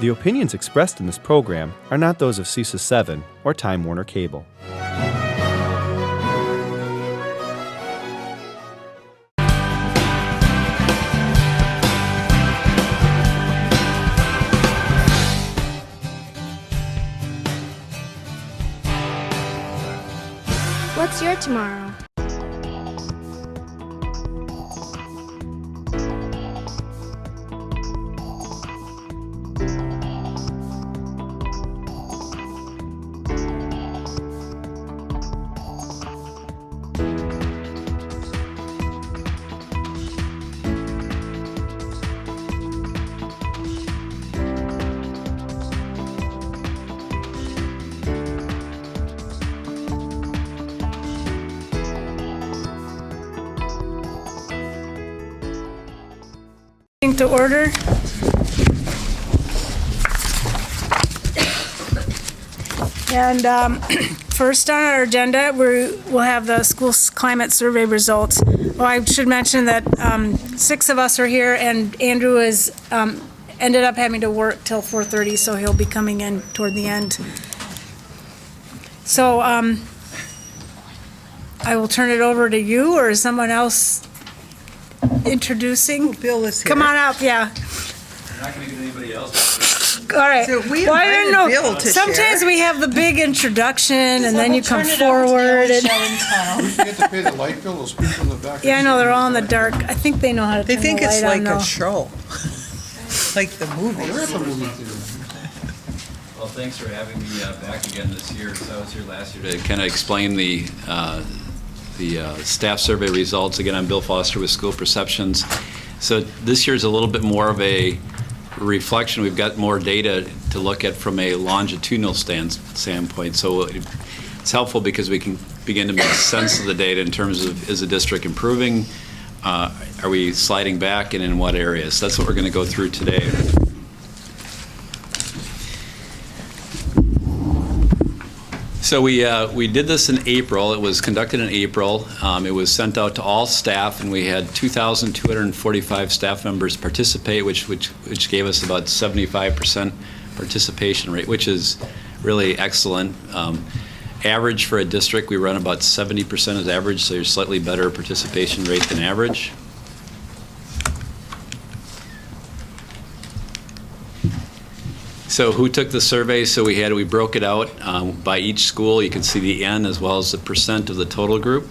The opinions expressed in this program are not those of CISA 7 or Time Warner Cable. What's your tomorrow? To order. And first on our agenda, we'll have the school climate survey results. Well, I should mention that 6 of us are here, and Andrew is ended up having to work till 4:30, so he'll be coming in toward the end. So I will turn it over to you, or is someone else introducing? Bill is here. Come on up, yeah. You're not going to get anybody else. All right. So we Well, I don't invited know. Bill to Sometimes share. we have the big introduction, and then you come forward. And, You have to pay the light bill, those people in the back. yeah, I know, they're all in the dark. I think they know how to They turn think the it's light like on, a though. show, like the movie. There is a movie theater. Well, thanks for having me back again this year. So I was here last year to kind of explain the staff survey results. Again, I'm Bill Foster with School Perceptions. So this year's a little bit more of a reflection. We've got more data to look at from a longitudinal standpoint. So it's helpful because we can begin to make sense of the data in terms of, is the district improving? Are we sliding back, and in what areas? That's what we're going to go through today. So we did this in April. It was conducted in April. It was sent out to all staff, and we had 2,245 staff members participate, which gave us about 75% participation rate, which is really excellent. Average for a district, we run about 70% as average, so you're slightly better participation rate than average. So who took the survey? So we broke it out by each school. You can see the N as well as the percent of the total group.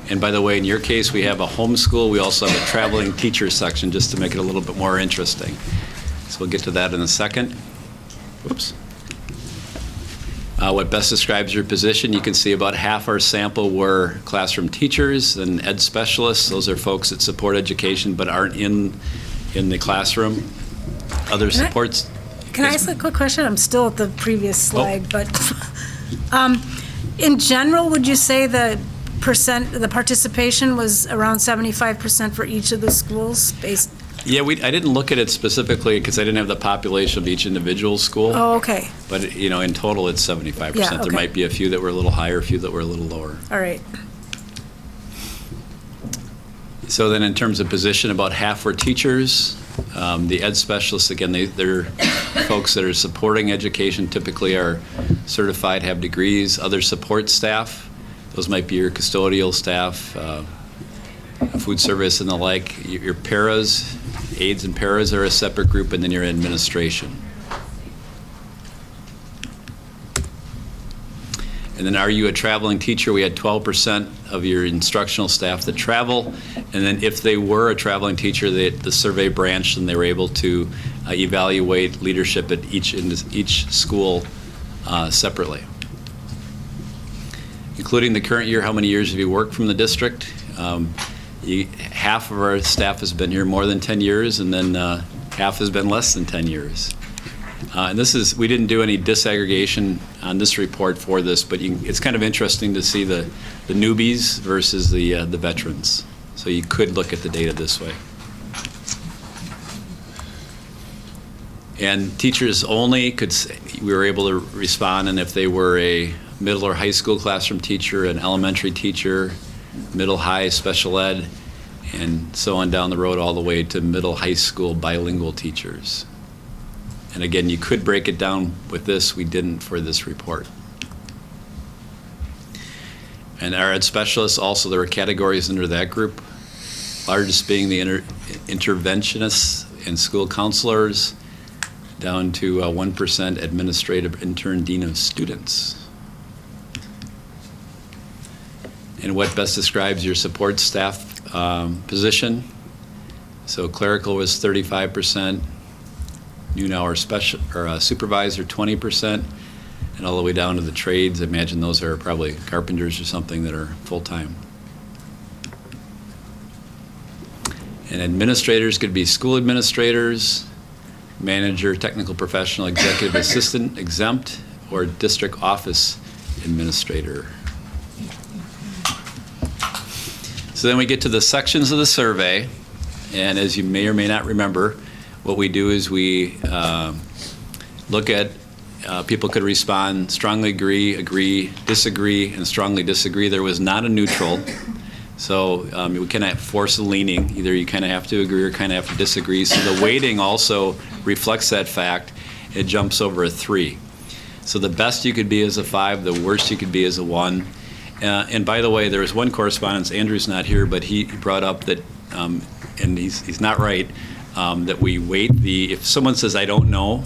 And by the way, in your case, we have a homeschool. We also have a traveling teacher section just to make it a little bit more interesting. So we'll get to that in a second. Whoops. What best describes your position? You can see about half our sample were classroom teachers and ed specialists. Those are folks that support education but aren't in the classroom. Other supports. Can I ask a quick question? I'm still at the previous slide, but in general, would you say the participation was around 75% for each of the schools? Yeah, I didn't look at it specifically because I didn't have the population of each individual school. Oh, okay. But in total, it's 75%. Yeah, okay. There might be a few that were a little higher, a few that were a little lower. All right. So then in terms of position, about half were teachers. The ed specialists, again, they're folks that are supporting education, typically are certified, have degrees. Other support staff, those might be your custodial staff, food service and the like. Your paras, aides and paras are a separate group, and then your administration. And then are you a traveling teacher? We had 12% of your instructional staff that travel. And then if they were a traveling teacher, the survey branched and they were able to evaluate leadership at each school separately. Including the current year, how many years have you worked from the district? Half of our staff has been here more than 10 years, and then half has been less than 10 years. And we didn't do any disaggregation on this report for this, but it's kind of interesting to see the newbies versus the veterans. So you could look at the data this way. And teachers only we were able to respond, and if they were a middle or high school classroom teacher, an elementary teacher, middle high special ed, and so on down the road all the way to middle high school bilingual teachers. And again, you could break it down with this. We didn't for this report. And our ed specialists, also there were categories under that group, largest being the interventionists and school counselors, down to 1% administrative intern dean of students. And what best describes your support staff position? So clerical was 35%, noon hour special or supervisor 20%, and all the way down to the trades. I imagine those are probably carpenters or something that are full-time. And administrators could be school administrators, manager, technical professional, executive assistant, exempt, or district office administrator. So then we get to the sections of the survey, and as you may or may not remember, what we do is we look at, people could respond strongly agree, disagree, and strongly disagree. There was not a neutral. So we cannot force a leaning. Either you kind of have to agree or kind of have to disagree. So the weighting also reflects that fact. It jumps over a 3. So the best you could be is a 5, the worst you could be is a 1. And by the way, there was one correspondence, Andrew's not here, but he brought up that, and he's not right, that we weight if someone says, I don't know,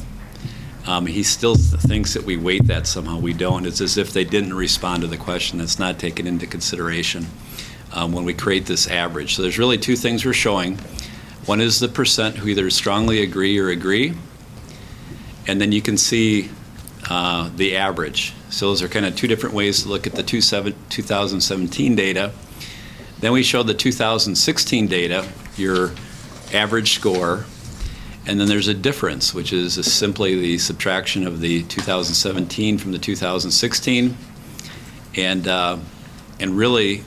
he still thinks that we weight that somehow. We don't. It's as if they didn't respond to the question. That's not taken into consideration when we create this average. So there's really 2 things we're showing. One is the percent who either strongly agree or agree, and then you can see the average. So those are kind of 2 different ways to look at the 2017 data. Then we show the 2016 data, your average score, and then there's a difference, which is simply the subtraction of the 2017 from the 2016. And really,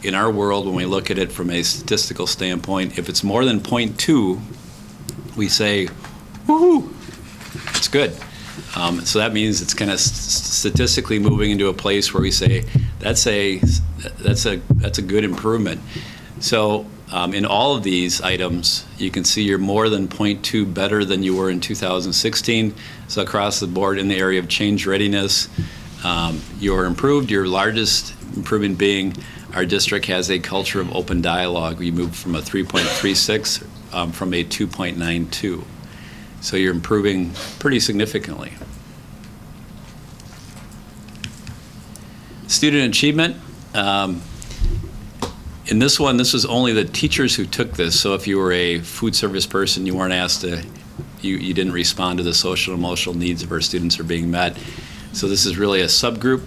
in our world, when we look at it from a statistical standpoint, if it's more than 0.2, we say, woohoo, it's good. So that means it's kind of statistically moving into a place where we say that's a good improvement. So in all of these items, you can see you're more than 0.2 better than you were in 2016. So across the board in the area of change readiness, you're improved. Your largest improvement being our district has a culture of open dialogue. We moved from a 3.36 from a 2.92. So you're improving pretty significantly. Student achievement. In this one, this was only the teachers who took this. So if you were a food service person, you weren't asked to, you didn't respond to the social and emotional needs of our students are being met. So this is really a subgroup.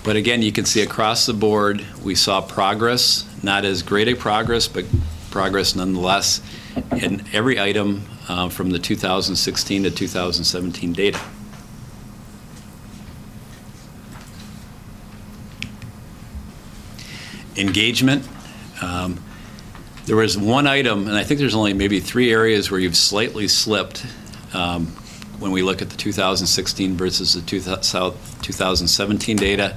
But again, you can see across the board, we saw progress, not as great a progress, but progress nonetheless in every item from the 2016 to 2017 data. Engagement. There was one item, and I think there's only maybe 3 areas where you've slightly slipped when we look at the 2016 versus the 2017 data.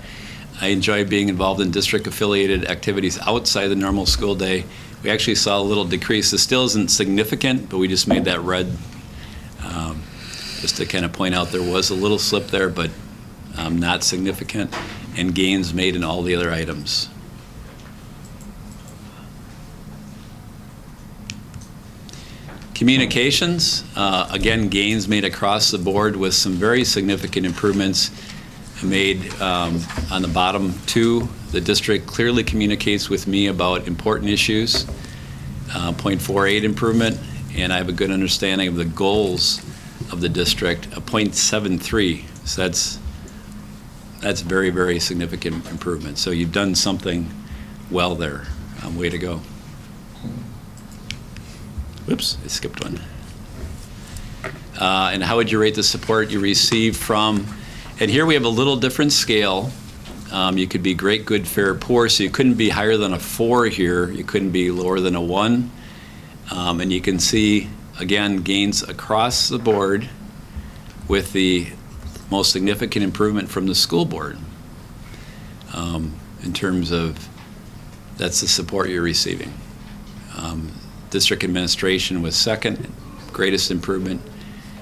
I enjoy being involved in district-affiliated activities outside the normal school day. We actually saw a little decrease. This still isn't significant, but we just made that red just to kind of point out there was a little slip there, but not significant, and gains made in all the other items. Communications, again, gains made across the board with some very significant improvements made on the bottom 2. The district clearly communicates with me about important issues, 0.48 improvement, and I have a good understanding of the goals of the district, a 0.73. So that's very, very significant improvement. So you've done something well there. Way to go. Whoops, I skipped one. And how would you rate the support you receive from, and here we have a little different scale. You could be great, good, fair, poor, so you couldn't be higher than a 4 here. You couldn't be lower than a 1. And you can see, again, gains across the board with the most significant improvement from the school board in terms of that's the support you're receiving. District administration was second, greatest improvement.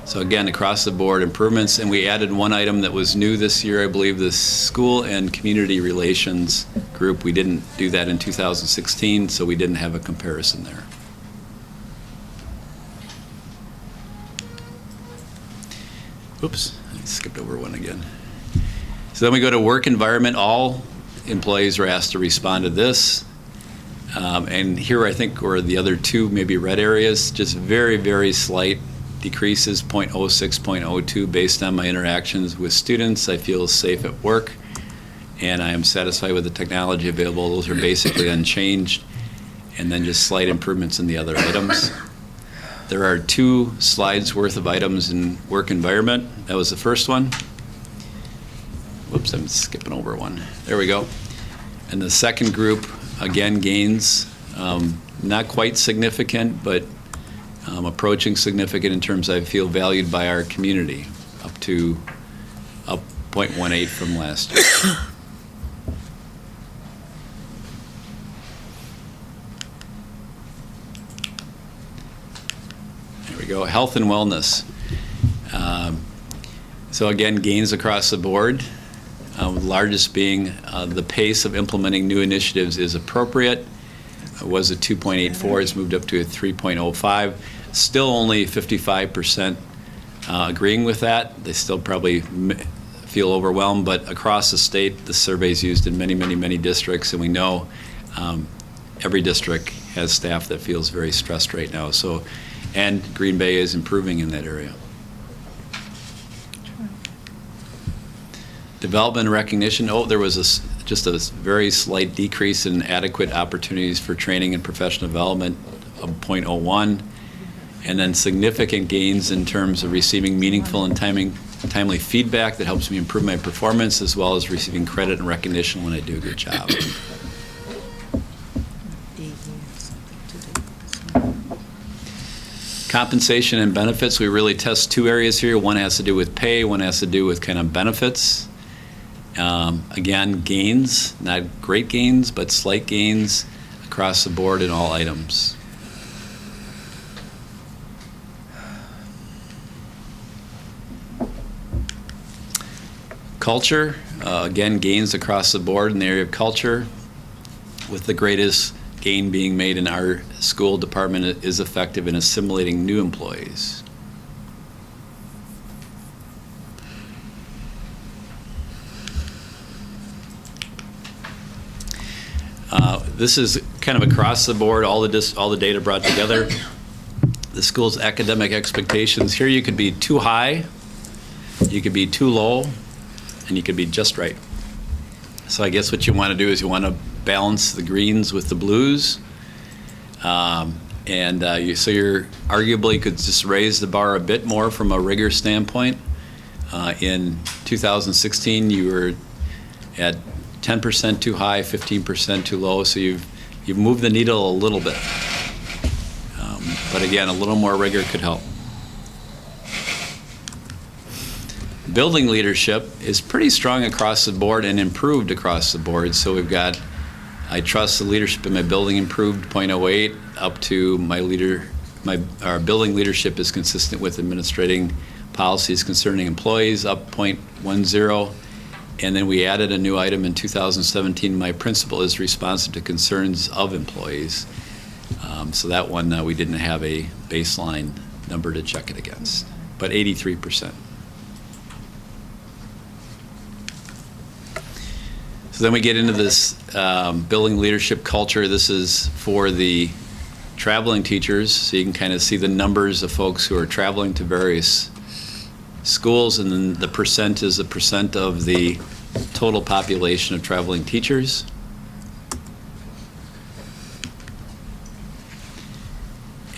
So again, across the board improvements, and we added one item that was new this year, I believe, the school and community relations group. We didn't do that in 2016, so we didn't have a comparison there. Oops, I skipped over one again. So then we go to work environment. All employees are asked to respond to this. And here I think were the other two maybe red areas, just very, very slight decreases, 0.06, 0.02, based on my interactions with students. I feel safe at work, and I am satisfied with the technology available. Those are basically unchanged, and then just slight improvements in the other items. There are 2 slides worth of items in work environment. That was the first one. Whoops, I'm skipping over one. There we go. And the second group, again, gains, not quite significant, but approaching significant in terms I feel valued by our community, up 0.18 from last year. There we go. Health and wellness. So again, gains across the board. The largest being the pace of implementing new initiatives is appropriate. It was a 2.84, it's moved up to a 3.05. Still only 55% agreeing with that. They still probably feel overwhelmed, but across the state, the survey is used in many, many, many districts, and we know every district has staff that feels very stressed right now. So, and Green Bay is improving in that area. Development and recognition. Oh, there was just a very slight decrease in adequate opportunities for training and professional development of 0.01, and then significant gains in terms of receiving meaningful and timely feedback that helps me improve my performance, as well as receiving credit and recognition when I do a good job. Compensation and benefits. We really test 2 areas here. One has to do with pay, one has to do with kind of benefits. Again, gains, not great gains, but slight gains across the board in all items. Culture, again, gains across the board in the area of culture, with the greatest gain being made in our school department is effective in assimilating new employees. This is kind of across the board, all the data brought together. The school's academic expectations. Here you could be too high, you could be too low, and you could be just right. So I guess what you want to do is you want to balance the greens with the blues. So you're arguably could just raise the bar a bit more from a rigor standpoint. In 2016, you were at 10% too high, 15% too low, so you've moved the needle a little bit. But again, a little more rigor could help. Building leadership is pretty strong across the board and improved across the board. So we've got, I trust the leadership in my building improved 0.08 up to our building leadership is consistent with administrating policies concerning employees up 0.10. And then we added a new item in 2017, my principal is responsive to concerns of employees. So that one, we didn't have a baseline number to check it against, but 83%. So then we get into this building leadership culture. This is for the traveling teachers, so you can kind of see the numbers of folks who are traveling to various schools, and then the percent is the percent of the total population of traveling teachers.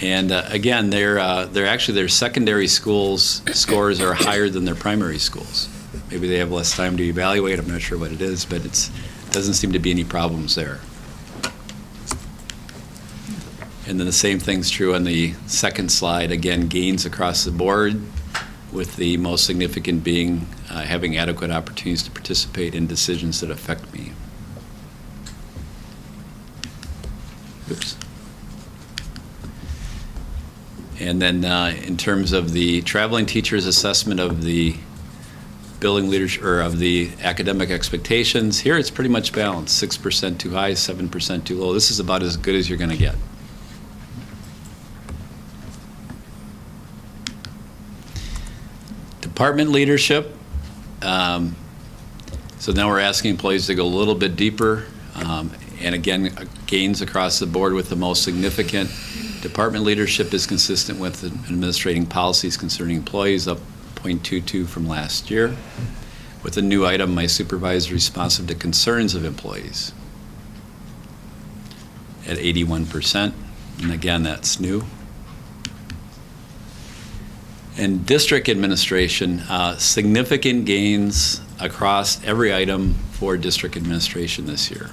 And again, their secondary schools scores are higher than their primary schools. Maybe they have less time to evaluate. I'm not sure what it is, but it doesn't seem to be any problems there. And then the same thing's true on the second slide. Again, gains across the board, with the most significant being having adequate opportunities to participate in decisions that affect me. Oops. And then in terms of the traveling teacher's assessment of the building leadership, or of the academic expectations, here it's pretty much balanced, 6% too high, 7% too low. This is about as good as you're going to get. Department leadership. So now we're asking employees to go a little bit deeper, and again, gains across the board with the most significant. Department leadership is consistent with administrating policies concerning employees, up 0.22 from last year. With a new item, my supervisor responsive to concerns of employees at 81%, and again, that's new. And district administration, significant gains across every item for district administration this year,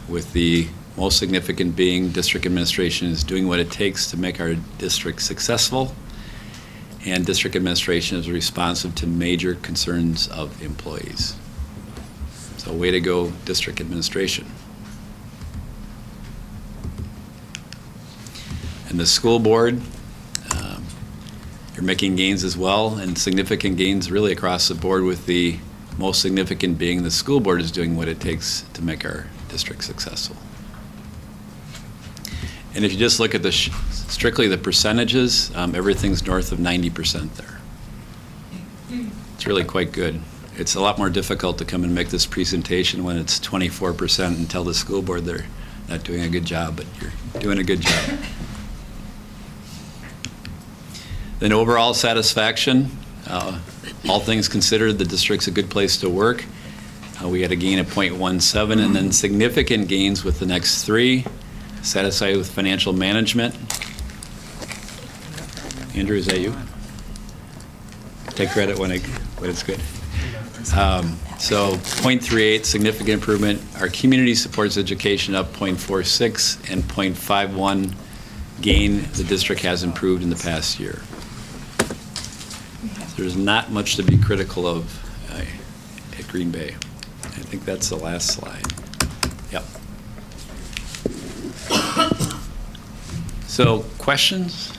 with the most significant being district administration is doing what it takes to make our district successful, and district administration is responsive to major concerns of employees. So way to go, district administration. And the school board, you're making gains as well, and significant gains really across the board, with the most significant being the school board is doing what it takes to make our district successful. And if you just look at the strictly the percentages, everything's north of 90% there. It's really quite good. It's a lot more difficult to come and make this presentation when it's 24% and tell the school board they're not doing a good job, but you're doing a good job. Then overall satisfaction, all things considered, the district's a good place to work. We had a gain of 0.17, and then significant gains with the next three. Satisfied with financial management. Andrew, is that you? Take credit when it's good. So 0.38, significant improvement. Our community supports education up 0.46, and 0.51 gain the district has improved in the past year. There's not much to be critical of at Green Bay. I think that's the last slide. Yep. So, questions?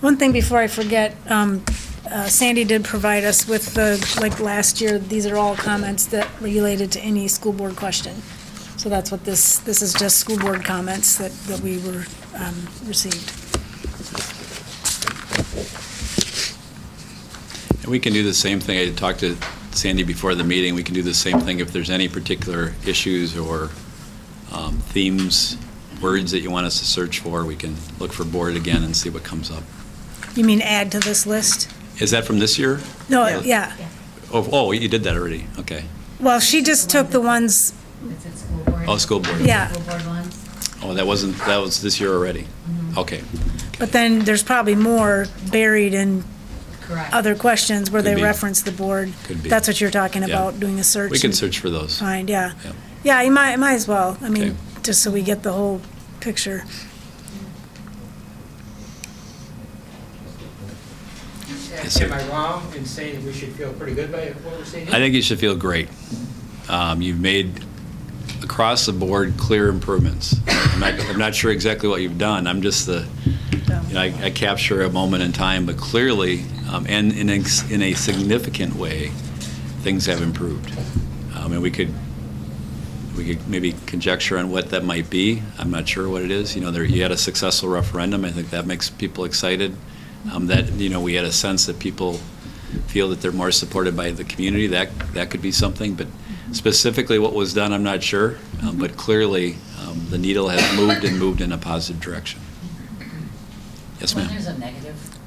One thing before I forget, Sandy did provide us with like last year, these are all comments that related to any school board question. So that's what this is, just school board comments that we were received. And we can do the same thing. I talked to Sandy before the meeting. We can do the same thing if there's any particular issues or themes, words that you want us to search for. We can look for board again and see what comes up. You mean add to this list? Is that from this year? No, yeah. Oh, you did that already. Okay. Well, she just took the ones, It's at school board. Oh, school board. Yeah. School board ones. Oh, that was this year already. Okay. but then there's probably more buried in Correct. other questions where Could they be. reference the board. Could be. That's what you're talking Yeah. about, doing a search. We can and search for those. Find, yeah. Yep. Yeah, you might as well. I mean, Okay. just so we get the whole picture. Yes, sir. Am I wrong in saying that we should feel pretty good about what we're seeing? I think you should feel great. You've made, across the board, clear improvements. I'm not sure exactly what you've done. I'm just I capture a moment in time, but clearly, and in a significant way, things have improved. And we could maybe conjecture on what that might be. I'm not sure what it is. You had a successful referendum. I think that makes people excited. We had a sense that people feel that they're more supported by the community. That could be something, but specifically what was done, I'm not sure. But clearly, the needle has moved in a positive direction. Yes, When ma'am. there's a negative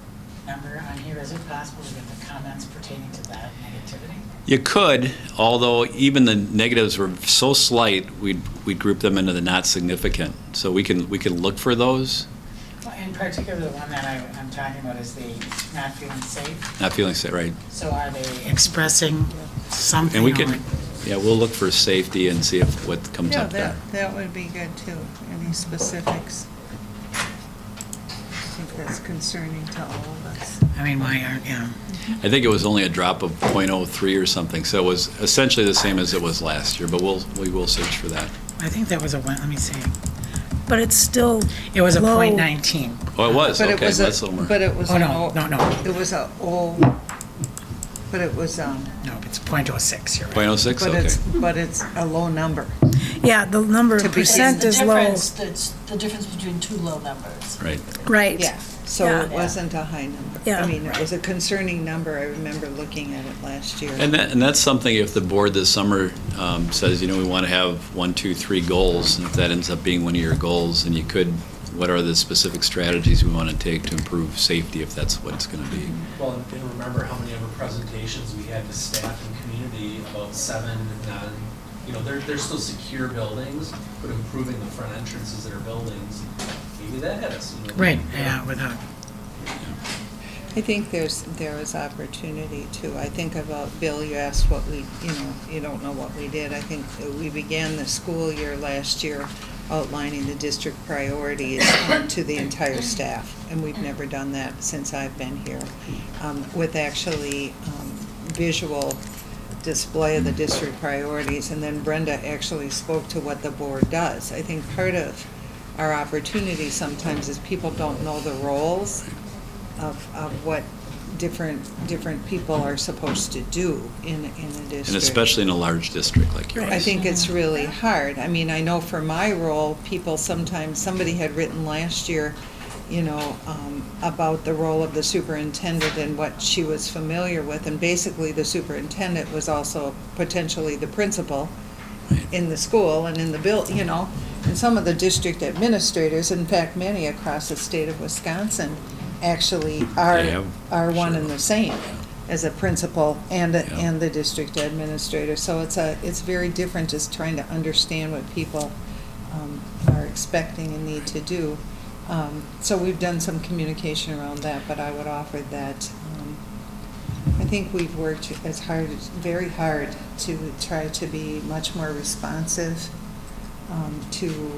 number on here, is it possible to get the comments pertaining to that negativity? You could, although even the negatives were so slight, we'd group them into the not significant. So we can look for those. Well, in particular, the one that I'm talking about is the not feeling safe. Not feeling safe, right? So are they expressing something? And we can, like- we'll look for safety and see what comes Yeah, up there. that would be good too, any specifics. I think that's concerning to all of us. I mean, why aren't, I think it was only a drop of 0.03 or something, so it was essentially the same as it was last year, but we will search for that. I think that was let me see. but it's still It was a low. .19. Oh, it was, But it okay, was that's a little more. But it was Oh, an no, old. no, no. It was a old, but it was, No, it's .06, you're right. .06, okay. but it's a low number. Yeah, the number To of be- percent It's is the low. difference, that's the difference between two low numbers. Right. Right. Yeah, so Yeah. it wasn't a high number. Yeah. I mean, it was a concerning number. I remember looking at it last year. And that's something, if the board this summer says, we want to have 1, 2, 3 goals, and if that ends up being one of your goals, then you could, what are the specific strategies we want to take to improve safety, if that's what it's going to be? Well, and remember how many other presentations we had to staff and community about 7 non, they're still secure buildings, but improving the front entrances that are buildings, maybe that had us. Right, yeah, without, I think there is opportunity too. I think about, Bill, you asked what we, you don't know what we did. I think we began the school year last year outlining the district priorities to the entire staff, and we've never done that since I've been here, with actually visual display of the district priorities, and then Brenda actually spoke to what the board does. I think part of our opportunity sometimes is people don't know the roles of what different people are supposed to do in a district. And especially in a large district like yours. I think it's really hard. I mean, I know for my role, somebody had written last year, about the role of the superintendent and what she was familiar with, and basically the superintendent was also potentially the principal in the school and in the and some of the district administrators, in fact, many across the state of Wisconsin, actually are one and the same as a principal and the district administrator. So it's very different, just trying to understand what people are expecting and need to do. So we've done some communication around that, but I would offer that I think we've worked very hard to try to be much more responsive to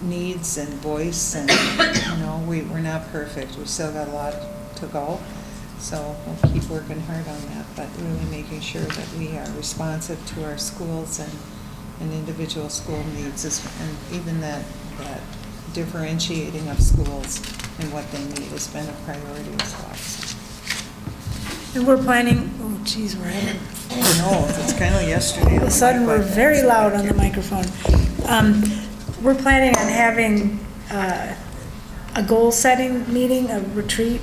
needs and voice, and we're not perfect. We still got a lot to go, so we'll keep working hard on that, but really making sure that we are responsive to our schools and individual school needs, and even that differentiating of schools and what they need has been a priority as well. So. And we're planning, oh geez, we're having, No, it's kind of yesterday. all of a sudden, we're very loud on the microphone. We're planning on having a goal-setting meeting, a retreat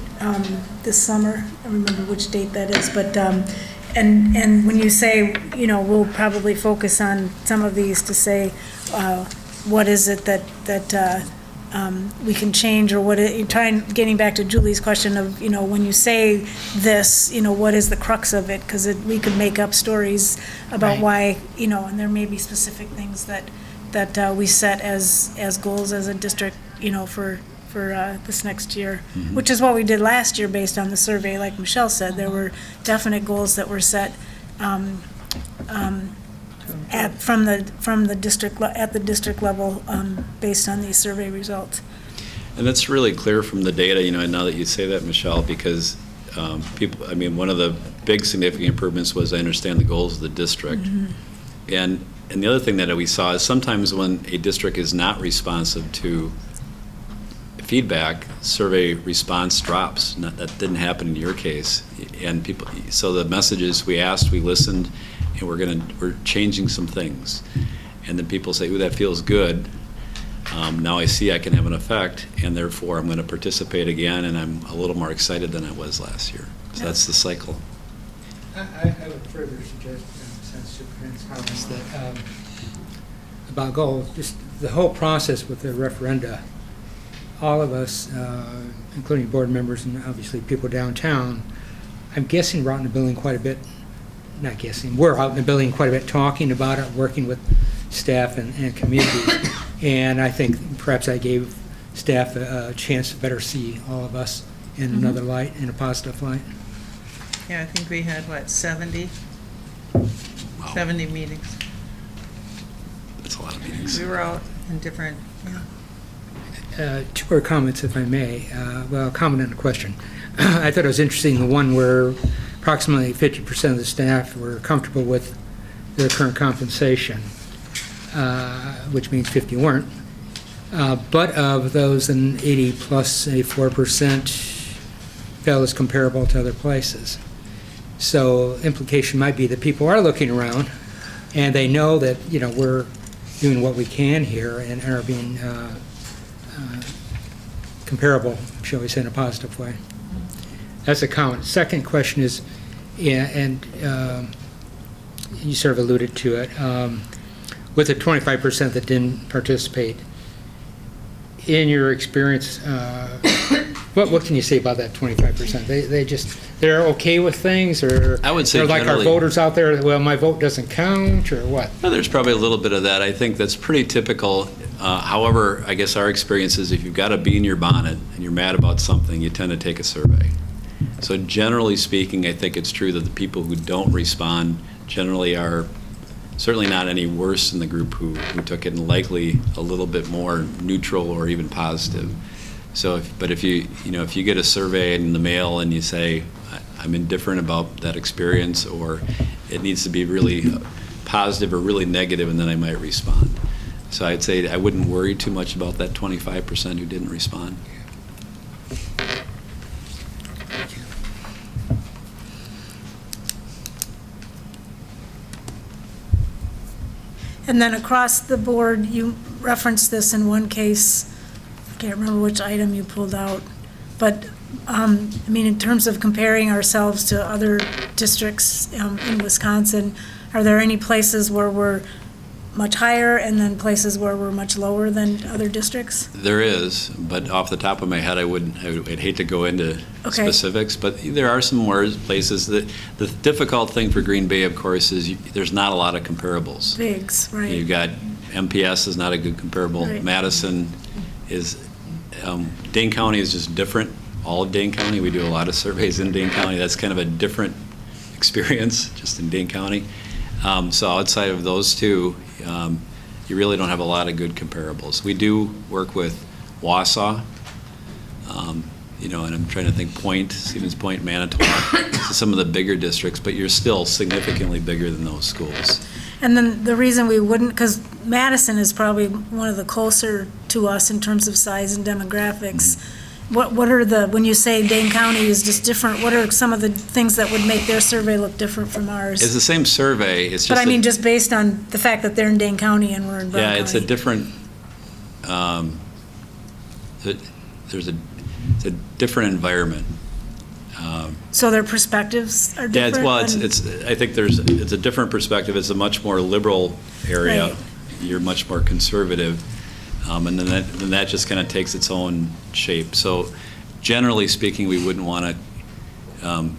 this summer. I don't remember which date that is, but, and when you say, we'll probably focus on some of these to say, what is it that we can change, or getting back to Julie's question of, when you say this, what is the crux of it? Because we could make up stories about Right. why, and there may be specific things that we set as goals as a district, for this next year, which is what we did last year based on the survey. Like Michelle said, there were definite goals that were set from the district at the district level based on these survey results. And that's really clear from the data, and now that you say that, Michelle, because one of the big significant improvements was I understand the goals of the district. And the other thing that we saw is sometimes when a district is not responsive to feedback, survey response drops. That didn't happen in your case. And so the messages we asked, we listened, and we're changing some things. And then people say, ooh, that feels good. Now I see I can have an effect, and therefore I'm going to participate again, and I'm a little more excited than I was last year. So that's the cycle. I would further suggest, since Superintendent's comments, that about goals, just the whole process with the referenda, all of us, including board members and obviously people downtown, I'm guessing we're out in the building quite a bit. Not guessing, we're out in the building quite a bit talking about it, working with staff and communities. And I think perhaps I gave staff a chance to better see all of us in another light, in a positive light. Yeah, I think we had, 70 meetings. That's a lot of meetings. We were out in different, Two more comments, if I may. Well, comment on the question. I thought it was interesting, the one where approximately 50% of the staff were comfortable with their current compensation, which means 50 weren't. But of those, an 80 plus 84% felt as comparable to other places. So implication might be that people are looking around and they know that, we're doing what we can here and are being comparable, shall we say, in a positive way. That's a comment. Second question is, and you sort of alluded to it, with the 25% that didn't participate, in your experience, what can you say about that 25%? They're okay with things, or I would say they're like our generally- voters out there, well, my vote doesn't count, or what? Well, there's probably a little bit of that. I think that's pretty typical. However, I guess our experience is if you've got a bee in your bonnet and you're mad about something, you tend to take a survey. So generally speaking, I think it's true that the people who don't respond generally are certainly not any worse than the group who took it, and likely a little bit more neutral or even positive. So, if you get a survey in the mail and you say, I'm indifferent about that experience, or it needs to be really positive or really negative, and then I might respond. So I'd say I wouldn't worry too much about that 25% who didn't respond. And then across the board, you referenced this in one case, I can't remember which item you pulled out, but, in terms of comparing ourselves to other districts in Wisconsin, are there any places where we're much higher and then places where we're much lower than other districts? There is, but off the top of my head, I'd hate to go into specifics, but there are some more places that, the difficult thing for Green Bay, of course, is there's not a lot of comparables. Bigs, right. You've got, MPS is not a good comparable. Right. Madison is, Dane County is just different. All of Dane County, we do a lot of surveys in Dane County. That's kind of a different experience just in Dane County. So outside of those two, you really don't have a lot of good comparables. We do work with Wausau, and I'm trying to think Stevens Point, Manitowoc, so some of the bigger districts, but you're still significantly bigger than those schools. And then the reason we wouldn't, because Madison is probably one of the closer to us in terms of size and demographics. What are when you say Dane County is just different, what are some of the things that would make their survey look different from ours? It's the same survey, it's just But I mean, just based on the fact that they're in Dane County and we're in Brown County. yeah, it's a different, it's a different environment. So their perspectives are different? Yeah, well, and- I think it's a different perspective. It's a much more liberal area. Right. You're much more conservative. And then that just kind of takes its own shape. So generally speaking, we wouldn't want to,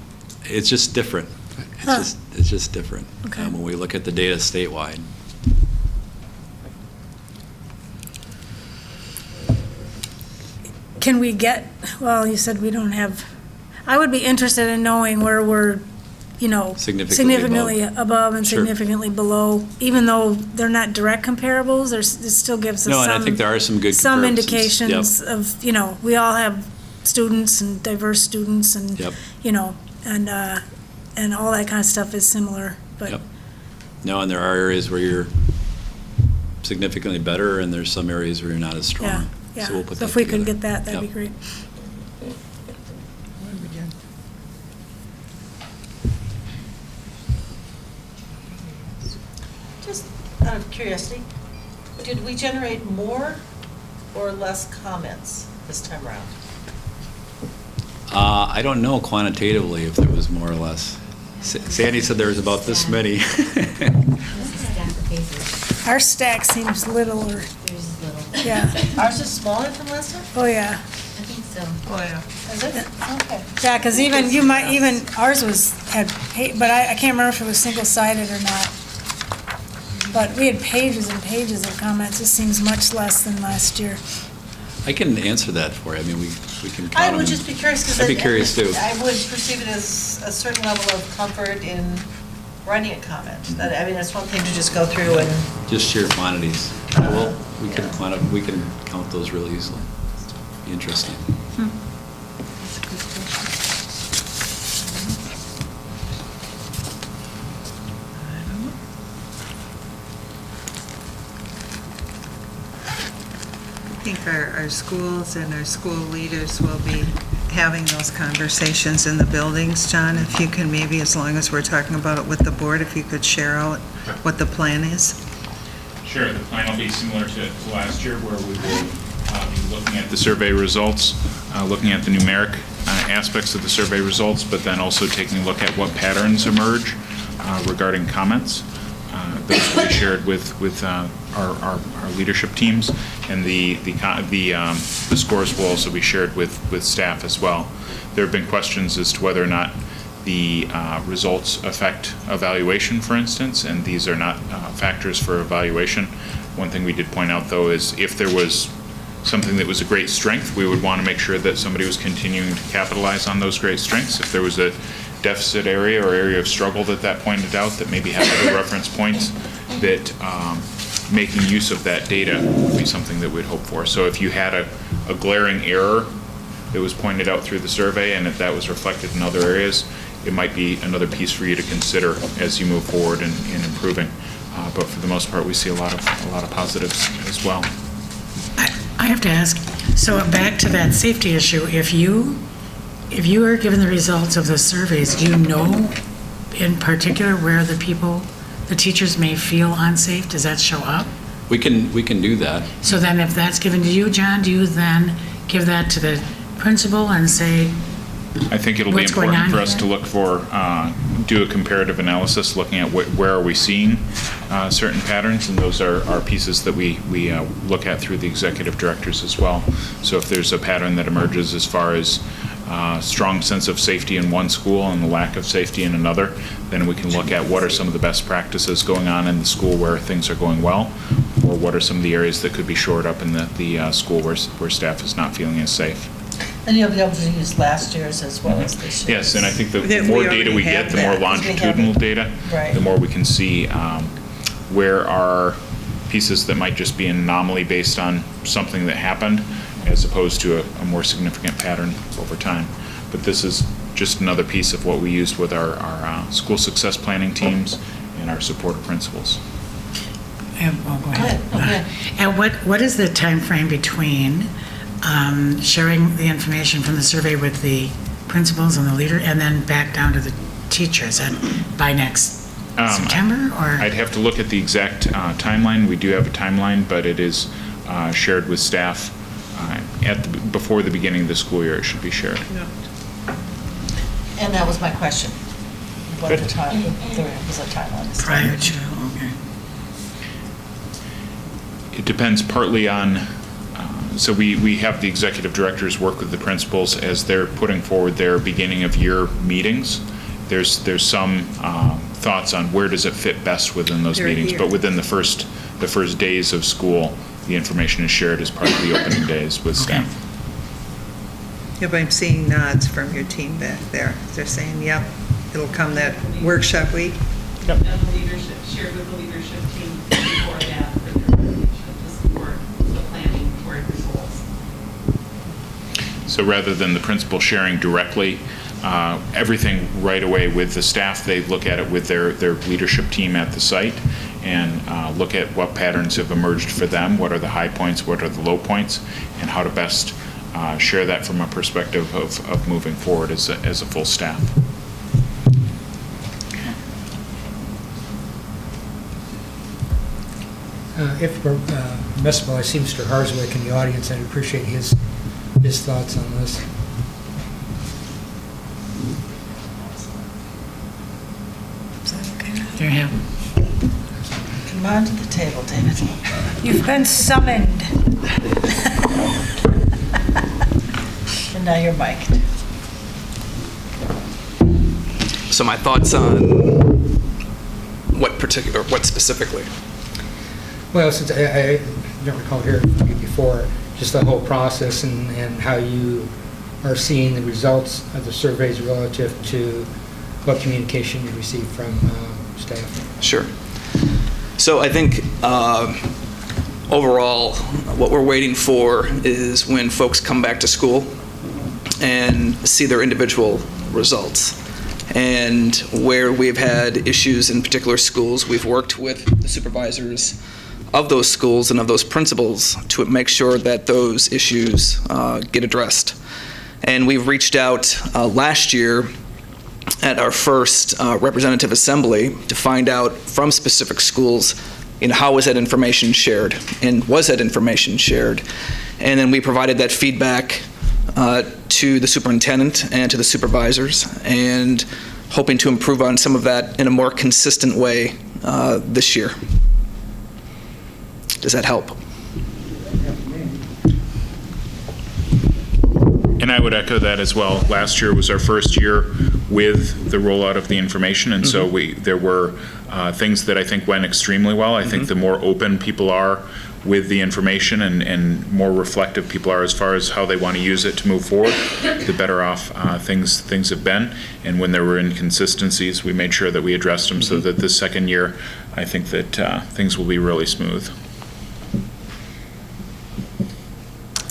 it's just different. It's just different Okay. when we look at the data statewide. Can we get, well, you said we don't have, I would be interested in knowing where we're, significantly above and Sure. significantly below, even though they're not direct comparables, it still gives us No, and I think there are some good some comparisons. indications of, we all have students and diverse students and, Yep. and all that kind of stuff is similar, but. Yep. No, and there are areas where you're significantly better, and there's some areas where you're not as strong. Yeah, yeah. So we'll put So that if we could together. get that, that'd be Yep. great. Just out of curiosity, did we generate more or less comments this time around? I don't know quantitatively if there was more or less. Sandy said there was about this many. This is stack of papers. Our stack seems littler, Yours is little. yeah. Ours is smaller from last time? Oh, yeah. I think so. Oh, yeah. Is it? Okay. Yeah, because even ours had, but I can't remember if it was single-sided or not. But we had pages and pages of comments. It seems much less than last year. I can answer that for you. I mean, we can count I them. would just be curious, because I'd be curious too. I would perceive it as a certain level of comfort in writing a comment. That's one thing to just go through and, Just sheer quantities. We can count those really easily. Be interesting. think our schools and our school leaders will be having those conversations in the buildings. John, if you can maybe, as long as we're talking about it with the board, if you could share out what the plan is. Sure, the plan will be similar to last year, where we will be looking at the survey results, looking at the numeric aspects of the survey results, but then also taking a look at what patterns emerge regarding comments. Those will be shared with our leadership teams, and the scores will also be shared with staff as well. There have been questions as to whether or not the results affect evaluation, for instance, and these are not factors for evaluation. One thing we did point out, though, is if there was something that was a great strength, we would want to make sure that somebody was continuing to capitalize on those great strengths. If there was a deficit area or area of struggle that pointed out that maybe had other reference points, that making use of that data would be something that we'd hope for. So if you had a glaring error that was pointed out through the survey, and if that was reflected in other areas, it might be another piece for you to consider as you move forward in improving. But for the most part, we see a lot of positives as well. I have to ask, so back to that safety issue, if you are given the results of the surveys, do you know in particular where the teachers may feel unsafe? Does that show up? We can do that. So then if that's given to you, John, do you then give that to the principal and say, I think it'll be what's going important on for us here? to look for, do a comparative analysis, looking at where are we seeing certain patterns, and those are pieces that we look at through the executive directors as well. So if there's a pattern that emerges as far as strong sense of safety in one school and the lack of safety in another, then we can look at what are some of the best practices going on in the school where things are going well, or what are some of the areas that could be shored up in the school where staff is not feeling as safe. And you'll be able to use last year's as well as this year's. Yes, and I think the We more already data we have get, the more that, 'cause we have longitudinal it. data, Right. the more we can see where are pieces that might just be an anomaly based on something that happened, as opposed to a more significant pattern over time. But this is just another piece of what we used with our school success planning teams and our supportive principals. Go ahead. Okay. And what is the time frame between sharing the information from the survey with the principals and the leader, and then back down to the teachers, and by next September, or? I'd have to look at the exact timeline. We do have a timeline, but it is shared with staff before the beginning of the school year. It should be shared. And that was my question. What Good. the time, there was a timeline. Prior to, okay. It depends partly on, so we have the executive directors work with the principals as they're putting forward their beginning of year meetings. There's some thoughts on where does it fit best within those They're meetings, here. but within the first days of school, the information is shared as part of the opening days with staff. Yep, I'm seeing nods from your team back there. They're saying, yep, it'll come that workshop week. And the leadership, shared with the leadership team before that, for their presentation, to support the planning toward results. So rather than the principal sharing directly everything right away with the staff, they look at it with their leadership team at the site and look at what patterns have emerged for them, what are the high points, what are the low points, and how to best share that from a perspective of moving forward as a full staff. If permissible, I see Mr. Harswick in the audience. I'd appreciate his thoughts on this. Is that okay? There you have. Come on to the table, David. You've been summoned. And now you're mic'd. So my thoughts on what specifically? Well, since I don't recall hearing from you before, just the whole process and how you are seeing the results of the surveys relative to what communication you receive from staff. Sure. So I think overall, what we're waiting for is when folks come back to school and see their individual results. And where we've had issues in particular schools, we've worked with the supervisors of those schools and of those principals to make sure that those issues get addressed. And we've reached out last year at our first representative assembly to find out from specific schools, how was that information shared, and was that information shared? And then we provided that feedback to the superintendent and to the supervisors, and hoping to improve on some of that in a more consistent way this year. Does that help? And I would echo that as well. Last year was our first year with the rollout of the information, and so there were things that I think went extremely well. I think the more open people are with the information and more reflective people are as far as how they want to use it to move forward, the better off things have been. And when there were inconsistencies, we made sure that we addressed them so that this second year, I think that things will be really smooth.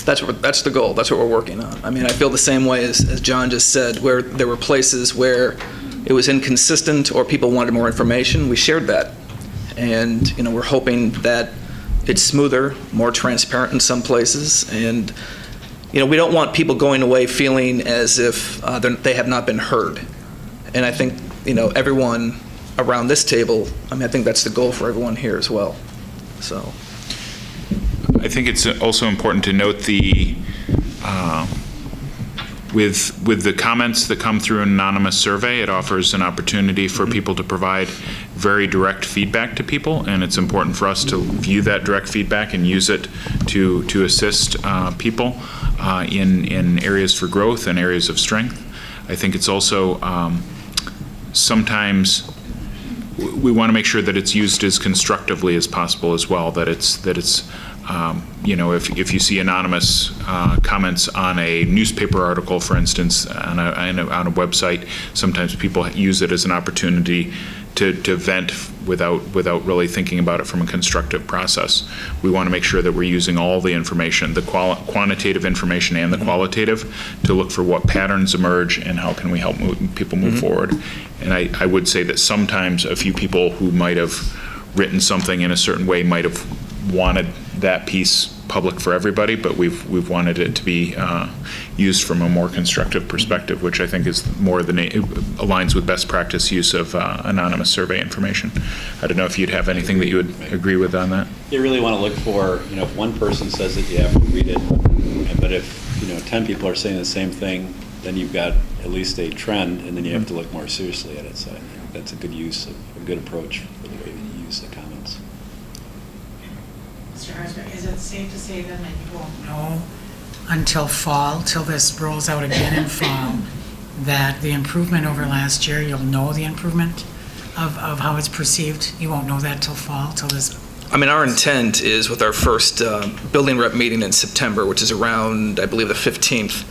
That's the goal. That's what we're working on. I mean, I feel the same way as John just said, where there were places where it was inconsistent or people wanted more information. We shared that. And, we're hoping that it's smoother, more transparent in some places. And, we don't want people going away feeling as if they have not been heard. And I think, everyone around this table, I think that's the goal for everyone here as well. So. I think it's also important to note with the comments that come through an anonymous survey, it offers an opportunity for people to provide very direct feedback to people, and it's important for us to view that direct feedback and use it to assist people in areas for growth and areas of strength. I think it's also sometimes we want to make sure that it's used as constructively as possible as well, that it's if you see anonymous comments on a newspaper article, for instance, on a website, sometimes people use it as an opportunity to vent without really thinking about it from a constructive process. We want to make sure that we're using all the information, the quantitative information and the qualitative, to look for what patterns emerge and how can we help people move forward. And I would say that sometimes a few people who might have written something in a certain way might have wanted that piece public for everybody, but we've wanted it to be used from a more constructive perspective, which I think is more aligns with best practice use of anonymous survey information. I don't know if you'd have anything that you would agree with on that. You really want to look for, if one person says it, you have to read it, but if 10 people are saying the same thing, then you've got at least a trend, and then you have to look more seriously at it. So I think that's a good use, a good approach for the way you use the comments. Mr. Harsberg, is it safe to say then that you won't know until fall, till this rolls out again in fall, that the improvement over last year, you'll know the improvement of how it's perceived? You won't know that till fall, till this? Our intent is with our first building rep meeting in September, which is around, I believe, the 15th,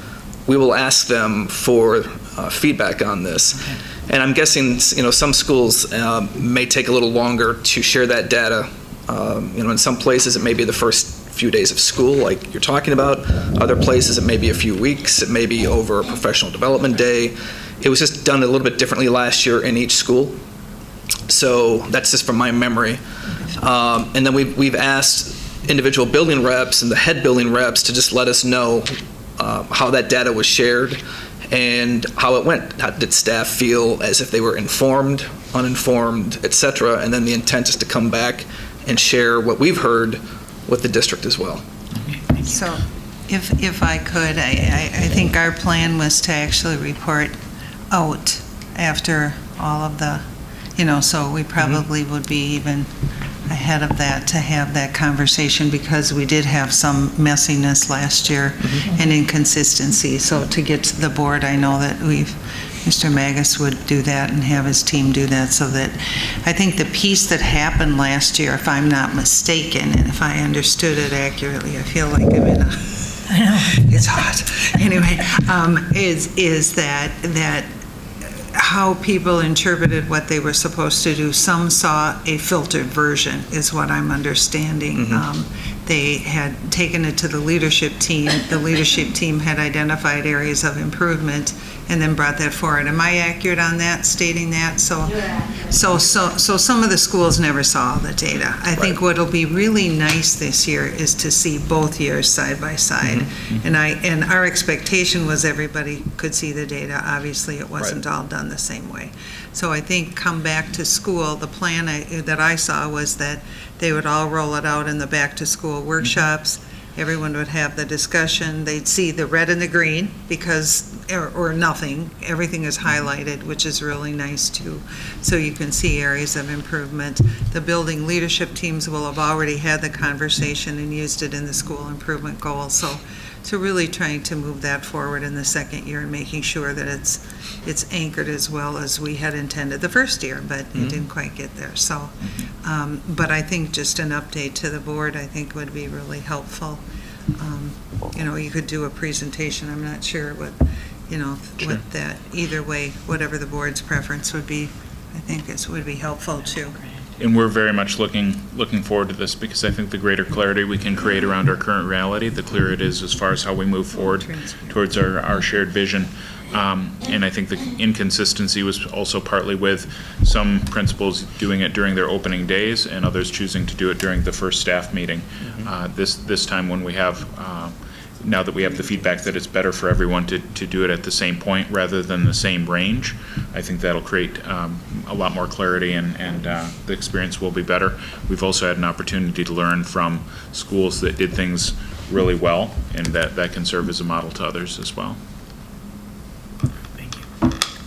we will ask them for feedback on this. Okay. And I'm guessing, some schools may take a little longer to share that data. In some places it may be the first few days of school, like you're talking about. Other places it may be a few weeks. It may be over a professional development day. It was just done a little bit differently last year in each school. So that's just from my memory. And then we've asked individual building reps and the head building reps to just let us know how that data was shared and how it went. How did staff feel as if they were informed, uninformed, etc.? And then the intent is to come back and share what we've heard with the district as well. So if I could, I think our plan was to actually report out after all of the, so we probably would be even ahead of that to have that conversation, because we did have some messiness last year and inconsistency. So to get to the board, I know that Mr. Magus would do that and have his team do that, so that I think the piece that happened last year, if I'm not mistaken, and if I understood it accurately, I feel like I'm in a, I know, it's hot. Anyway, is that how people interpreted what they were supposed to do. Some saw a filtered version, is what I'm understanding. They had taken it to the leadership team. The leadership team had identified areas of improvement, and then brought that forward. Am I accurate on that, stating that? So some of the schools never saw all the data. I think what'll be really nice this year is to see both years side by side. And our expectation was everybody could see the data. Obviously, it wasn't all done the same way. So I think come back to school, the plan that I saw was that they would all roll it out in the back-to-school workshops. Everyone would have the discussion. They'd see the red and the green or nothing. Everything is highlighted, which is really nice too. So you can see areas of improvement. The building leadership teams will have already had the conversation and used it in the school improvement goals. So really trying to move that forward in the second year and making sure that it's anchored as well as we had intended the first year, but it didn't quite get there. So, but I think just an update to the board, I think would be really helpful. You could do a presentation. I'm not sure what that, either way, whatever the board's preference would be, I think would be helpful too. And we're very much looking forward to this, because I think the greater clarity we can create around our current reality, the clearer it is as far as how we move forward towards our shared vision. And I think the inconsistency was also partly with some principals doing it during their opening days and others choosing to do it during the first staff meeting. This time, when we have now that we have the feedback that it's better for everyone to do it at the same point rather than the same range, I think that'll create a lot more clarity, and the experience will be better. We've also had an opportunity to learn from schools that did things really well, and that can serve as a model to others as well.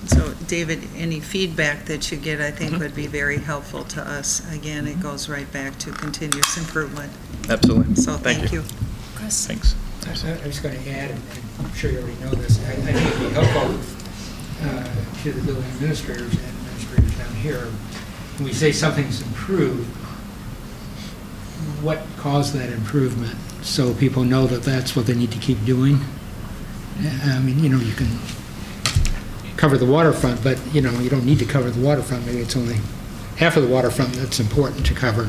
So, David, any feedback that you get, I think, would be very helpful to us. Again, it goes right back to continuous improvement. Absolutely. So, thank you. Chris? Thanks. I was going to add, and I'm sure you already know this, I think it'd be helpful to the building administrators and administrators down here, when we say something's improved, what caused that improvement, so people know that that's what they need to keep doing. I mean, you can cover the waterfront, but, you don't need to cover the waterfront. Maybe it's only half of the waterfront that's important to cover.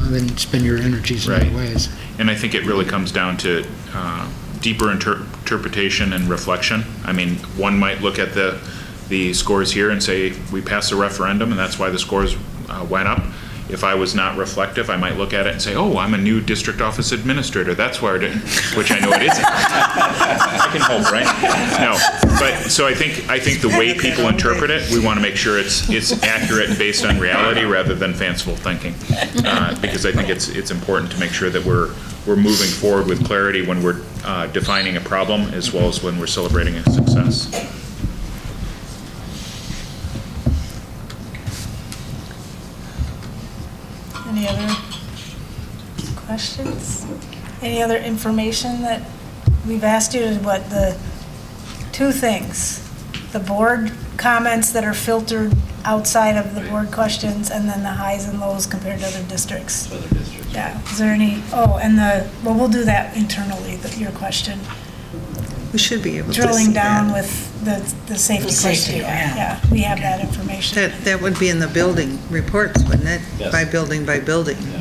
Then spend your energies in other ways. And I think it really comes down to deeper interpretation and reflection. I mean, one might look at the scores here and say, we passed the referendum and that's why the scores went up. If I was not reflective, I might look at it and say, oh, I'm a new district office administrator. That's why I didn't, which I know it isn't. I can hope, right? No, but so I think the way people interpret it, we want to make sure it's accurate and based on reality rather than fanciful thinking, because I think it's important to make sure that we're moving forward with clarity when we're defining a problem as well as when we're celebrating a success. Any other questions? Any other information that we've asked you? Is what the two things, the board comments that are filtered outside of the board questions, and then the highs and lows compared to other districts. Yeah, is there any, we'll do that internally, your question. We should be able to Drilling see down that. with the safety safety, criteria. Yeah, we have that information. That would be in the building reports, wouldn't it? Yes. By building,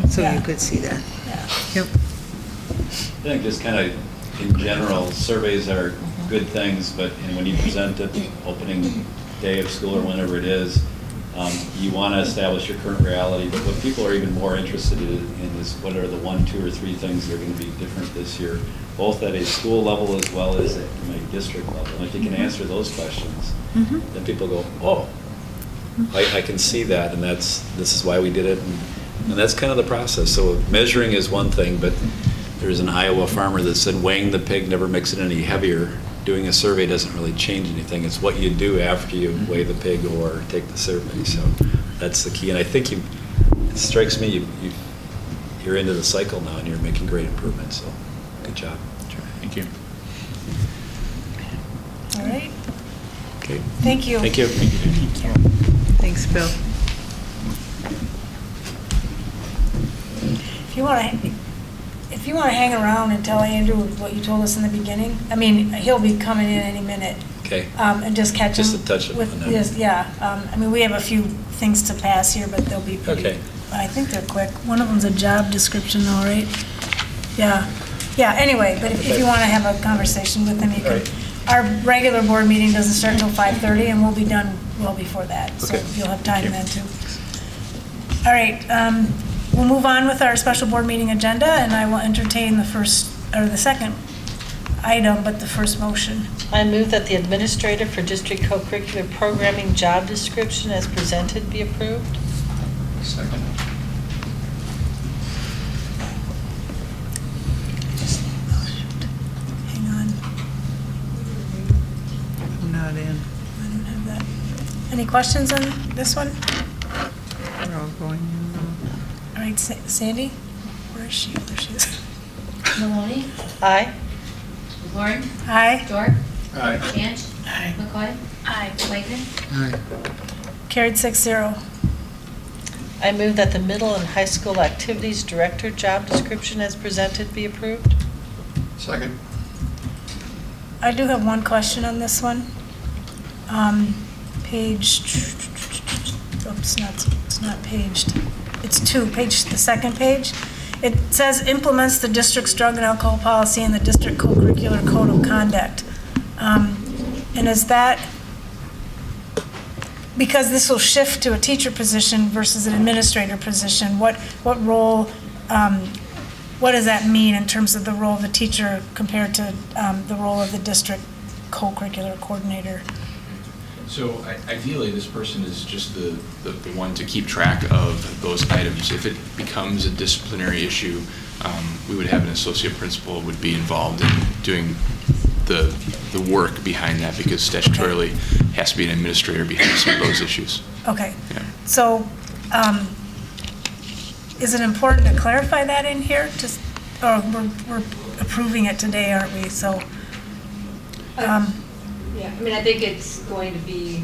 so Yeah. you could see that. Yeah. Yep. I think just kind of, in general, surveys are good things, but when you present it, opening day of school or whenever it is, you want to establish your current reality, but what people are even more interested in is what are the 1, 2, or 3 things that are going to be different this year, both at a school level as well as at a district level. And if you can answer those questions, then people go, oh, I can see that, and this is why we did it, and that's kind of the process. So measuring is one thing, but there's an Iowa farmer that said weighing the pig never makes it any heavier. Doing a survey doesn't really change anything. It's what you do after you weigh the pig or take the survey. So that's the key. And I think it strikes me you're into the cycle now and you're making great improvements. So good job. Thank you. All right. Okay. Thank you. Thank you. Thanks, Bill. If you want to hang around and tell Andrew what you told us in the beginning, I mean, he'll be coming in any minute. Okay. And just catch him. Just to touch with on that. this, yeah. I mean, we have a few things to pass here, but they'll be pretty. Okay. I think they're quick. One of them's a job description though, right? Yeah. Yeah, anyway, but if you want to have a conversation with him, you can. Right. our regular board meeting doesn't start until 5:30, and we'll be done well before that. So Okay. you'll have time then, too. All right, we'll move on with our special board meeting agenda, and I will entertain the first, or the second item, but the first motion. I move that the administrator for district co-curricular programming job description as presented be approved. Second. Hang on, I'm not in. I don't have that. Any questions on this one? We're all going in. All right, Sandy? Where is she? There she is. Maloney, Aye. Lauren, Aye. Dorf, Aye. Canch, McCoy. Aye. Whitman. Aye. Carried 6-0. I move that the middle and high school activities director job description as presented be approved. Second. I do have one question on this one. Page, oops, it's not paged. It's the second page. It says implements the district's drug and alcohol policy and the district co-curricular code of conduct. And is that, because this will shift to a teacher position versus an administrator position, what role, what does that mean in terms of the role of the teacher compared to the role of the district co-curricular coordinator? So ideally, this person is just the one to keep track of those items. If it becomes a disciplinary issue, we would have an associate principal would be involved in doing the work behind that, because statutorily has to be an administrator behind some of those issues. Okay. Yeah. So, is it important to clarify that in here? Just, or we're approving it today, aren't we? So, yeah, I mean, I think it's going to be,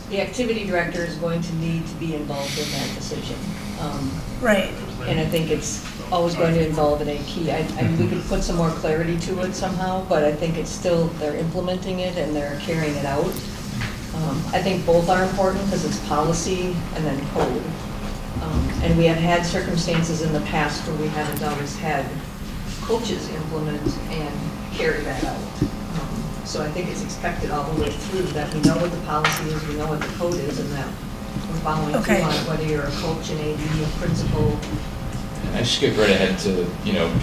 the activity director is going to need to be involved in that decision. right. And I think it's always going to involve an AP. We could put some more clarity to it somehow, but I think it's still, they're implementing it and they're carrying it out. I think both are important because it's policy and then code. And we have had circumstances in the past where we haven't always had coaches implement and carry that out. So I think it's expected all the way through that we know what the policy is, we know what the code is, and that we're following through on it, whether you're a coach, an AD, a principal. I skip right ahead to,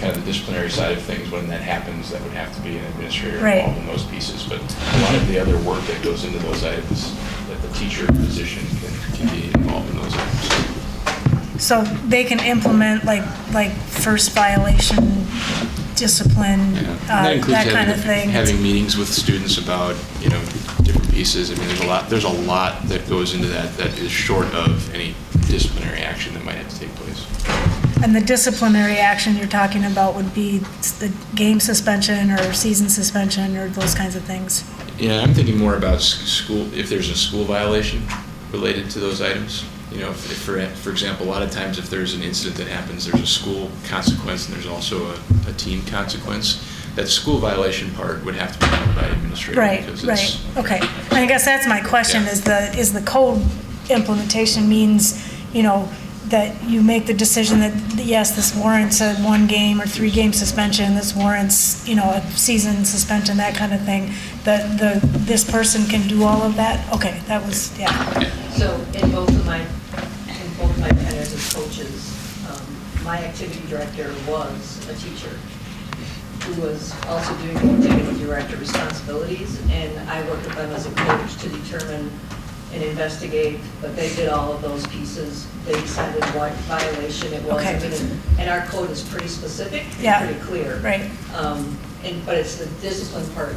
kind of the disciplinary side of things. When that happens, that would have to be an administrator involved in those pieces. But a lot of the other work that goes into those items, that the teacher position can be involved in those items. So they can implement like first violation, discipline, that kind of thing. Having meetings with students about, different pieces. I mean, there's a lot that goes into that is short of any disciplinary action that might have to take place. And the disciplinary action you're talking about would be the game suspension or season suspension or those kinds of things? Yeah, I'm thinking more about school, if there's a school violation related to those items. If for example, a lot of times if there's an incident that happens, there's a school consequence and there's also a team consequence. That school violation part would have to be done by administrator. Right, right, okay. I guess that's my question, is the code implementation means, that you make the decision that, yes, this warrants a 1-game or 3-game suspension, this warrants, a season suspension, that kind of thing, this person can do all of that? Okay, that was, yeah. So in both of my tenures as coaches, my activity director was a teacher who was also doing the activity director responsibilities, and I worked with them as a coach to determine and investigate, but they did all of those pieces. They decided what violation it was. Okay. I mean, and our code is pretty specific, Yeah. pretty clear. Right. But it's the discipline part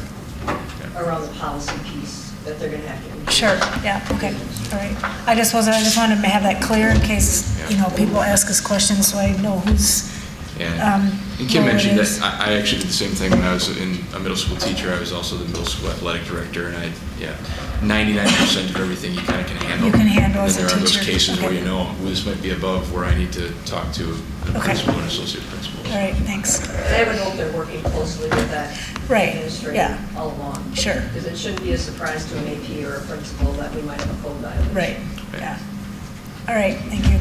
around the policy piece that they're gonna have to implement. Sure, yeah, okay, all right. I just wanted to have that clear in case, people ask us questions, so I know who's, And Kim role it mentioned is. that I actually did the same thing when I was a middle school teacher. I was also the middle school athletic director, and 99% of everything you kind of can handle. You can handle and as a then there are those teacher. cases where Okay. well, this might be above where I need to talk to a principal and associate principal. All right, thanks. And I would hope they're working closely with that Right, administrator yeah. all along. Sure. Because it shouldn't be a surprise to an AP or a principal that we might have a code violation. Right, yeah. All right, thank you.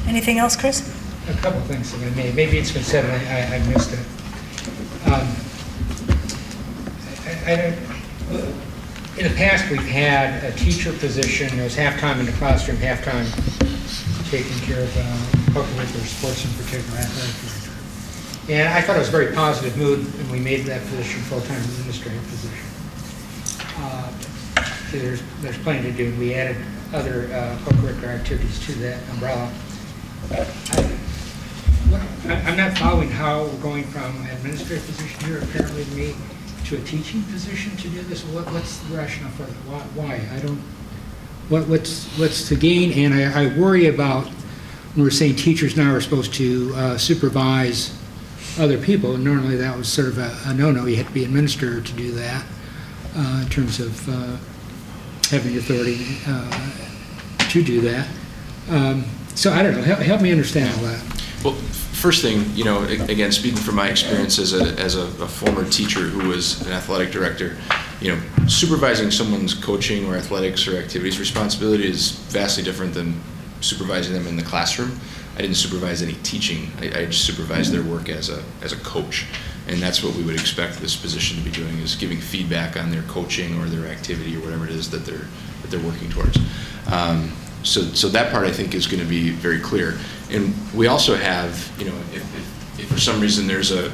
Anything else, Chris? A couple of things, if I may. Maybe it's been said, and I missed it. In the past, we've had a teacher position, there's half-time in the classroom, half-time taking care of co-curricular sports, in particular athletic director. And I thought it was a very positive move, and we made that position full-time administrative position. There's plenty to do. We added other co-curricular activities to that umbrella. I'm not following how we're going from an administrative position here, apparently to me, to a teaching position to do this. What's the rationale for that? Why? I don't. What's the gain? And I worry about when we're saying teachers now are supposed to supervise other people. And normally that was sort of a no-no. You had to be an administrator to do that in terms of having the authority to do that. So I don't know. Help me understand all that. Well, first thing, again, speaking from my experience as a former teacher who was an athletic director, supervising someone's coaching or athletics or activities responsibility is vastly different than supervising them in the classroom. I didn't supervise any teaching. I just supervised their work as a coach. And that's what we would expect this position to be doing, is giving feedback on their coaching or their activity or whatever it is that they're working towards. So that part, I think, is going to be very clear. And we also have, if for some reason there's a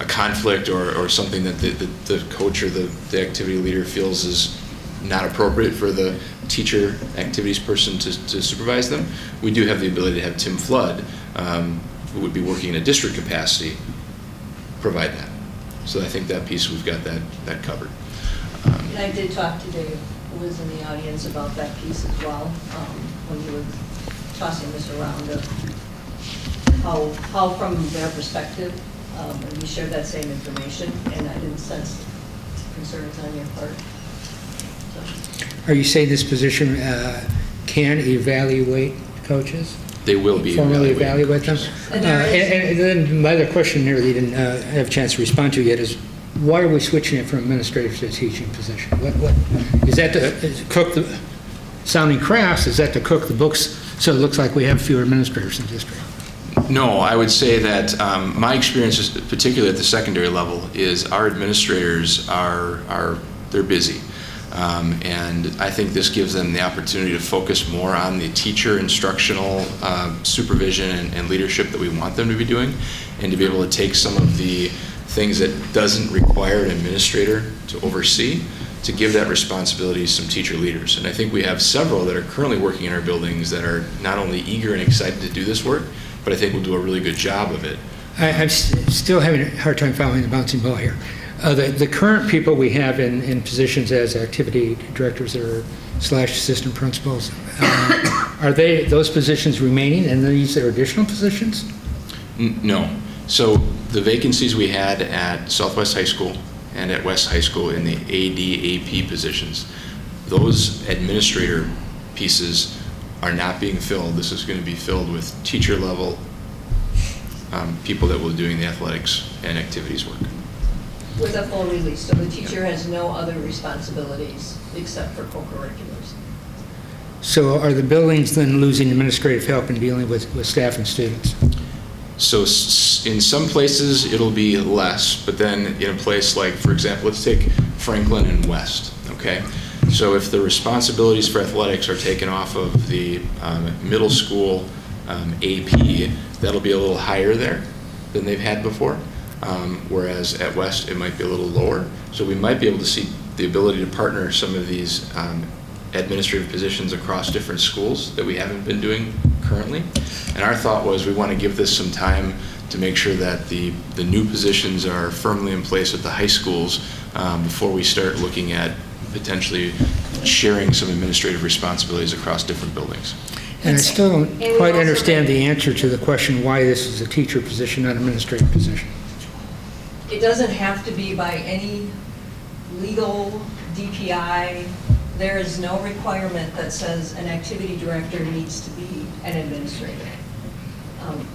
conflict or something that the coach or the activity leader feels is not appropriate for the teacher activities person to supervise them, we do have the ability to have Tim Flood, who would be working in a district capacity, provide that. So I think that piece, we've got that covered. And I did talk to Dave, who was in the audience, about that piece as well, when he was tossing this around of how from their perspective, and we shared that same information, and I didn't sense concerns on your part. So. Are you saying this position can evaluate coaches? They will be formally evaluate them. And then my other question here that you didn't have a chance to respond to yet is, why are we switching it from administrative to teaching position? What is that to cook the sounding crafts? Is that to cook the books so it looks like we have fewer administrators in the district? No, I would say that my experience, particularly at the secondary level, is our administrators they're busy. And I think this gives them the opportunity to focus more on the teacher instructional supervision and leadership that we want them to be doing, and to be able to take some of the things that doesn't require an administrator to oversee, to give that responsibility to some teacher leaders. And I think we have several that are currently working in our buildings that are not only eager and excited to do this work, but I think will do a really good job of it. I'm still having a hard time following the bouncing ball here. The current people we have in positions as activity directors or / assistant principals, are those positions remaining, and these are additional positions? No. So the vacancies we had at Southwest High School and at West High School in the AD/AP positions, those administrator pieces are not being filled. This is going to be filled with teacher level people that will be doing the athletics and activities work. With a full release, so the teacher has no other responsibilities except for co-curriculars. So are the buildings then losing administrative help in dealing with staff and students? So in some places it'll be less, but then in a place like, for example, let's take Franklin and West, okay? So if the responsibilities for athletics are taken off of the middle school AP, that'll be a little higher there than they've had before. Whereas at West, it might be a little lower. So we might be able to see the ability to partner some of these administrative positions across different schools that we haven't been doing currently. And our thought was we want to give this some time to make sure that the new positions are firmly in place at the high schools before we start looking at potentially sharing some administrative responsibilities across different buildings. And I still don't quite understand the answer to the question why this is a teacher position, not an administrative position. It doesn't have to be by any legal DPI. There is no requirement that says an activity director needs to be an administrator.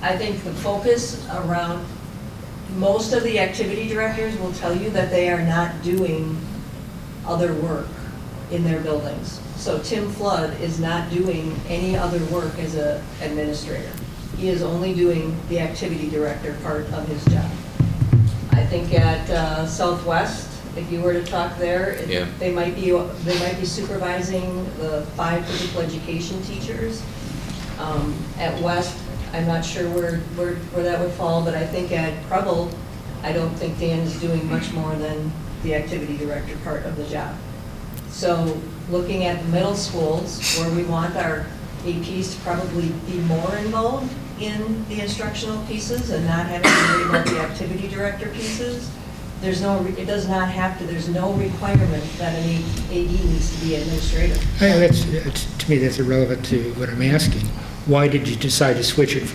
I think the focus around most of the activity directors will tell you that they are not doing other work in their buildings. So Tim Flood is not doing any other work as an administrator. He is only doing the activity director part of his job. I think at Southwest, if you were to talk there, Yeah. they might be supervising the 5 physical education teachers. At West, I'm not sure where that would fall, but I think at Preble, I don't think Dan is doing much more than the activity director part of the job. So looking at the middle schools, where we want our APs to probably be more involved in the instructional pieces and not having to worry about the activity director pieces, there's no requirement that an AD needs to be administrative. To me, that's irrelevant to what I'm asking. Why did you decide to switch it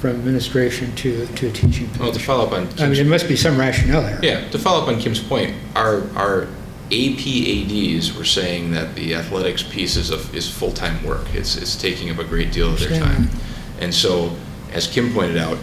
from administration to a teaching position? Well, to follow up on I mean, there must be some rationale there. Yeah, to follow up on Kim's point, our APADs were saying that the athletics piece is full-time work. It's taking up a great deal of their time. And so, as Kim pointed out,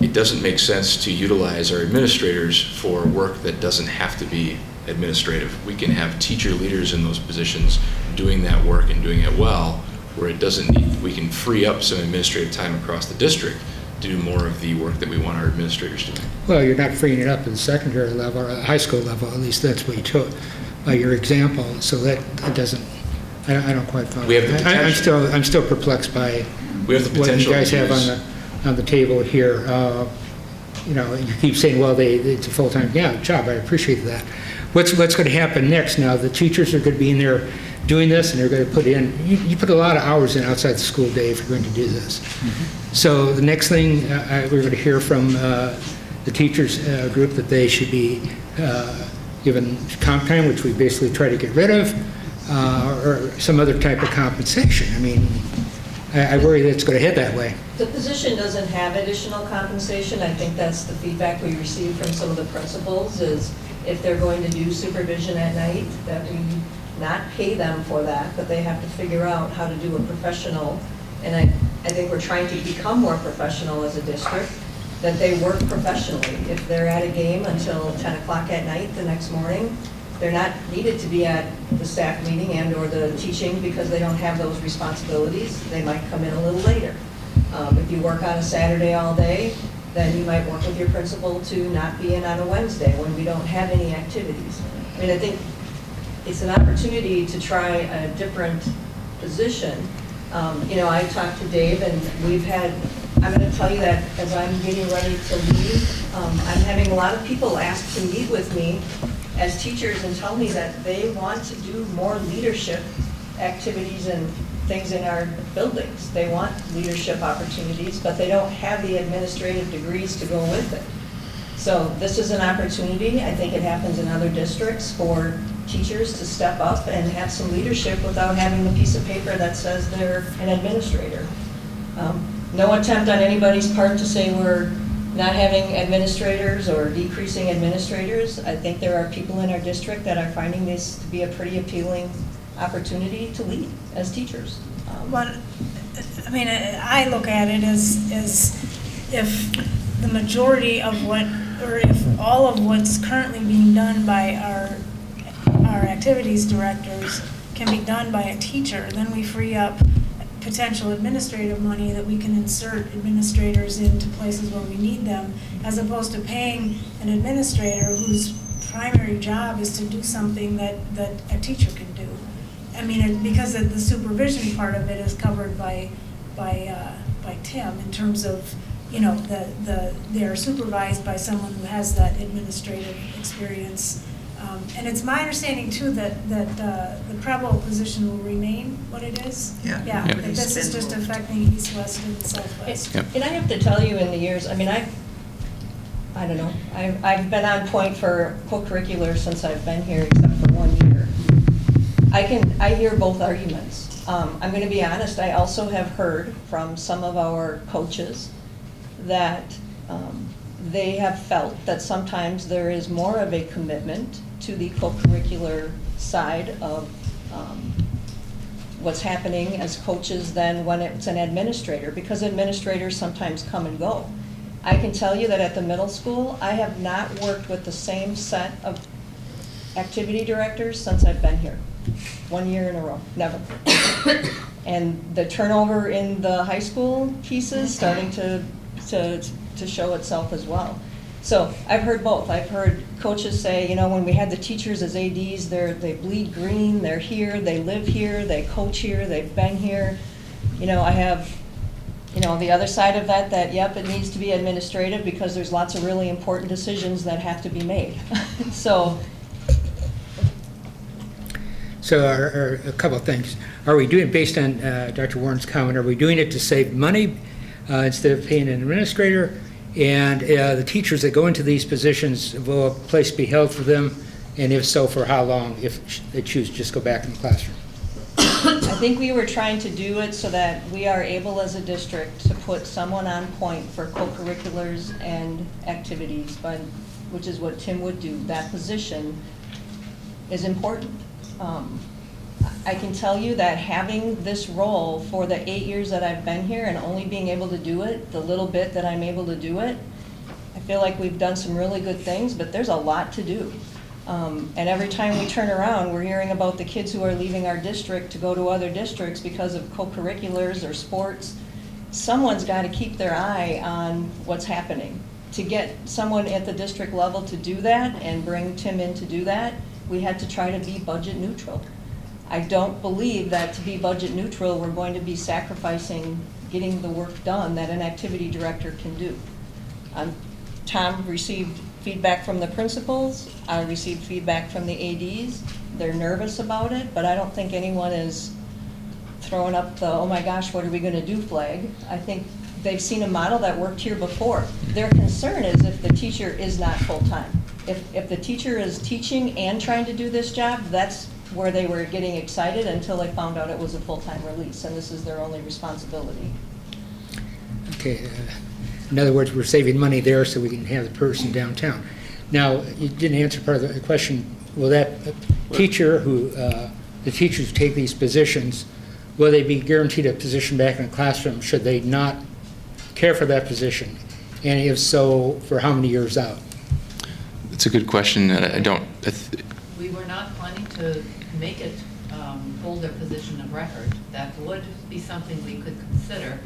it doesn't make sense to utilize our administrators for work that doesn't have to be administrative. We can have teacher leaders in those positions doing that work and doing it well, where it doesn't need, we can free up some administrative time across the district to do more of the work that we want our administrators doing. Well, you're not freeing it up at the secondary level or high school level, at least that's what you took by your example, so that doesn't, I don't quite follow. We have the potential. I'm still perplexed by We have the what you potential guys to have use- on the table here. You know, you keep saying, well, it's a full-time job, I appreciate that. What's going to happen next now? The teachers are going to be in there doing this, and they're going to put in, you put a lot of hours in outside the school day if you're going to do this. So the next thing, we're going to hear from the teachers group that they should be given comp time, which we basically try to get rid of, or some other type of compensation. I mean, I worry that it's going to head that way. The position doesn't have additional compensation. I think that's the feedback we received from some of the principals, is if they're going to do supervision at night, that we not pay them for that, but they have to figure out how to do a professional. And I think we're trying to become more professional as a district, that they work professionally. If they're at a game until 10 o'clock at night the next morning, they're not needed to be at the staff meeting and or the teaching because they don't have those responsibilities. They might come in a little later. If you work on a Saturday all day, then you might work with your principal to not be in on a Wednesday when we don't have any activities. I mean, I think it's an opportunity to try a different position. You know, I talked to Dave, and I'm going to tell you that as I'm getting ready to leave, I'm having a lot of people ask to meet with me as teachers and tell me that they want to do more leadership activities and things in our buildings. They want leadership opportunities, but they don't have the administrative degrees to go with it. So this is an opportunity, I think it happens in other districts, for teachers to step up and have some leadership without having the piece of paper that says they're an administrator. No attempt on anybody's part to say we're not having administrators or decreasing administrators. I think there are people in our district that are finding this to be a pretty appealing opportunity to lead as teachers. But, I mean, I look at it as if the majority of what, or if all of what's currently being done by our activities directors can be done by a teacher, then we free up potential administrative money that we can insert administrators into places where we need them, as opposed to paying an administrator whose primary job is to do something that a teacher can do. I mean, because the supervision part of it is covered by Tim in terms of, you know, they're supervised by someone who has that administrative experience. And it's my understanding too that the Preble position will remain what it is. Yeah. Yeah. Yeah. That this is just affecting East, West, and Southwest. Yep. And I have to tell you, in the years, I mean, I don't know, I've been on point for co-curricular since I've been here, except for 1 year. I hear both arguments. I'm going to be honest, I also have heard from some of our coaches that they have felt that sometimes there is more of a commitment to the co-curricular side of what's happening as coaches than when it's an administrator, because administrators sometimes come and go. I can tell you that at the middle school, I have not worked with the same set of activity directors since I've been here. 1 year in a row, never. And the turnover in the high school pieces starting to show itself as well. So I've heard both. I've heard coaches say, you know, when we had the teachers as ADs, they bleed green, they're here, they live here, they coach here, they've been here. You know, I have, you know, the other side of that, yep, it needs to be administrative because there's lots of really important decisions that have to be made. So a couple of things. Are we doing, based on Dr. Warren's comment, are we doing it to save money instead of paying an administrator? And the teachers that go into these positions, will a place be held for them? And if so, for how long, if they choose to just go back in the classroom? I think we were trying to do it so that we are able as a district to put someone on point for co-curriculars and activities, which is what Tim would do. That position is important. I can tell you that having this role for the 8 years that I've been here and only being able to do it, the little bit that I'm able to do it, I feel like we've done some really good things, but there's a lot to do. And every time we turn around, we're hearing about the kids who are leaving our district to go to other districts because of co-curriculars or sports. Someone's got to keep their eye on what's happening. To get someone at the district level to do that and bring Tim in to do that, we had to try to be budget neutral. I don't believe that to be budget neutral, we're going to be sacrificing getting the work done that an activity director can do. Tom received feedback from the principals. I received feedback from the ADs. They're nervous about it, but I don't think anyone is throwing up the, oh my gosh, what are we going to do flag. I think they've seen a model that worked here before. Their concern is if the teacher is not full-time. If the teacher is teaching and trying to do this job, that's where they were getting excited until they found out it was a full-time release, and this is their only responsibility. Okay. In other words, we're saving money there so we can have the person downtown. Now, you didn't answer part of the question. Will that teacher who, the teachers who take these positions, will they be guaranteed a position back in the classroom should they not care for that position? And if so, for how many years out? It's a good question. I don't. We were not planning to make it hold their position of record. That would be something we could consider,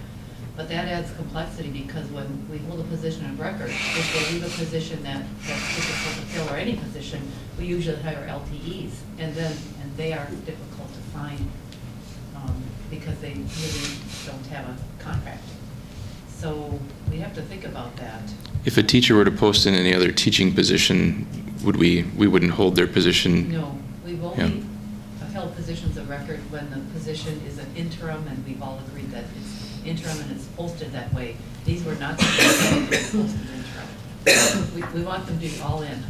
but that adds complexity because when we hold a position of record, if they leave a position that's difficult to fill or any position, we usually hire LTEs, and they are difficult to find because they really don't have a contract. So we have to think about that. If a teacher were to post in any other teaching position, we wouldn't hold their position? No, we've only held positions of record when the position is an interim, and we've all agreed that it's interim and it's posted that way. These were not posted interim. We want them to be all in.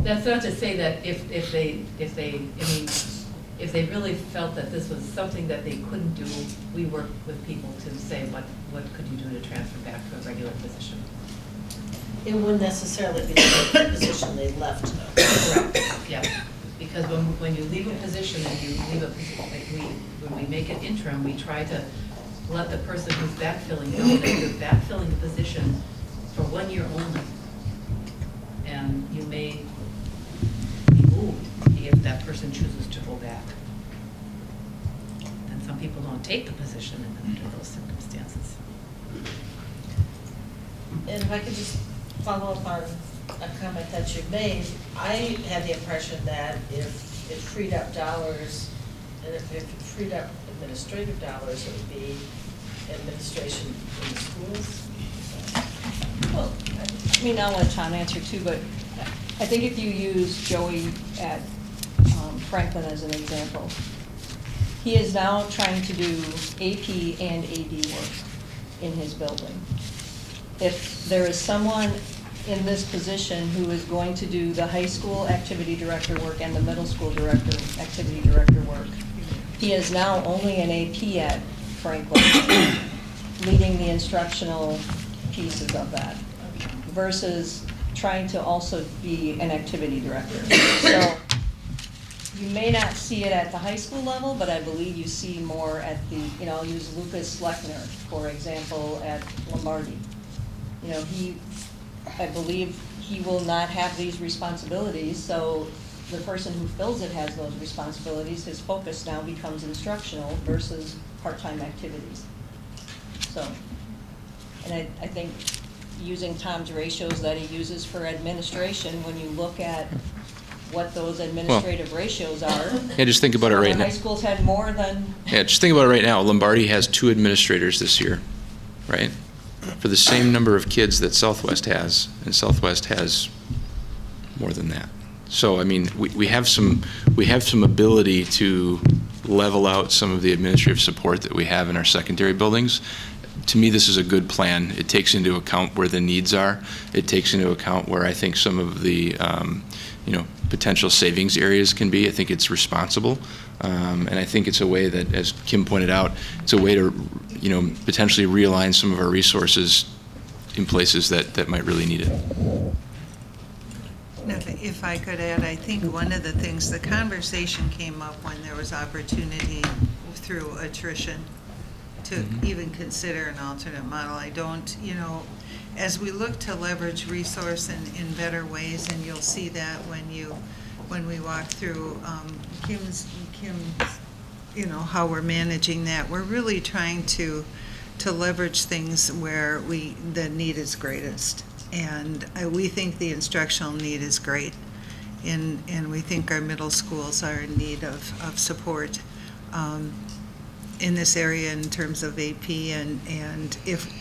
That's not to say that if they really felt that this was something that they couldn't do, we work with people to say what could you do to transfer back to a regular position. It wouldn't necessarily be the position they left. Correct. Yeah, because when you leave a position and you leave a position, when we make it interim, we try to let the person who's backfilling know that you're backfilling the position for 1 year only, and you may be moved if that person chooses to go back. And some people don't take the position under those circumstances. And if I could just follow up on a comment that you made, I had the impression that if it freed up dollars, and if it freed up administrative dollars, it would be administration in the schools. Well, I mean, I'll let Tom answer too, but I think if you use Joey at Franklin as an example, he is now trying to do AP and AD work in his building. If there is someone in this position who is going to do the high school activity director work and the middle school activity director work, he is now only an AP at Franklin, leading the instructional pieces of that, versus trying to also be an activity director. So you may not see it at the high school level, but I believe you see more at the, I'll use Lucas Schleckner, for example, at Lombardi. I believe he will not have these responsibilities, so the person who fills it has those responsibilities. His focus now becomes instructional versus part-time activities. So And I think using Tom's ratios that he uses for administration, when you look at what those administrative ratios are. Yeah, just think about it right now. High schools had more than. Yeah, just think about it right now. Lombardi has 2 administrators this year, right? For the same number of kids that Southwest has, and Southwest has more than that. So, I mean, we have some ability to level out some of the administrative support that we have in our secondary buildings. To me, this is a good plan. It takes into account where the needs are. It takes into account where I think some of the, potential savings areas can be. I think it's responsible. And I think it's a way that, as Kim pointed out, it's a way to, potentially realign some of our resources in places that might really need it. If I could add, I think one of the things, the conversation came up when there was opportunity through attrition to even consider an alternate model. I don't, as we look to leverage resource in better ways, and you'll see that when we walk through Kim's, how we're managing that, we're really trying to leverage things where the need is greatest. And we think the instructional need is great, and we think our middle schools are in need of support in this area in terms of AP, and if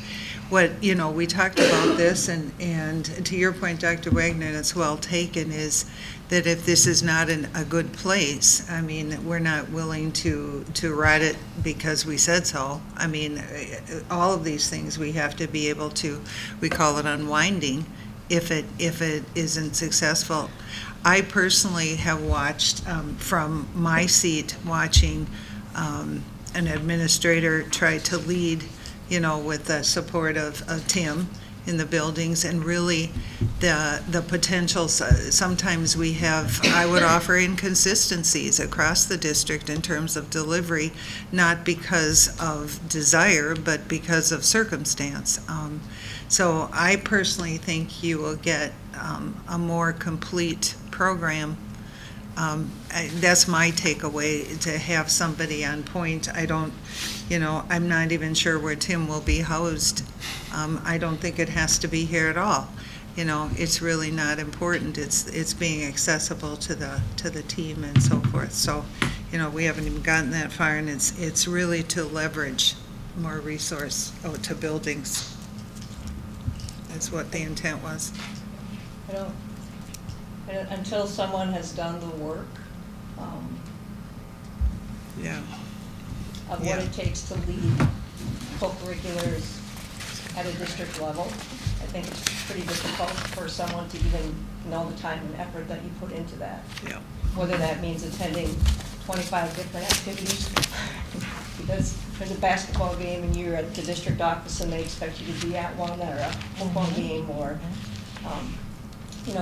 we talked about this, and to your point, Dr. Wagner, and it's well taken, is that if this is not a good place, I mean, we're not willing to ride it because we said so. I mean, all of these things we have to be able to, we call it unwinding, if it isn't successful. I personally have watched from my seat, watching an administrator try to lead, with the support of Tim in the buildings, and really the potential. Sometimes we have, I would offer, inconsistencies across the district in terms of delivery, not because of desire, but because of circumstance. So I personally think you will get a more complete program. That's my takeaway, to have somebody on point. I don't, I'm not even sure where Tim will be housed. I don't think it has to be here at all. It's really not important. It's being accessible to the team and so forth. So, we haven't even gotten that far, and it's really to leverage more resource to buildings. That's what the intent was. Until someone has done the work of what it takes to lead co-curriculars at a district level, I think it's pretty difficult for someone to even know the time and effort that you put into that. Yeah. Whether that means attending 25 different activities, because there's a basketball game and you're at the district office and they expect you to be at one, or a football game, or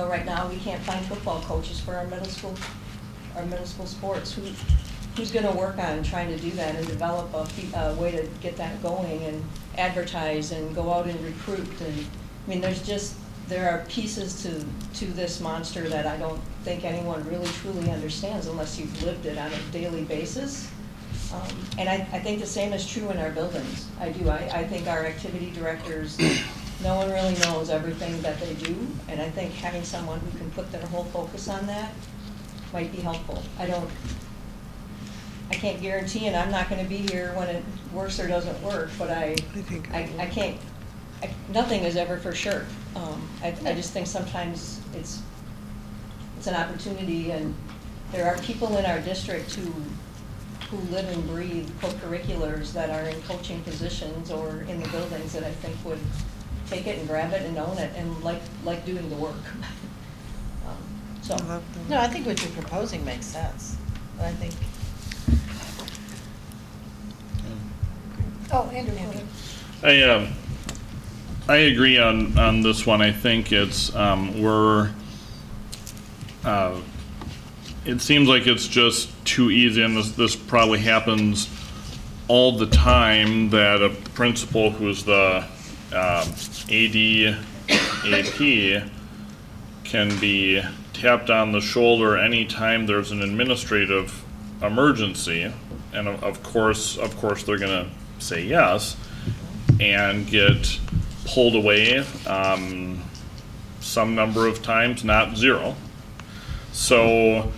right now we can't find football coaches for our middle school sports. Who's going to work on trying to do that and develop a way to get that going, and advertise and go out and recruit? And I mean, there are pieces to this monster that I don't think anyone really truly understands unless you've lived it on a daily basis. And I think the same is true in our buildings. I do. I think our activity directors, no one really knows everything that they do, and I think having someone who can put their whole focus on that might be helpful. I can't guarantee, and I'm not going to be here when it works or doesn't work, but I can't, nothing is ever for sure. I just think sometimes it's an opportunity, and there are people in our district who live and breathe co-curriculars that are in coaching positions or in the buildings that I think would take it and grab it and own it and like doing the work. No, I think what you're proposing makes sense. I think. Oh, Andrew. I agree on this one. I think it's it seems like it's just too easy, and this probably happens all the time, that a principal who's the AD, AP can be tapped on the shoulder anytime there's an administrative emergency, and of course they're going to say yes, and get pulled away some number of times, not zero. So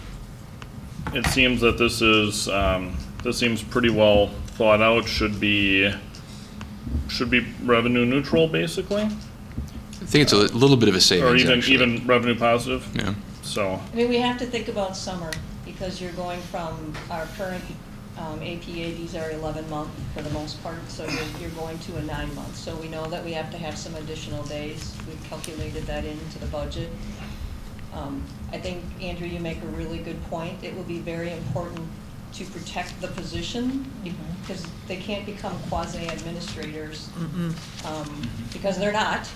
it seems that this seems pretty well thought out, should be revenue neutral, basically, I think it's a little bit of a savings, or even actually. revenue positive. Yeah. So I mean, we have to think about summer, because you're going from our current APADs are 11-month for the most part, so you're going to a 9-month. So we know that we have to have some additional days. We've calculated that into the budget. I think, Andrew, you make a really good point. It will be very important to protect the position, because they can't become quasi-administrators, because they're not.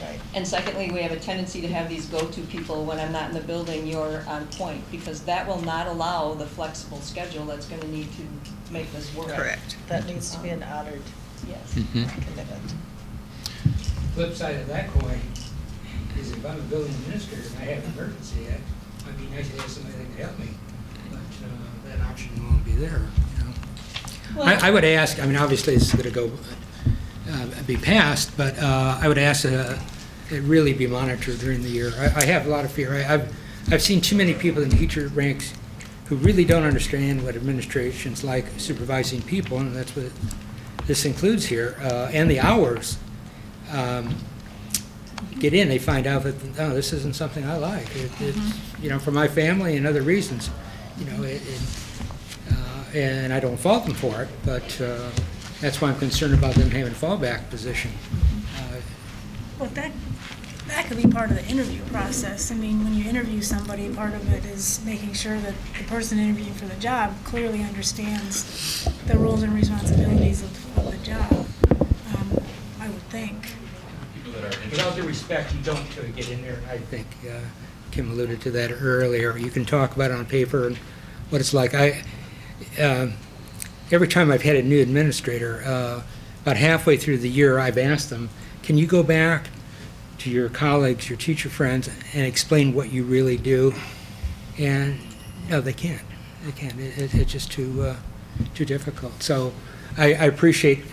Right. And secondly, we have a tendency to have these go-to people. When I'm not in the building, you're on point, because that will not allow the flexible schedule that's going to need to make this work. Correct. That needs to be an honored Yes. commitment. Flip side of that coin is if I'm a building administrator and I have an emergency, I'd be nice to have somebody that can help me, but that option won't be there, you know. Well- I would ask, I mean, obviously it's going to go, be passed, but I would ask that it really be monitored during the year. I have a lot of fear. I've seen too many people in teacher ranks who really don't understand what administration's like supervising people, and that's what this includes here, and the hours. Get in, they find out that, oh, this isn't something I like. It's, you know, for my family and other reasons, you know, and I don't fault them for it, but that's why I'm concerned about them having a fallback position. Well, that could be part of the interview process. I mean, when you interview somebody, part of it is making sure that the person interviewing for the job clearly understands the roles and responsibilities of the job, I would think. With all due respect, you don't get in there. I think Kim alluded to that earlier. You can talk about it on paper and what it's like. Every time I've had a new administrator, about halfway through the year, I've asked them, can you go back to your colleagues, your teacher friends, and explain what you really do? And no, they can't. They can't. It's just too difficult. So I appreciate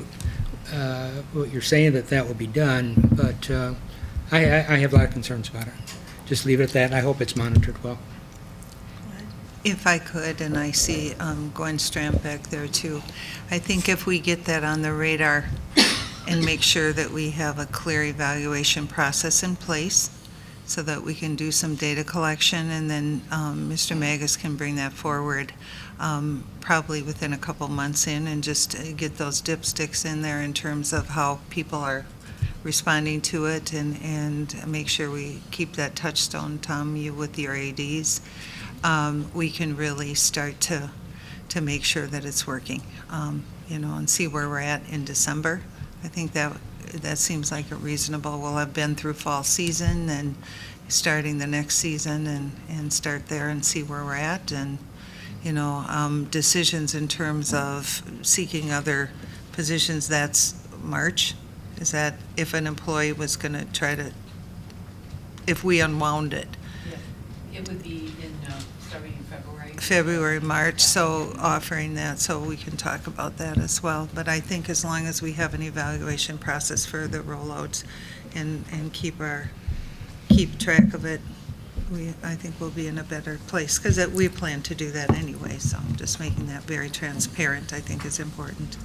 what you're saying, that will be done, but I have a lot of concerns about it. Just leave it at that. I hope it's monitored well. If I could, and I see Gwen Stramp back there too, I think if we get that on the radar and make sure that we have a clear evaluation process in place so that we can do some data collection, and then Mr. Magus can bring that forward probably within a couple months in, and just get those dipsticks in there in terms of how people are responding to it, and make sure we keep that touchstone, Tom, you with your ADs. We can really start to make sure that it's working, you know, and see where we're at in December. I think that seems like a reasonable. We'll have been through fall season and starting the next season, and start there and see where we're at, and you know, decisions in terms of seeking other positions. That's March. Is that if an employee was going to try to, if we unwound it? Yeah, it would be starting in February. February, March, so offering that, so we can talk about that as well. But I think as long as we have an evaluation process for the rollouts and keep track of it, I think we'll be in a better place, because we plan to do that anyway, so just making that very transparent, I think, is important.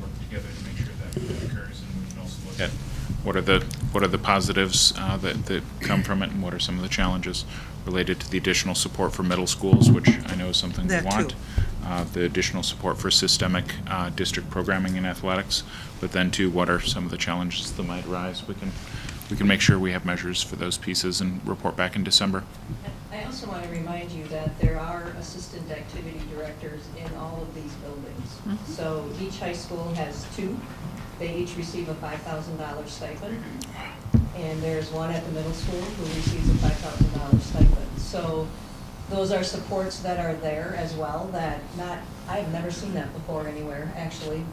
Work together to make sure that occurs, and we can also look at what are the positives that come from it, and what are some of the challenges related to the additional support for middle schools, which I know is something we That want. too. The additional support for systemic district programming in athletics, but then too, what are some of the challenges that might arise? We can make sure we have measures for those pieces and report back in December. I also want to remind you that there are assistant activity directors in all of these buildings. So each high school has 2. They each receive a $5,000 stipend. And there's one at the middle school who receives a $5,000 stipend. So those are supports that are there as well, that I've never seen that before anywhere, actually.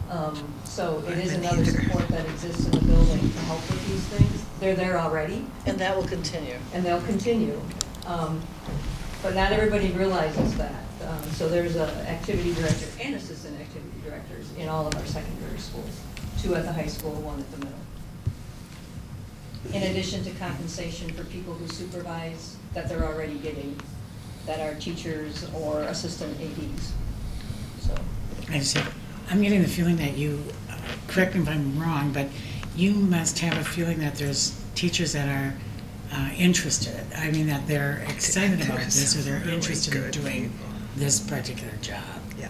So it is another support that exists in the building to help with these things. They're there already. And that will continue. And they'll continue. But not everybody realizes that. So there's an activity director and assistant activity directors in all of our secondary schools, 2 at the high school, 1 at the middle. in addition to compensation for people who supervise that they're already getting, that are teachers or assistant ADs. So, I'm getting the feeling that you, correct me if I'm wrong, but you must have a feeling that there's teachers that are interested. I mean, that they're excited about this, or they're interested in doing this particular job. Yeah.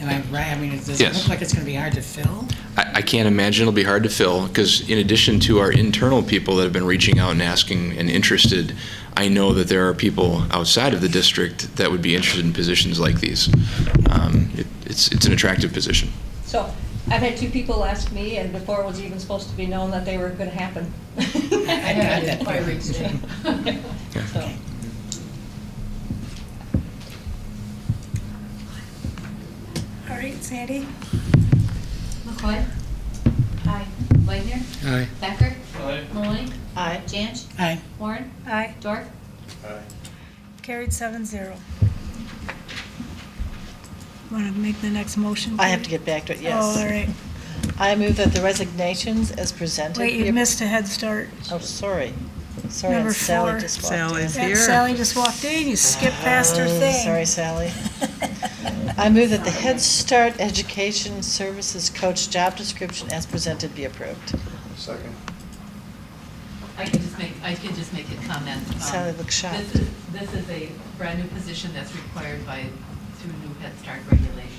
Am I right? I mean, does it Yes. look like it's going to be hard to fill? I can't imagine it'll be hard to fill, because in addition to our internal people that have been reaching out and asking and interested, I know that there are people outside of the district that would be interested in positions like these. It's an attractive position. so I've had 2 people ask me, and before it was even supposed to be known that they were going to happen. I had an inquiry today. So, All right, Sandy? McCoy? Aye. Wagner? Aye. Thacker? Maloney? Aye. Janch? Aye. Warren? Aye. Dorf? Carried 7-0. Want to make the next motion? I have to get back to it, yes. Oh, all right. I move that the resignations as presented. Wait, be you missed a head start. Oh, sorry. Sorry, Number and Sally 4. just walked in. Yeah, Sally just walked in, you skipped past her thing. Sorry, Sally. I move that the Head Start Education Services Coach job description as presented be approved. Second. I can just make a comment. Sally looks shocked. This is a brand-new position that's required through new Head Start regulations.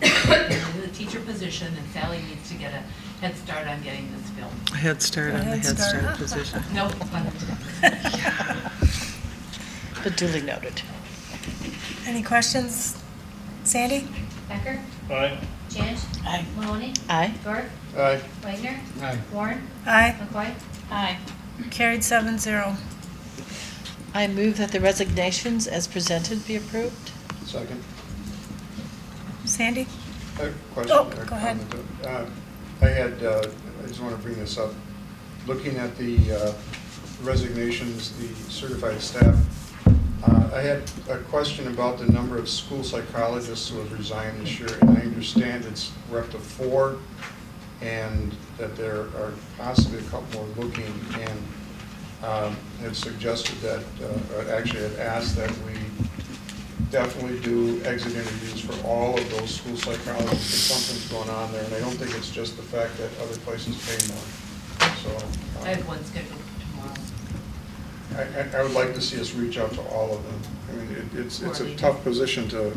It is a teacher position, and Sally needs to get a head start on getting this filled. Head Start on the Head Start position. No. But duly noted. Any questions? Sandy? Becker? Aye. Janch? Aye. Maloney? Aye. Dorf? Aye. Wagner? Aye. Warren? Aye. McCoy? Aye. Carried 7-0. I move that the resignations as presented be approved. Second. Sandy? A question. Oh, or go ahead. comment. I just want to bring this up. Looking at the resignations, the certified staff, I had a question about the number of school psychologists who have resigned this year, and I understand we're up to 4, and that there are possibly a couple more looking, and had suggested that, actually had asked that we definitely do exit interviews for all of those school psychologists, because something's going on there, and I don't think it's just the fact that other places pay more. So I have one scheduled tomorrow. I would like to see us reach out to all of them. I mean, it's a tough position to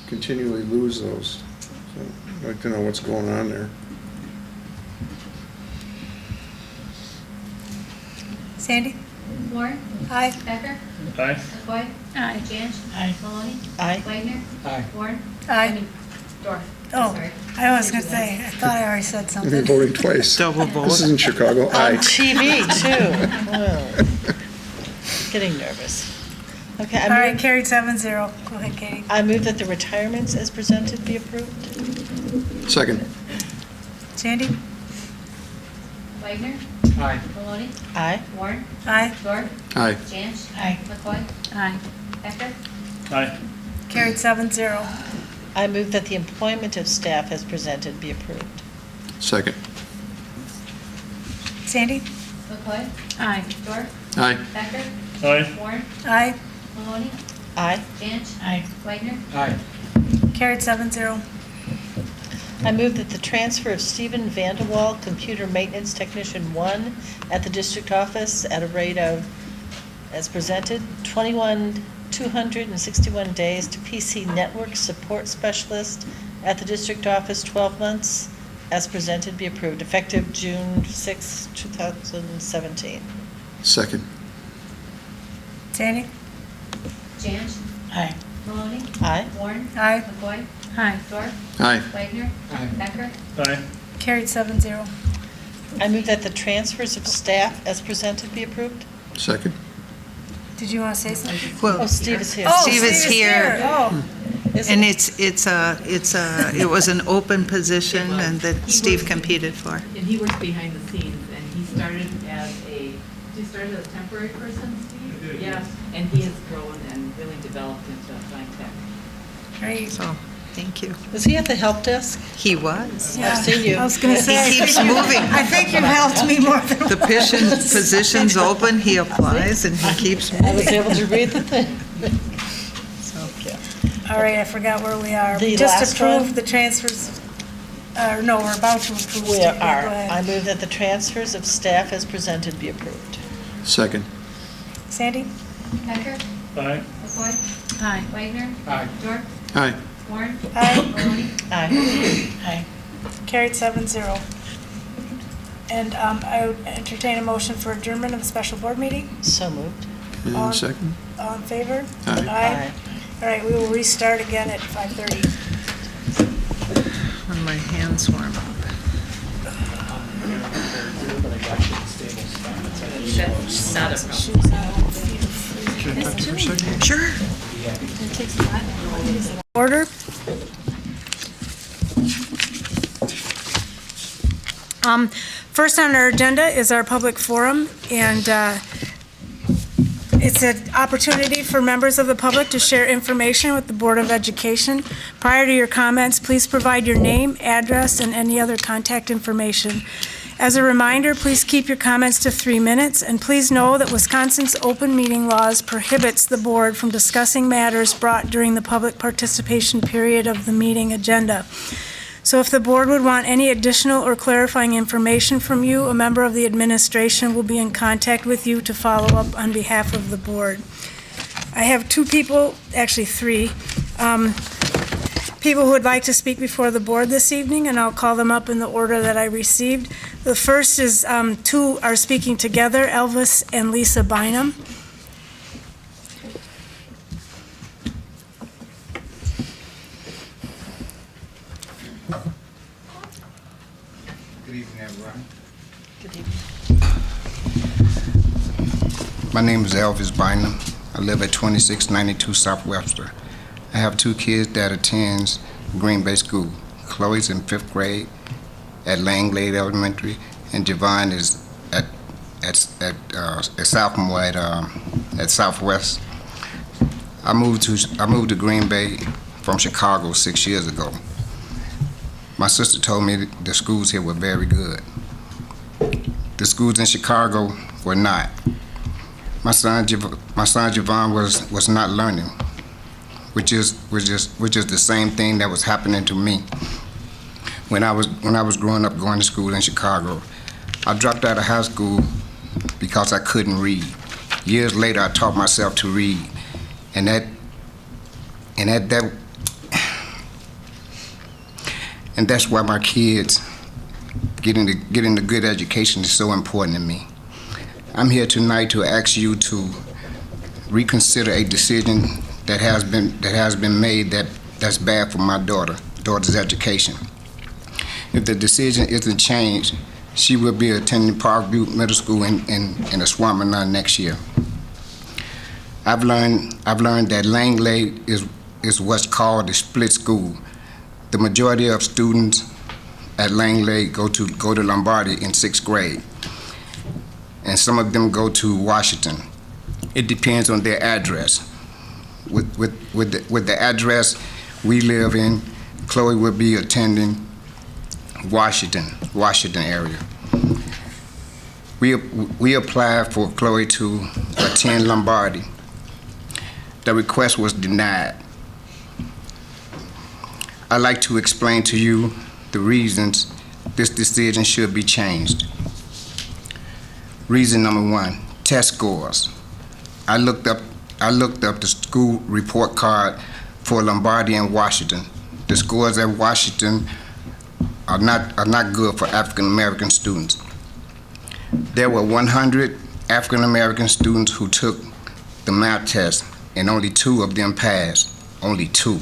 continually lose those. So I'd like to know what's going on there. Sandy? Warren? Aye. Becker? Aye. McCoy? Aye. Janch? Aye. Maloney? Aye. Wagner? Aye. Warren? Aye. Dorf. Oh, Sorry. I was going to say, I thought I already said You're something. voting twice. Double vote. This is in Chicago. On Aye. TV, too. Well, getting nervous. Okay, All right, carried 7-0. Go ahead, Katie. I move that the retirements as presented be approved. Second. Sandy? Wagner? Aye. Maloney? Aye. Warren? Aye. Dorf? Aye. Janch? Aye. McCoy? Aye. Becker? Aye. Carried 7-0. I move that the employment of staff as presented be approved. Second. Sandy? McCoy? Aye. Dorf? Aye. Becker? Aye. Warren? Aye. Maloney? Aye. Janch? Aye. Wagner? Aye. Carried 7-0. I move that the transfer of Stephen Vanderwall, Computer Maintenance Technician 1, at the district office at a rate of, as presented, 261 days to PC Network Support Specialist at the district office, 12 months, as presented, be approved, effective June 6, 2017. Second. Sandy? Janch? Aye. Maloney? Aye. Warren? Aye. McCoy? Aye. Dorf? Aye. Wagner? Aye. Becker? Aye. Carried 7-0. I move that the transfers of staff as presented be approved. Second. Did you want to say something? Oh, Steve is here. Oh, Steve is here. Oh, And it was an open position and that Steve competed for. And he works behind the scenes, and he started as a temporary person, Steve? Yeah, and he has grown and really developed into a fine tech. great. So Thank you. Was he at the help desk? He was. I've seen you. I was gonna say. He keeps moving. I think you've helped me more than. The position's open, he applies, and he keeps moving. I was able to read the thing. All right, I forgot where we are. The Just last approve one? the transfers, no, we're about to approve. We Go are. ahead. I move that the transfers of staff as presented be approved. Second. Sandy? Becker? Aye. McCoy? Aye. Wagner? Aye. York? Aye. Warren? Aye. Maloney? Aye. Carried 7-0. And I would entertain a motion for adjournment of the special board meeting. So moved. All in- Second. All in favor? Aye. All right, we will restart again at 5:30. When my hands warm up. Sure. Order. First on our agenda is our public forum, and it's an opportunity for members of the public to share information with the Board of Education. Prior to your comments, please provide your name, address, and any other contact information. As a reminder, please keep your comments to 3 minutes, and please know that Wisconsin's open meeting laws prohibits the board from discussing matters brought during the public participation period of the meeting agenda. So if the board would want any additional or clarifying information from you, a member of the administration will be in contact with you to follow up on behalf of the board. I have two people, actually three, people who would like to speak before the board this evening, and I'll call them up in the order that I received. The first is, two are speaking together, Elvis and Lisa Bynum. Good evening, everyone. Good evening. My name is Elvis Bynum. I live at 2692 South Webster. I have two kids that attends Green Bay School. Chloe's in 5th grade at Langlade Elementary, and Javon is at sophomore at Southwest. I moved to Green Bay from Chicago 6 years ago. My sister told me the schools here were very good. The schools in Chicago were not. My son Javon was not learning, which is the same thing that was happening to me when I was growing up going to school in Chicago. I dropped out of high school because I couldn't read. Years later, I taught myself to read, and that's why my kids getting a good education is so important to me. I'm here tonight to ask you to reconsider a decision that has been made that's bad for my daughter's education. If the decision isn't changed, she will be attending Parkview Middle School in Eswaminon next year. I've learned that Langlade is what's called a split school. The majority of students at Langlade go to Lombardi in 6th grade, and some of them go to Washington. It depends on their address. With the address we live in, Chloe will be attending Washington area. We applied for Chloe to attend Lombardi. The request was denied. I'd like to explain to you the reasons this decision should be changed. Reason number one, test scores. I looked up the school report card for Lombardi and Washington. The scores at Washington are not good for African American students. There were 100 African American students who took the math test, and only 2 of them passed. Only 2.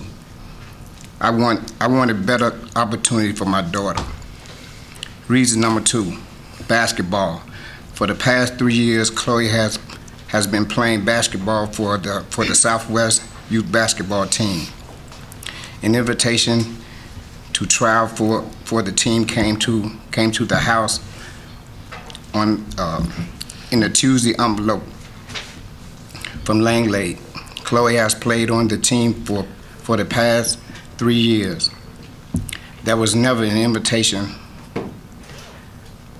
I want a better opportunity for my daughter. Reason number 2, basketball. For the past 3 years, Chloe has been playing basketball for the Southwest youth basketball team. An invitation to trial for the team came to the house in a Tuesday envelope from Langlade. Chloe has played on the team for the past 3 years. There was never an invitation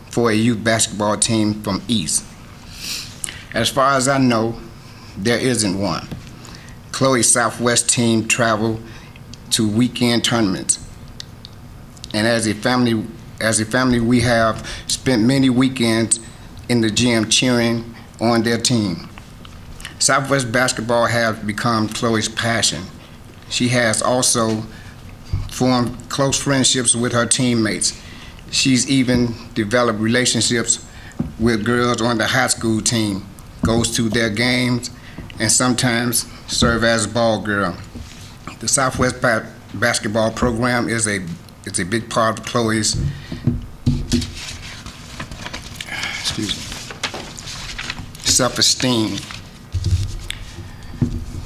for a youth basketball team from East. As far as I know, there isn't one. Chloe's Southwest team traveled to weekend tournaments. And as a family, we have spent many weekends in the gym cheering on their team. Southwest basketball has become Chloe's passion. She has also formed close friendships with her teammates. She's even developed relationships with girls on the high school team, goes to their games, and sometimes serve as a ball girl. The Southwest basketball program is a big part of Chloe's self-esteem.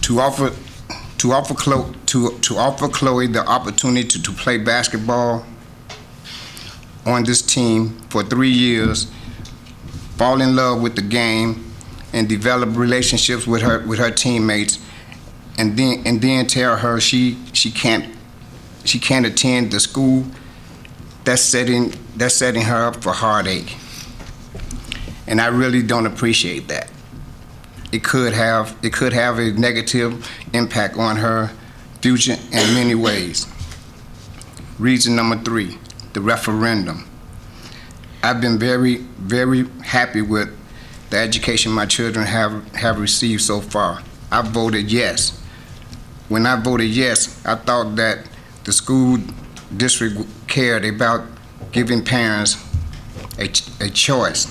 To offer Chloe the opportunity to play basketball on this team for 3 years, fall in love with the game, and develop relationships with her teammates, and then tell her she can't attend the school, that's setting her up for heartache. And I really don't appreciate that. It could have a negative impact on her future in many ways. Reason number 3, the referendum. I've been very, very happy with the education my children have received so far. I voted yes. When I voted yes, I thought that the school district cared about giving parents a choice.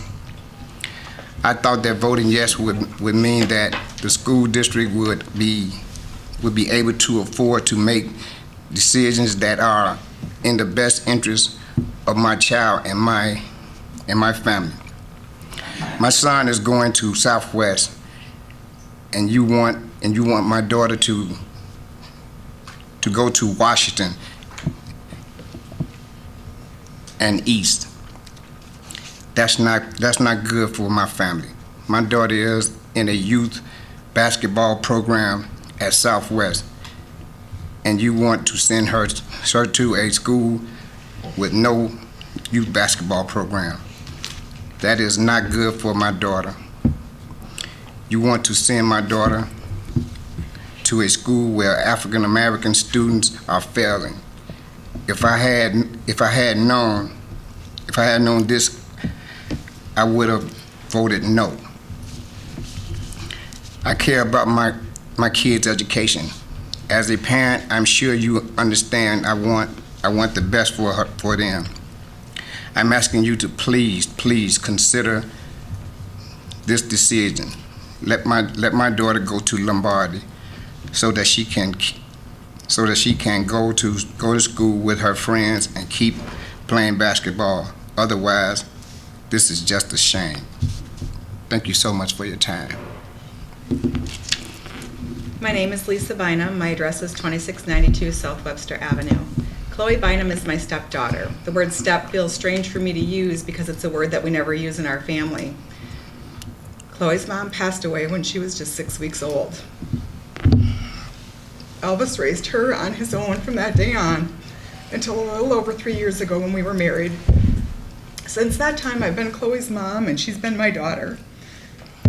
I thought that voting yes would mean that the school district would be able to afford to make decisions that are in the best interest of my child and my family. My son is going to Southwest, and you want my daughter to go to Washington and East. That's not good for my family. My daughter is in a youth basketball program at Southwest, and you want to send her to a school with no youth basketball program. That is not good for my daughter. You want to send my daughter to a school where African American students are failing. If I had known this, I would have voted no. I care about my kids' education. As a parent, I'm sure you understand I want the best for them. I'm asking you to please consider this decision. Let my daughter go to Lombardi so that she can go to school with her friends and keep playing basketball. Otherwise, this is just a shame. Thank you so much for your time. My name is Lisa Bynum. My address is 2692 South Webster Avenue. Chloe Bynum is my stepdaughter. The word step feels strange for me to use because it's a word that we never use in our family. Chloe's mom passed away when she was just 6 weeks old. Elvis raised her on his own from that day on until a little over 3 years ago when we were married. Since that time, I've been Chloe's mom and she's been my daughter.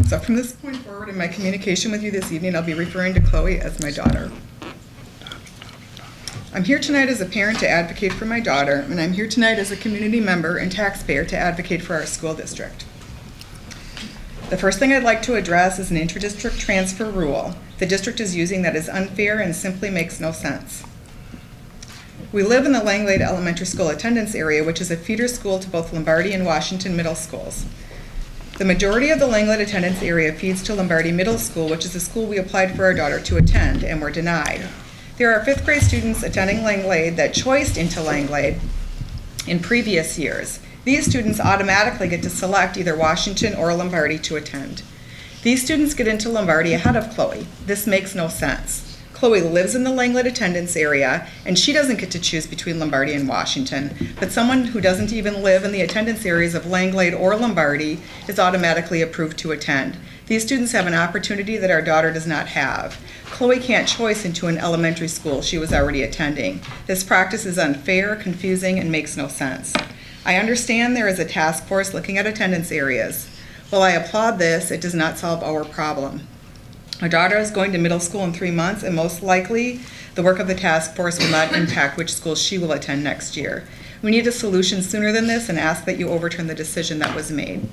So from this point forward in my communication with you this evening, I'll be referring to Chloe as my daughter. I'm here tonight as a parent to advocate for my daughter, and I'm here tonight as a community member and taxpayer to advocate for our school district. The first thing I'd like to address is an inter-district transfer rule the district is using that is unfair and simply makes no sense. We live in the Langlade Elementary School attendance area, which is a feeder school to both Lombardi and Washington middle schools. The majority of the Langlade attendance area feeds to Lombardi Middle School, which is a school we applied for our daughter to attend and were denied. There are 5th grade students attending Langlade that choiced into Langlade in previous years. These students automatically get to select either Washington or Lombardi to attend. These students get into Lombardi ahead of Chloe. This makes no sense. Chloe lives in the Langlade attendance area, and she doesn't get to choose between Lombardi and Washington, but someone who doesn't even live in the attendance areas of Langlade or Lombardi is automatically approved to attend. These students have an opportunity that our daughter does not have. Chloe can't choice into an elementary school she was already attending. This practice is unfair, confusing, and makes no sense. I understand there is a task force looking at attendance areas. While I applaud this, it does not solve our problem. Our daughter is going to middle school in 3 months, and most likely the work of the task force will not impact which school she will attend next year. We need a solution sooner than this and ask that you overturn the decision that was made.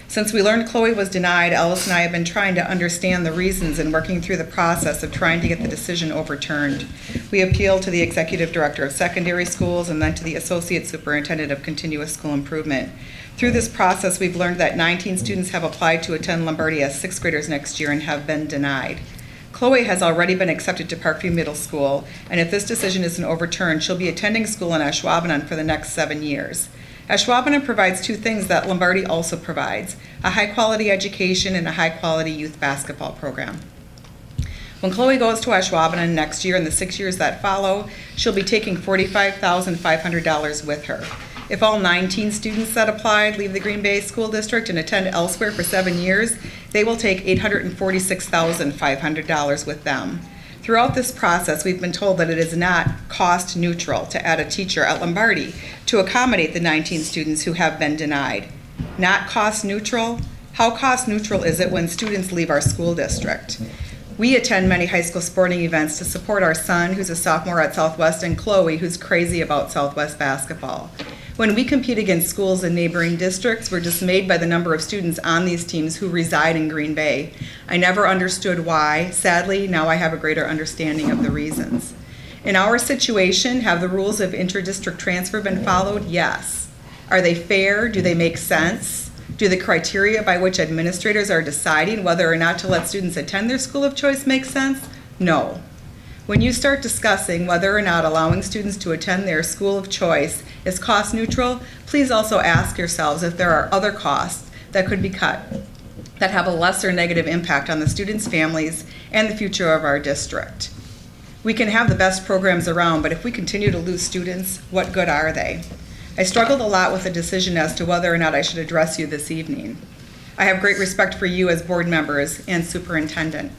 Since we learned Chloe was denied, Ellis and I have been trying to understand the reasons and working through the process of trying to get the decision overturned. We appealed to the Executive Director of Secondary Schools and then to the Associate Superintendent of Continuous School Improvement. Through this process, we've learned that 19 students have applied to attend Lombardi as 6th graders next year and have been denied. Chloe has already been accepted to Parkview Middle School, and if this decision isn't overturned, she'll be attending school in Ashwaubenon for the next 7 years. Ashwaubenon provides 2 things that Lombardi also provides: a high-quality education and a high-quality youth basketball program. When Chloe goes to Ashwaubenon next year and the 6 years that follow, she'll be taking $45,500 with her. If all 19 students that applied leave the Green Bay School District and attend elsewhere for 7 years, they will take $846,500 with them. Throughout this process, we've been told that it is not cost neutral to add a teacher at Lombardi to accommodate the 19 students who have been denied. Not cost neutral? How cost neutral is it when students leave our school district? We attend many high school sporting events to support our son, who's a sophomore at Southwest, and Chloe, who's crazy about Southwest basketball. When we compete against schools in neighboring districts, we're dismayed by the number of students on these teams who reside in Green Bay. I never understood why. Sadly, now I have a greater understanding of the reasons. In our situation, have the rules of inter-district transfer been followed? Yes. Are they fair? Do they make sense? Do the criteria by which administrators are deciding whether or not to let students attend their school of choice make sense? No. When you start discussing whether or not allowing students to attend their school of choice is cost neutral, please also ask yourselves if there are other costs that could be cut that have a lesser negative impact on the students' families and the future of our district. We can have the best programs around, but if we continue to lose students, what good are they? I struggled a lot with the decision as to whether or not I should address you this evening. I have great respect for you as board members and superintendent.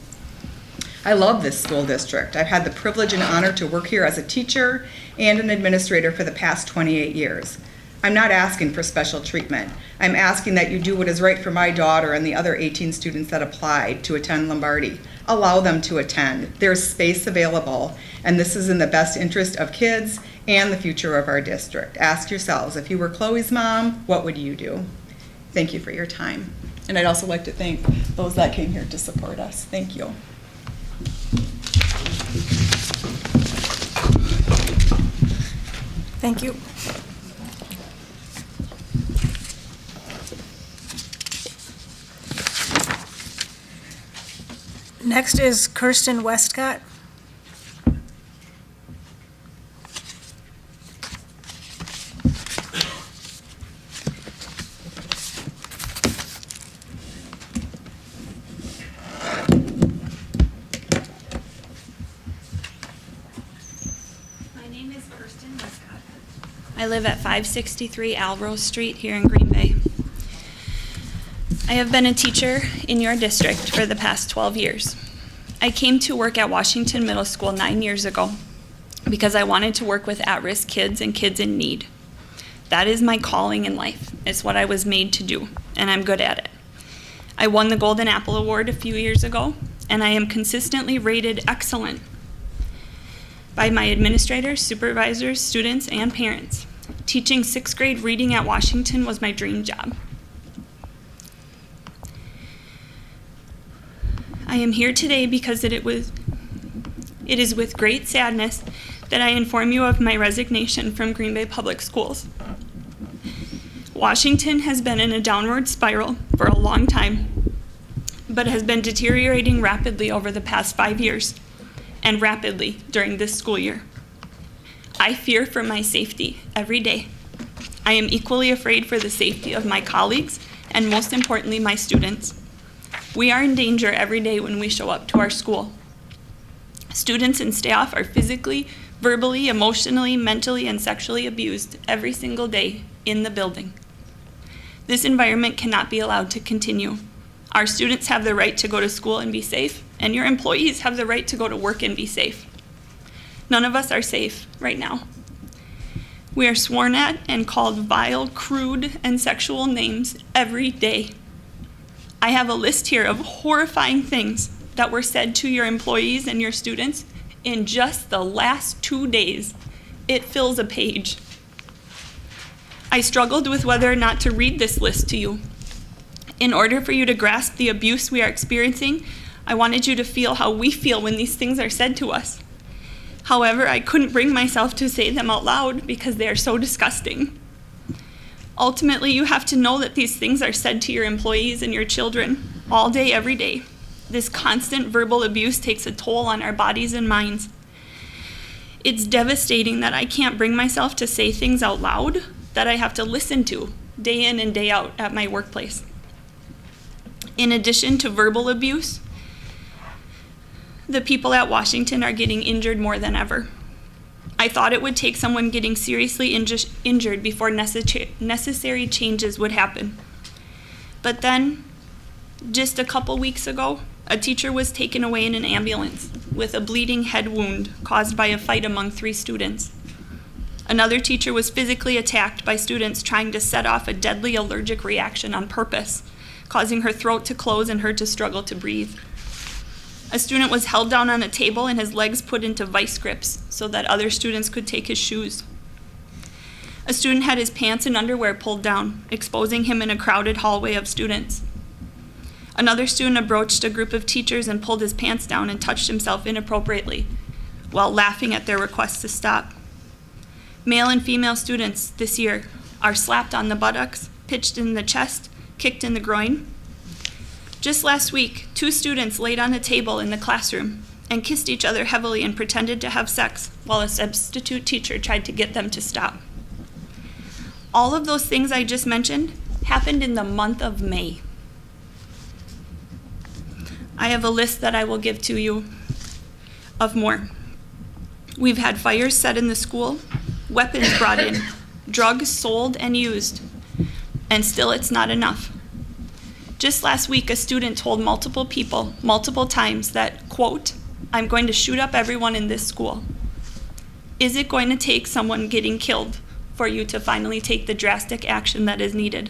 I love this school district. I've had the privilege and honor to work here as a teacher and an administrator for the past 28 years. I'm not asking for special treatment. I'm asking that you do what is right for my daughter and the other 18 students that applied to attend Lombardi. Allow them to attend. There's space available, and this is in the best interest of kids and the future of our district. Ask yourselves, if you were Chloe's mom, what would you do? Thank you for your time. And I'd also like to thank those that came here to support us. Thank you. Thank you. Next is Kirsten Westcott. I live at 563 Alrose Street here in Green Bay. I have been a teacher in your district for the past 12 years. I came to work at Washington Middle School 9 years ago because I wanted to work with at-risk kids and kids in need. That is my calling in life. It's what I was made to do, and I'm good at it. I won the Golden Apple Award a few years ago, and I am consistently rated excellent by my administrators, supervisors, students, and parents. Teaching 6th grade reading at Washington was my dream job. I am here today because it is with great sadness that I inform you of my resignation from Green Bay Public Schools. Washington has been in a downward spiral for a long time, but has been deteriorating rapidly over the past 5 years, and rapidly during this school year. I fear for my safety every day. I am equally afraid for the safety of my colleagues and, most importantly, my students. We are in danger every day when we show up to our school. Students and staff are physically, verbally, emotionally, mentally, and sexually abused every single day in the building. This environment cannot be allowed to continue. Our students have the right to go to school and be safe, and your employees have the right to go to work and be safe. None of us are safe right now. We are sworn at and called vile, crude, and sexual names every day. I have a list here of horrifying things that were said to your employees and your students in just the last 2 days. It fills a page. I struggled with whether or not to read this list to you. In order for you to grasp the abuse we are experiencing, I wanted you to feel how we feel when these things are said to us. However, I couldn't bring myself to say them out loud because they are so disgusting. Ultimately, you have to know that these things are said to your employees and your children all day, every day. This constant verbal abuse takes a toll on our bodies and minds. It's devastating that I can't bring myself to say things out loud that I have to listen to day in and day out at my workplace. In addition to verbal abuse, the people at Washington are getting injured more than ever. I thought it would take someone getting seriously injured before necessary changes would happen. But then, just a couple weeks ago, a teacher was taken away in an ambulance with a bleeding head wound caused by a fight among 3 students. Another teacher was physically attacked by students trying to set off a deadly allergic reaction on purpose, causing her throat to close and her to struggle to breathe. A student was held down on a table and his legs put into vice grips so that other students could take his shoes. A student had his pants and underwear pulled down, exposing him in a crowded hallway of students. Another student approached a group of teachers and pulled his pants down and touched himself inappropriately while laughing at their requests to stop. Male and female students this year are slapped on the buttocks, pitched in the chest, kicked in the groin. Just last week, 2 students laid on a table in the classroom and kissed each other heavily and pretended to have sex while a substitute teacher tried to get them to stop. All of those things I just mentioned happened in the month of May. I have a list that I will give to you of more. We've had fires set in the school, weapons brought in, drugs sold and used, and still it's not enough. Just last week, a student told multiple people, multiple times that, quote, "I'm going to shoot up everyone in this school." Is it going to take someone getting killed for you to finally take the drastic action that is needed?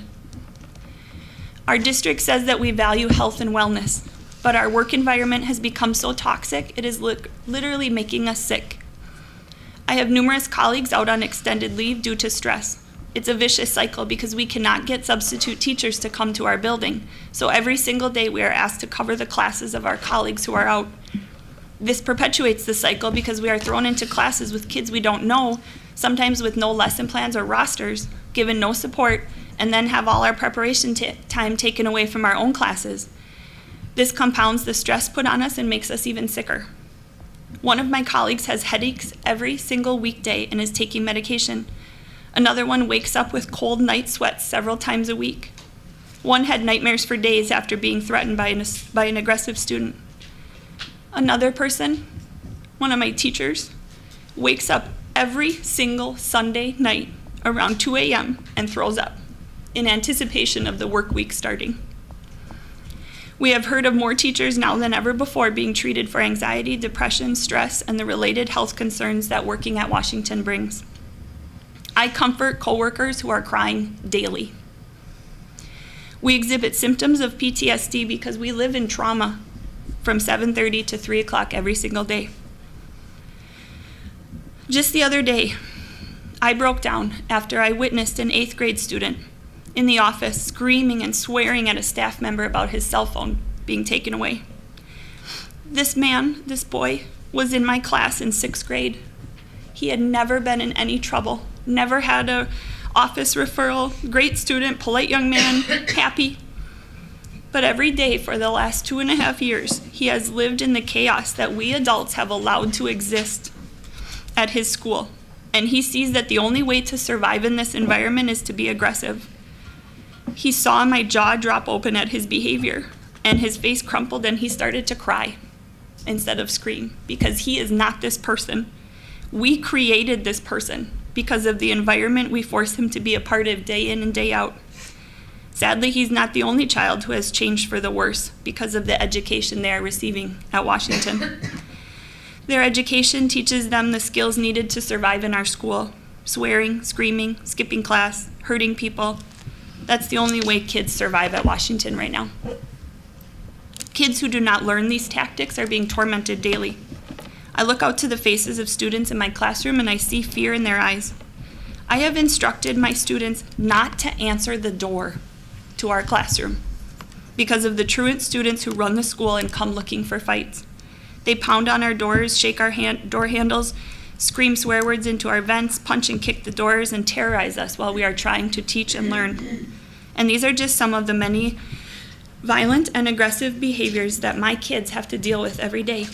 Our district says that we value health and wellness, but our work environment has become so toxic, it is literally making us sick. I have numerous colleagues out on extended leave due to stress. It's a vicious cycle because we cannot get substitute teachers to come to our building. So every single day we are asked to cover the classes of our colleagues who are out. This perpetuates the cycle because we are thrown into classes with kids we don't know, sometimes with no lesson plans or rosters, given no support, and then have all our preparation time taken away from our own classes. This compounds the stress put on us and makes us even sicker. One of my colleagues has headaches every single weekday and is taking medication. Another one wakes up with cold night sweats several times a week. One had nightmares for days after being threatened by an aggressive student. Another person, one of my teachers, wakes up every single Sunday night around 2 a.m. and throws up in anticipation of the work week starting. We have heard of more teachers now than ever before being treated for anxiety, depression, stress, and the related health concerns that working at Washington brings. I comfort coworkers who are crying daily. We exhibit symptoms of PTSD because we live in trauma from 7:30 to 3 o'clock every single day. Just the other day, I broke down after I witnessed an 8th grade student in the office screaming and swearing at a staff member about his cell phone being taken away. This boy, was in my class in 6th grade. He had never been in any trouble, never had a office referral, great student, polite young man, happy. But every day for the last 2.5 years, he has lived in the chaos that we adults have allowed to exist at his school. And he sees that the only way to survive in this environment is to be aggressive. He saw my jaw drop open at his behavior, and his face crumpled, and he started to cry instead of scream, because he is not this person. We created this person because of the environment we force him to be a part of day in and day out. Sadly, he's not the only child who has changed for the worse because of the education they are receiving at Washington. Their education teaches them the skills needed to survive in our school: swearing, screaming, skipping class, hurting people. That's the only way kids survive at Washington right now. Kids who do not learn these tactics are being tormented daily. I look out to the faces of students in my classroom and I see fear in their eyes. I have instructed my students not to answer the door to our classroom because of the truant students who run the school and come looking for fights. They pound on our doors, shake our door handles, scream swear words into our vents, punch and kick the doors, and terrorize us while we are trying to teach and learn. And these are just some of the many violent and aggressive behaviors that my kids have to deal with every day.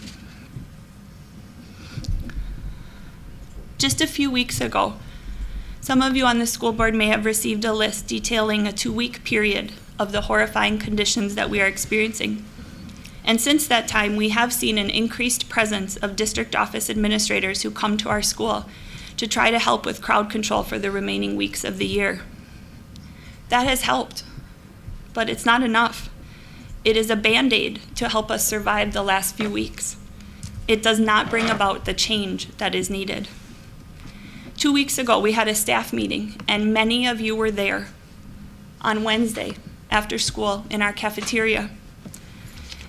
Just a few weeks ago, some of you on the school board may have received a list detailing a 2-week period of the horrifying conditions that we are experiencing. And since that time, we have seen an increased presence of district office administrators who come to our school to try to help with crowd control for the remaining weeks of the year. That has helped, but it's not enough. It is a Band-Aid to help us survive the last few weeks. It does not bring about the change that is needed. 2 weeks ago, we had a staff meeting, and many of you were there on Wednesday after school in our cafeteria.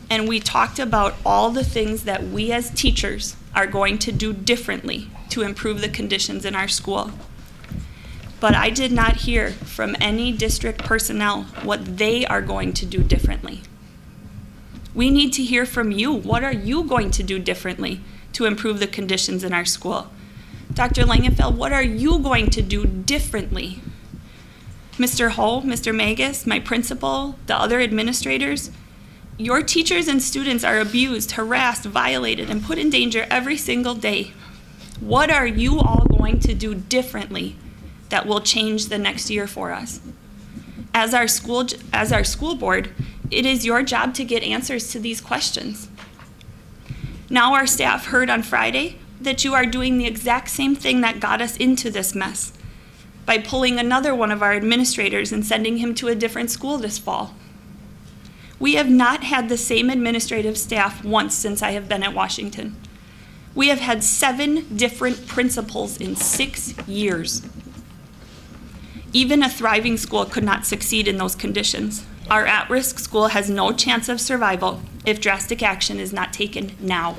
And we talked about all the things that we as teachers are going to do differently to improve the conditions in our school. But I did not hear from any district personnel what they are going to do differently. We need to hear from you. What are you going to do differently to improve the conditions in our school? Dr. Langenfeld, what are you going to do differently? Mr. Ho, Mr. Magus, my principal, the other administrators, your teachers and students are abused, harassed, violated, and put in danger every single day. What are you all going to do differently that will change the next year for us? As our school board, it is your job to get answers to these questions. Now our staff heard on Friday that you are doing the exact same thing that got us into this mess by pulling another one of our administrators and sending him to a different school this fall. We have not had the same administrative staff once since I have been at Washington. We have had 7 different principals in 6 years. Even a thriving school could not succeed in those conditions. Our at-risk school has no chance of survival if drastic action is not taken now.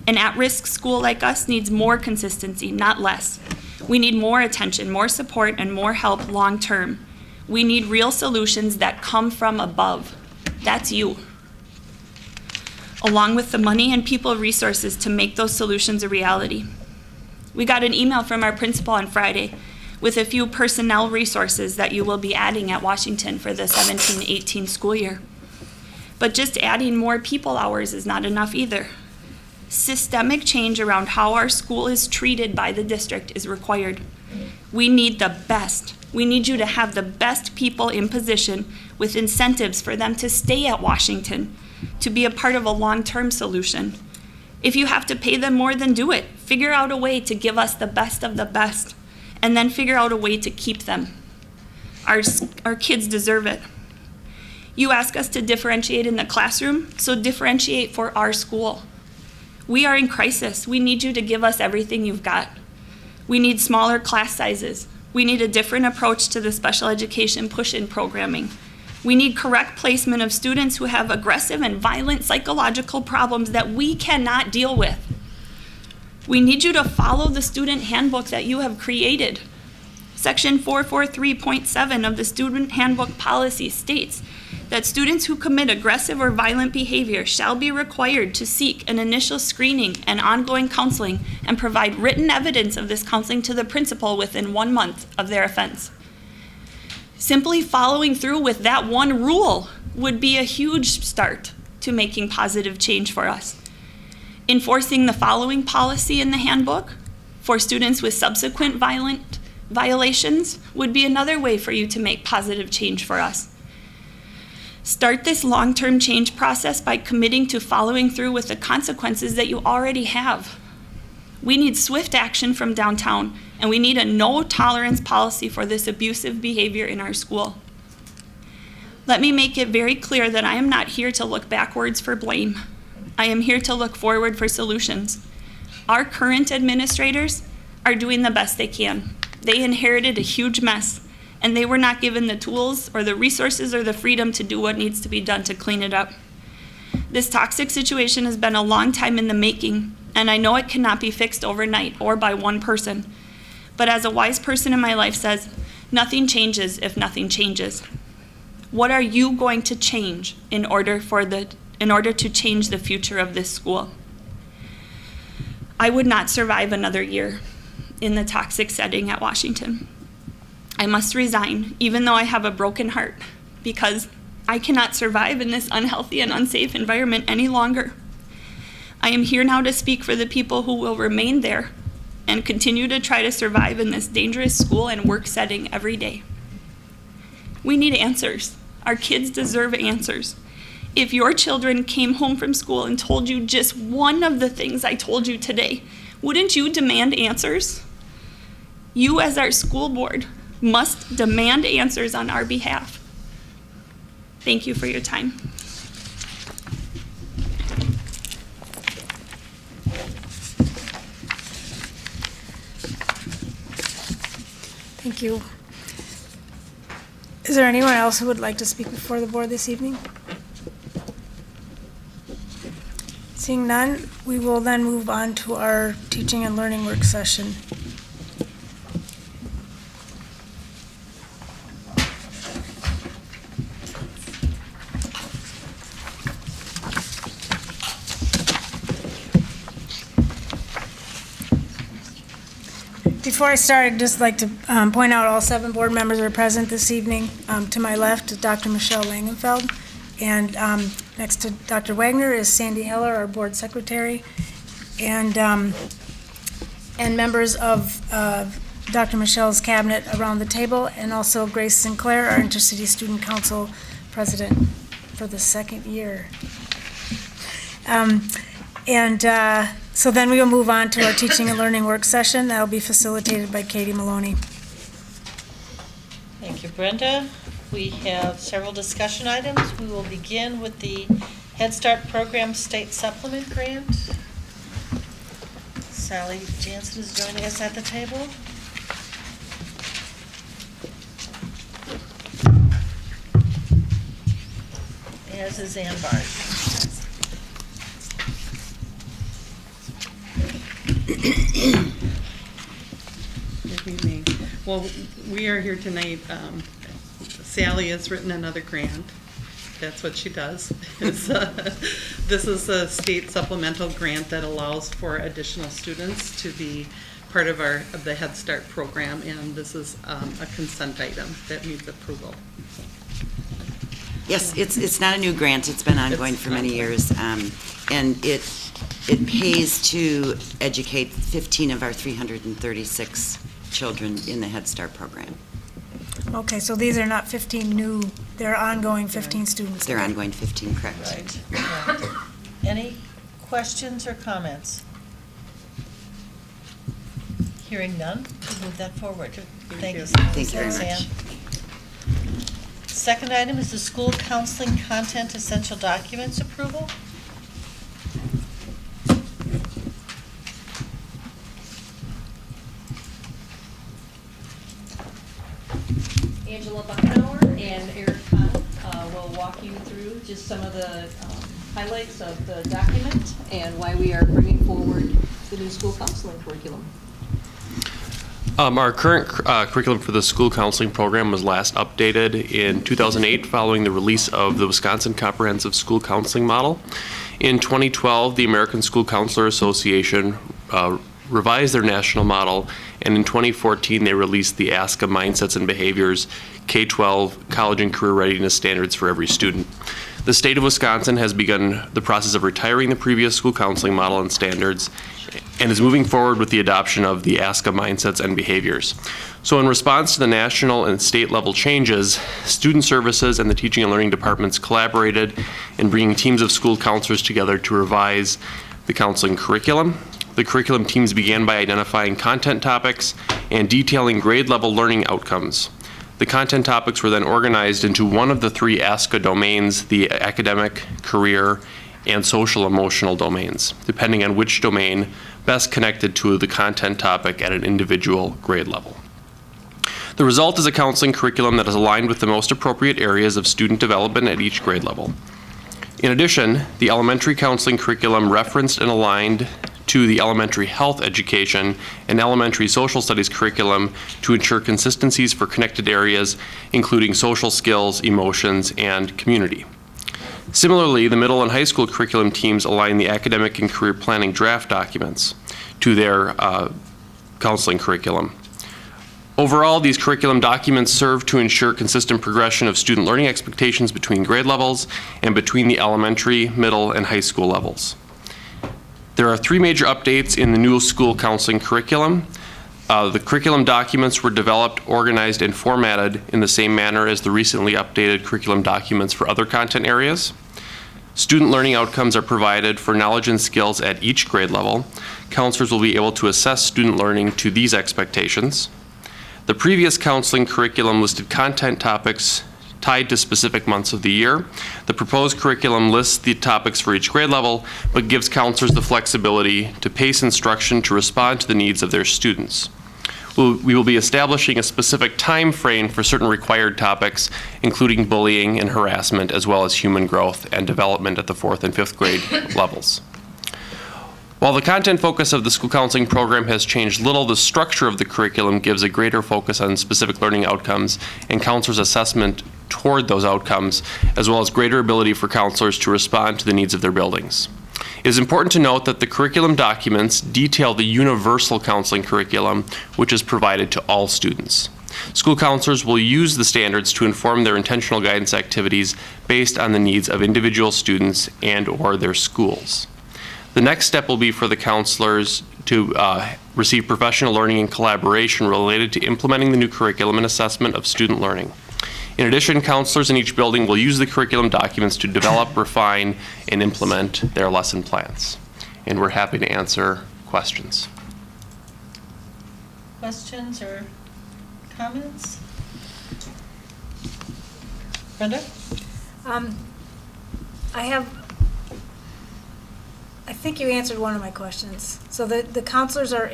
An at-risk school like us needs more consistency, not less. We need more attention, more support, and more help long-term. We need real solutions that come from above. That's you. Along with the money and people resources to make those solutions a reality. We got an email from our principal on Friday with a few personnel resources that you will be adding at Washington for the 17-18 school year. But just adding more people hours is not enough either. Systemic change around how our school is treated by the district is required. We need the best. We need you to have the best people in position with incentives for them to stay at Washington, to be a part of a long-term solution. If you have to pay them more, then do it. Figure out a way to give us the best of the best, and then figure out a way to keep them. Our kids deserve it. You ask us to differentiate in the classroom, so differentiate for our school. We are in crisis. We need you to give us everything you've got. We need smaller class sizes. We need a different approach to the special education push-in programming. We need correct placement of students who have aggressive and violent psychological problems that we cannot deal with. We need you to follow the student handbook that you have created. Section 443.7 of the student handbook policy states that students who commit aggressive or violent behavior shall be required to seek an initial screening and ongoing counseling and provide written evidence of this counseling to the principal within 1 month of their offense. Simply following through with that one rule would be a huge start to making positive change for us. Enforcing the following policy in the handbook for students with subsequent violent violations would be another way for you to make positive change for us. Start this long-term change process by committing to following through with the consequences that you already have. We need swift action from downtown, and we need a no-tolerance policy for this abusive behavior in our school. Let me make it very clear that I am not here to look backwards for blame. I am here to look forward for solutions. Our current administrators are doing the best they can. They inherited a huge mess, and they were not given the tools or the resources or the freedom to do what needs to be done to clean it up. This toxic situation has been a long time in the making, and I know it cannot be fixed overnight or by one person. But as a wise person in my life says, nothing changes if nothing changes. What are you going to change in order to change the future of this school? I would not survive another year in the toxic setting at Washington. I must resign, even though I have a broken heart, because I cannot survive in this unhealthy and unsafe environment any longer. I am here now to speak for the people who will remain there and continue to try to survive in this dangerous school and work setting every day. We need answers. Our kids deserve answers. If your children came home from school and told you just one of the things I told you today, wouldn't you demand answers? You, as our school board, must demand answers on our behalf. Thank you for your time. Thank you. Is there anyone else who would like to speak before the board this evening? Seeing none, we will then move on to our teaching and learning work session. Before I start, I'd just like to point out all 7 board members are present this evening. To my left, Dr. Michelle Langenfeld, and next to Dr. Wagner is Sandy Heller, our board secretary, and members of Dr. Michelle's cabinet around the table, and also Grace Sinclair, our Intercity Student Council president for the 2nd year. So then we will move on to our teaching and learning work session. That will be facilitated by Katie Maloney. Thank you, Brenda. We have several discussion items. We will begin with the Head Start Program State Supplement Grant. Sally Jansen is joining us at the table. As is Ann Bard. Good evening. Well, we are here tonight. Sally has written another grant. That's what she does. This is a state supplemental grant that allows for additional students to be part of the Head Start program, and this is a consent item that needs approval. Yes, it's not a new grant. It's been ongoing for many years, and it pays to educate 15 of our 336 children in the Head Start program. Okay, so these are not 15 new, they're ongoing 15 students. They're ongoing 15, correct. Right. Yeah. Any questions or comments? Hearing none, we'll move that forward. Thank you. Thank you very much. Second item is the school counseling content essential documents approval. Angela Buckenauer and Eric Connell will walk you through just some of the highlights of the document and why we are bringing forward the new school counseling curriculum. Our current curriculum for the school counseling program was last updated in 2008 following the release of the Wisconsin Comprehensive School Counseling Model. In 2012, the American School Counselor Association revised their national model, and in 2014 they released the ASCA Mindsets and Behaviors K-12 College and Career Readiness Standards for every student. The state of Wisconsin has begun the process of retiring the previous school counseling model and standards and is moving forward with the adoption of the ASCA Mindsets and Behaviors. So in response to the national and state level changes, student services and the teaching and learning departments collaborated in bringing teams of school counselors together to revise the counseling curriculum. The curriculum teams began by identifying content topics and detailing grade level learning outcomes. The content topics were then organized into one of the 3 ASCA domains, the academic, career, and social emotional domains, depending on which domain best connected to the content topic at an individual grade level. The result is a counseling curriculum that is aligned with the most appropriate areas of student development at each grade level. In addition, the elementary counseling curriculum referenced and aligned to the elementary health education and elementary social studies curriculum to ensure consistencies for connected areas, including social skills, emotions, and community. Similarly, the middle and high school curriculum teams align the academic and career planning draft documents to their counseling curriculum. Overall, these curriculum documents serve to ensure consistent progression of student learning expectations between grade levels and between the elementary, middle, and high school levels. There are 3 major updates in the new school counseling curriculum. The curriculum documents were developed, organized, and formatted in the same manner as the recently updated curriculum documents for other content areas. Student learning outcomes are provided for knowledge and skills at each grade level. Counselors will be able to assess student learning to these expectations. The previous counseling curriculum listed content topics tied to specific months of the year. The proposed curriculum lists the topics for each grade level, but gives counselors the flexibility to pace instruction to respond to the needs of their students. We will be establishing a specific time frame for certain required topics, including bullying and harassment, as well as human growth and development at the 4th and 5th grade levels. While the content focus of the school counseling program has changed little, the structure of the curriculum gives a greater focus on specific learning outcomes and counselors' assessment toward those outcomes, as well as greater ability for counselors to respond to the needs of their buildings. It is important to note that the curriculum documents detail the universal counseling curriculum, which is provided to all students. School counselors will use the standards to inform their intentional guidance activities based on the needs of individual students and/or their schools. The next step will be for the counselors to receive professional learning and collaboration related to implementing the new curriculum and assessment of student learning. In addition, counselors in each building will use the curriculum documents to develop, refine, and implement their lesson plans. And we're happy to answer questions. Questions or comments? Brenda? I think you answered one of my questions. So the counselors are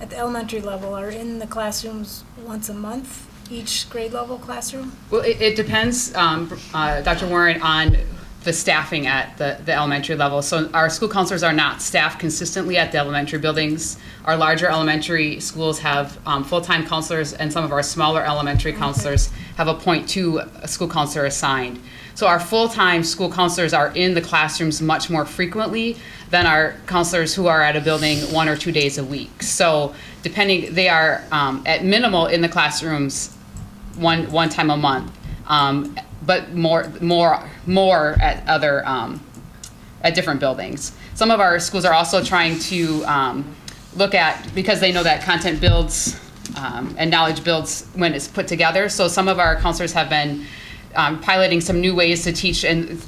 at the elementary level, are in the classrooms once a month, each grade level classroom? Well, it depends, Dr. Warren, on the staffing at the elementary level. So our school counselors are not staffed consistently at the elementary buildings. Our larger elementary schools have full-time counselors, and some of our smaller elementary counselors have a .2 school counselor assigned. So our full-time school counselors are in the classrooms much more frequently than our counselors who are at a building 1 or 2 days a week. So depending, they are at minimal in the classrooms one time a month, but more at other at different buildings. Some of our schools are also trying to look at, because they know that content builds and knowledge builds when it's put together. So some of our counselors have been piloting some new ways to teach, and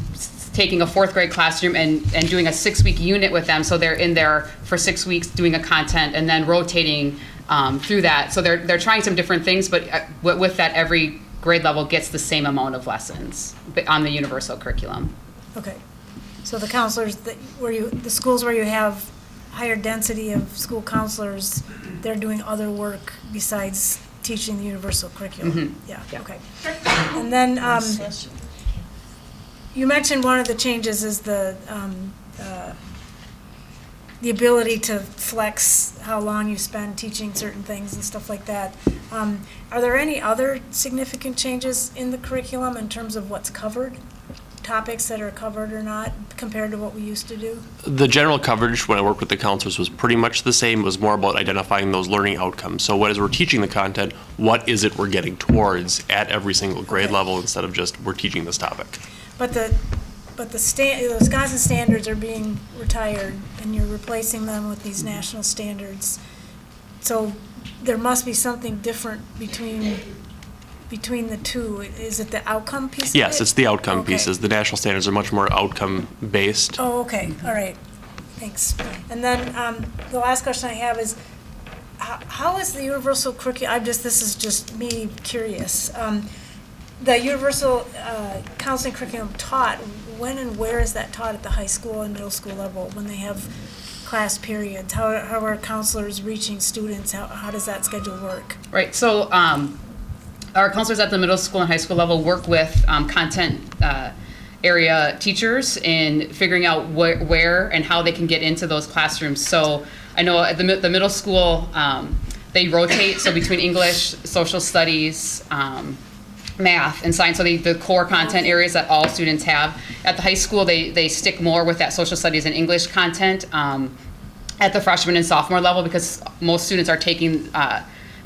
taking a 4th grade classroom and doing a 6-week unit with them. So they're in there for 6 weeks doing a content and then rotating through that. So they're trying some different things, but with that, every grade level gets the same amount of lessons on the universal curriculum. Okay. So the counselors, the schools where you have higher density of school counselors, they're doing other work besides teaching the universal curriculum. Mm-hmm. Yeah, okay. And then you mentioned one of the changes is the ability to flex how long you spend teaching certain things and stuff like that. Are there any other significant changes in the curriculum in terms of what's covered? Topics that are covered or not compared to what we used to do? The general coverage when I worked with the counselors was pretty much the same. It was more about identifying those learning outcomes. So as we're teaching the content, what is it we're getting towards at every single grade level instead of just we're teaching this topic. But the Wisconsin standards are being retired and you're replacing them with these national standards. So there must be something different between the two. Is it the outcome piece? Yes, it's the outcome pieces. The national standards are much more outcome based. Oh, okay, all right, thanks. And then the last question I have is, how is the universal curriculum, this is just me curious. The universal counseling curriculum taught, when and where is that taught at the high school and middle school level when they have class periods? How are counselors reaching students? How does that schedule work? Right, so our counselors at the middle school and high school level work with content area teachers in figuring out where and how they can get into those classrooms. So I know at the middle school, they rotate, so between English, social studies, math, and science, so the core content areas that all students have. At the high school, they stick more with that social studies and English content at the freshman and sophomore level, because most students are taking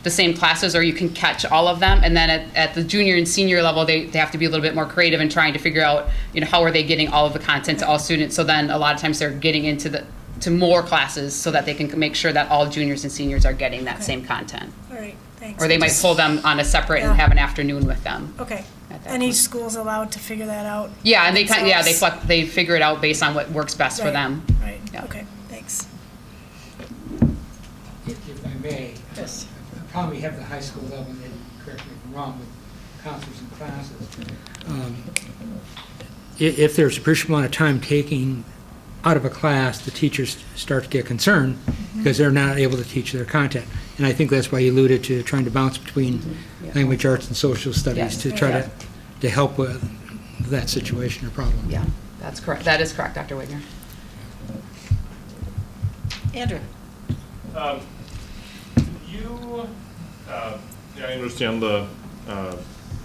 the same classes, or you can catch all of them. And then at the junior and senior level, they have to be a little bit more creative in trying to figure out, how are they getting all of the content to all students. So then a lot of times they're getting into more classes so that they can make sure that all juniors and seniors are getting that same content. All right, thanks. Or they might pull them on a separate and have an afternoon with them. Okay, and each school's allowed to figure that out? Yeah, and they figure it out based on what works best for them. Right, okay, thanks. If I may. Yes. Probably have the high school level, and then correct me if I'm wrong, with counselors and classes. If there's a appreciable amount of time taking out of a class, the teachers start to get concerned because they're not able to teach their content. And I think that's why you alluded to trying to bounce between language arts and social studies to try to help with that situation or problem. Yeah, that's correct. That is correct, Dr. Wigner. Andrew. I understand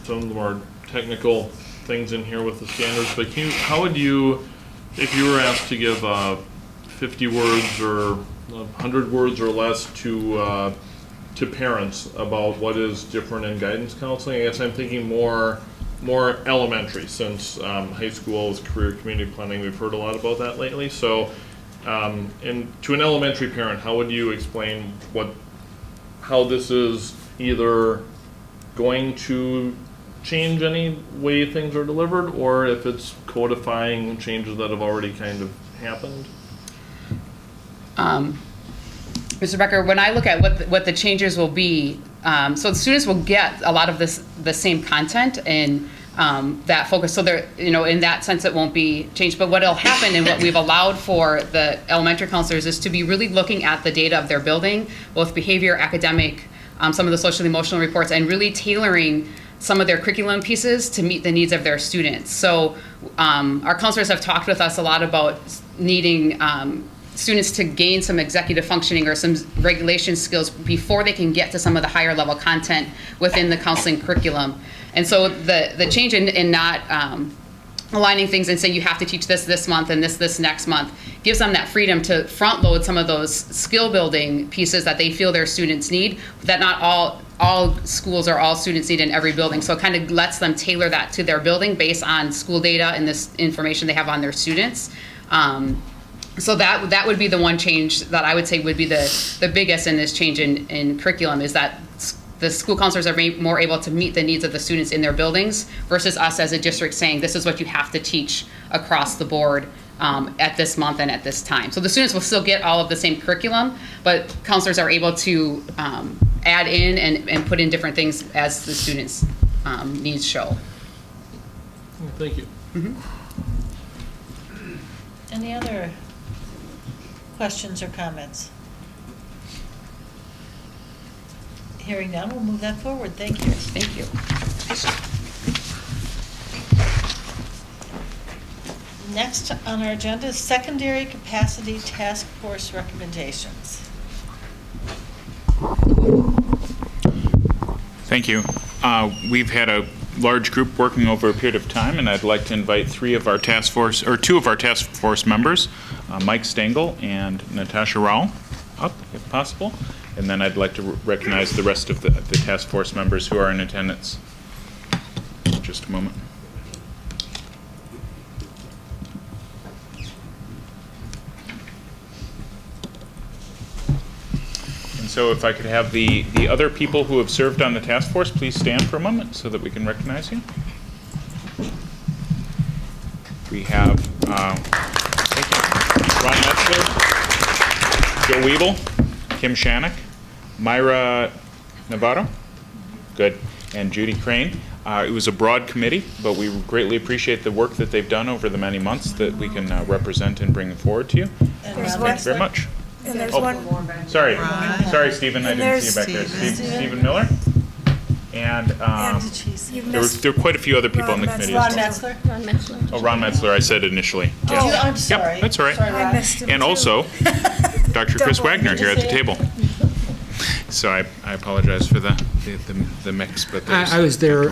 some of the more technical things in here with the standards, but how would you, if you were asked to give 50 words or 100 words or less to parents about what is different in guidance counseling? I guess I'm thinking more elementary, since high school is career community planning. We've heard a lot about that lately. So, and to an elementary parent, how would you explain how this is either going to change any way things are delivered, or if it's codifying changes that have already kind of happened? Mr. Becker, when I look at what the changes will be, so the students will get a lot of the same content and that focus. So they're, in that sense, it won't be changed. But what will happen, and what we've allowed for the elementary counselors, is to be really looking at the data of their building, both behavior, academic, some of the social emotional reports, and really tailoring some of their curriculum pieces to meet the needs of their students. So our counselors have talked with us a lot about needing students to gain some executive functioning or some regulation skills before they can get to some of the higher level content within the counseling curriculum. And so the change in not aligning things and saying you have to teach this month and this next month gives them that freedom to front load some of those skill building pieces that they feel their students need, that not all schools or all students need in every building. So it kind of lets them tailor that to their building based on school data and this information they have on their students. So that would be the one change that I would say would be the biggest in this change in curriculum, is that the school counselors are more able to meet the needs of the students in their buildings versus us as a district saying this is what you have to teach across the board at this month and at this time. So the students will still get all of the same curriculum, but counselors are able to add in and put in different things as the students' needs show. Thank you. Any other questions or comments? Hearing none, we'll move that forward. Thank you. Thank you. Next on our agenda is secondary capacity task force recommendations. Thank you. We've had a large group working over a period of time, and I'd like to invite two of our task force members, Mike Stengel and Natasha Rao, up if possible. And then I'd like to recognize the rest of the task force members who are in attendance. Just a moment. And so if I could have the other people who have served on the task force please stand for a moment so that we can recognize you. We have Ron Metzler, Joe Weeble, Kim Shannock, Myra Navarro? Good. And Judy Crane. It was a broad committee, but we greatly appreciate the work that they've done over the many months that we can represent and bring forward to you. Thank you very much. And there's Oh, one. Sorry, sorry, Stephen, I And didn't see you back there. there's Stephen Miller? And You've there missed were quite a few other people on the committee as Ron well. Metzler? Ron Metzler. Oh, Ron Metzler, I said initially. Yeah. Oh, I'm sorry. Yep, that's all right. Sorry, I Ron. missed him And too. also, Dr. Chris Double. Wagner here at the Did you say table. So I apologize for the mix, but there's. I was there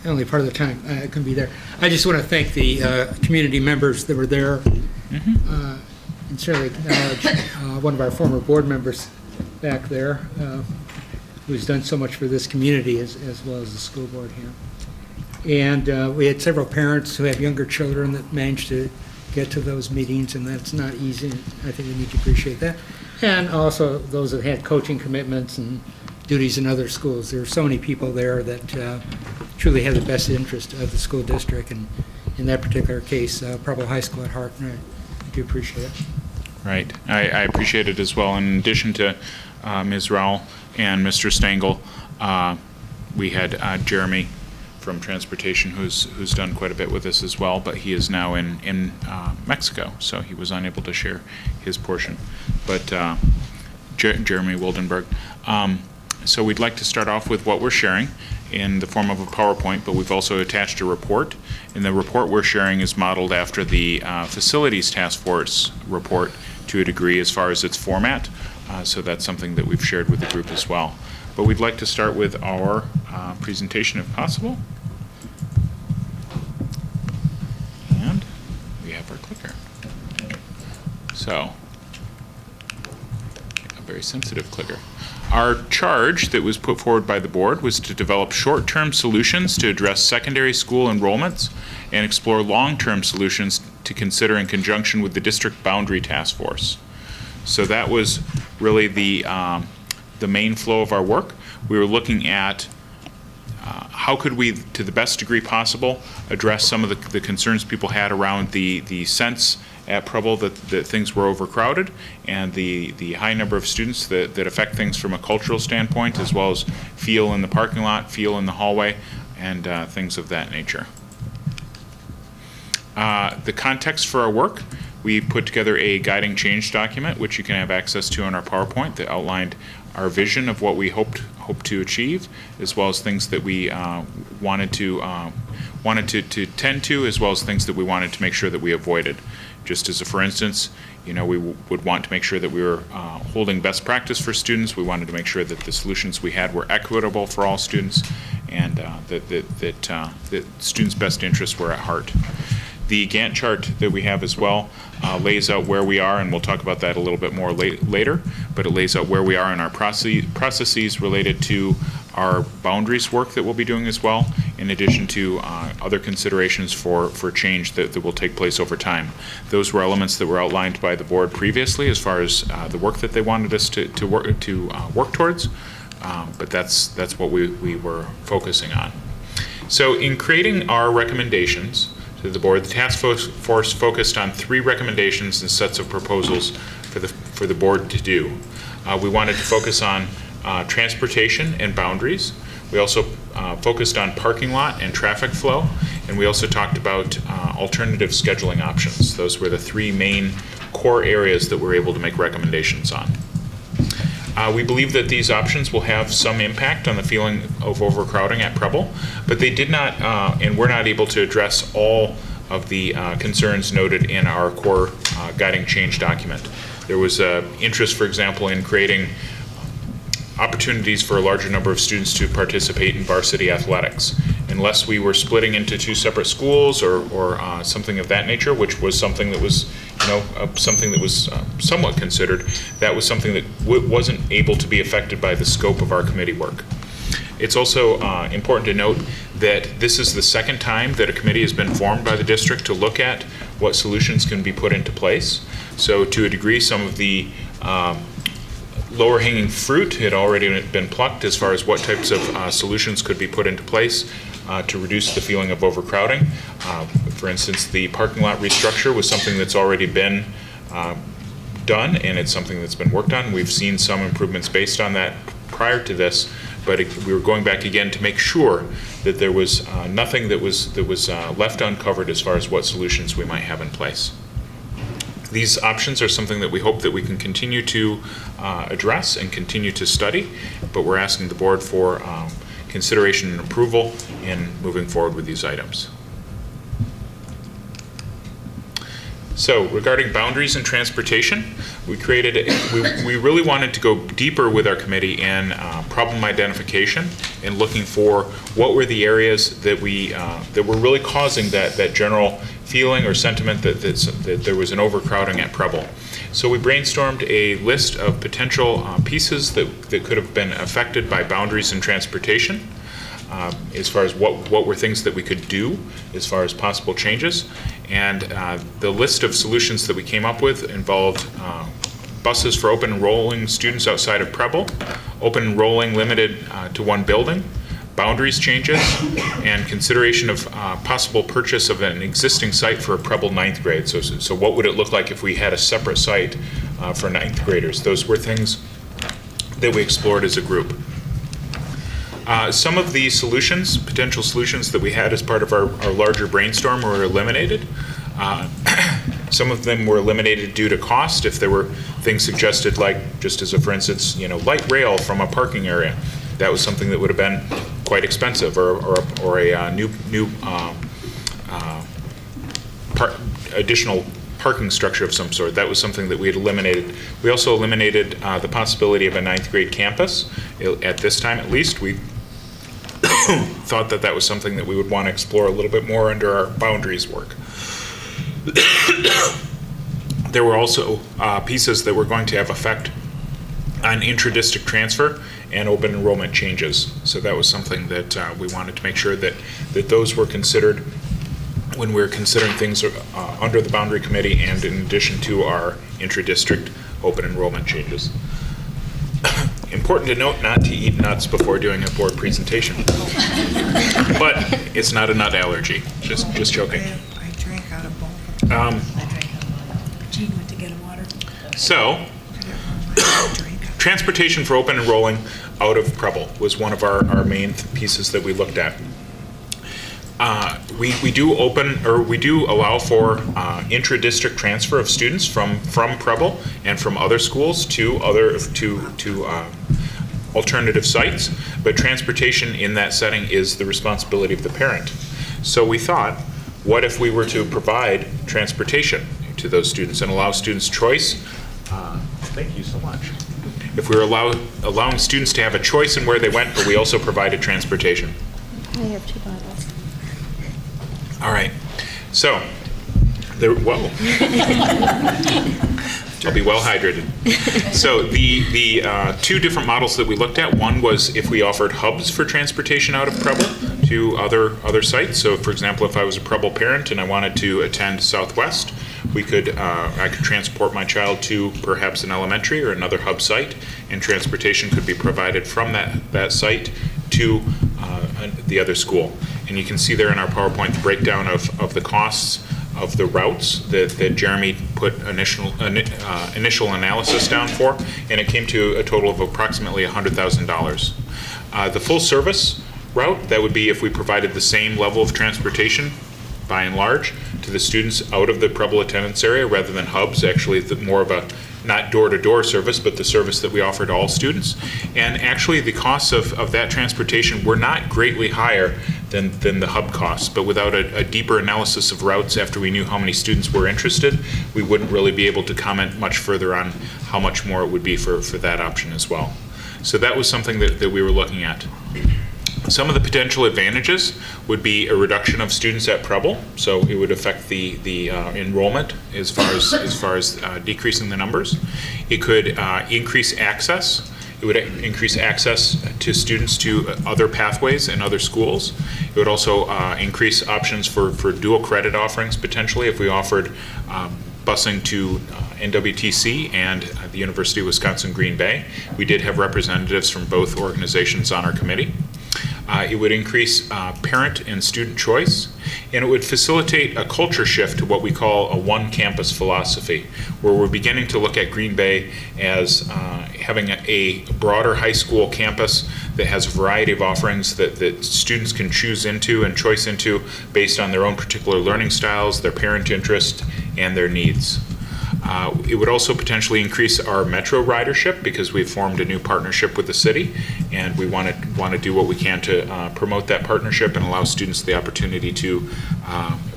only part of the time. I couldn't be there. I just want to thank the community members that were there, and certainly acknowledge one of our former board members back there, who's done so much for this community as well as the school board here. And we had several parents who have younger children that managed to get to those meetings, and that's not easy. And I think we need to appreciate that. And also those that had coaching commitments and duties in other schools. There are so many people there that truly have the best interest of the school district, and in that particular case, Preble High School at heart, and I do appreciate it. Right. I appreciate it as well. In addition to Ms. Rowell and Mr. Stengel, we had Jeremy from Transportation who's done quite a bit with this as well, but he is now in Mexico, so he was unable to share his portion. But Jeremy Wildenberg. So we'd like to start off with what we're sharing in the form of a PowerPoint, but we've also attached a report. And the report we're sharing is modeled after the Facilities Task Force report to a degree as far as its format. So that's something that we've shared with the group as well. But we'd like to start with our presentation if possible. And we have our clicker. So, a very sensitive clicker. Our charge that was put forward by the board was to develop short-term solutions to address secondary school enrollments and explore long-term solutions to consider in conjunction with the district boundary task force. So that was really the main flow of our work. We were looking at how could we, to the best degree possible, address some of the concerns people had around the sense at Preble that things were overcrowded, and the high number of students that affect things from a cultural standpoint, as well as feel in the parking lot, feel in the hallway, and things of that nature. The context for our work, we put together a guiding change document, which you can have access to on our PowerPoint, that outlined our vision of what we hope to achieve, as well as things that we wanted to tend to, as well as things that we wanted to make sure that we avoided. Just as a for instance, we would want to make sure that we were holding best practice for students. We wanted to make sure that the solutions we had were equitable for all students, and that students' best interests were at heart. The Gantt chart that we have as well lays out where we are, and we'll talk about that a little bit more later, but it lays out where we are in our processes related to our boundaries work that we'll be doing as well, in addition to other considerations for change that will take place over time. Those were elements that were outlined by the board previously as far as the work that they wanted us to work towards, but that's what we were focusing on. So in creating our recommendations to the board, the task force focused on 3 recommendations and sets of proposals for the board to do. We wanted to focus on transportation and boundaries. We also focused on parking lot and traffic flow, and we also talked about alternative scheduling options. Those were the 3 main core areas that we're able to make recommendations on. We believe that these options will have some impact on the feeling of overcrowding at Preble, but they did not, and were not able to address all of the concerns noted in our core guiding change document. There was interest, for example, in creating opportunities for a larger number of students to participate in varsity athletics. Unless we were splitting into 2 separate schools or something of that nature, which was something that was, something that was somewhat considered, that was something that wasn't able to be affected by the scope of our committee work. It's also important to note that this is the second time that a committee has been formed by the district to look at what solutions can be put into place. So to a degree, some of the lower hanging fruit had already been plucked as far as what types of solutions could be put into place to reduce the feeling of overcrowding. For instance, the parking lot restructure was something that's already been done, and it's something that's been worked on. We've seen some improvements based on that prior to this, but we were going back again to make sure that there was nothing that was left uncovered as far as what solutions we might have in place. These options are something that we hope that we can continue to address and continue to study, but we're asking the board for consideration and approval in moving forward with these items. So regarding boundaries and transportation, we really wanted to go deeper with our committee in problem identification and looking for what were the areas that that were really causing that general feeling or sentiment that there was an overcrowding at Preble. So we brainstormed a list of potential pieces that could have been affected by boundaries and transportation. As far as what were things that we could do as far as possible changes. And the list of solutions that we came up with involved buses for open enrolling students outside of Preble, open enrolling limited to one building, boundaries changes, and consideration of possible purchase of an existing site for a Preble 9th grade. So what would it look like if we had a separate site for 9th graders? Those were things that we explored as a group. Some of the solutions, potential solutions that we had as part of our larger brainstorm were eliminated. Some of them were eliminated due to cost. If there were things suggested, like just as a for instance, light rail from a parking area, that was something that would have been quite expensive, or a new additional parking structure of some sort. That was something that we had eliminated. We also eliminated the possibility of a 9th grade campus. At this time, at least, we thought that was something that we would want to explore a little bit more under our boundaries work. There were also pieces that were going to have effect on intra-district transfer and open enrollment changes. So that was something that we wanted to make sure that those were considered when we were considering things under the boundary committee and in addition to our intra-district open enrollment changes. Important to note not to eat nuts before doing a board presentation. But it's not a nut allergy. Just joking. I drank out of both. Gene went to get him water. So, transportation for open enrolling out of Preble was one of our main pieces that we looked at. We do allow for intra-district transfer of students from Preble and from other schools to alternative sites, but transportation in that setting is the responsibility of the parent. So we thought, what if we were to provide transportation to those students and allow students choice? Thank you so much. If we were allowing students to have a choice in where they went, but we also provided transportation. I have 2 bottles. All right, so whoa. I'll be well hydrated. So the 2 different models that we looked at, one was if we offered hubs for transportation out of Preble to other sites. So for example, if I was a Preble parent and I wanted to attend Southwest, I could transport my child to perhaps an elementary or another hub site, and transportation could be provided from that site to the other school. And you can see there in our PowerPoint the breakdown of the costs of the routes that Jeremy put initial analysis down for, and it came to a total of approximately $100,000. The full service route, that would be if we provided the same level of transportation, by and large, to the students out of the Preble attendance area rather than hubs, actually more of a not door-to-door service, but the service that we offer to all students. And actually the costs of that transportation were not greatly higher than the hub costs, but without a deeper analysis of routes after we knew how many students were interested, we wouldn't really be able to comment much further on how much more it would be for that option as well. So that was something that we were looking at. Some of the potential advantages would be a reduction of students at Preble, so it would affect the enrollment as far as decreasing the numbers. It could increase access. It would increase access to students to other pathways and other schools. It would also increase options for dual credit offerings potentially if we offered busing to NWTC and the University of Wisconsin-Green Bay. We did have representatives from both organizations on our committee. It would increase parent and student choice. And it would facilitate a culture shift to what we call a one campus philosophy, where we're beginning to look at Green Bay as having a broader high school campus that has a variety of offerings that students can choose into and choice into based on their own particular learning styles, their parent interest, and their needs. It would also potentially increase our metro ridership because we've formed a new partnership with the city, and we want to do what we can to promote that partnership and allow students the opportunity to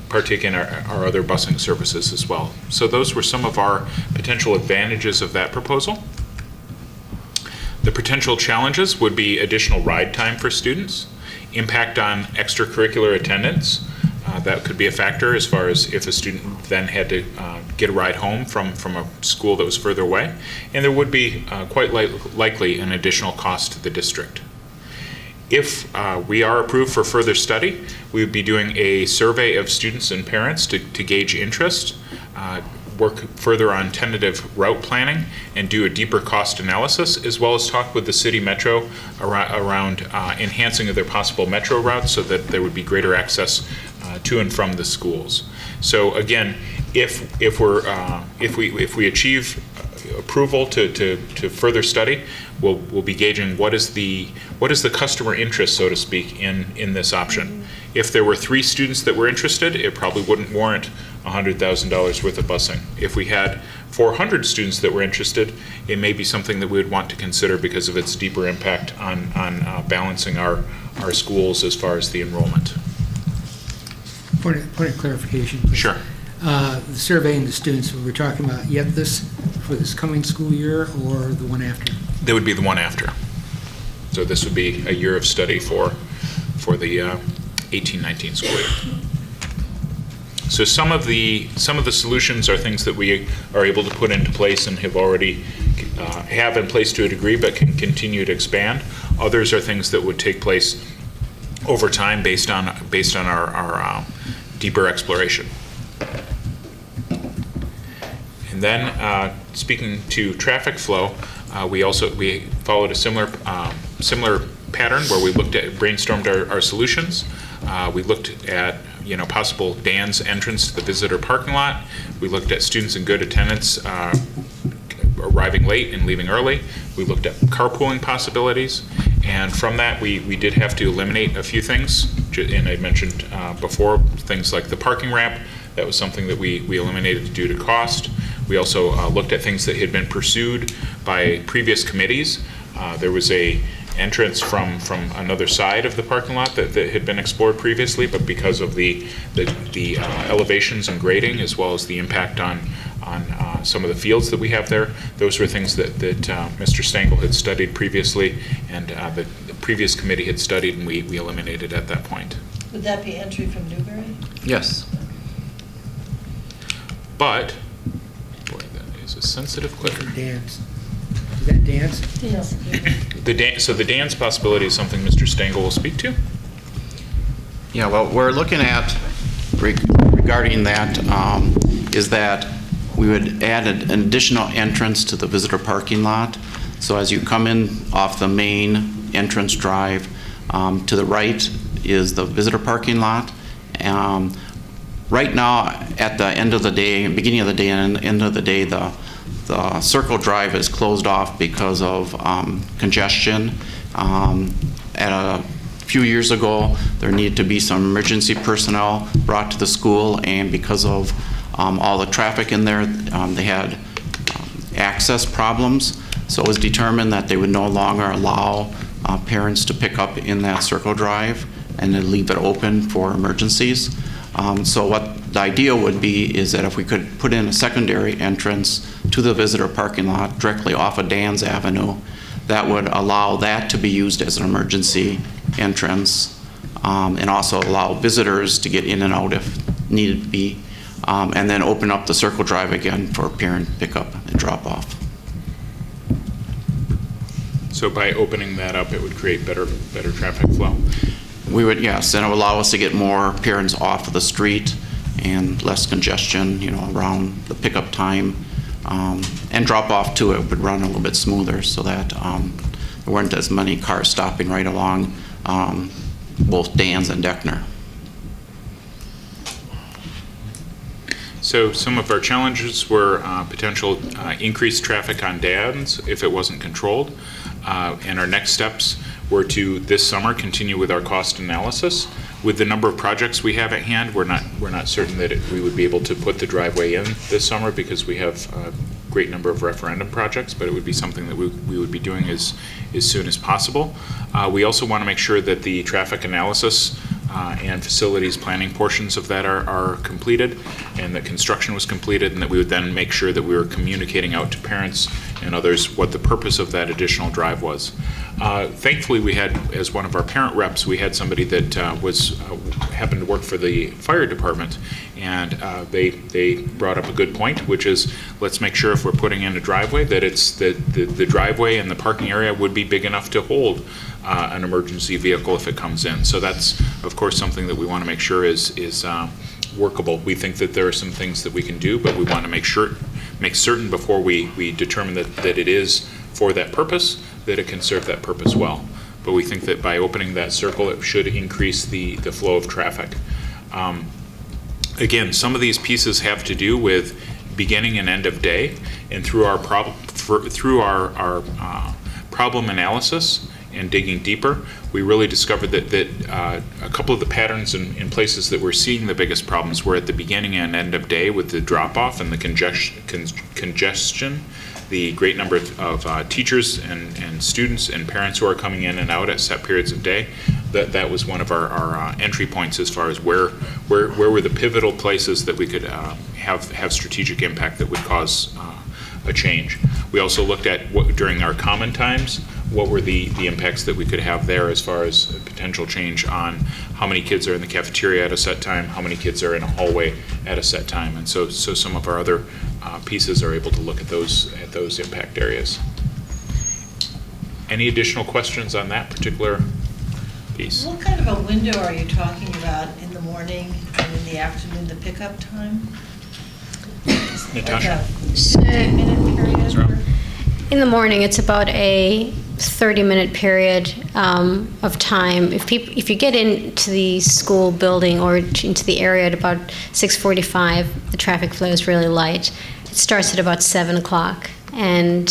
partake in our other busing services as well. So those were some of our potential advantages of that proposal. The potential challenges would be additional ride time for students, impact on extracurricular attendance. That could be a factor as far as if a student then had to get a ride home from a school that was further away. And there would be quite likely an additional cost to the district. If we are approved for further study, we would be doing a survey of students and parents to gauge interest, work further on tentative route planning, and do a deeper cost analysis, as well as talk with the city metro around enhancing of their possible metro routes so that there would be greater access to and from the schools. So again, if we achieve approval to further study, we'll be gauging what is the customer interest, so to speak, in this option. If there were 3 students that were interested, it probably wouldn't warrant $100,000 worth of busing. If we had 400 students that were interested, it may be something that we would want to consider because of its deeper impact on balancing our schools as far as the enrollment. Point of clarification, please. Sure. The surveying the students, we're talking about yet for this coming school year or the one after? That would be the one after. So this would be a year of study for the 18-19 school year. So some of the solutions are things that we are able to put into place and have already have in place to a degree, but can continue to expand. Others are things that would take place over time based on our deeper exploration. And then speaking to traffic flow, we followed a similar pattern where we brainstormed our solutions. We looked at possible Dan's entrance to the visitor parking lot. We looked at students in good attendance arriving late and leaving early. We looked at carpooling possibilities, and from that we did have to eliminate a few things. And I mentioned before things like the parking ramp. That was something that we eliminated due to cost. We also looked at things that had been pursued by previous committees. There was a entrance from another side of the parking lot that had been explored previously, but because of the elevations and grading, as well as the impact on some of the fields that we have there, those were things that Mr. Stengel had studied previously, and the previous committee had studied, and we eliminated at that point. Would that be entry from Newbury? Yes. But, boy, that is a sensitive clicker. Dance. Is that dance? Yes. So the dance possibility is something Mr. Stengel will speak to. Yeah, well, we're looking at regarding that is that we would add an additional entrance to the visitor parking lot. So as you come in off the main entrance drive, to the right is the visitor parking lot. Right now, at the end of the day, beginning of the day and end of the day, the circle drive is closed off because of congestion. At a few years ago, there needed to be some emergency personnel brought to the school, and because of all the traffic in there, they had access problems. So it was determined that they would no longer allow parents to pick up in that circle drive and then leave it open for emergencies. So what the idea would be is that if we could put in a secondary entrance to the visitor parking lot directly off of Dan's Avenue, that would allow that to be used as an emergency entrance, and also allow visitors to get in and out if needed to be, and then open up the circle drive again for parent pickup and drop off. So by opening that up, it would create better traffic flow. We would, yes, and it would allow us to get more parents off of the street and less congestion, around the pickup time, and drop off too. It would run a little bit smoother so that there weren't as many cars stopping right along both Dan's and Deckner. So some of our challenges were potential increased traffic on DANs if it wasn't controlled. And our next steps were to, this summer, continue with our cost analysis. With the number of projects we have at hand, we're not certain that we would be able to put the driveway in this summer because we have a great number of referendum projects, but it would be something that we would be doing as soon as possible. We also want to make sure that the traffic analysis and facilities planning portions of that are completed, and that construction was completed, and that we would then make sure that we were communicating out to parents and others what the purpose of that additional drive was. Thankfully, we had, as one of our parent reps, we had somebody that happened to work for the fire department, and they brought up a good point, which is, let's make sure if we're putting in a driveway that the driveway and the parking area would be big enough to hold an emergency vehicle if it comes in. So that's, of course, something that we want to make sure is workable. We think that there are some things that we can do, but we want to make certain before we determine that it is for that purpose, that it can serve that purpose well. But we think that by opening that circle, it should increase the flow of traffic. Again, some of these pieces have to do with beginning and end of day, and through our problem analysis and digging deeper, we really discovered that a couple of the patterns in places that we're seeing the biggest problems were at the beginning and end of day with the drop-off and the congestion, the great number of teachers and students and parents who are coming in and out at set periods of day. That was one of our entry points as far as where were the pivotal places that we could have strategic impact that would cause a change. We also looked at during our common times, what were the impacts that we could have there as far as potential change on how many kids are in the cafeteria at a set time, how many kids are in a hallway at a set time. And so some of our other pieces are able to look at those impact areas. Any additional questions on that particular piece? What kind of a window are you talking about in the morning and in the afternoon, the pickup time? Natasha? In the morning, it's about a 30-minute period of time. If you get into the school building or into the area at about 6:45, the traffic flow is really light. It starts at about 7 o'clock, and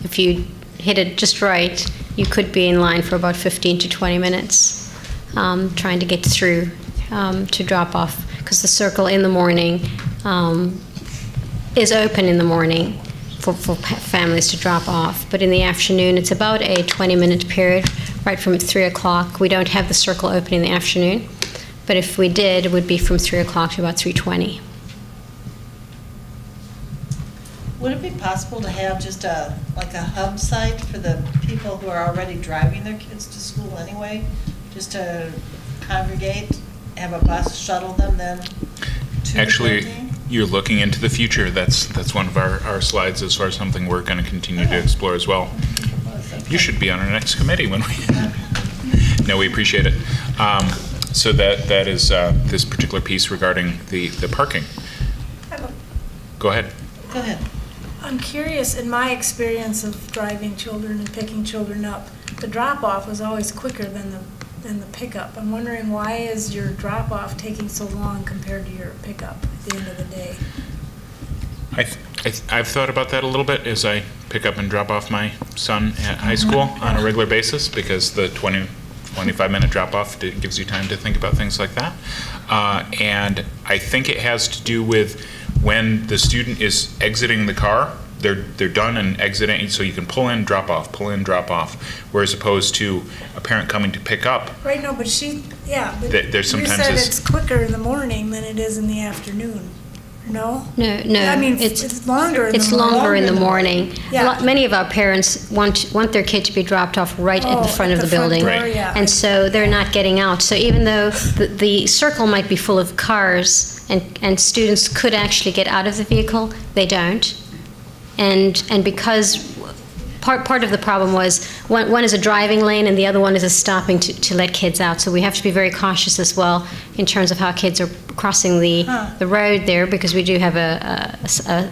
if you hit it just right, you could be in line for about 15 to 20 minutes trying to get through to drop off, because the circle in the morning is open in the morning for families to drop off. But in the afternoon, it's about a 20-minute period, right from 3 o'clock. We don't have the circle open in the afternoon, but if we did, it would be from 3 o'clock to about 3:20. Would it be possible to have just like a hub site for the people who are already driving their kids to school anyway, just to congregate, have a bus shuttle them then to Actually, the building? you're looking into the future. That's one of our slides as far as something we're going to continue to explore as well. You should be on our next committee when we... No, we appreciate it. So that is this particular piece regarding the parking. Go ahead. Go ahead. I'm curious, in my experience of driving children and picking children up, the drop-off was always quicker than the pickup. I'm wondering, why is your drop-off taking so long compared to your pickup at the end of the day? I've thought about that a little bit as I pick up and drop off my son at high school on a regular basis, because the 25-minute drop-off gives you time to think about things like that. And I think it has to do with when the student is exiting the car, they're done and exiting, so you can pull in, drop off, whereas opposed to a parent coming to pick up. Right, no, but but there's sometimes you said it's quicker in the morning than it is in the afternoon. No? No. I mean, it's longer in the morning. It's longer in the morning. Yeah. Many of our parents want their kid to be dropped off right at the front of the building. Door, yeah. And so they're not getting out. So even though the circle might be full of cars and students could actually get out of the vehicle, they don't. And because part of the problem was one is a driving lane and the other one is a stopping to let kids out. So we have to be very cautious as well in terms of how kids are crossing the road there, because we do have a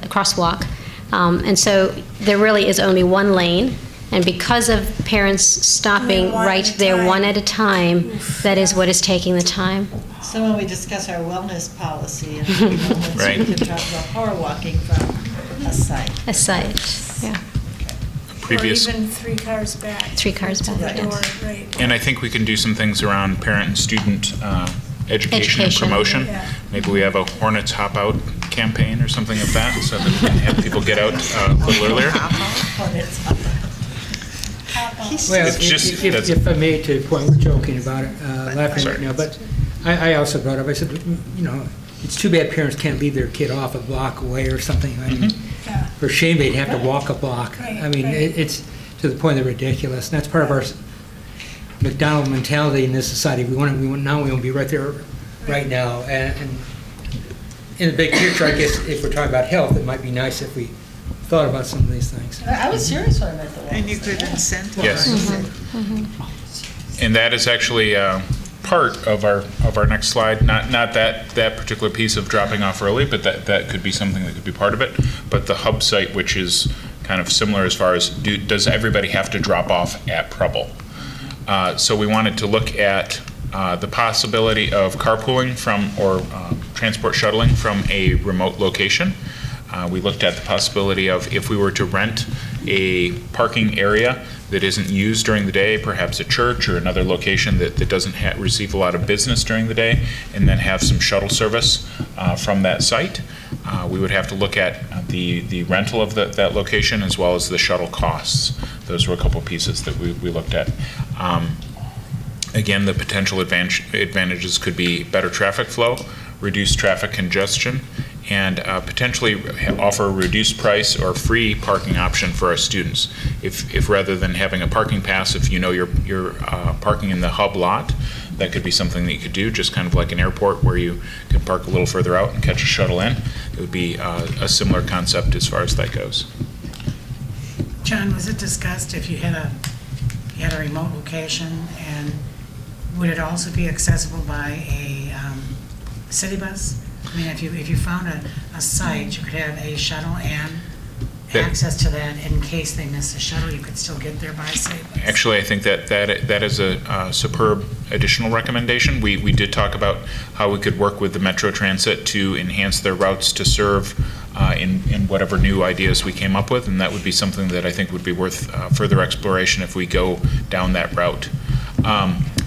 crosswalk. And so there really is only one lane, And because of parents stopping One at right a there, time. one at a time, that is what is taking the time. So when we discuss our wellness policy, and you know, Right. we can talk about power walking from a site. A site, yeah. Previous. Or even 3 cars back. 3 cars to back, the yes. door, right. And I think we can do some things around parent and student education and Education. promotion. Yeah. Maybe we have a Hornets Hop Out campaign or something of that, so that we can have people get out a little earlier. Well, It's just- that's- if I may, to the point, we're joking about it, laughing Sorry. right now, but I also brought up, I said, you know, it's too bad parents can't leave their kid off a block away or something. I mean, Yeah. for shame, they'd have to walk a block. Right, I mean, right. it's to the point of ridiculous, and that's part of our McDonald mentality in this society. We want to be right there, right now, and in the big picture, I guess, if we're talking about health, it might be nice if we thought about some of these things. I was serious when I meant the wellness. And you could incentivize. Yes. Mm-hmm. And that is actually part of our next slide. Not that particular piece of dropping off early, but that could be something that could be part of it. But the hub site, which is kind of similar as far as does everybody have to drop off at Preble? So we wanted to look at the possibility of carpooling from or transport shuttling from a remote location. We looked at the possibility of if we were to rent a parking area that isn't used during the day, perhaps a church or another location that doesn't receive a lot of business during the day, and then have some shuttle service from that site. We would have to look at the rental of that location as well as the shuttle costs. Those were a couple pieces that we looked at. Again, the potential advantages could be better traffic flow, reduced traffic congestion, and potentially offer a reduced price or free parking option for our students. If rather than having a parking pass, if you know you're parking in the hub lot, that could be something that you could do, just kind of like an airport where you can park a little further out and catch a shuttle in. It would be a similar concept as far as that goes. John, was it discussed if you had a remote location, and would it also be accessible by a city bus? I mean, if you found a site, you could have a shuttle and access to that in case they miss a shuttle, you could still get there by city bus. Actually, I think that is a superb additional recommendation. We did talk about how we could work with the Metro Transit to enhance their routes to serve in whatever new ideas we came up with, and that would be something that I think would be worth further exploration if we go down that route.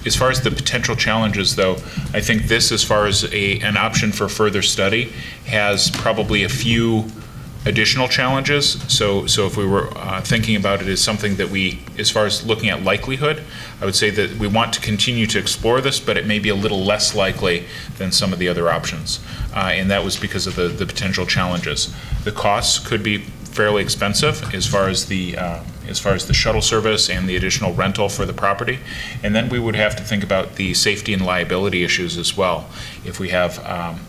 As far as the potential challenges, though, I think this, as far as an option for further study, has probably a few additional challenges. So if we were thinking about it as something that we, as far as looking at likelihood, I would say that we want to continue to explore this, but it may be a little less likely than some of the other options. And that was because of the potential challenges. The costs could be fairly expensive as far as the shuttle service and the additional rental for the property. And then we would have to think about the safety and liability issues as well. If we have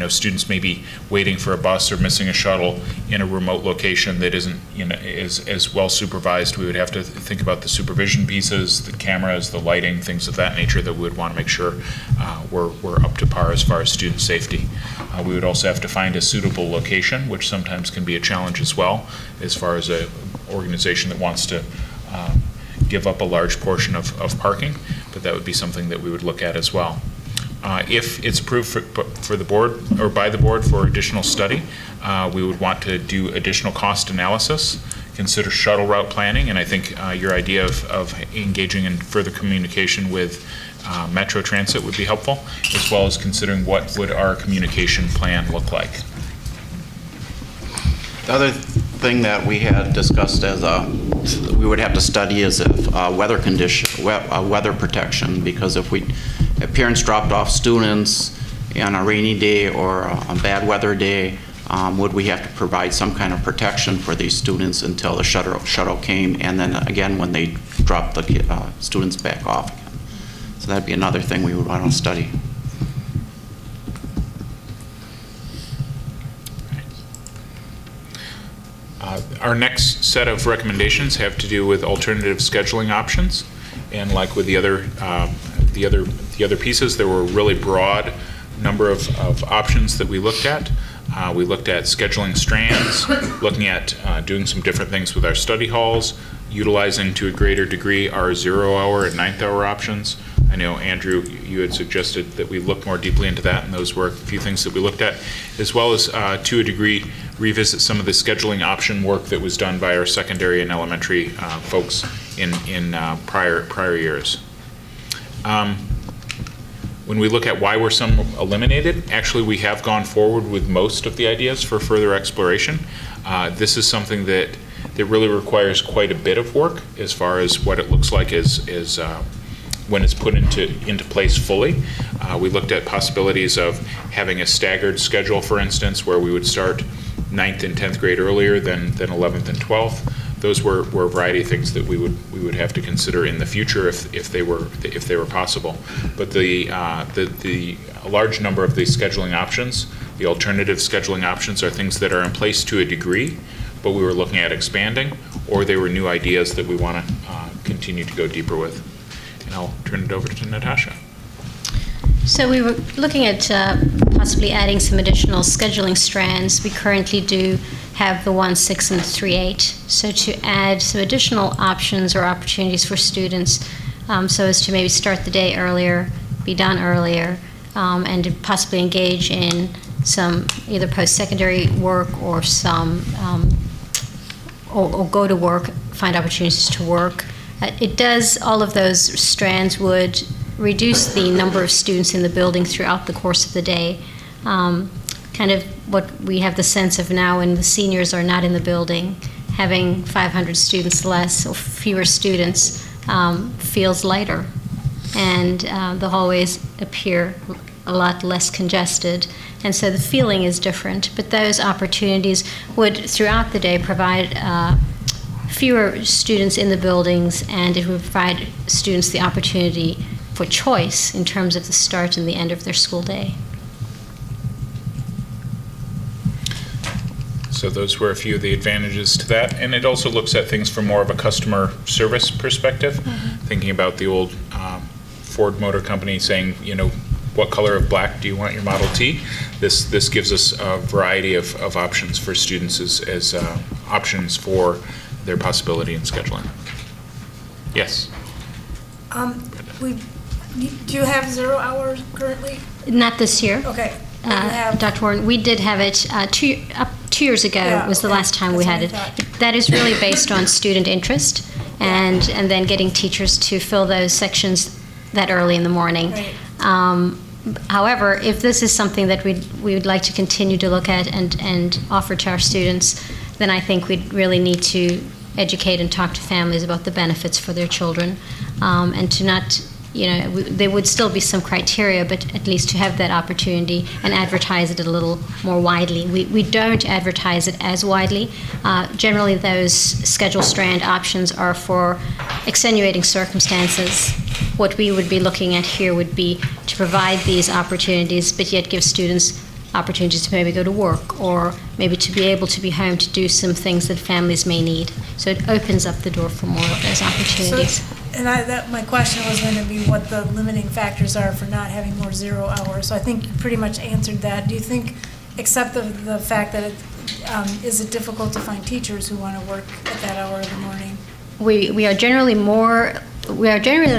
students maybe waiting for a bus or missing a shuttle in a remote location that isn't as well supervised, we would have to think about the supervision pieces, the cameras, the lighting, things of that nature that we would want to make sure we're up to par as far as student safety. We would also have to find a suitable location, which sometimes can be a challenge as well, as far as an organization that wants to give up a large portion of parking, but that would be something that we would look at as well. If it's approved for the board or by the board for additional study, we would want to do additional cost analysis, consider shuttle route planning, and I think your idea of engaging in further communication with Metro Transit would be helpful, as well as considering what would our communication plan look like. The other thing that we had discussed we would have to study is if weather protection, because if parents dropped off students on a rainy day or a bad weather day, would we have to provide some kind of protection for these students until the shuttle came, and then again when they dropped the students back off again. So that'd be another thing we would want to study. Our next set of recommendations have to do with alternative scheduling options, and like with the other pieces, there were a really broad number of options that we looked at. We looked at scheduling strands, looking at doing some different things with our study halls, utilizing to a greater degree our 0-hour and 9th-hour options. I know, Andrew, you had suggested that we look more deeply into that, and those were a few things that we looked at, as well as, to a degree, revisit some of the scheduling option work that was done by our secondary and elementary folks in prior years. When we look at why were some eliminated, actually we have gone forward with most of the ideas for further exploration. This is something that really requires quite a bit of work as far as what it looks like as when it's put into place fully. We looked at possibilities of having a staggered schedule, for instance, where we would start 9th and 10th grade earlier than 11th and 12th. Those were a variety of things that we would have to consider in the future if they were possible. But a large number of the scheduling options, the alternative scheduling options, are things that are in place to a degree, but we were looking at expanding, or they were new ideas that we want to continue to go deeper with. And I'll turn it over to Natasha. So we were looking at possibly adding some additional scheduling strands. We currently do have the 1-6 and the 3-8. So to add some additional options or opportunities for students so as to maybe start the day earlier, be done earlier, and to possibly engage in some either post-secondary work or some or go to work, find opportunities to work. It does, all of those strands would reduce the number of students in the building throughout the course of the day. Kind of what we have the sense of now when the seniors are not in the building, having 500 students less or fewer students feels lighter, and the hallways appear a lot less congested, and so the feeling is different. But those opportunities would throughout the day provide fewer students in the buildings, and it would provide students the opportunity for choice in terms of the start and the end of their school day. So those were a few of the advantages to that, and it also looks at things from more of a customer service perspective, thinking about the old Ford Motor Company saying, you know, what color of black do you want your Model T? This gives us a variety of options for students as options for their possibility in scheduling. Yes? Do you have 0 hours currently? Not this year. Okay. Dr. Warren, we did have it 2 years ago was the last time we had it. That is really based on student interest and then getting teachers to fill those sections that early in the morning. Right. However, if this is something that we would like to continue to look at and offer to our students, then I think we'd really need to educate and talk to families about the benefits for their children, and to not, you know, there would still be some criteria, but at least to have that opportunity and advertise it a little more widely. We don't advertise it as widely. Generally, those schedule strand options are for extenuating circumstances. What we would be looking at here would be to provide these opportunities, but yet give students opportunities to maybe go to work or maybe to be able to be home to do some things that families may need. So it opens up the door for more of those opportunities. My question was going to be what the limiting factors are for not having more 0 hours. So I think you pretty much answered that. Do you think, except the fact that is it difficult to find teachers who want to work at that hour of the morning? We are generally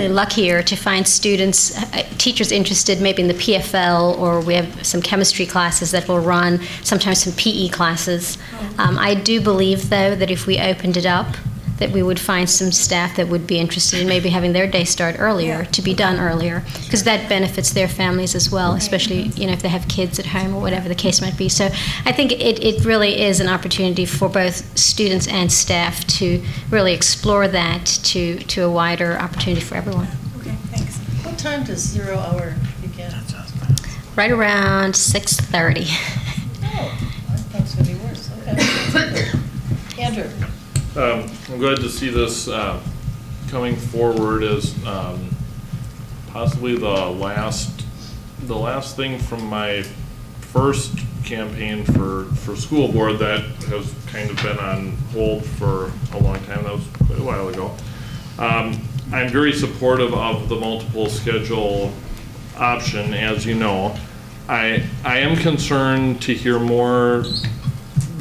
luckier to find students, teachers interested maybe in the PFL, or we have some chemistry classes that will run, sometimes some PE classes. I do believe, though, that if we opened it up, that we would find some staff that would be interested in maybe having their day start earlier, to be done earlier, because that benefits their families as well, especially, you know, if they have kids at home or whatever the case might be. So I think it really is an opportunity for both students and staff to really explore that to a wider opportunity for everyone. Okay, thanks. What time does 0 hour begin? Right around 6:30. Oh, I thought it was going to be worse. Okay. Andrew. I'm glad to see this coming forward as possibly the last thing from my first campaign for school board that has kind of been on hold for a long time. That was quite a while ago. I'm very supportive of the multiple schedule option, as you know. I am concerned to hear more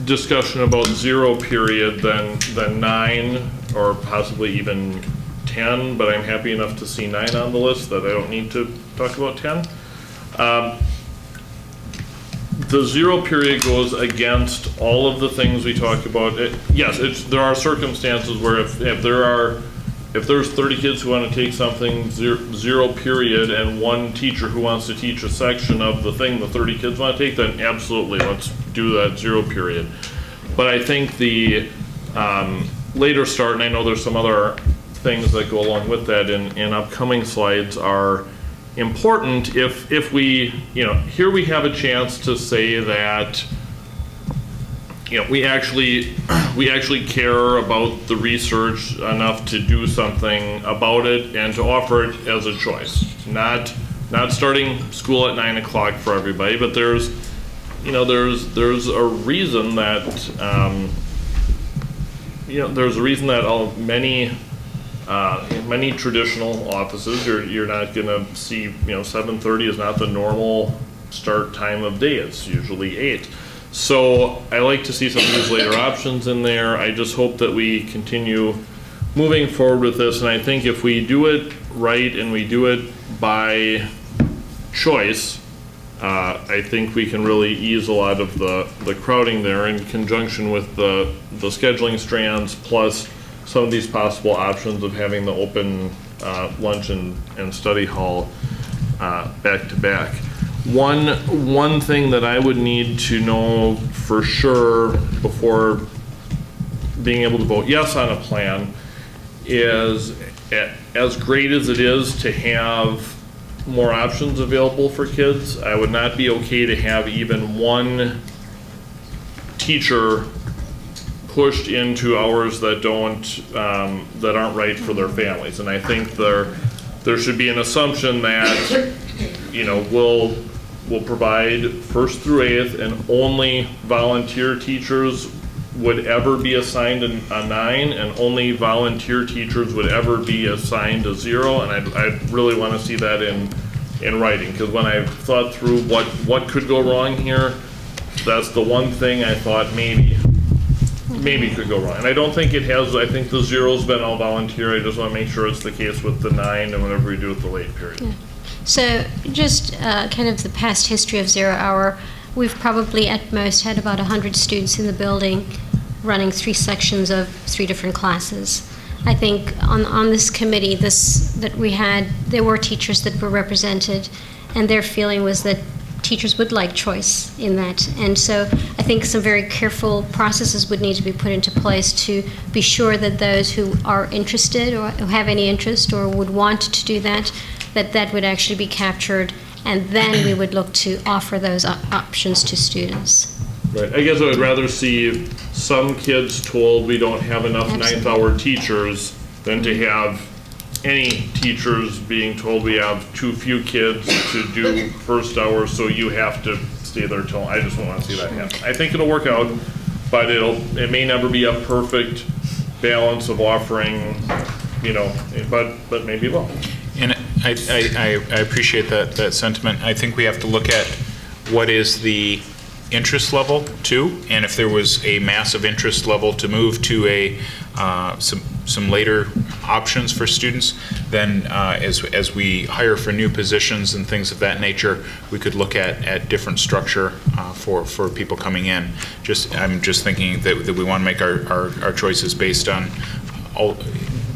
discussion about 0 period than 9 or possibly even 10, but I'm happy enough to see 9 on the list that I don't need to talk about 10. The 0 period goes against all of the things we talked about. Yes, there are circumstances where if there's 30 kids who want to take something 0 period and one teacher who wants to teach a section of the thing the 30 kids want to take, then absolutely let's do that 0 period. But I think the later start, and I know there's some other things that go along with that in upcoming slides, are important if we, here we have a chance to say that, we actually care about the research enough to do something about it and to offer it as a choice. Not starting school at 9 o'clock for everybody, but there's a reason that many traditional offices, you're not going to see, 7:30 is not the normal start time of day. It's usually 8. So I like to see some of these later options in there. I just hope that we continue moving forward with this. And I think if we do it right and we do it by choice, I think we can really ease a lot of the crowding there in conjunction with the scheduling strands, plus some of these possible options of having the open lunch and study hall back to back. One thing that I would need to know for sure before being able to vote yes on a plan is, as great as it is to have more options available for kids, I would not be okay to have even one teacher pushed into hours that aren't right for their families. And I think there should be an assumption that we'll provide 1st through 8th, and only volunteer teachers would ever be assigned a 9, and only volunteer teachers would ever be assigned a 0. And I'd really want to see that in writing, because when I've thought through what could go wrong here, that's the one thing I thought maybe could go wrong. And I don't think it has. I think the 0's been all volunteer. I just want to make sure it's the case with the 9 and whatever we do with the late period. Yeah. So just kind of the past history of 0 hour, we've probably at most had about 100 students in the building running 3 sections of 3 different classes. I think on this committee there were teachers that were represented, and their feeling was that teachers would like choice in that. And so I think some very careful processes would need to be put into place to be sure that those who are interested or who have any interest or would want to do that would actually be captured, and then we would look to offer those options to students. Right. I guess I would rather see some kids told we don't have enough 9th hour teachers than to have any teachers being told we have too few kids to do 1st hour, so you have to stay there till. I just don't want to see that happen. I think it'll work out, but it may never be a perfect balance of offering, but maybe it will. And I appreciate that sentiment. I think we have to look at what is the interest level too, and if there was a massive interest level to move to some later options for students, then as we hire for new positions and things of that nature, we could look at different structure for people coming in. I'm just thinking that we want to make our choices based on all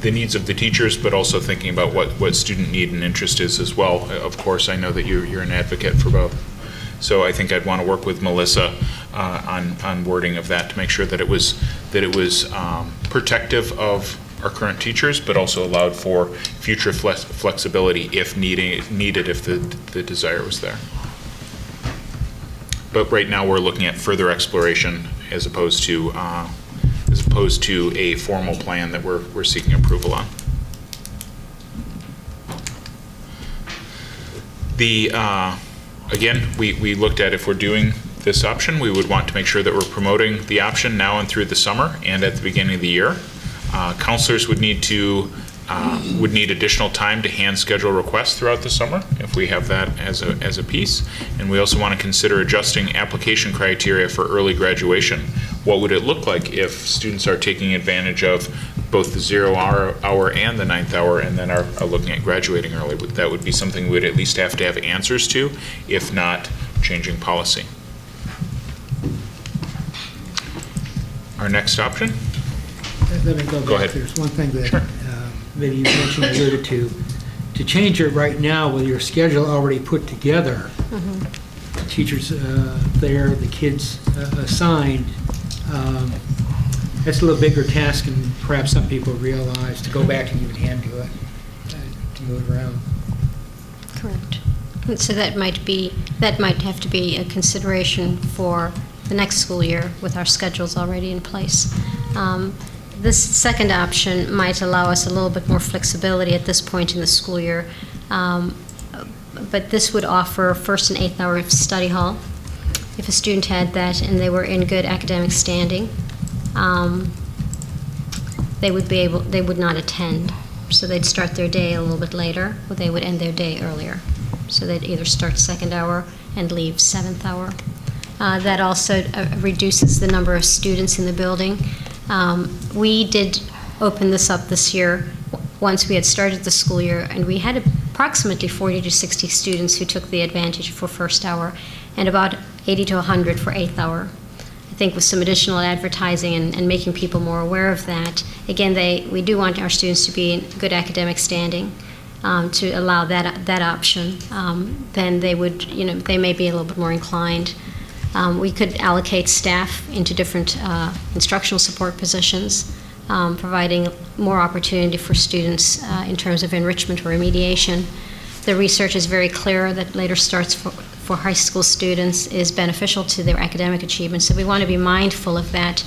the needs of the teachers, but also thinking about what student need and interest is as well. Of course, I know that you're an advocate for both. So I think I'd want to work with Melissa on wording of that to make sure that it was protective of our current teachers, but also allowed for future flexibility if needed if the desire was there. But right now we're looking at further exploration as opposed to a formal plan that we're seeking approval on. Again, we looked at if we're doing this option, we would want to make sure that we're promoting the option now and through the summer and at the beginning of the year. Counselors would need additional time to hand schedule requests throughout the summer if we have that as a piece. And we also want to consider adjusting application criteria for early graduation. what would it look like if students are taking advantage of both the 0 hour and the 9th hour, and then are looking at graduating early? That would be something we would at least have to have answers to, if not changing policy. Our next option? Let me go Go back. ahead. There's one thing that maybe you mentioned, alluded to change it right now with your schedule already put together, teachers there, the kids assigned, that's a little bigger task than perhaps some people realize, to go back and even hand do it, to move it around. Correct. And so that might have to be a consideration for the next school year with our schedules already in place. This second option might allow us a little bit more flexibility at this point in the school year, but this would offer 1st and 8th hour of study hall. If a student had that and they were in good academic standing, they would not attend. So they'd start their day a little bit later, or they would end their day earlier. So they'd either start 2nd hour and leave 7th hour. That also reduces the number of students in the building. We did open this up this year once we had started the school year, and we had approximately 40 to 60 students who took the advantage for 1st hour, and about 80 to 100 for 8th hour. I think with some additional advertising and making people more aware of that, again, we do want our students to be in good academic standing. To allow that option, then they would, they may be a little bit more inclined. We could allocate staff into different instructional support positions, providing more opportunity for students in terms of enrichment or remediation. The research is very clear that later starts for high school students is beneficial to their academic achievement, so we want to be mindful of that.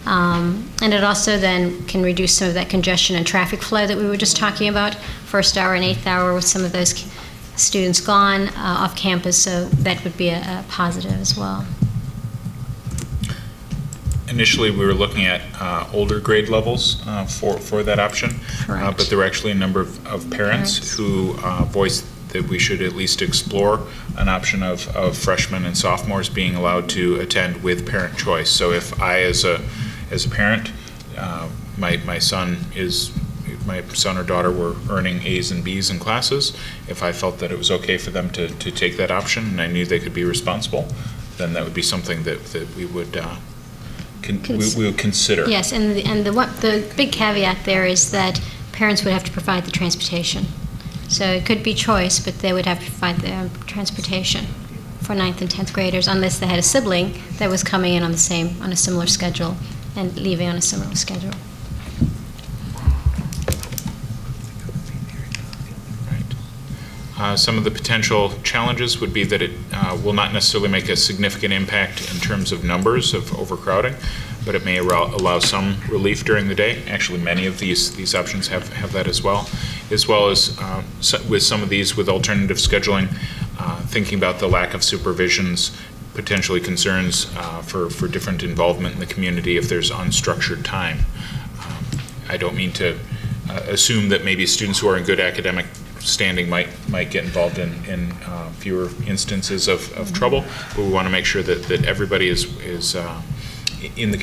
And it also then can reduce some of that congestion and traffic flow that we were just talking about, 1st hour and 8th hour with some of those students gone off campus, so that would be a positive as well. Initially, we were looking at older grade levels for that option, but there were actually a number of parents who voiced that we should at least explore an option of freshmen and sophomores being allowed to attend with parent choice. So if I, as a parent, my son or daughter were earning A's and B's in classes, if I felt that it was okay for them to take that option and I knew they could be responsible, then that would be something that we would we would consider. Yes, and the big caveat there is that parents would have to provide the transportation. So it could be choice, but they would have to provide the transportation for 9th and 10th graders, unless they had a sibling that was coming in on a similar schedule and leaving on a similar schedule. Some of the potential challenges would be that it will not necessarily make a significant impact in terms of numbers of overcrowding, but it may allow some relief during the day. Actually, many of these options have that as well as with some of these with alternative scheduling, thinking about the lack of supervisions, potentially concerns for different involvement in the community if there's unstructured time. I don't mean to assume that maybe students who are in good academic standing might get involved in fewer instances of trouble, but we want to make sure that everybody is in the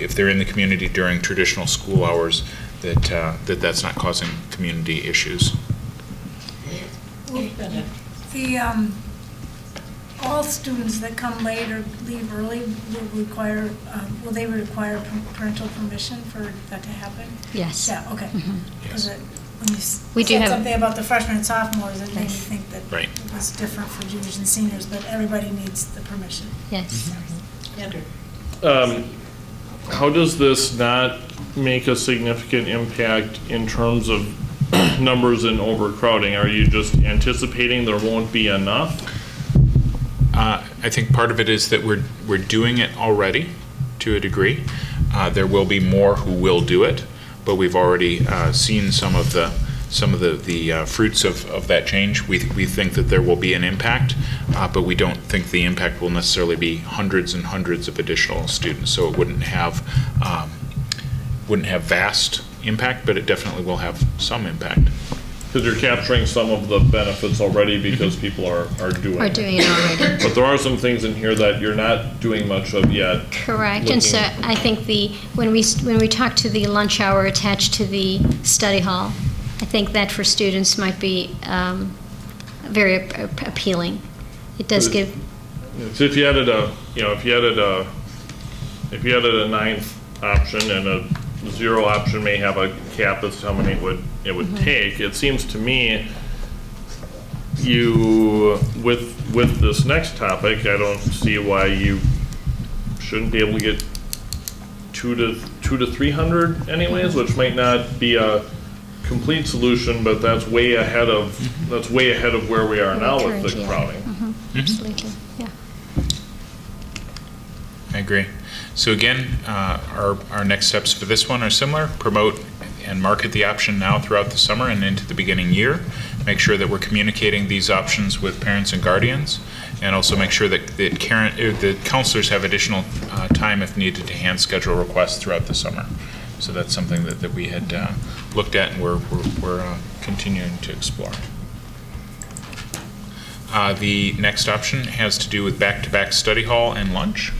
if they're in the community during traditional school hours, that's not causing community issues. All students that come late or leave early will they require parental permission for that to happen? Yes. Yeah, okay. Yes. When you said something about the freshmen and sophomores, it made me think that it was different for juniors and seniors, but everybody needs the permission. Yes. Andrew. How does this not make a significant impact in terms of numbers and overcrowding? Are you just anticipating there won't be enough? I think part of it is that we're doing it already to a degree. There will be more who will do it, but we've already seen some of the fruits of that change. We think that there will be an impact, but we don't think the impact will necessarily be hundreds and hundreds of additional students. So it wouldn't have vast impact, but it definitely will have some impact. Because you're capturing some of the benefits already because people are doing it. Are doing it already. But there are some things in here that you're not doing much of yet. Correct, and so I think when we talk to the lunch hour attached to the study hall, I think that for students might be very appealing. It does give. So if you added a ninth option and a 0 option may have a cap as to how many it would take. It seems to me with this next topic, I don't see why you shouldn't be able to get 200 to 300 anyways, which might not be a complete solution, but that's way ahead of where we are now with the crowding. Absolutely, yeah. I agree. So again, our next steps for this one are similar. Promote and market the option now throughout the summer and into the beginning year. Make sure that we're communicating these options with parents and guardians, and also make sure that the counselors have additional time if needed to hand schedule requests throughout the summer. So that's something that we had looked at and we're continuing to explore. The next option has to do with back-to-back study hall and lunch.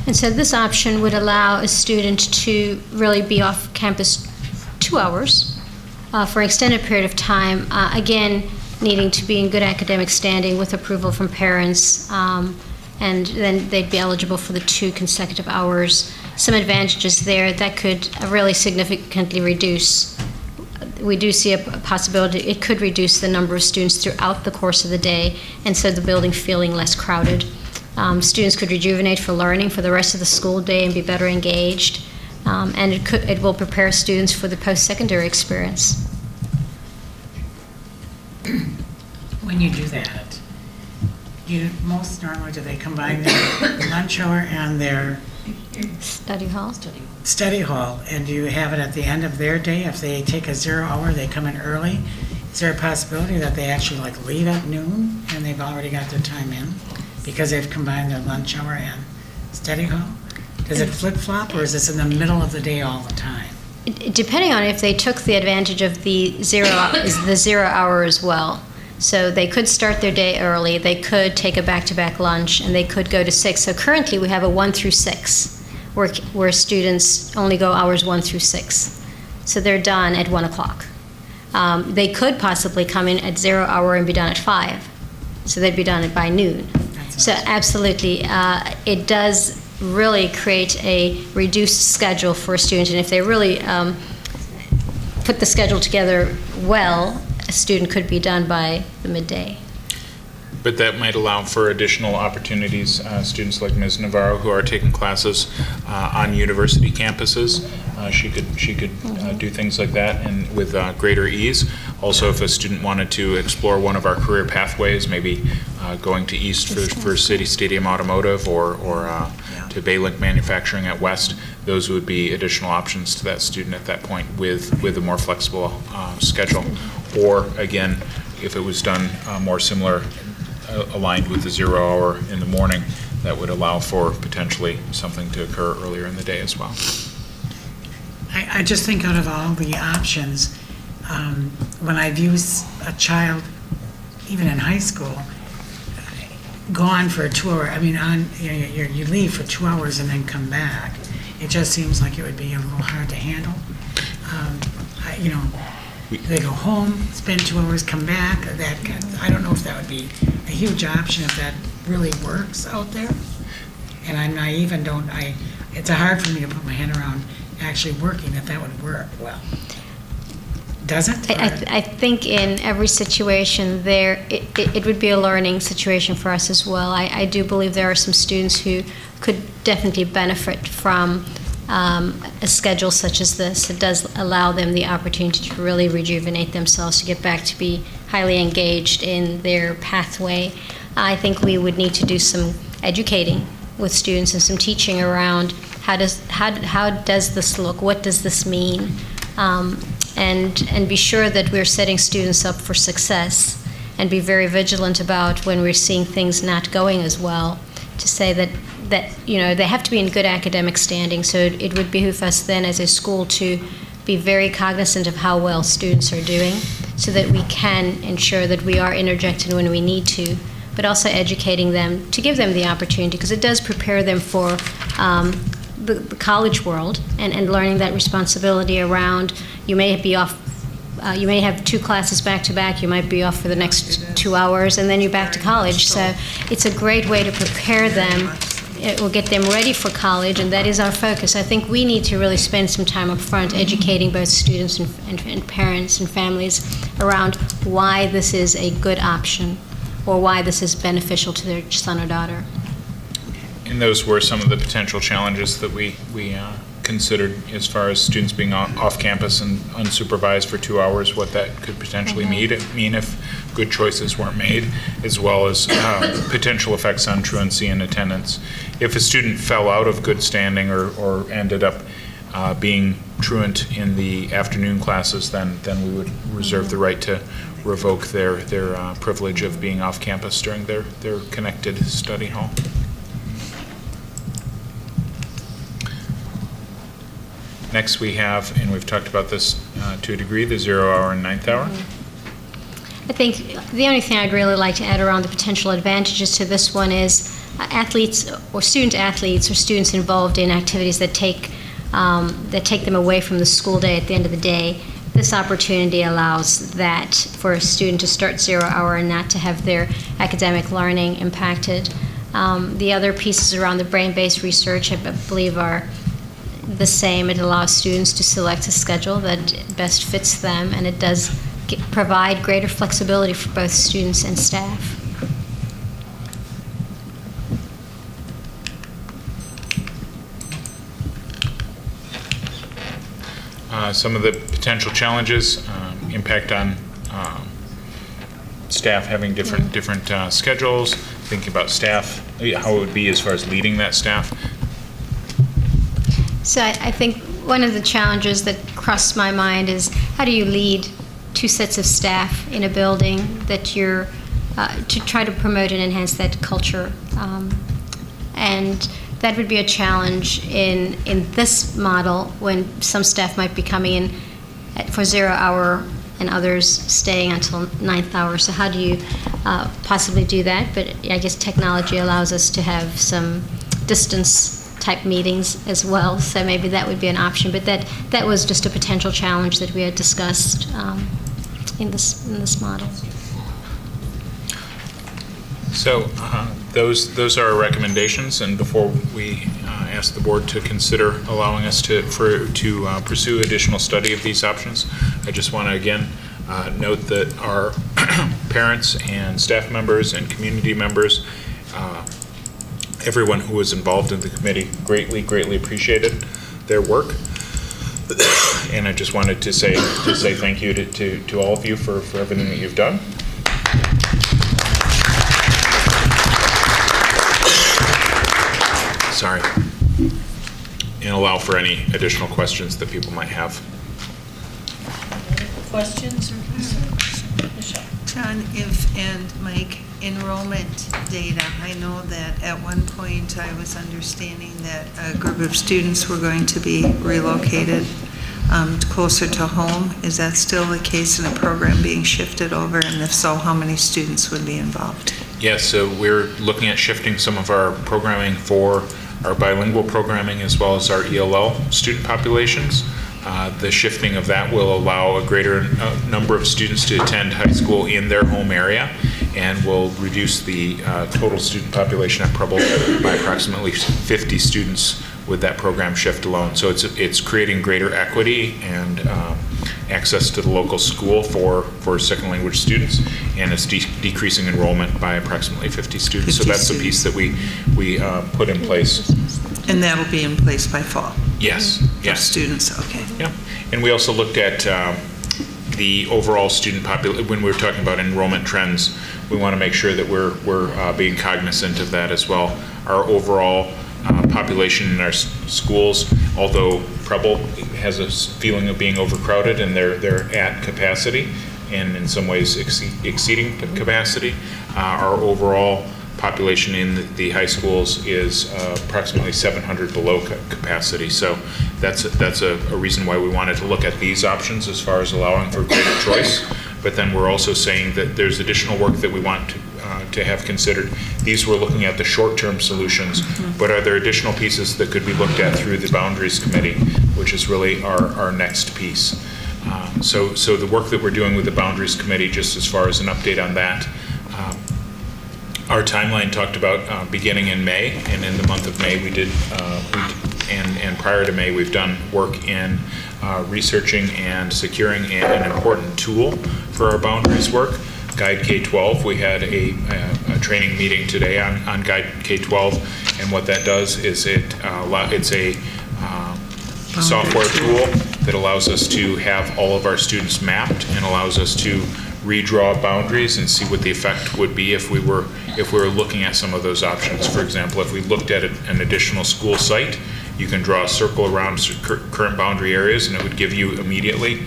And so this option would allow a student to really be off campus 2 hours for an extended period of time, again, needing to be in good academic standing with approval from parents, and then they'd be eligible for the 2 consecutive hours. Some advantages there that could really significantly reduce. We do see a possibility it could reduce the number of students throughout the course of the day, and so the building feeling less crowded. Students could rejuvenate for learning for the rest of the school day and be better engaged, and it will prepare students for the post-secondary experience. When you do that, most normally do they combine their lunch hour and their study hall? Study hall, and do you have it at the end of their day? If they take a 0 hour, they come in early. Is there a possibility that they actually leave at noon and they've already got their time in because they've combined their lunch hour and study hall? Does it flip-flop, or is this in the middle of the day all the time? Depending on if they took the advantage of the 0 hour as well. So they could start their day early, they could take a back-to-back lunch, and they could go to 6. So currently we have a 1 through 6, where students only go hours 1 through 6. So they're done at 1 o'clock. They could possibly come in at 0 hour and be done at 5. So they'd be done by noon. So absolutely, it does really create a reduced schedule for a student, and if they really put the schedule together well, a student could be done by the midday. But that might allow for additional opportunities. Students like Ms. Navarro, who are taking classes on university campuses, she could do things like that and with greater ease. Also, if a student wanted to explore one of our career pathways, maybe going to East for City Stadium Automotive or to Baylink Manufacturing at West, those would be additional options to that student at that point with a more flexible schedule. Or again, if it was done more similar, aligned with the 0 hour in the morning, that would allow for potentially something to occur earlier in the day as well. I just think out of all the options, when I view a child, even in high school, gone for a 2 hour, you leave for 2 hours and then come back, it just seems like it would be a little hard to handle. They go home, spend 2 hours, come back. I don't know if that would be a huge option, if that really works out there. And I'm naive and it's hard for me to put my head around actually working that would work well. Does it? I think in every situation there, it would be a learning situation for us as well. I do believe there are some students who could definitely benefit from a schedule such as this. It does allow them the opportunity to really rejuvenate themselves, to get back to be highly engaged in their pathway. I think we would need to do some educating with students and some teaching around how does this look, what does this mean, and be sure that we're setting students up for success, and be very vigilant about when we're seeing things not going as well, to say that they have to be in good academic standing. So it would behoove us then as a school to be very cognizant of how well students are doing so that we can ensure that we are interjecting when we need to, but also educating them to give them the opportunity, because it does prepare them for the college world and learning that responsibility around, you may be off, you may have 2 classes back to back, you might be off for the next 2 hours, and then you're back to college. So it's a great way to prepare them. It will get them ready for college, and that is our focus. I think we need to really spend some time up front educating both students and parents and families around why this is a good option or why this is beneficial to their son or daughter. And those were some of the potential challenges that we considered as far as students being off campus and unsupervised for 2 hours, what that could potentially mean if good choices weren't made, as well as potential effects on truancy and attendance. If a student fell out of good standing or ended up being truant in the afternoon classes, then we would reserve the right to revoke their privilege of being off campus during their connected study hall. Next we have, and we've talked about this to a degree, the 0 hour and 9th hour. I think the only thing I'd really like to add around the potential advantages to this one is athletes or student athletes or students involved in activities that take them away from the school day at the end of the day. This opportunity allows that for a student to start 0 hour and not to have their academic learning impacted. The other pieces around the brain-based research I believe are the same. It allows students to select a schedule that best fits them, and it does provide greater flexibility for both students and staff. Some of the potential challenges, impact on staff having different schedules, thinking about staff, how it would be as far as leading that staff. So I think one of the challenges that crossed my mind is how do you lead 2 sets of staff in a building that you're to try to promote and enhance that culture, and that would be a challenge in this model when some staff might be coming in for 0 hour and others staying until 9th hour. So how do you possibly do that? But I guess technology allows us to have some distance type meetings as well, so maybe that would be an option. But that was just a potential challenge that we had discussed in this model. So those are our recommendations, and before we ask the board to consider allowing us to pursue additional study of these options, I just want to again note that our parents and staff members and community members, everyone who was involved in the committee greatly appreciated their work. And I just wanted to say thank you to all of you for everything that you've done. Sorry. And allow for any additional questions that people might have. Questions or concerns? Michelle? John, and Mike, enrollment data. I know that at one point I was understanding that a group of students were going to be relocated closer to home. Is that still the case in a program being shifted over? And if so, how many students would be involved? Yes, so we're looking at shifting some of our programming for our bilingual programming as well as our ELL student populations. The shifting of that will allow a greater number of students to attend high school in their home area, and will reduce the total student population at Preble by approximately 50 students with that program shift alone. So it's creating greater equity and access to the local school for second language students, and it's decreasing enrollment by approximately 50 students. So that's the piece that we put in place. And that'll be in place by fall? Yes. Yes. Students, okay. Yeah, and we also looked at the overall student population. When we were talking about enrollment trends, we want to make sure that we're being cognizant of that as well. Our overall population in our schools, although Preble has a feeling of being overcrowded and they're at capacity, and in some ways exceeding capacity, our overall population in the high schools is approximately 700 below capacity. So that's a reason why we wanted to look at these options as far as allowing for greater choice. But then we're also saying that there's additional work that we want to have considered. These we're looking at the short-term solutions, but are there additional pieces that could be looked at through the Boundaries Committee, which is really our next piece. So the work that we're doing with the Boundaries Committee, just as far as an update on that, our timeline talked about beginning in May, and in the month of May we did, and prior to May we've done work in researching and securing an important tool for our boundaries work, Guide K-12. We had a training meeting today on Guide K-12, and what that does is it's a software tool that allows us to have all of our students mapped and allows us to redraw boundaries and see what the effect would be if we were looking at some of those options. For example, if we looked at an additional school site, you can draw a circle around current boundary areas, and it would give you immediately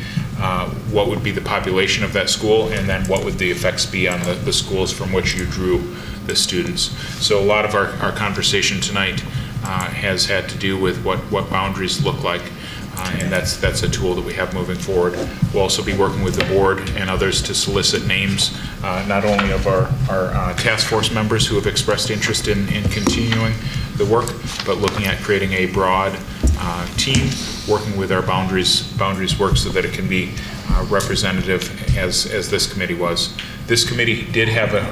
what would be the population of that school, and then what would the effects be on the schools from which you drew the students. So a lot of our conversation tonight has had to do with what boundaries look like. And that's a tool that we have moving forward. We'll also be working with the board and others to solicit names, not only of our task force members who have expressed interest in continuing the work, but looking at creating a broad team working with our boundaries work so that it can be representative as this committee was. This committee did have a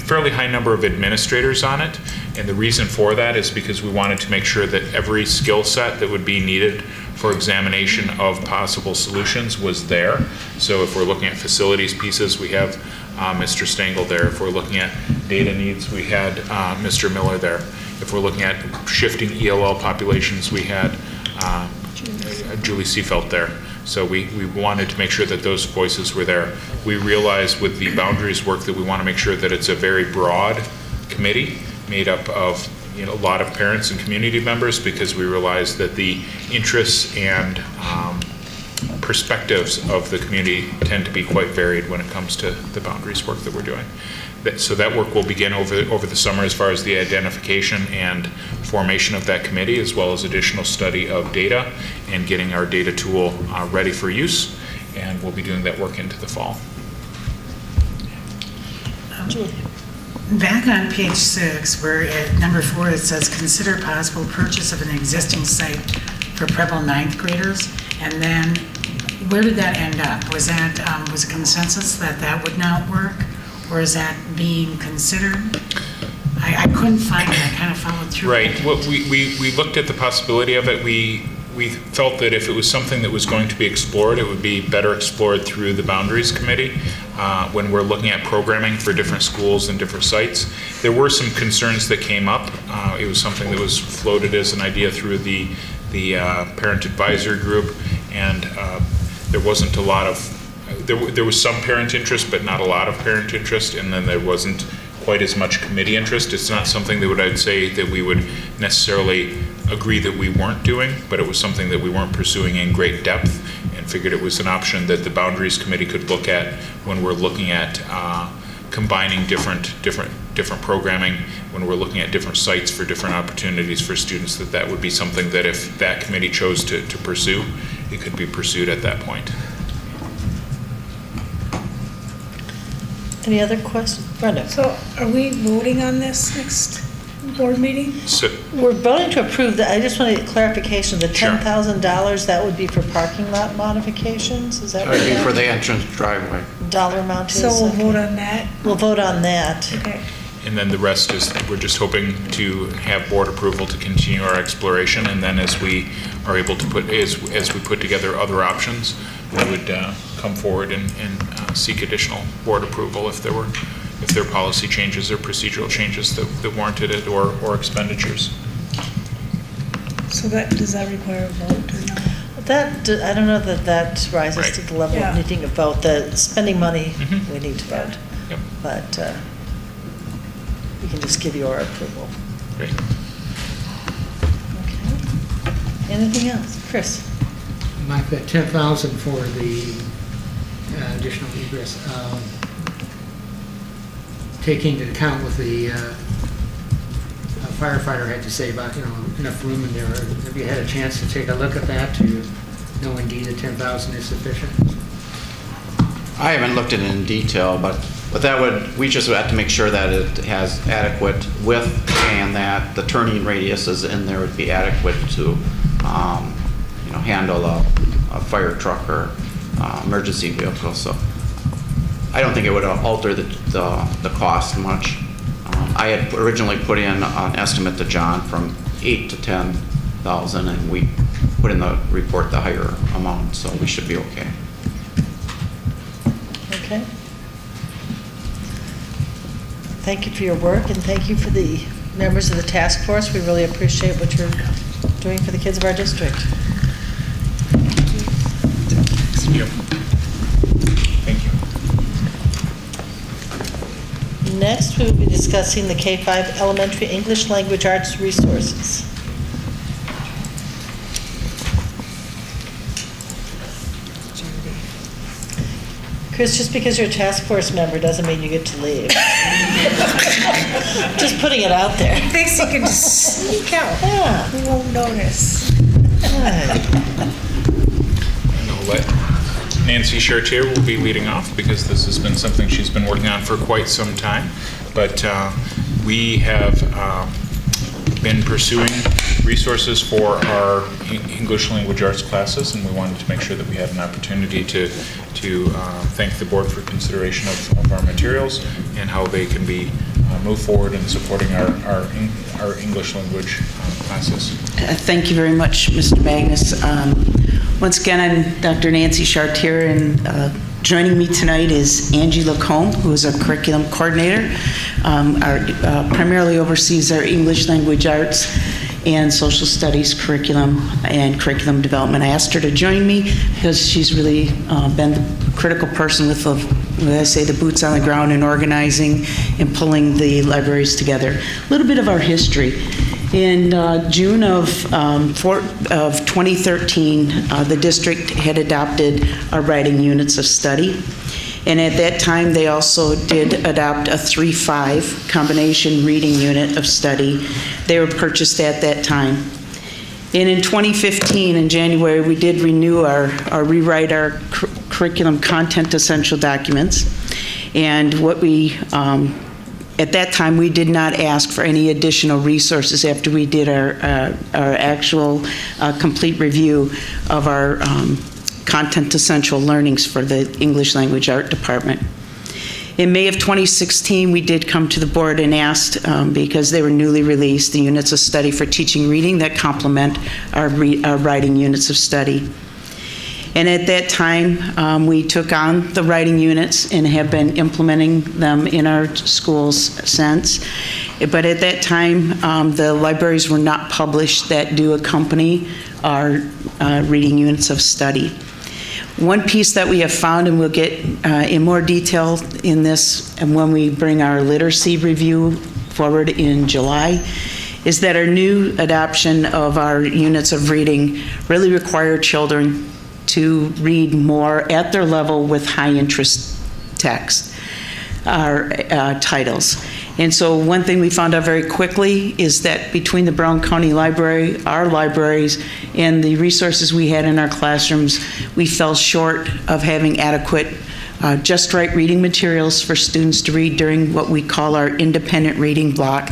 fairly high number of administrators on it, and the reason for that is because we wanted to make sure that every skill set that would be needed for examination of possible solutions was there. So if we're looking at facilities pieces, we have Mr. Stengel there. If we're looking at data needs, we had Mr. Miller there. If we're looking at shifting ELL populations, we had Julie Seefeld there. So we wanted to make sure that those voices were there. We realized with the boundaries work that we want to make sure that it's a very broad committee made up of a lot of parents and community members, because we realize that the interests and perspectives of the community tend to be quite varied when it comes to the boundaries work that we're doing. So that work will begin over the summer as far as the identification and formation of that committee, as well as additional study of data and getting our data tool ready for use, and we'll be doing that work into the fall. Back on page 6, where at number 4 it says, consider possible purchase of an existing site for Preble 9th graders, and then where did that end up? Was that was a consensus that would not work, or is that being considered? I couldn't find it. I kind of followed through. Right. Well, we looked at the possibility of it. We felt that if it was something that was going to be explored, it would be better explored through the Boundaries Committee. When we're looking at programming for different schools and different sites, there were some concerns that came up. It was something that was floated as an idea through the parent advisory group, and there wasn't a lot of, there was some parent interest, but not a lot of parent interest, and then there wasn't quite as much committee interest. It's not something that I'd say that we would necessarily agree that we weren't doing, but it was something that we weren't pursuing in great depth, and figured it was an option that the Boundaries Committee could look at when we're looking at combining different programming, when we're looking at different sites for different opportunities for students, that would be something that if that committee chose to pursue, it could be pursued at that point. Any other questions? Brenda? So are we voting on this next board meeting? So We're voting to approve that. I just wanted clarification. The Sure. $10,000, that would be for parking lot modifications? Is that That would be what for that the entrance driveway. dollar amount is? So we'll vote on that? We'll vote on that. Okay. And then the rest is, we're just hoping to have board approval to continue our exploration, and then as we are able to as we put together other options, we would come forward and seek additional board approval if there are policy changes or procedural changes that warranted it, or expenditures. So does that require a vote or not? I don't know that rises Right. to the level Yeah. of needing a vote. The spending money, Mhm. we need to vote. Yep. But we can just give you our approval. Great. Okay. Anything else? Chris? Mike, that 10,000 for the additional egress, taking into account with the firefighter had to say about, enough room in there. Have you had a chance to take a look at that to know indeed that 10,000 is sufficient? I haven't looked at it in detail, but we just have to make sure that it has adequate width and that the turning radiuses in there would be adequate to, handle a fire truck or emergency vehicle. So I don't think it would alter the cost much. I had originally put in an estimate to John from 8 to 10,000, and we put in the report the higher amount, so we should be okay. Okay. Thank you for your work, and thank you for the members of the task force. We really appreciate what you're doing for the kids of our district. Thank you. Next, we will be discussing the K-5 Elementary English Language Arts resources. Chris, just because you're a task force member doesn't mean you get to leave. Just putting it out there. He thinks he can just sneak out. Yeah. We won't notice. And I'll let Nancy Chartier will be leading off because this has been something she's been working on for quite some time. But we have been pursuing resources for our English language arts classes, and we wanted to make sure that we had an opportunity to thank the board for consideration of our materials and how they can be move forward in supporting our English language classes. Thank you very much, Mr. Magnus. Once again, I'm Dr. Nancy Chartier, and joining me tonight is Angie Lacombe, who is our curriculum coordinator. Primarily oversees our English language arts and social studies curriculum and curriculum development. I asked her to join me because she's really been the critical person with the boots on the ground in organizing and pulling the libraries together. A little bit of our history. In June of 2013, the district had adopted our writing units of study. And at that time, they also did adopt a 3-5 combination reading unit of study. They were purchased at that time. And in 2015, in January, we did renew rewrite our curriculum content essential documents. And what at that time, we did not ask for any additional resources after we did our actual complete review of our content essential learnings for the English language art department. In May of 2016, we did come to the board and asked, because they were newly released, the units of study for teaching reading that complement our writing units of study. And at that time, we took on the writing units and have been implementing them in our schools since. But at that time, the libraries were not published that do accompany our reading units of study. One piece that we have found, and we'll get in more detail in this and when we bring our literacy review forward in July, is that our new adoption of our units of reading really require children to read more at their level with high interest text, our titles. And so one thing we found out very quickly is that between the Brown County Library, our libraries, and the resources we had in our classrooms, we fell short of having adequate just right reading materials for students to read during what we call our independent reading block.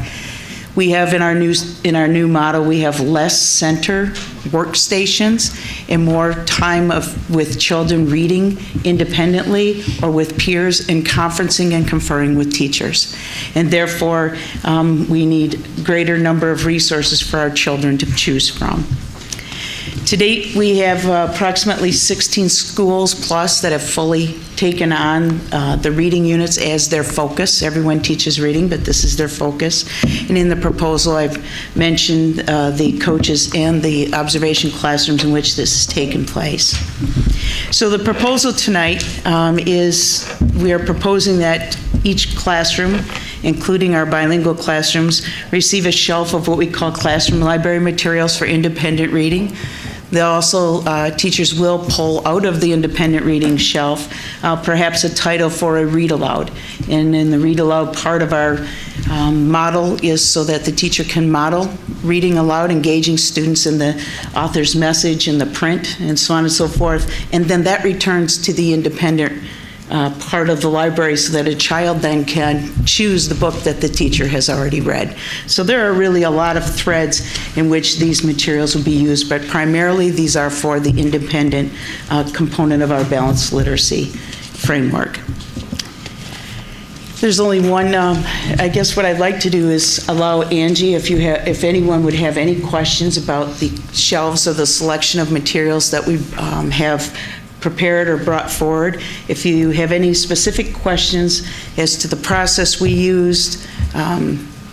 We have in our new model, we have less center workstations and more time with children reading independently or with peers and conferencing and conferring with teachers. And therefore, we need greater number of resources for our children to choose from. To date, we have approximately 16 schools plus that have fully taken on the reading units as their focus. Everyone teaches reading, but this is their focus. And in the proposal, I've mentioned the coaches and the observation classrooms in which this has taken place. So the proposal tonight is we are proposing that each classroom, including our bilingual classrooms, receive a shelf of what we call classroom library materials for independent reading. They'll also, teachers will pull out of the independent reading shelf perhaps a title for a read aloud. And in the read aloud part of our model is so that the teacher can model reading aloud, engaging students in the author's message and the print and so on and so forth. And then that returns to the independent part of the library so that a child then can choose the book that the teacher has already read. So there are really a lot of threads in which these materials will be used, but primarily these are for the independent component of our balanced literacy framework. There's only one, I guess what I'd like to do is allow Angie, if anyone would have any questions about the shelves or the selection of materials that we have prepared or brought forward. If you have any specific questions as to the process we used,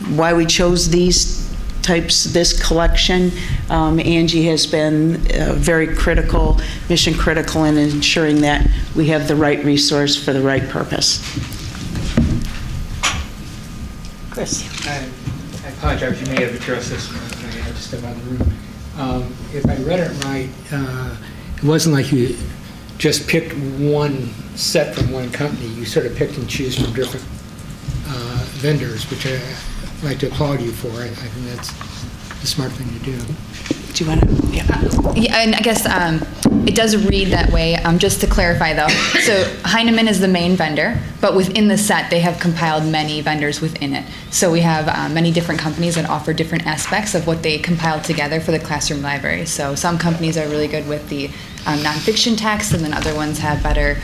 why we chose these types, this collection, Angie has been very critical, mission critical in ensuring that we have the right resource for the right purpose. Chris. I apologize, you may have addressed this when I had to step out of the room. If I read it right, it wasn't like you just picked one set from one company. You sort of picked and choose from different vendors, which I'd like to applaud you for. I think that's a smart thing to do. Do you want to? Yeah, and I guess it does read that way. Just to clarify, though, so Heinemann is the main vendor, but within the set, they have compiled many vendors within it. So we have many different companies that offer different aspects of what they compiled together for the classroom library. So some companies are really good with the nonfiction text, and then other ones have better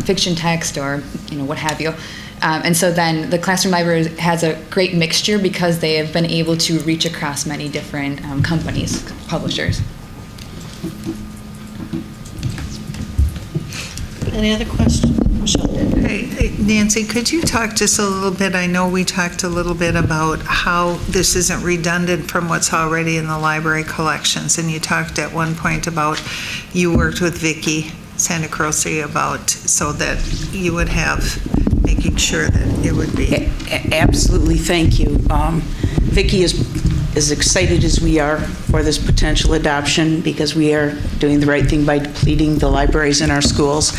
fiction text, or what have you. And so then the classroom library has a great mixture because they have been able to reach across many different companies, publishers. Any other questions? Hey, Nancy, could you talk just a little bit? I know we talked a little bit about how this isn't redundant from what's already in the library collections, and you talked at one point about you worked with Vicki Santa Croce about so that you would have making sure that it would be. Absolutely, thank you. Vicki is as excited as we are for this potential adoption because we are doing the right thing by depleting the libraries in our schools.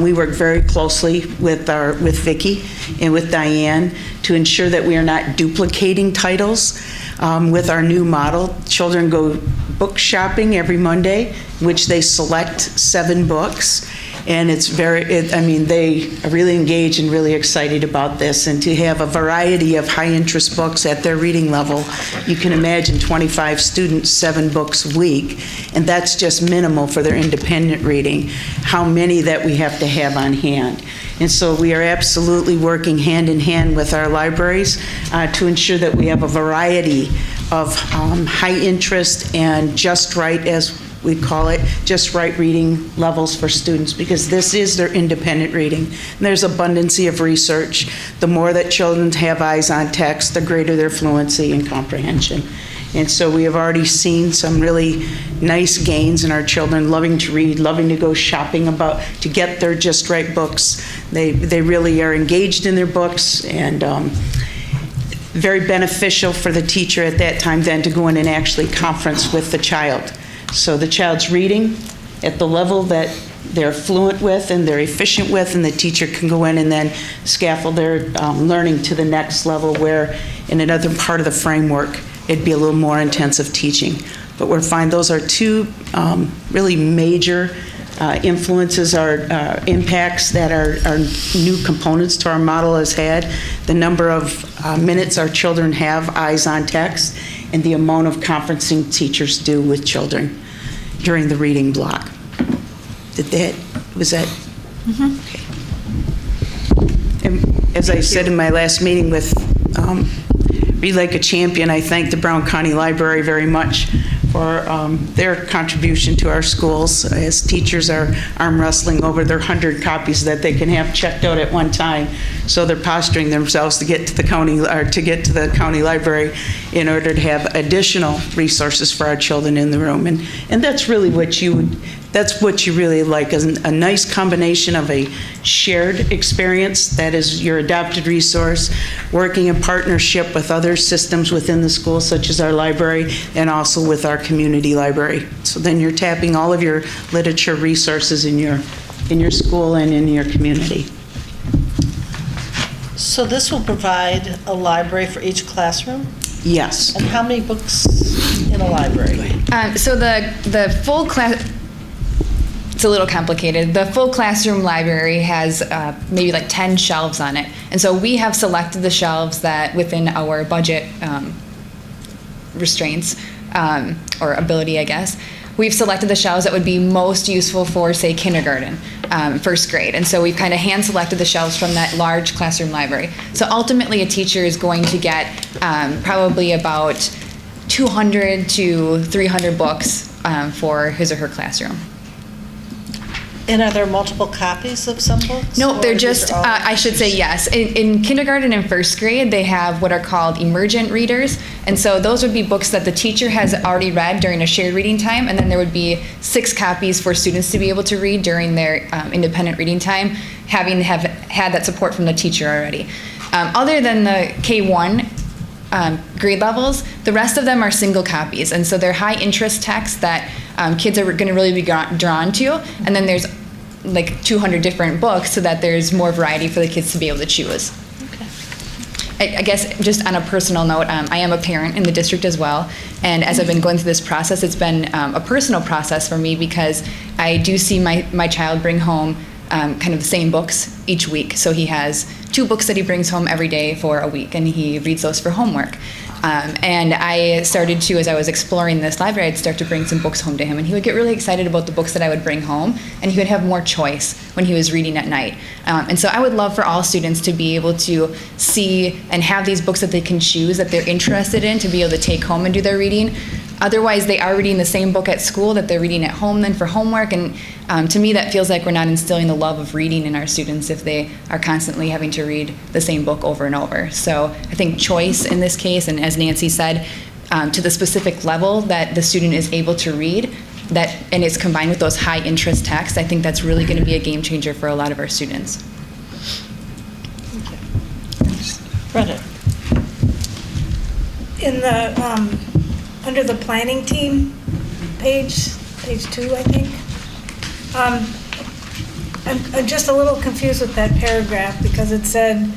We work very closely with Vicki and with Diane to ensure that we are not duplicating titles. With our new model, children go book shopping every Monday, which they select 7 books. And it's they are really engaged and really excited about this. And to have a variety of high interest books at their reading level, you can imagine 25 students, 7 books a week. And that's just minimal for their independent reading, how many that we have to have on hand. And so we are absolutely working hand in hand with our libraries to ensure that we have a variety of high interest and just right, as we call it, just right reading levels for students, because this is their independent reading. And there's abundancy of research. The more that children have eyes on text, the greater their fluency and comprehension. And so we have already seen some really nice gains in our children loving to read, loving to go shopping to get their just right books. They really are engaged in their books, and very beneficial for the teacher at that time then to go in and actually conference with the child. So the child's reading at the level that they're fluent with and they're efficient with, and the teacher can go in and then scaffold their learning to the next level, where in another part of the framework it'd be a little more intensive teaching. But we're fine. Those are 2 really major influences or impacts that our new components to our model has had. The number of minutes our children have eyes on text, and the amount of conferencing teachers do with children during the reading block. Was that? Mm-hmm. Okay. And as I said in my last meeting with Read Like a Champion, I thank the Brown County Library very much for their contribution to our schools, as teachers are arm wrestling over their 100 copies that they can have checked out at one time. So they're posturing themselves to get to the county library in order to have additional resources for our children in the room. And that's really what that's what you really like, is a nice combination of a shared experience, that is your adapted resource, working in partnership with other systems within the school, such as our library, and also with our community library. So then you're tapping all of your literature resources in your school and in your community. So this will provide a library for each classroom? Yes. And how many books in a library? So the full class, it's a little complicated. The full classroom library has maybe like 10 shelves on it. And so we have selected the shelves that within our budget restraints or ability, I guess, we've selected the shelves that would be most useful for, say, kindergarten, first grade. And so we've kind of hand selected the shelves from that large classroom library. So ultimately a teacher is going to get probably about 200 to 300 books for his or her classroom. And are there multiple copies of some books? No, they're Or just, these are all I should say yes. In kindergarten and first grade, they have what are called emergent readers. And so those would be books that the teacher has already read during a shared reading time, and then there would be 6 copies for students to be able to read during their independent reading time, having had that support from the teacher already. Other than the K-1 grade levels, the rest of them are single copies. And so they're high interest texts that kids are going to really be drawn to. And then there's like 200 different books so that there's more variety for the kids to be able to choose. I guess just on a personal note, I am a parent in the district as well. And as I've been going through this process, it's been a personal process for me because I do see my child bring home kind of the same books each week. So he has 2 books that he brings home every day for a week, and he reads those for homework. And I started to, as I was exploring this library, I'd start to bring some books home to him, and he would get really excited about the books that I would bring home, and he would have more choice when he was reading at night. And so I would love for all students to be able to see and have these books that they can choose, that they're interested in, to be able to take home and do their reading. Otherwise, they are reading the same book at school that they're reading at home then for homework, and to me that feels like we're not instilling the love of reading in our students if they are constantly having to read the same book over and over. So I think choice in this case, and as Nancy said, to the specific level that the student is able to read, and it's combined with those high interest texts, I think that's really going to be a game changer for a lot of our students. Brenda. In the, under the planning team page 2, I think, I'm just a little confused with that paragraph because it said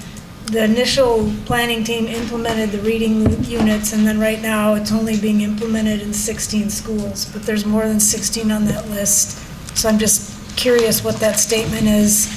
the initial planning team implemented the reading units, and then right now it's only being implemented in 16 schools, but there's more than 16 on that list. So I'm just curious what that statement is,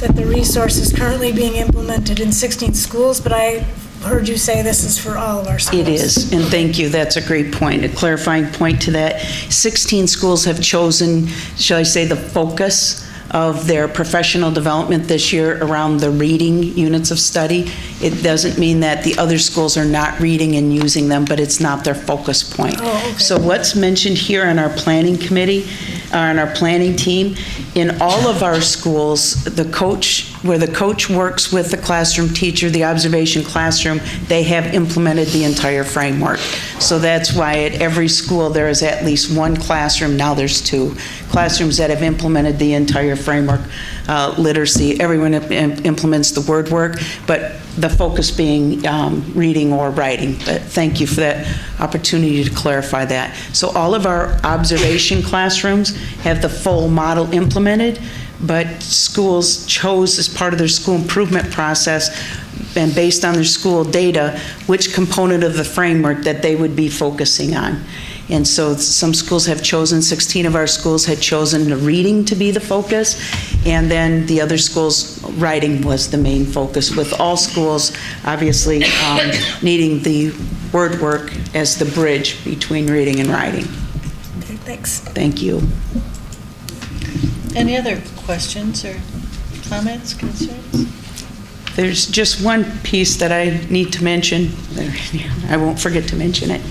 that the resource is currently being implemented in 16 schools, but I heard you say this is for all of our schools. It is, and thank you. That's a great point, a clarifying point to that. 16 schools have chosen, shall I say, the focus of their professional development this year around the reading units of study. It doesn't mean that the other schools are not reading and using them, but it's not their focus point. Oh, okay. So what's mentioned here on our planning committee, on our planning team, in all of our schools, the coach, where the coach works with the classroom teacher, the observation classroom, they have implemented the entire framework. So that's why at every school there is at least one classroom, now there's 2 classrooms that have implemented the entire framework, literacy. Everyone implements the word work, but the focus being reading or writing. But thank you for that opportunity to clarify that. So all of our observation classrooms have the full model implemented, but schools chose as part of their school improvement process and based on their school data, which component of the framework that they would be focusing on. And so some schools have chosen, 16 of our schools had chosen the reading to be the focus, and then the other schools, writing was the main focus, with all schools obviously needing the word work as the bridge between reading and writing. Okay, thanks. Thank you. Any other questions or comments, concerns? There's just one piece that I need to mention. I won't forget to mention it.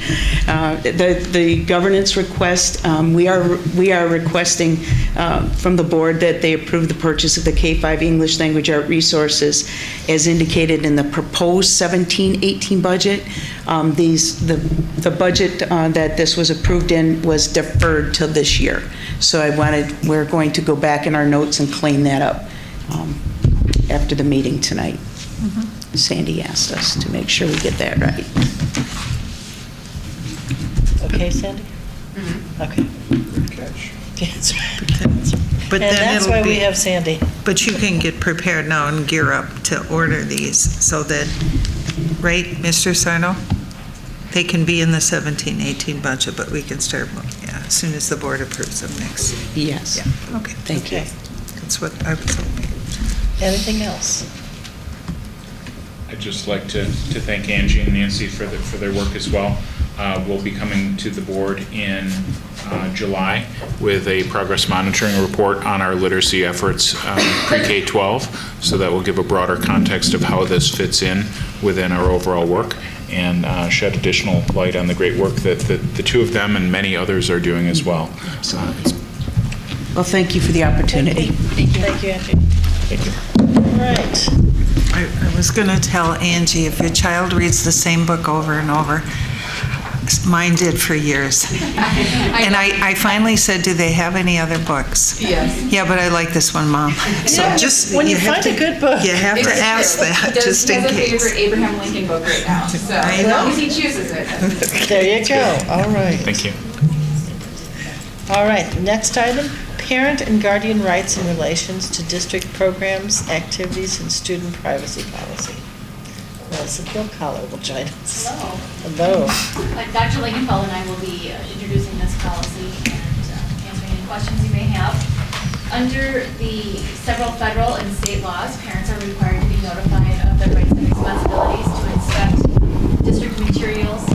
The governance request, we are requesting from the board that they approve the purchase of the K-5 English Language Art resources as indicated in the proposed 17-18 budget. The budget that this was approved in was deferred till this year. So we're going to go back in our notes and clean that up after the meeting tonight. Sandy asked us to make sure we get that right. Okay, Sandy? Okay. Good catch. Yes. But And then that's it'll why we be- have Sandy. But you can get prepared now and gear up to order these so that, right, Mr. Sarno? They can be in the 17-18 budget, but we can start, as soon as the board approves them next. Yes. Yeah, okay. Thank you. That's what I was hoping. Anything else? I'd just like to thank Angie and Nancy for their work as well. We'll be coming to the board in July with a progress monitoring report on our literacy efforts pre-K-12, so that will give a broader context of how this fits in within our overall work and shed additional light on the great work that the two of them and many others are doing as well. Well, thank you for the opportunity. Thank you, Angie. Thank you. All right. I was going to tell Angie, if your child reads the same book over and over, mine did for years. And I finally said, do they have any other books? Yes. Yeah, but I like this one, Mom. So Yeah, just when you have find a good book. You have to ask that, just in He has a case. favorite Abraham Lincoln book right now, so I as long know. as he chooses it. There you go. All right. Thank you. All right, next item, parent and guardian rights in relations to district programs, activities, and student privacy policy. Melissa Collar will join us. Hello. Hello. Dr. Langenfeld and I will be introducing this policy and answering any questions you may have. Under the several federal and state laws, parents are required to be notified of their rights and responsibilities to inspect district materials.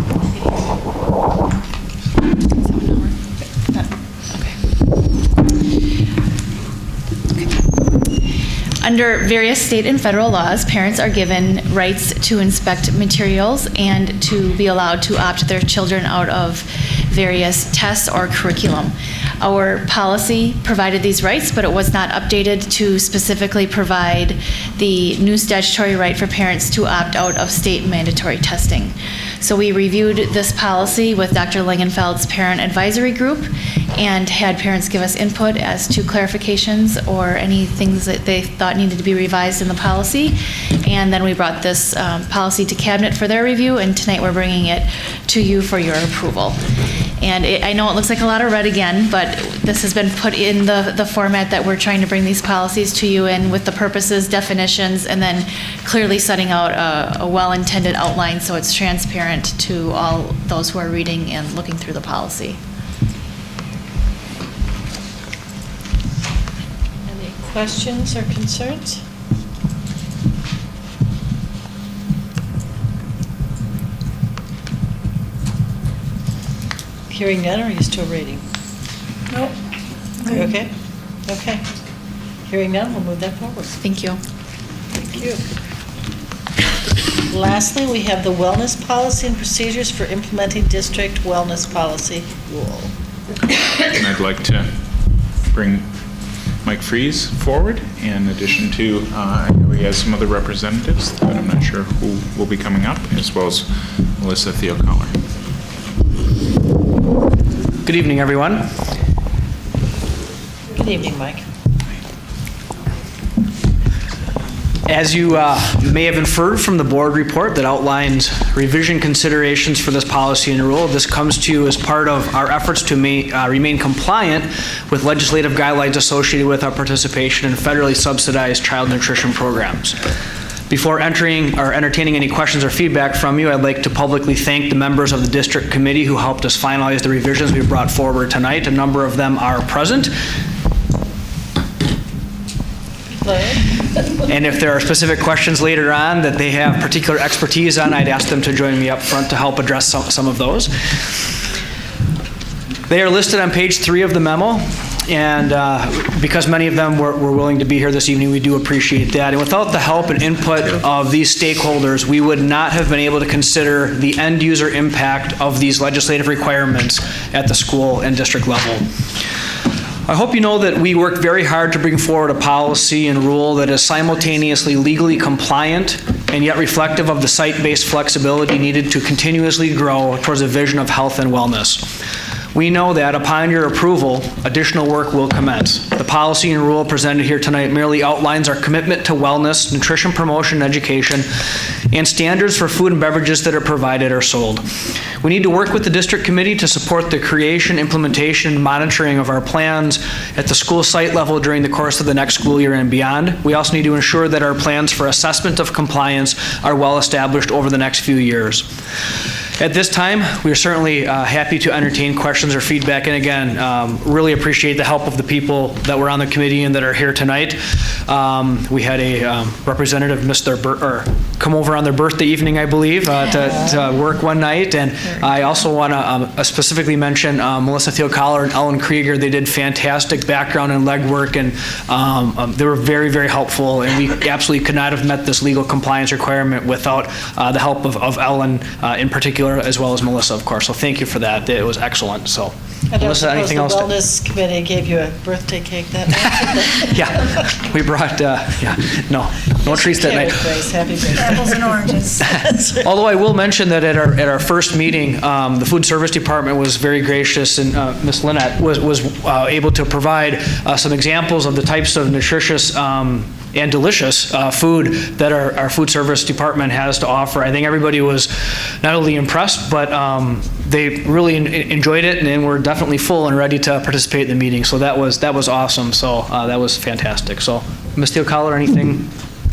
Under various state and federal laws, parents are given rights to inspect materials and to be allowed to opt their children out of various tests or curriculum. Our policy provided these rights, but it was not updated to specifically provide the new statutory right for parents to opt out of state mandatory testing. So we reviewed this policy with Dr. Langenfeld's parent advisory group and had parents give us input as to clarifications or any things that they thought needed to be revised in the policy. And then we brought this policy to Cabinet for their review, and tonight we're bringing it to you for your approval. And I know it looks like a lot of red again, but this has been put in the format that we're trying to bring these policies to you in, with the purposes, definitions, and then clearly setting out a well-intended outline so it's transparent to all those who are reading and looking through the policy. Any questions or concerns? Hearing none, or are you still reading? Nope. You okay? Okay. Hearing none, we'll move that forward. Thank you. Thank you. Lastly, we have the wellness policy and procedures for implementing district wellness policy rule. And I'd like to bring Mike Fries forward, in addition to, I know he has some other representatives, but I'm not sure who will be coming up, as well as Melissa Theo-Collar. Good evening, everyone. Good evening, Mike. As you may have inferred from the board report that outlines revision considerations for this policy and rule, this comes to you as part of our efforts to remain compliant with legislative guidelines associated with our participation in federally subsidized child nutrition programs. Before entertaining any questions or feedback from you, I'd like to publicly thank the members of the district committee who helped us finalize the revisions we've brought forward tonight. A number of them are present. And if there are specific questions later on that they have particular expertise on, I'd ask them to join me up front to help address some of those. They are listed on page 3 of the memo. and because many of them were willing to be here this evening, we do appreciate that. And without the help and input of these stakeholders, we would not have been able to consider the end user impact of these legislative requirements at the school and district level. I hope you know that we worked very hard to bring forward a policy and rule that is simultaneously legally compliant and yet reflective of the site-based flexibility needed to continuously grow towards a vision of health and wellness. We know that upon your approval, additional work will commence. The policy and rule presented here tonight merely outlines our commitment to wellness, nutrition promotion, and education, and standards for food and beverages that are provided or sold. We need to work with the district committee to support the creation, implementation, and monitoring of our plans at the school site level during the course of the next school year and beyond. We also need to ensure that our plans for assessment of compliance are well established over the next few years. At this time, we are certainly happy to entertain questions or feedback, and again, really appreciate the help of the people that were on the committee and that are here tonight. We had a representative miss their come over on their birthday evening, I believe, to work one night, and I also want to specifically mention Melissa Thiel-Collar and Ellen Krieger. They did fantastic background and legwork, and they were very, very helpful, and we absolutely could not have met this legal compliance requirement without the help of Ellen in particular, as well as Melissa, of course. So thank you for that. It was excellent. So, And Melissa, anything else? The Wellness Committee gave you a birthday cake that night? Yeah, we brought, no treats that night. Grace, happy birthday. Apples and oranges. Although I will mention that at our first meeting, the food service department was very gracious, and Ms. Lynette was able to provide some examples of the types of nutritious and delicious food that our food service department has to offer. I think everybody was not only impressed, but they really enjoyed it, and then were definitely full and ready to participate in the meeting. So that was awesome. So that was fantastic. So, Ms. Thiel-Collar, anything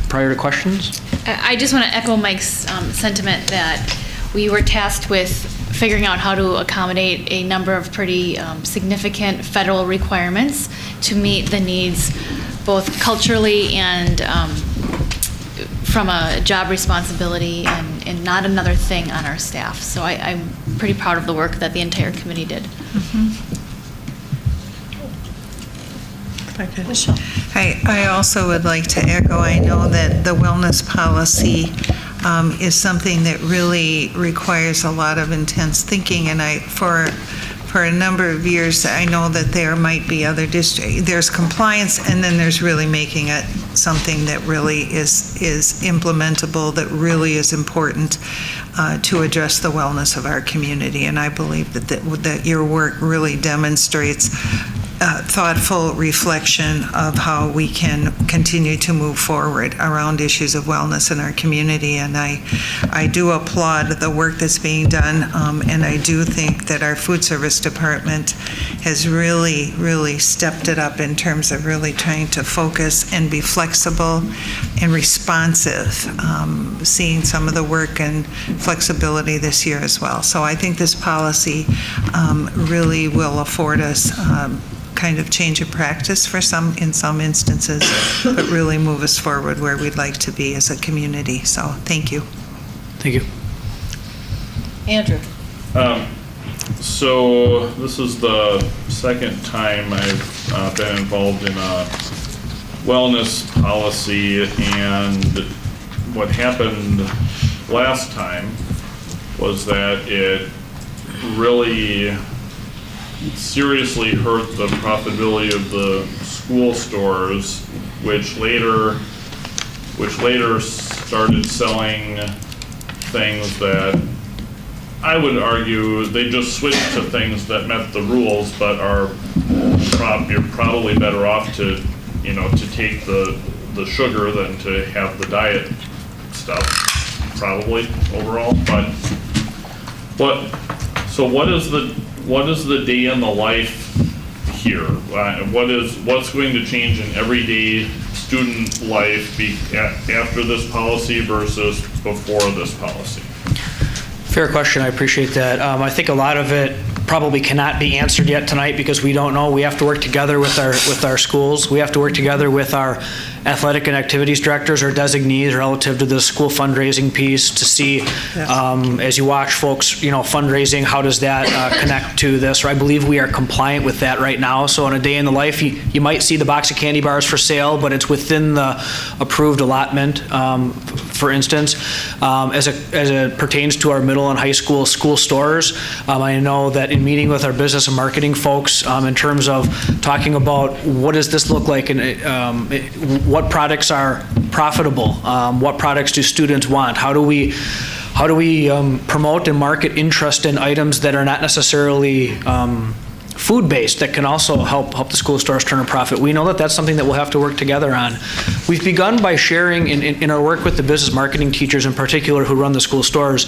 prior to questions? I just want to echo Mike's sentiment that we were tasked with figuring out how to accommodate a number of pretty significant federal requirements to meet the needs both culturally and from a job responsibility and not another thing on our staff. So I'm pretty proud of the work that the entire committee did. Michelle. I also would like to echo, I know that the wellness policy is something that really requires a lot of intense thinking, and for a number of years, I know that there might be other districts. There's compliance, and then there's really making it something that really is implementable, that really is important to address the wellness of our community. And I believe that your work really demonstrates thoughtful reflection of how we can continue to move forward around issues of wellness in our community. And I do applaud the work that's being done, and I do think that our food service department has really, really stepped it up in terms of really trying to focus and be flexible and responsive, seeing some of the work and flexibility this year as well. So I think this policy really will afford us kind of change of practice in some instances, but really move us forward where we'd like to be as a community. So thank you. Thank you. Andrew. So this is the second time I've been involved in a wellness policy, and what happened last time was that it really seriously hurt the profitability of the school stores, which later started selling things that I would argue they just switched to things that met the rules, but you're probably better off to take the sugar than to have the diet stuff, probably overall. But what is the day in the life here? What's going to change in everyday student life after this policy versus before this policy? Fair question. I appreciate that. I think a lot of it probably cannot be answered yet tonight because we don't know. We have to work together with our schools. We have to work together with our athletic and activities directors or designees relative to the school fundraising piece to see, as you watch folks, fundraising, how does that connect to this? Or I believe we are compliant with that right now. So on a day in the life, you might see the box of candy bars for sale, but it's within the approved allotment, for instance. As it pertains to our middle and high school stores, I know that in meeting with our business and marketing folks, in terms of talking about what does this look like and what products are profitable, what products do students want, how do we promote and market interest in items that are not necessarily food-based that can also help the school stores turn a profit. We know that that's something that we'll have to work together on. We've begun by sharing in our work with the business marketing teachers in particular who run the school stores.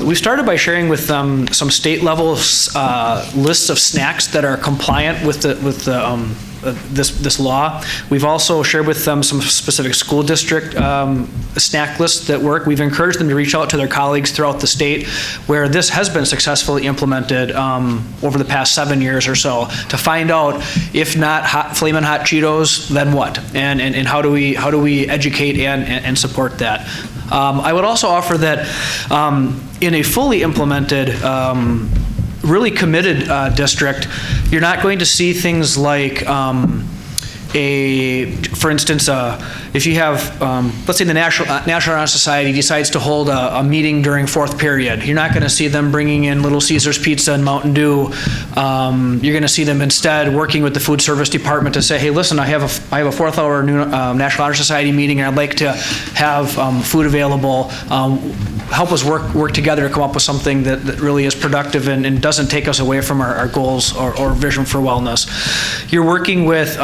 We started by sharing with them some state-level lists of snacks that are compliant with this law. We've also shared with them some specific school district snack lists that work. We've encouraged them to reach out to their colleagues throughout the state where this has been successfully implemented over the past 7 years or so to find out if not Flamin' Hot Cheetos, then what? And how do we educate and support that? I would also offer that in a fully implemented really committed district, you're not going to see things like for instance, if you have, let's say the National Honor Society decides to hold a meeting during fourth period, you're not going to see them bringing in Little Caesars Pizza and Mountain Dew. You're going to see them instead working with the food service department to say, hey, listen, I have a fourth hour National Honor Society meeting and I'd like to have food available. Help us work together to come up with something that really is productive and doesn't take us away from our goals or vision for wellness. You're working with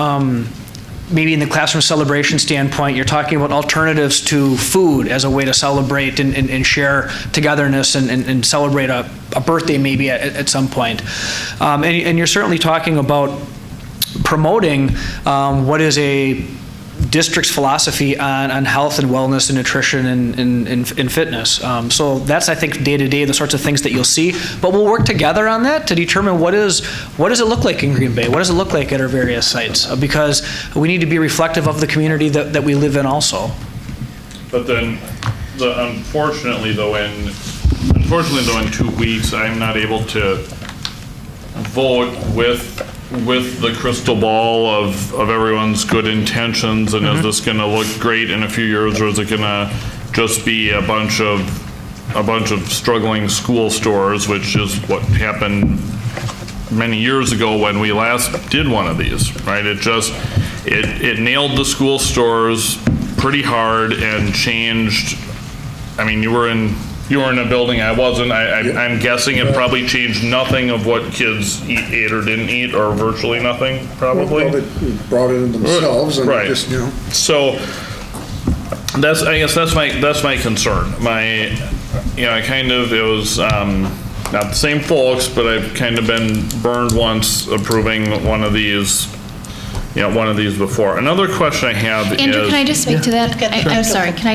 maybe in the classroom celebration standpoint, you're talking about alternatives to food as a way to celebrate and share togetherness and celebrate a birthday maybe at some point. And you're certainly talking about promoting what is a district's philosophy on health and wellness and nutrition and fitness. So that's, I think, day to day, the sorts of things that you'll see. But we'll work together on that to determine what does it look like in Green Bay? What does it look like at our various sites? Because we need to be reflective of the community that we live in also. But then, unfortunately though, in 2 weeks, I'm not able to vote with the crystal ball of everyone's good intentions and is this going to look great in a few years, or is it going to just be a bunch of struggling school stores, which is what happened many years ago when we last did one of these, right? It nailed the school stores pretty hard and changed. I mean, you were in a building, I wasn't. I'm guessing it probably changed nothing of what kids ate or didn't eat, or virtually nothing, probably. Well, they brought it in themselves, and right. just, So I guess that's my concern. It was not the same folks, but I've kind of been burned once approving one of these before. Another question I have is... Andrew, can I just speak to that? I'm sorry, can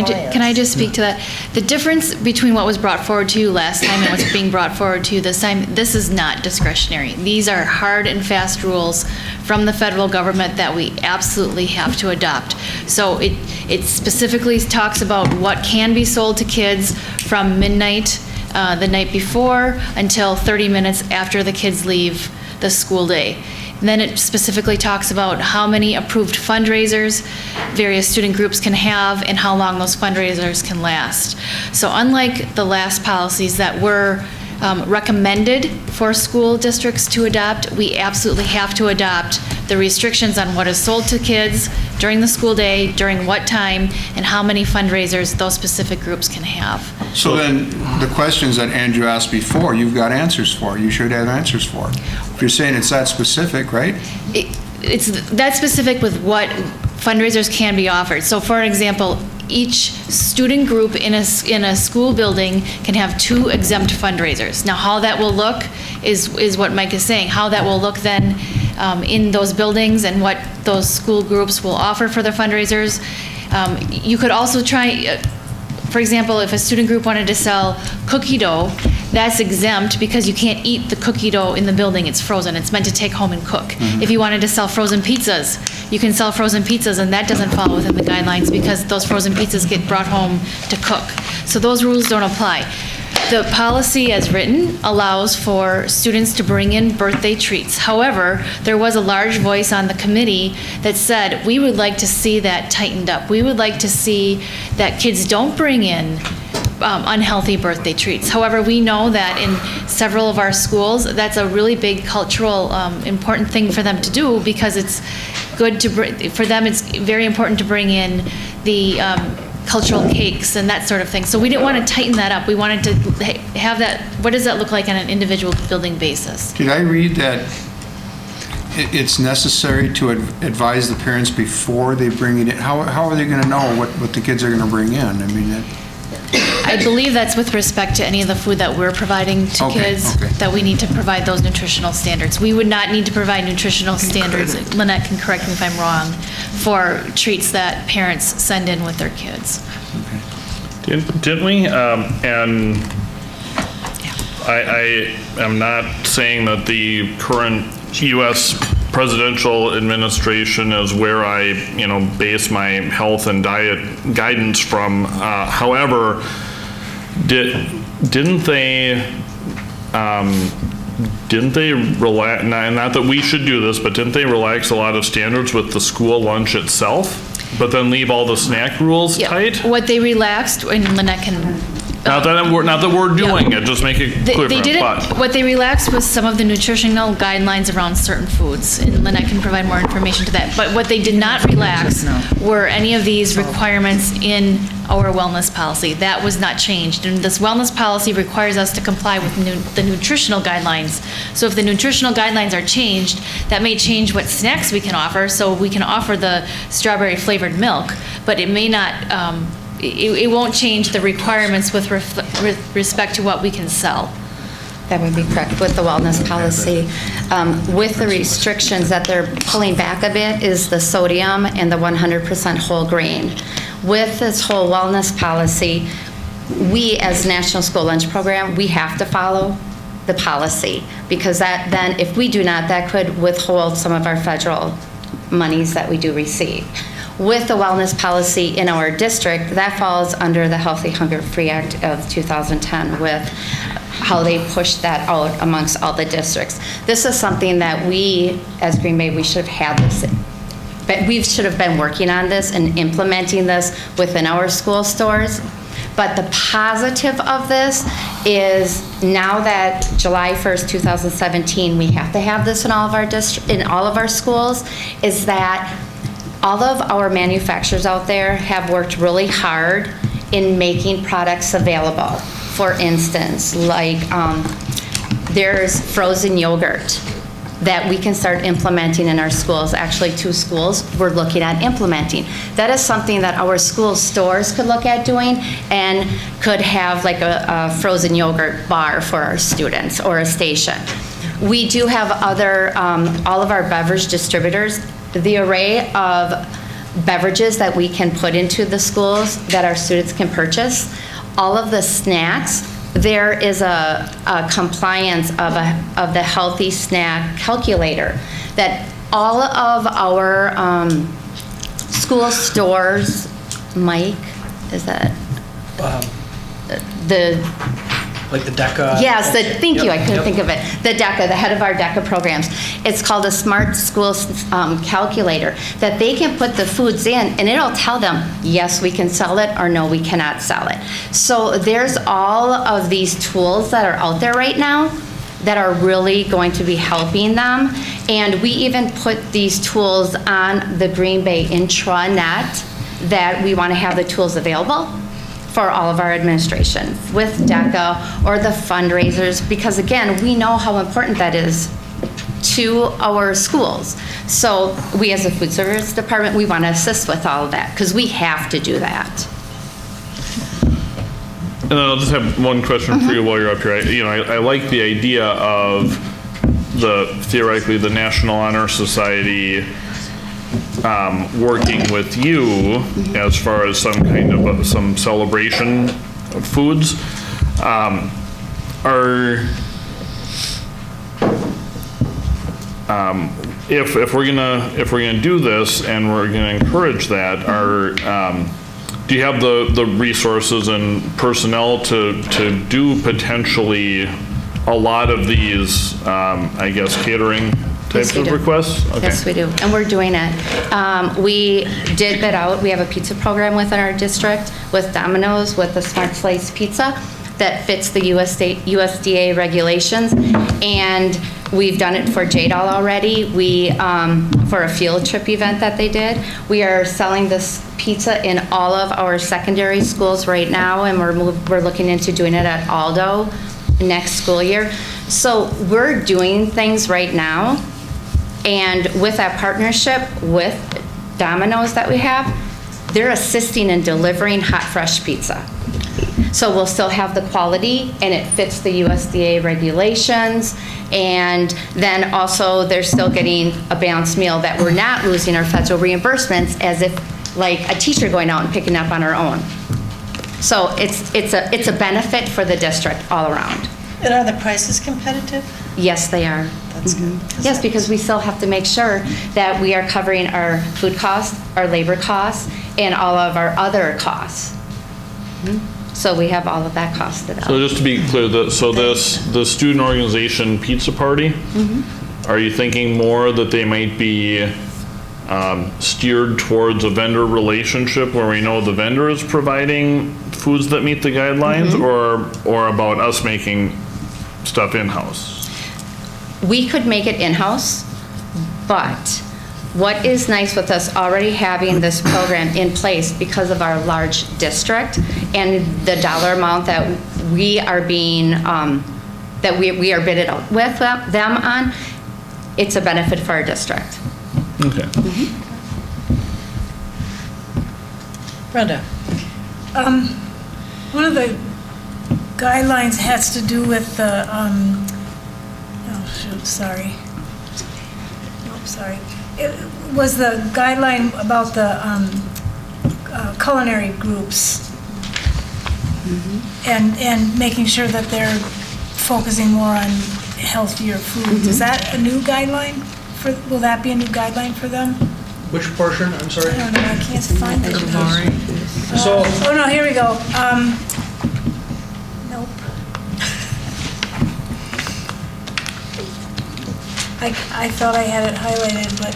I just speak to that? The difference between what was brought forward to you last time and what's being brought forward to you this time, this is not discretionary. These are hard and fast rules from the federal government that we absolutely have to adopt. So it specifically talks about what can be sold to kids from midnight the night before until 30 minutes after the kids leave the school day. And then it specifically talks about how many approved fundraisers various student groups can have and how long those fundraisers can last. So unlike the last policies that were recommended for school districts to adopt, we absolutely have to adopt the restrictions on what is sold to kids during the school day, during what time, and how many fundraisers those specific groups can have. So then the questions that Andrew asked before, you've got answers for. You should have answers for. If you're saying it's that specific, right? It's that specific with what fundraisers can be offered. So for example, each student group in a school building can have 2 exempt fundraisers. Now how that will look is what Mike is saying. How that will look then in those buildings and what those school groups will offer for their fundraisers. You could also try, for example, if a student group wanted to sell cookie dough, that's exempt because you can't eat the cookie dough in the building. It's frozen. It's meant to take home and cook. If you wanted to sell frozen pizzas, you can sell frozen pizzas, and that doesn't fall within the guidelines because those frozen pizzas get brought home to cook. So those rules don't apply. The policy as written allows for students to bring in birthday treats. However, there was a large voice on the committee that said, we would like to see that tightened up. We would like to see that kids don't bring in unhealthy birthday treats. However, we know that in several of our schools, that's a really big cultural important thing for them to do because it's good to for them. It's very important to bring in the cultural cakes and that sort of thing. So we didn't want to tighten that up. We wanted to have that. What does that look like on an individual building basis? Did I read that it's necessary to advise the parents before they bring it in? How are they going to know what the kids are going to bring in? I mean, I believe that's with respect to any of the food that we're providing to kids, that we need to provide those nutritional standards. We would not need to provide nutritional standards, Lynette can correct me if I'm wrong, for treats that parents send in with their kids. Didn't we? And I am not saying that the current U.S. presidential administration is where I, base my health and diet guidance from. However, didn't they relax? Not that we should do this, but didn't they relax a lot of standards with the school lunch itself? But then leave all the snack rules tight? What they relaxed, and Lynette can. Not that we're doing it, just make it clear. They didn't. What they relaxed was some of the nutritional guidelines around certain foods, and Lynette can provide more information to that. But what they did not relax were any of these requirements in our wellness policy. That was not changed, and this wellness policy requires us to comply with the nutritional guidelines. So if the nutritional guidelines are changed, that may change what snacks we can offer. So we can offer the strawberry flavored milk, but it may not. It won't change the requirements with respect to what we can sell. That would be correct with the wellness policy. With the restrictions that they're pulling back a bit is the sodium and the 100% whole grain. With this whole wellness policy, we as National School Lunch Program, we have to follow the policy because that then if we do not, that could withhold some of our federal monies that we do receive. With the wellness policy in our district, that falls under the Healthy Hunger Free Act of 2010 with how they pushed that out amongst all the districts. This is something that we, as Green Bay, we should have had this, but we should have been working on this and implementing this within our school stores. But the positive of this is now that July 1st, 2017, we have to have this in all of our schools, is that all of our manufacturers out there have worked really hard in making products available. For instance, like there's frozen yogurt that we can start implementing in our schools. Actually, 2 schools we're looking at implementing. That is something that our school stores could look at doing and could have like a frozen yogurt bar for our students or a station. We do have other, all of our beverage distributors, the array of beverages that we can put into the schools that our students can purchase, all of the snacks, there is a compliance of the healthy snack calculator that all of our school stores, Mike, is that like the DECA? Yes, thank you, I couldn't think of it. The DECA, the head of our DECA programs. It's called a Smart Schools calculator that they can put the foods in and it'll tell them, yes, we can sell it or no, we cannot sell it. So there's all of these tools that are out there right now that are really going to be helping them. And we even put these tools on the Green Bay intranet that we want to have the tools available for all of our administration with DECA or the fundraisers, because again, we know how important that is to our schools. So we as a food service department, we want to assist with all of that because we have to do that. And then I'll just have one question for you while you're up here. I like the idea of theoretically the National Honor Society working with you as far as some kind of some celebration of foods. if we're gonna do this and we're gonna encourage that, do you have the resources and personnel to do potentially a lot of these, I guess, catering types of requests? Okay. Yes, we do, and we're doing it. We did bid out, we have a pizza program within our district with Domino's, with the Smart Slice Pizza that fits the USDA regulations, and we've done it for JDOL already. For a field trip event that they did, we are selling this pizza in all of our secondary schools right now, and we're looking into doing it at Aldo next school year. So we're doing things right now, and with that partnership with Domino's that we have, they're assisting in delivering hot, fresh pizza. So we'll still have the quality, and it fits the USDA regulations, and then also they're still getting a balanced meal that we're not losing our federal reimbursements as if like a teacher going out and picking up on her own. So it's a benefit for the district all around. And are the prices competitive? Yes, they are. That's good. Yes, because we still have to make sure that we are covering our food costs, our labor costs, and all of our other costs. So we have all of that costed out. So just to be clear, the student organization pizza party, are you thinking more that they might be steered towards a vendor relationship where we know the vendor is providing foods that meet the guidelines, or about us making stuff in-house? We could make it in-house, but what is nice with us already having this program in place because of our large district and the dollar amount that we are being, that we are bidded out with them on, it's a benefit for our district. Okay. Brenda? One of the guidelines has to do with the, It was the guideline about the culinary groups. And making sure that they're focusing more on healthier foods. Is that a new guideline? Will that be a new guideline for them? Which portion, I'm sorry? I don't know, I can't find it. So, Oh, no, here we go. Nope. I thought I had it highlighted, but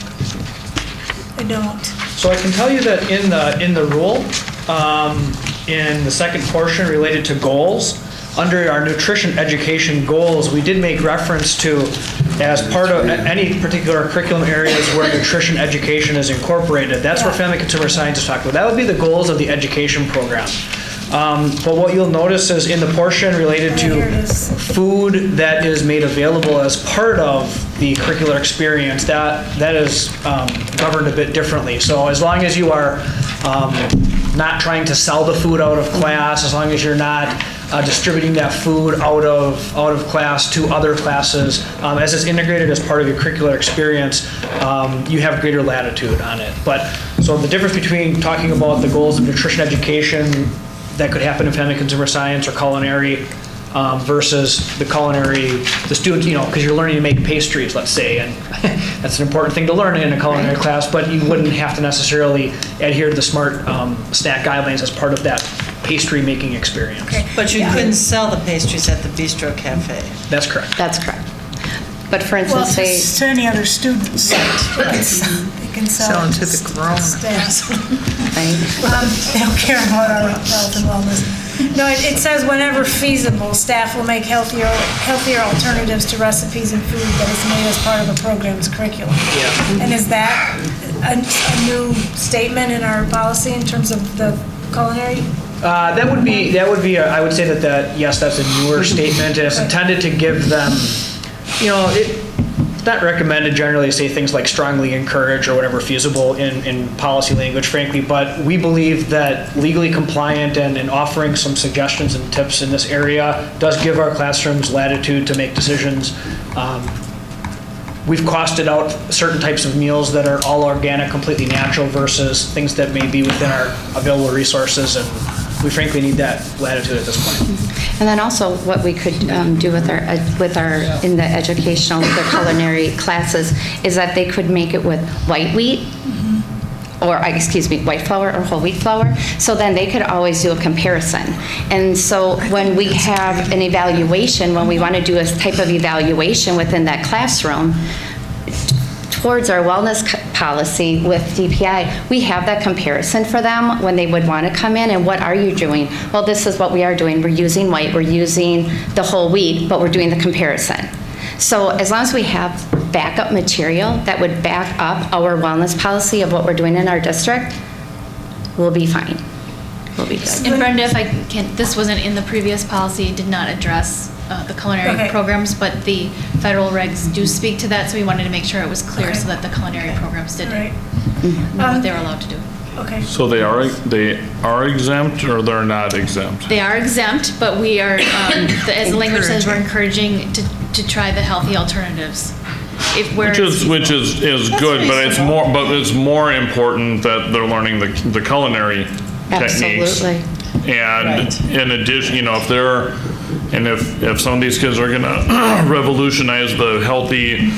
I don't. so I can tell you that in the rule, in the second portion related to goals, under our nutrition education goals, we did make reference to, as part of any particular curriculum areas where nutrition education is incorporated. That's where family consumer science is talking about. That would be the goals of the education program. But what you'll notice is in the portion related to food that is made available as part of the curricular experience, that is governed a bit differently. So as long as you are not trying to sell the food out of class, as long as you're not distributing that food out of class to other classes, as it's integrated as part of your curricular experience, you have greater latitude on it. But so the difference between talking about the goals of nutrition education that could happen in family consumer science or culinary versus the students, because you're learning to make pastries, let's say, and that's an important thing to learn in a culinary class, but you wouldn't have to necessarily adhere to the SMART snack guidelines as part of that pastry making experience. Okay. But you couldn't sell the pastries at the Bistro Cafe. That's correct. That's correct. But for instance, to any other students. They can sell Selling to the corona. staff. They don't care about our health and wellness. No, it says whenever feasible, staff will make healthier alternatives to recipes and food that is made as part of a program's curriculum. Yeah. And is that a new statement in our policy in terms of the culinary? That would be. I would say that yes, that's a newer statement, and it's intended to give them. It's not recommended generally to say things like strongly encourage or whatever feasible in policy language, frankly, but we believe that legally compliant and offering some suggestions and tips in this area does give our classrooms latitude to make decisions. We've costed out certain types of meals that are all organic, completely natural versus things that may be within our available resources, and we frankly need that latitude at this point. And then also what we could do with our in the educational, the culinary classes, is that they could make it with white wheat, or excuse me, white flour or whole wheat flour. So then they could always do a comparison. And so when we have an evaluation, when we want to do a type of evaluation within that classroom, towards our wellness policy with DPI, we have that comparison for them when they would want to come in, and what are you doing? Well, this is what we are doing. We're using white, we're using the whole wheat, but we're doing the comparison. So as long as we have backup material that would back up our wellness policy of what we're doing in our district, we'll be fine. We'll be good. And Brenda, if I can, this wasn't in the previous policy, did not address the culinary programs, but the federal regs do speak to that, so we wanted to make sure it was clear so that the culinary programs didn't know what they were allowed to do. Okay. So they are exempt, or they're not exempt? They are exempt, but we are, as the language says, we're encouraging to try the healthy alternatives. Which is good, but it's more important that they're learning the culinary techniques. Absolutely. And in addition, if some of these kids are gonna revolutionize the healthy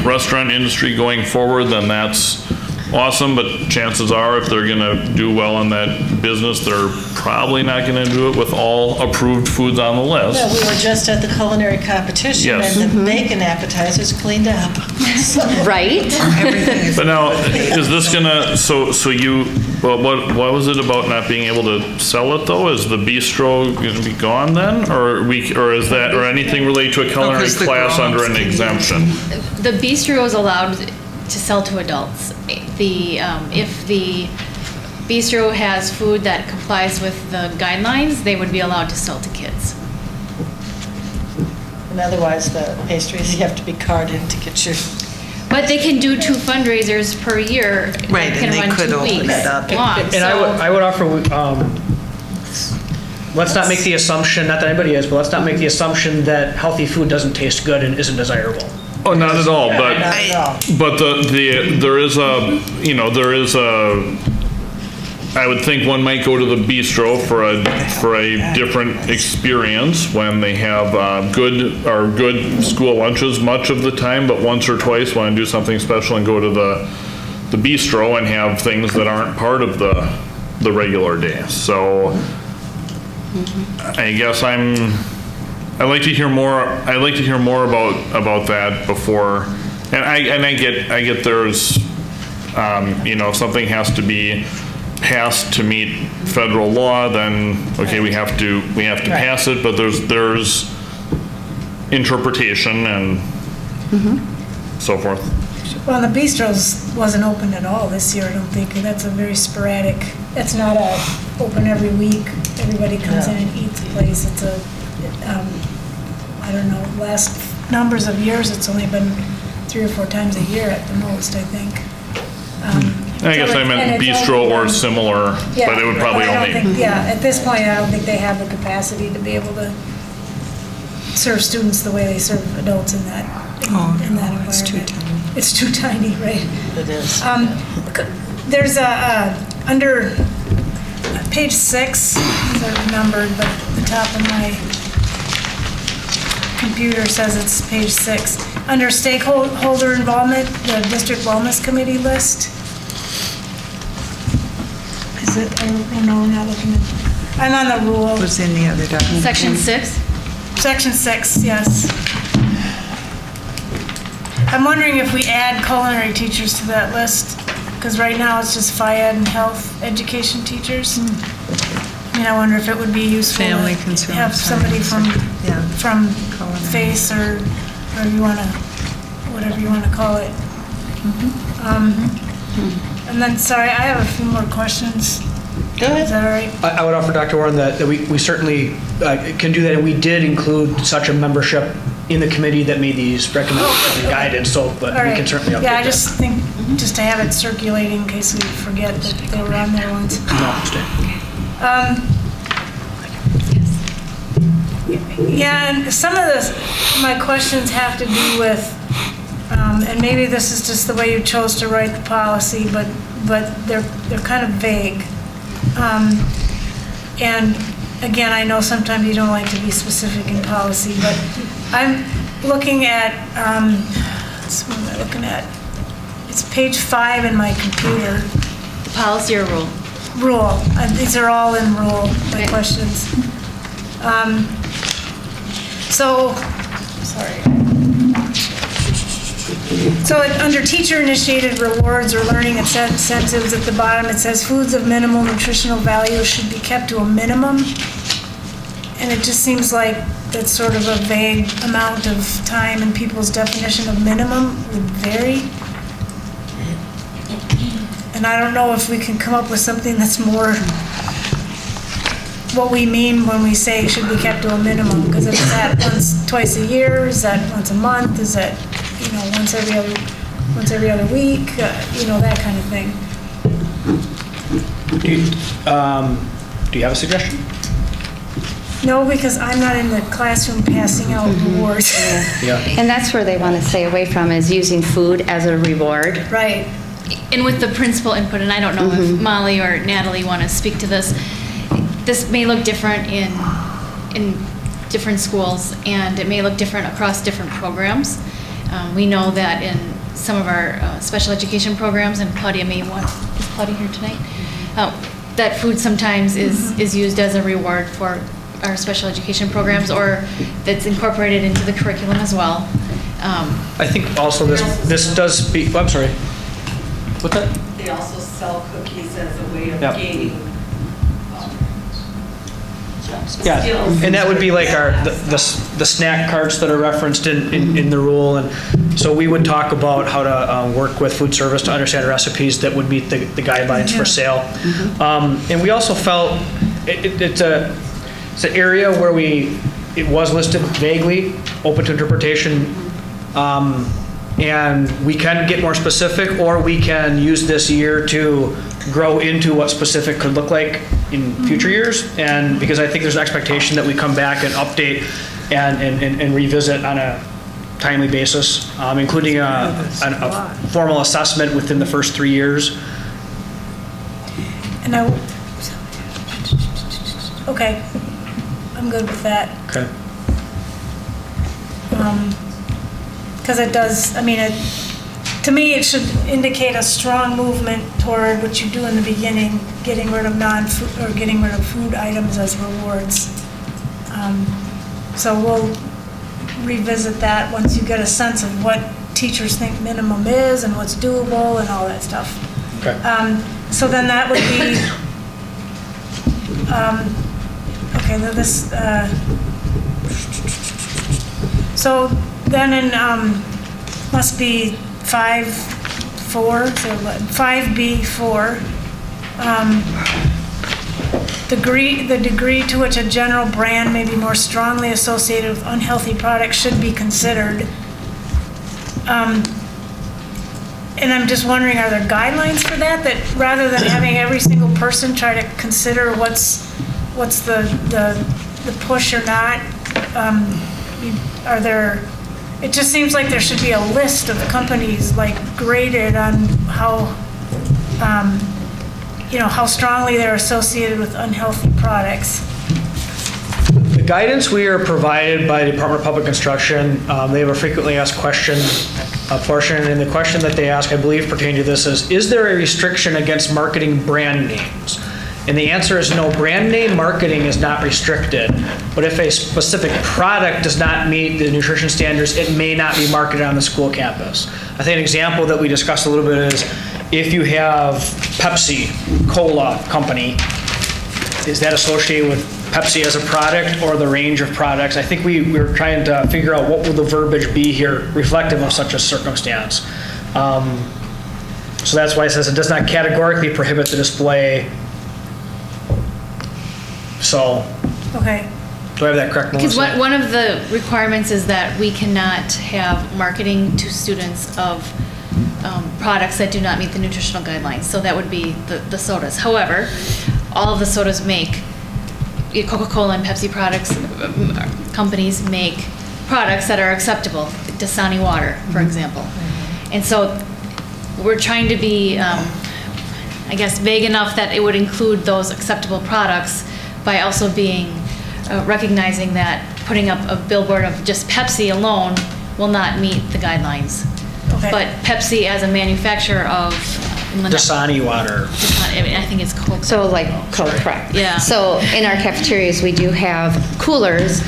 restaurant industry going forward, then that's awesome, but chances are if they're gonna do well in that business, they're probably not gonna do it with all approved foods on the list. Well, we were just at the culinary competition, Yes. and the bacon appetizers cleaned up. Right? But now, is this gonna, what was it about not being able to sell it though? Is the bistro gonna be gone then? Or anything related to a culinary class under an exemption? The bistro is allowed to sell to adults. If the bistro has food that complies with the guidelines, they would be allowed to sell to kids. And otherwise, the pastries, you have to be carded to get your... But they can do 2 fundraisers per year. Right, They can and they run could 2 open weeks it up. long, And so- I would offer, let's not make the assumption, not that anybody is, but let's not make the assumption that healthy food doesn't taste good and isn't desirable. Oh, not at all, but, Not at all. but there is a, I would think one might go to the bistro for a different experience when they have good school lunches much of the time, but once or twice want to do something special and go to the bistro and have things that aren't part of the regular day. So I guess I'd like to hear more. I'd like to hear more about that before. And I get there's, if something has to be passed to meet federal law, then okay, we have to pass it. But there's interpretation and so forth. Well, the bistros wasn't open at all this year, I don't think. That's a very sporadic, it's not open every week. Everybody comes in and eats a place. It's I don't know, last numbers of years, it's only been 3 or 4 times a year at the most, I think. I guess I meant bistro or similar, but it would probably only. At this point, I don't think they have the capacity to be able to serve students the way they serve adults in that environment. It's too tiny. It's too tiny, right? It is. There's under page 6, they're numbered, but the top of my computer says it's page 6. Under stakeholder involvement, the district wellness committee list. Is it, I don't know, we're not looking at, I'm on the rule. Was in the other document. Section 6? Section 6, yes. I'm wondering if we add culinary teachers to that list, because right now it's just FIED and health education teachers. I mean, I wonder if it would be useful Family to concern have somebody from FACE or whatever you want to call it. And then, sorry, I have a few more questions. Go ahead. Is that all right? I would offer, Dr. Warren, that we certainly can do that, and we did include such a membership in the committee that made these recommendations and guidance, but All we right. can certainly update Yeah, I that. just think, just to have it circulating in case we forget that they were on there once. Yeah, and some of my questions have to do with, and maybe this is just the way you chose to write the policy, but they're kind of vague. And again, I know sometimes you don't like to be specific in policy, but I'm looking at, what am I looking at? It's page 5 in my computer. Policy or rule? Rule. These are all in rule, my questions. So under teacher-initiated rewards or learning incentives at the bottom, it says foods of minimal nutritional value should be kept to a minimum. And it just seems like that's sort of a vague amount of time, and people's definition of minimum would vary. And I don't know if we can come up with something that's more what we mean when we say it should be kept to a minimum, because if it's that twice a year, is that once a month, is that, once every other week, that kind of thing. Do you have a suggestion? No, because I'm not in the classroom passing out rewards. Yeah. And that's where they want to stay away from, is using food as a reward. Right. And with the principal input, and I don't know if Molly or Natalie want to speak to this, this may look different in different schools, and it may look different across different programs. We know that in some of our special education programs, and Claudia may want, is Claudia here tonight? That food sometimes is used as a reward for our special education programs, or that's incorporated into the curriculum as well. I think also this does speak, I'm sorry. What's that? They also sell cookies as a way of Yep. gaining Yeah, skills. and that would be like the snack carts that are referenced in the rule, and so we would talk about how to work with food service to understand recipes that would meet the guidelines for sale. And we also felt it's an area where it was listed vaguely, open to interpretation, and we can get more specific, or we can use this year to grow into what specific could look like in future years. And because I think there's an expectation that we come back and update and revisit on a timely basis, including a formal assessment within the first 3 years. And okay, I'm good with that. Okay. Because it does, to me, it should indicate a strong movement toward what you do in the beginning, getting rid of non-food, or getting rid of food items as rewards. So we'll revisit that once you get a sense of what teachers think minimum is and what's doable and all that stuff. Okay. So then that would be, okay, this, so then in, must be 5.4, so 5B4, the degree to which a general brand may be more strongly associated with unhealthy products should be considered. And I'm just wondering, are there guidelines for that rather than having every single person try to consider what's the push or not? Are there? It just seems like there should be a list of companies graded on how strongly they're associated with unhealthy products. The guidance we are provided by the Department of Public Instruction, they have a frequently asked question portion, and the question that they ask, I believe, pertaining to this is there a restriction against marketing brand names? And the answer is no, brand name marketing is not restricted. But if a specific product does not meet the nutrition standards, it may not be marketed on the school campus. I think an example that we discussed a little bit is if you have Pepsi, Cola company, is that associated with Pepsi as a product or the range of products? I think we were trying to figure out what will the verbiage be here reflective of such a circumstance. So that's why it says it does not categorically prohibit the display. So, okay. Do I have that correct, Melissa? Because one of the requirements is that we cannot have marketing to students of products that do not meet the nutritional guidelines. So that would be the sodas. However, all of the sodas make, Coca-Cola and Pepsi companies make products that are acceptable, Dasani water, for example. And so we're trying to be, vague enough that it would include those acceptable products, by also recognizing that putting up a billboard of just Pepsi alone will not meet the guidelines. Okay. But Pepsi as a manufacturer of Dasani water. I think it's Coke. So like Coke, correct. Yeah. So in our cafeterias, we do have coolers,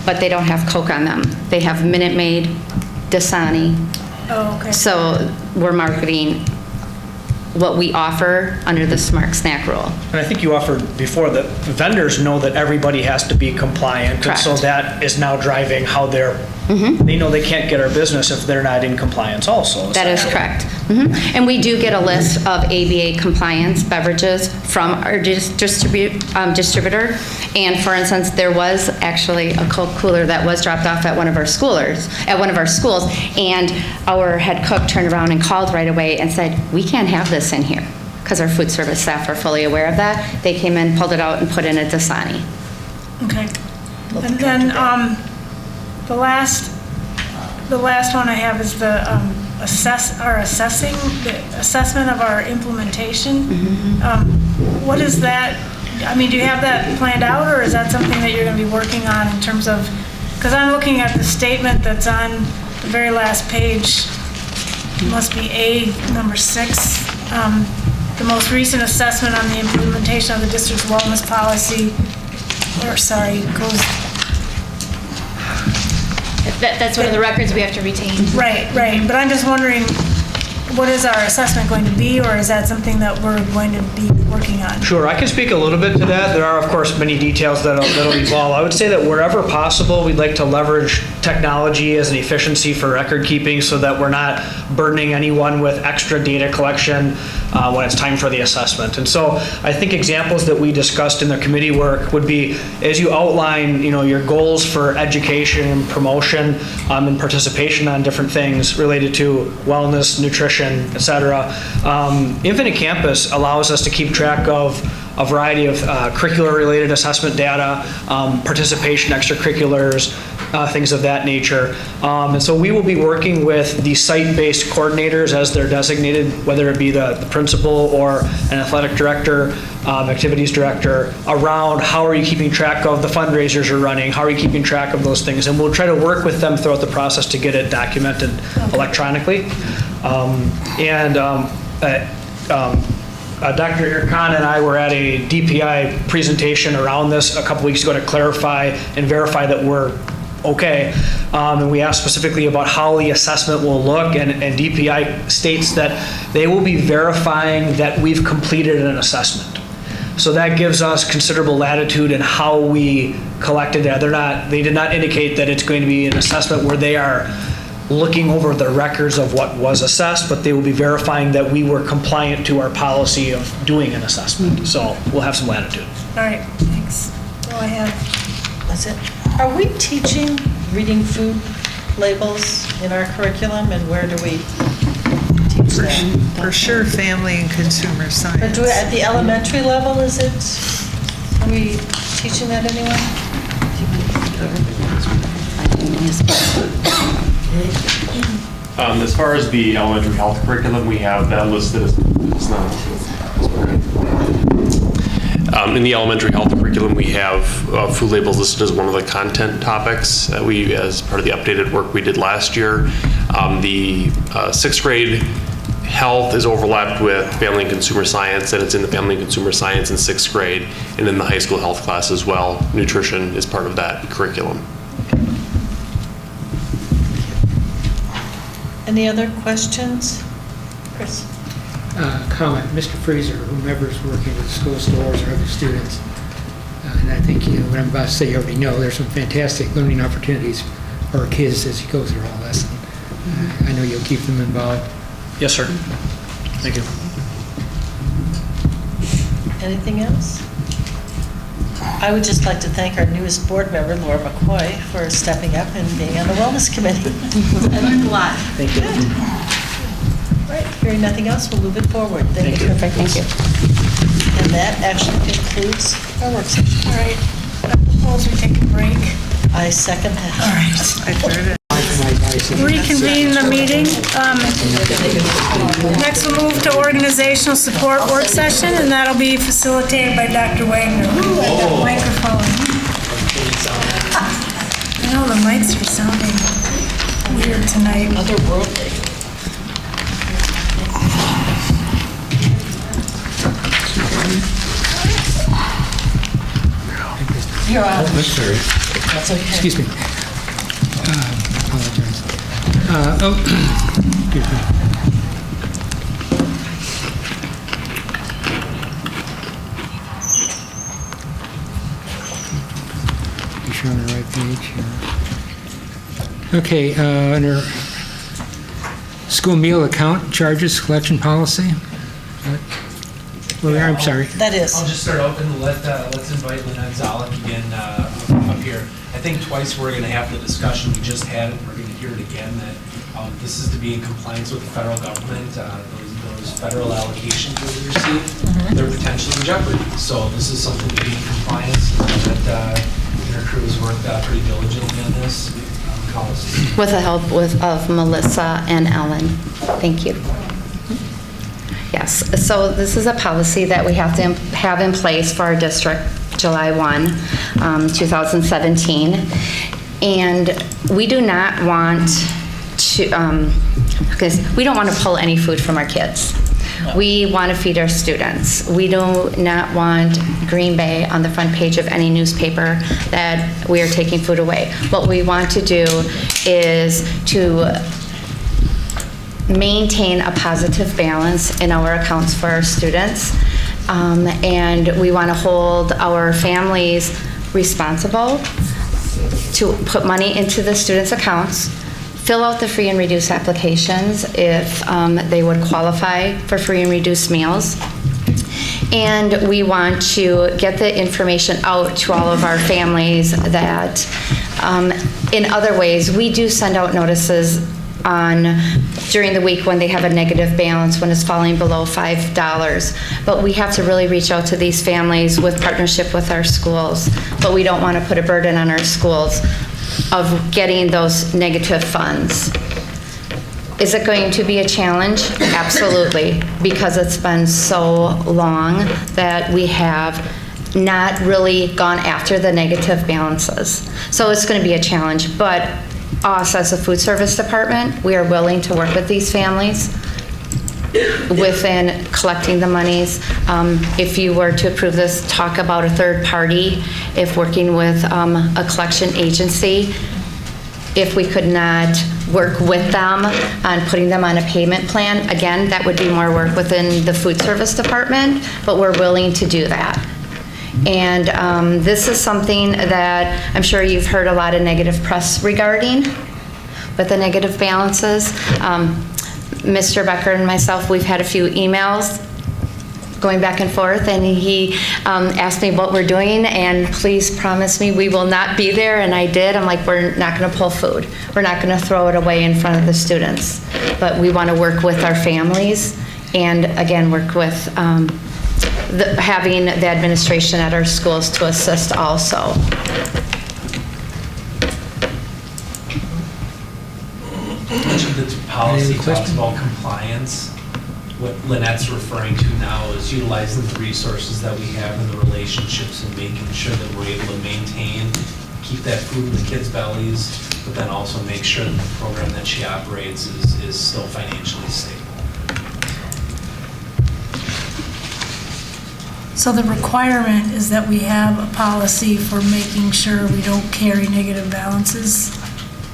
but they don't have Coke on them. They have Minute Maid, Dasani. Oh, okay. So we're marketing what we offer under the Smart Snack rule. And I think you offered before that vendors know that everybody has to be compliant. Correct. And so that is now driving how they know they can't get our business if they're not in compliance also. That is correct. And we do get a list of ABA compliance beverages from our distributor. And for instance, there was actually a Coke cooler that was dropped off at one of our schools, and our head cook turned around and called right away and said, "We can't have this in here," because our food service staff are fully aware of that. They came in, pulled it out, and put in a Dasani. Okay. And then the last one I have is the assessment of our implementation. What is that? I mean, do you have that planned out, or is that something that you're going to be working on in terms of? Because I'm looking at the statement that's on the very last page. It must be A number 6. The most recent assessment on the implementation of the district's wellness policy, goes. That's one of the records we have to retain. Right. But I'm just wondering, what is our assessment going to be, or is that something that we're going to be working on? Sure, I can speak a little bit to that. There are, of course, many details that'll evolve. I would say that wherever possible, we'd like to leverage technology as an efficiency for record keeping so that we're not burdening anyone with extra data collection when it's time for the assessment. And so I think examples that we discussed in the committee work would be, as you outline, your goals for education and promotion and participation on different things related to wellness, nutrition, et cetera. Infinite Campus allows us to keep track of a variety of curricular-related assessment data, participation extracurriculars, things of that nature. And so we will be working with the site-based coordinators as they're designated, whether it be the principal or an athletic director, activities director, around how are you keeping track of the fundraisers you're running, how are you keeping track of those things, and we'll try to work with them throughout the process to get it documented electronically. Dr. Khan and I were at a DPI presentation around this a couple weeks ago to clarify and verify that we're okay. And we asked specifically about how the assessment will look, and DPI states that they will be verifying that we've completed an assessment. So that gives us considerable latitude in how we collected that. They did not indicate that it's going to be an assessment where they are looking over the records of what was assessed, but they will be verifying that we were compliant to our policy of doing an assessment. So we'll have some latitude. All right, thanks. That's all I have. That's it. Are we teaching reading food labels in our curriculum, and where do we teach that? For sure, family and consumer science. But at the elementary level, are we teaching that anywhere? As far as the elementary health curriculum, we have that listed as in the elementary health curriculum, we have food labels listed as one of the content topics as part of the updated work we did last year. The 6th grade health is overlapped with family and consumer science, and it's in the family and consumer science in 6th grade, and in the high school health class as well. Nutrition is part of that curriculum. Any other questions? Chris? Comment, Mr. Fraser, whomever's working with school stores or other students, and I think what I'm about to say you already know, there's some fantastic learning opportunities for our kids as you go through all this. I know you'll keep them involved. Yes, sir. Thank you. Anything else? I would just like to thank our newest board member, Laura McCoy, for stepping up and being on the Wellness Committee. I learned a lot. Thank you. Good. Right, hearing nothing else, we'll move it forward. Thank you. Perfect, thank you. And that actually concludes our work session. All right, I propose we take a break. I second that. All right. I heard it. reconvene the meeting. Next we'll move to organizational support work session, and that'll be facilitated by Dr. Wagner. Ooh, I got microphone. I know the mics are sounding weird tonight. Otherworldly. You're on. That's okay. Excuse me. Apologize. Excuse me. Be sure I'm on the right page here. Okay, under school meal account charges collection policy. I'm sorry. That is. I'll just start out and let's invite Lynette Zolak again up here. I think twice we're going to have the discussion we just had, and we're going to hear it again, that this is to be in compliance with the federal government. Those federal allocations that we receive, they're potentially in jeopardy. So this is something to be in compliance, and that our crew has worked pretty diligently on this policy. With the help of Melissa and Ellen. Thank you. Yes, so this is a policy that we have to have in place for our district July 1, 2017. And we do not want to, because we don't want to pull any food from our kids. No. We want to feed our students. We do not want Green Bay on the front page of any newspaper that we are taking food away. What we want to do is to maintain a positive balance in our accounts for our students. And we want to hold our families responsible to put money into the students' accounts, fill out the free and reduced applications if they would qualify for free and reduced meals. And we want to get the information out to all of our families that in other ways, we do send out notices during the week when they have a negative balance, when it's falling below $5. But we have to really reach out to these families with partnership with our schools. But we don't want to put a burden on our schools of getting those negative funds. Is it going to be a challenge? Absolutely, because it's been so long that we have not really gone after the negative balances. So it's going to be a challenge, but us as a food service department, we are willing to work with these families within collecting the monies. If you were to approve this, talk about a third party, if working with a collection agency, if we could not work with them on putting them on a payment plan, again, that would be more work within the food service department, but we're willing to do that. And this is something that I'm sure you've heard a lot of negative press regarding with the negative balances. Mr. Becker and myself, we've had a few emails going back and forth, and he asked me what we're doing, and please promise me we will not be there, and I did. I'm like, we're not going to pull food. We're not going to throw it away in front of the students. But we want to work with our families and, again, work with having the administration at our schools to assist also. The policy talks about compliance. What Lynette's referring to now is utilizing the resources that we have in the relationships and making sure that we're able to maintain, keep that food in the kids' bellies, but then also make sure that the program that she operates is still financially stable. So the requirement is that we have a policy for making sure we don't carry negative balances?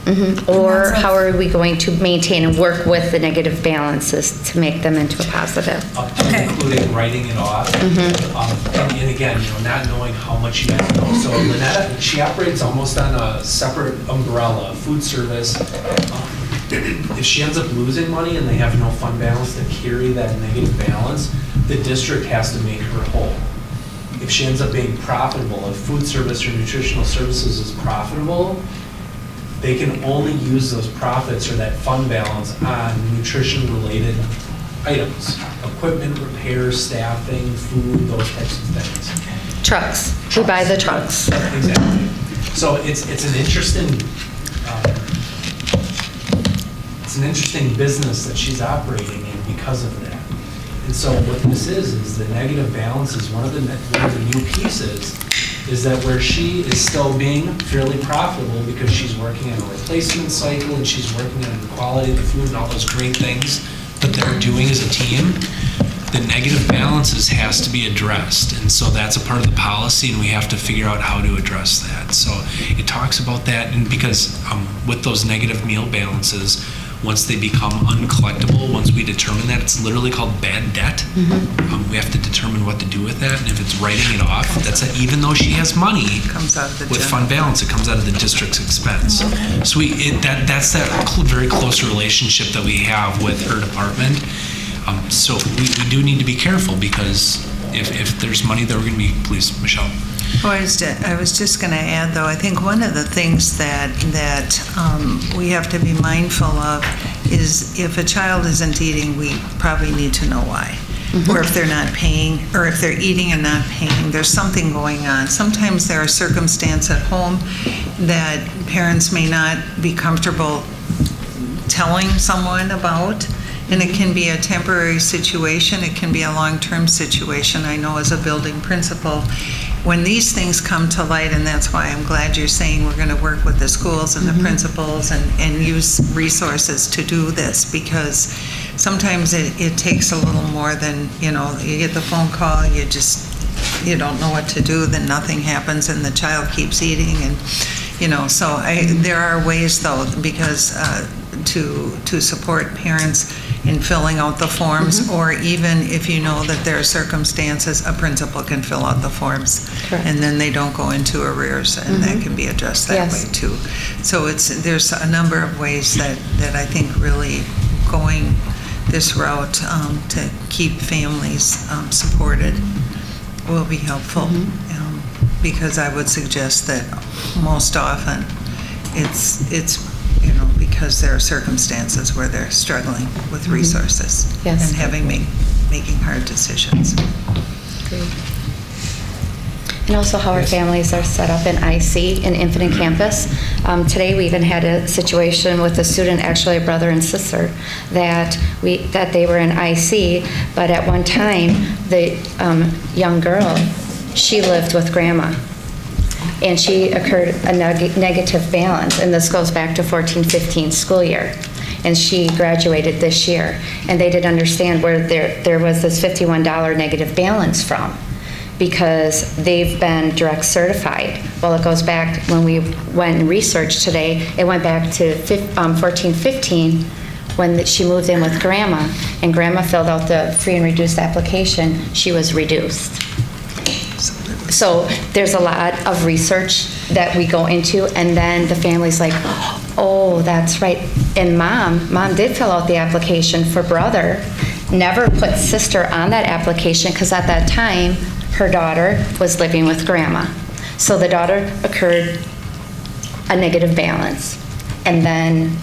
Mm-hmm. Or how are we going to maintain and work with the negative balances to make them into a positive? Including writing it off. Mm-hmm. And again, not knowing how much you guys know. So Lynette, she operates almost on a separate umbrella, food service. If she ends up losing money and they have no fund balance to carry that negative balance, the district has to make her whole. If she ends up being profitable, if food service or nutritional services is profitable, they can only use those profits or that fund balance on nutrition-related items. Equipment, repairs, staffing, food, those types of things. Trucks. We buy the trucks. Exactly. So it's an interesting it's an interesting business that she's operating in because of that. And so what this is the negative balance is one of the new pieces is that where she is still being fairly profitable because she's working on a replacement cycle and she's working on the quality of the food and all those great things that they're doing as a team, the negative balances has to be addressed. And so that's a part of the policy and we have to figure out how to address that. So it talks about that, and because with those negative meal balances, once they become uncollectible, once we determine that, it's literally called bad debt. We have to determine what to do with that, and if it's writing it off, even though she has money Comes out of the with general. fund balance, it comes out of the district's expense. So that's that very close relationship that we have with her department. So we do need to be careful, because if there's money that we're going to be, please, Michelle. Well, I was just going to add, though, I think one of the things that we have to be mindful of is if a child isn't eating, we probably need to know why. Or if they're not paying, or if they're eating and not paying, there's something going on. Sometimes there are circumstances at home that parents may not be comfortable telling someone about. And it can be a temporary situation, it can be a long-term situation. I know as a building principal, when these things come to light, and that's why I'm glad you're saying we're going to work with the schools and the principals and use resources to do this, because sometimes it takes a little more than, you get the phone call, you don't know what to do, then nothing happens and the child keeps eating, and so there are ways, though, because to support parents in filling out the forms, or even if you know that there are circumstances, a principal can fill out the forms. Correct. And then they don't go into arrears, and that can be addressed that way too. So there's a number of ways that I think really going this route to keep families supported will be helpful. Because I would suggest that most often it's because there are circumstances where they're struggling with resources and making hard decisions. Great. And also how our families are set up in IC, in Infinite Campus. Today we even had a situation with a student, actually a brother and sister, that they were in IC, but at one time the young girl, she lived with grandma. And she occurred a negative balance, and this goes back to 14-15 school year. And she graduated this year, and they didn't understand where there was this $51 negative balance from, because they've been direct certified. Well, it goes back, when we went and researched today, it went back to 14-15 when she moved in with grandma, and grandma filled out the free and reduced application. She was reduced. So there's a lot of research that we go into, and then the family's like, oh, that's right. And mom did fill out the application for brother, never put sister on that application, because at that time, her daughter was living with grandma. So the daughter occurred a negative balance, and then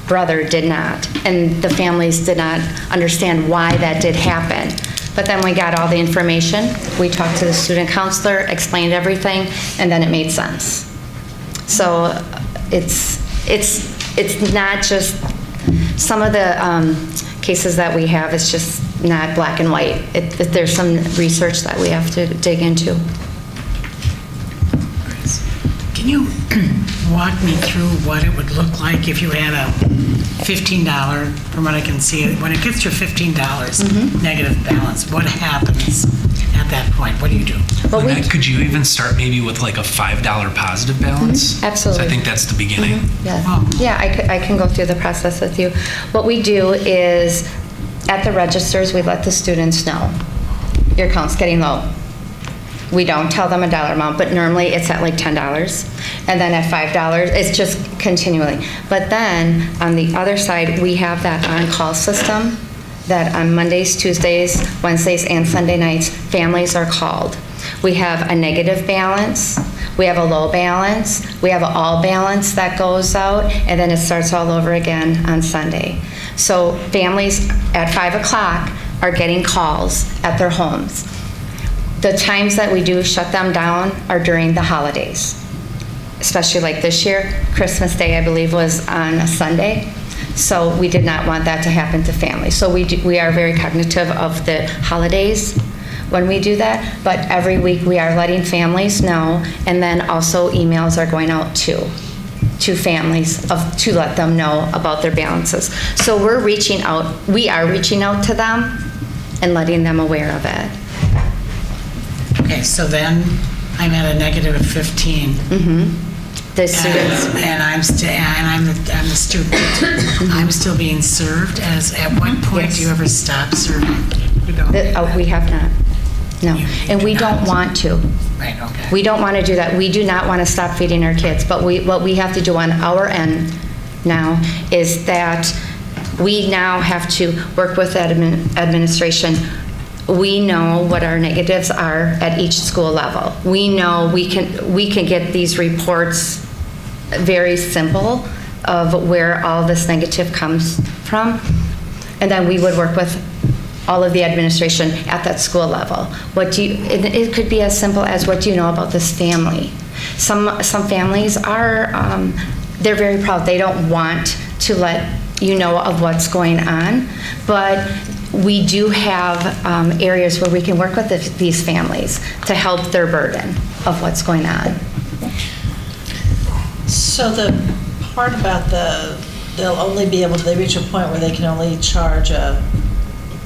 brother did not. And the families did not understand why that did happen. But then we got all the information, we talked to the student counselor, explained everything, and then it made sense. So it's not just, some of the cases that we have, it's just not black and white. There's some research that we have to dig into. Can you walk me through what it would look like if you had a $15, from what I can see, when it gets to $15 negative balance, what happens at that point? What do you do? Lynette, could you even start maybe with like a $5 positive balance? Absolutely. So I think that's the beginning. Yeah, I can go through the process with you. What we do is, at the registers, we let the students know your account's getting low. We don't tell them a dollar amount, but normally it's at like $10. And then at $5, it's just continually. But then on the other side, we have that on-call system that on Mondays, Tuesdays, Wednesdays, and Sunday nights, families are called. We have a negative balance, we have a low balance, we have an all balance that goes out, and then it starts all over again on Sunday. So families at 5 o'clock are getting calls at their homes. The times that we do shut them down are during the holidays, especially like this year. Christmas Day, I believe, was on a Sunday. So we did not want that to happen to families. So we are very cognitive of the holidays when we do that, but every week we are letting families know, and then also emails are going out to families to let them know about their balances. So we are reaching out to them and letting them aware of it. Okay, so then I'm at a negative 15. The students. And I'm the student. I'm still being served. At what point do you ever stop serving? We have not. No, and we don't want to. Right, okay. We don't want to do that. We do not want to stop feeding our kids, but what we have to do on our end now is that we now have to work with administration. We know what our negatives are at each school level. We know we can get these reports very simple of where all this negative comes from, and then we would work with all of the administration at that school level. It could be as simple as, what do you know about this family? Some families are, they're very proud. They don't want to let you know of what's going on, but we do have areas where we can work with these families to help their burden of what's going on. So the part about they'll only be able to, they reach a point where they can only charge a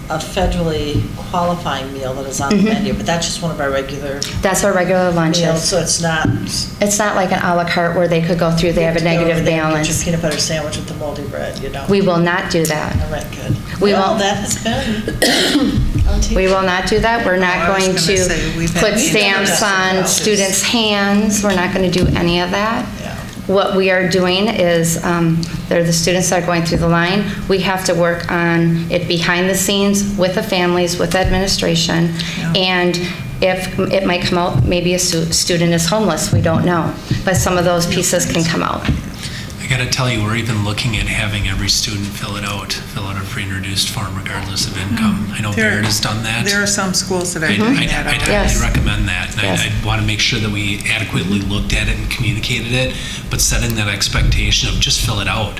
federally qualifying meal that is on the menu, but that's just one of our regular. That's our regular lunches. Meals, so it's not. It's not like an a la carte where they could go through. They have a negative balance. Get your peanut butter sandwich with the moldy bread, you know. We will not do that. All right, good. We well, won't. That has been. We will not do that. We're not going to put stamps on students' hands. We're not going to do any of that. What we are doing is, they're the students that are going through the line. We have to work on it behind the scenes with the families, with administration, and if it might come out, maybe a student is homeless, we don't know. But some of those pieces can come out. I got to tell you, we're even looking at having every student fill out a free and reduced form regardless of income. I know Baird has done that. There are some schools that are doing that. I'd highly recommend that. And I want to make sure that we adequately looked at it and communicated it, but setting that expectation of just fill it out.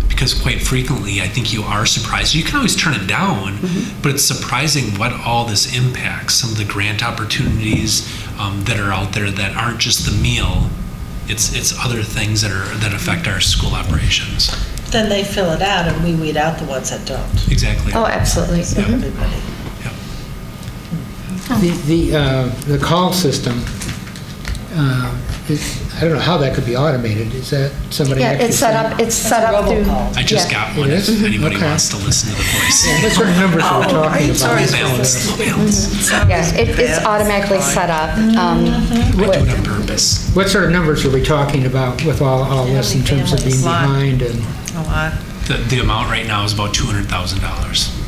Because quite frequently, I think you are surprised. You can always turn it down, but it's surprising what all this impacts. Some of the grant opportunities that are out there that aren't just the meal. It's other things that affect our school operations. Then they fill it out and we weed out the ones that don't. Exactly. Oh, absolutely. Everybody. The call system, I don't know how that could be automated. Is that somebody? Yeah, it's set up through. I just got one. If anybody wants to listen to the voice. What sort of numbers are we talking about? Yeah, it's automatically set up. We do it on purpose. What sort of numbers are we talking about with all this in terms of being behind and? A lot. The amount right now is about $200,000.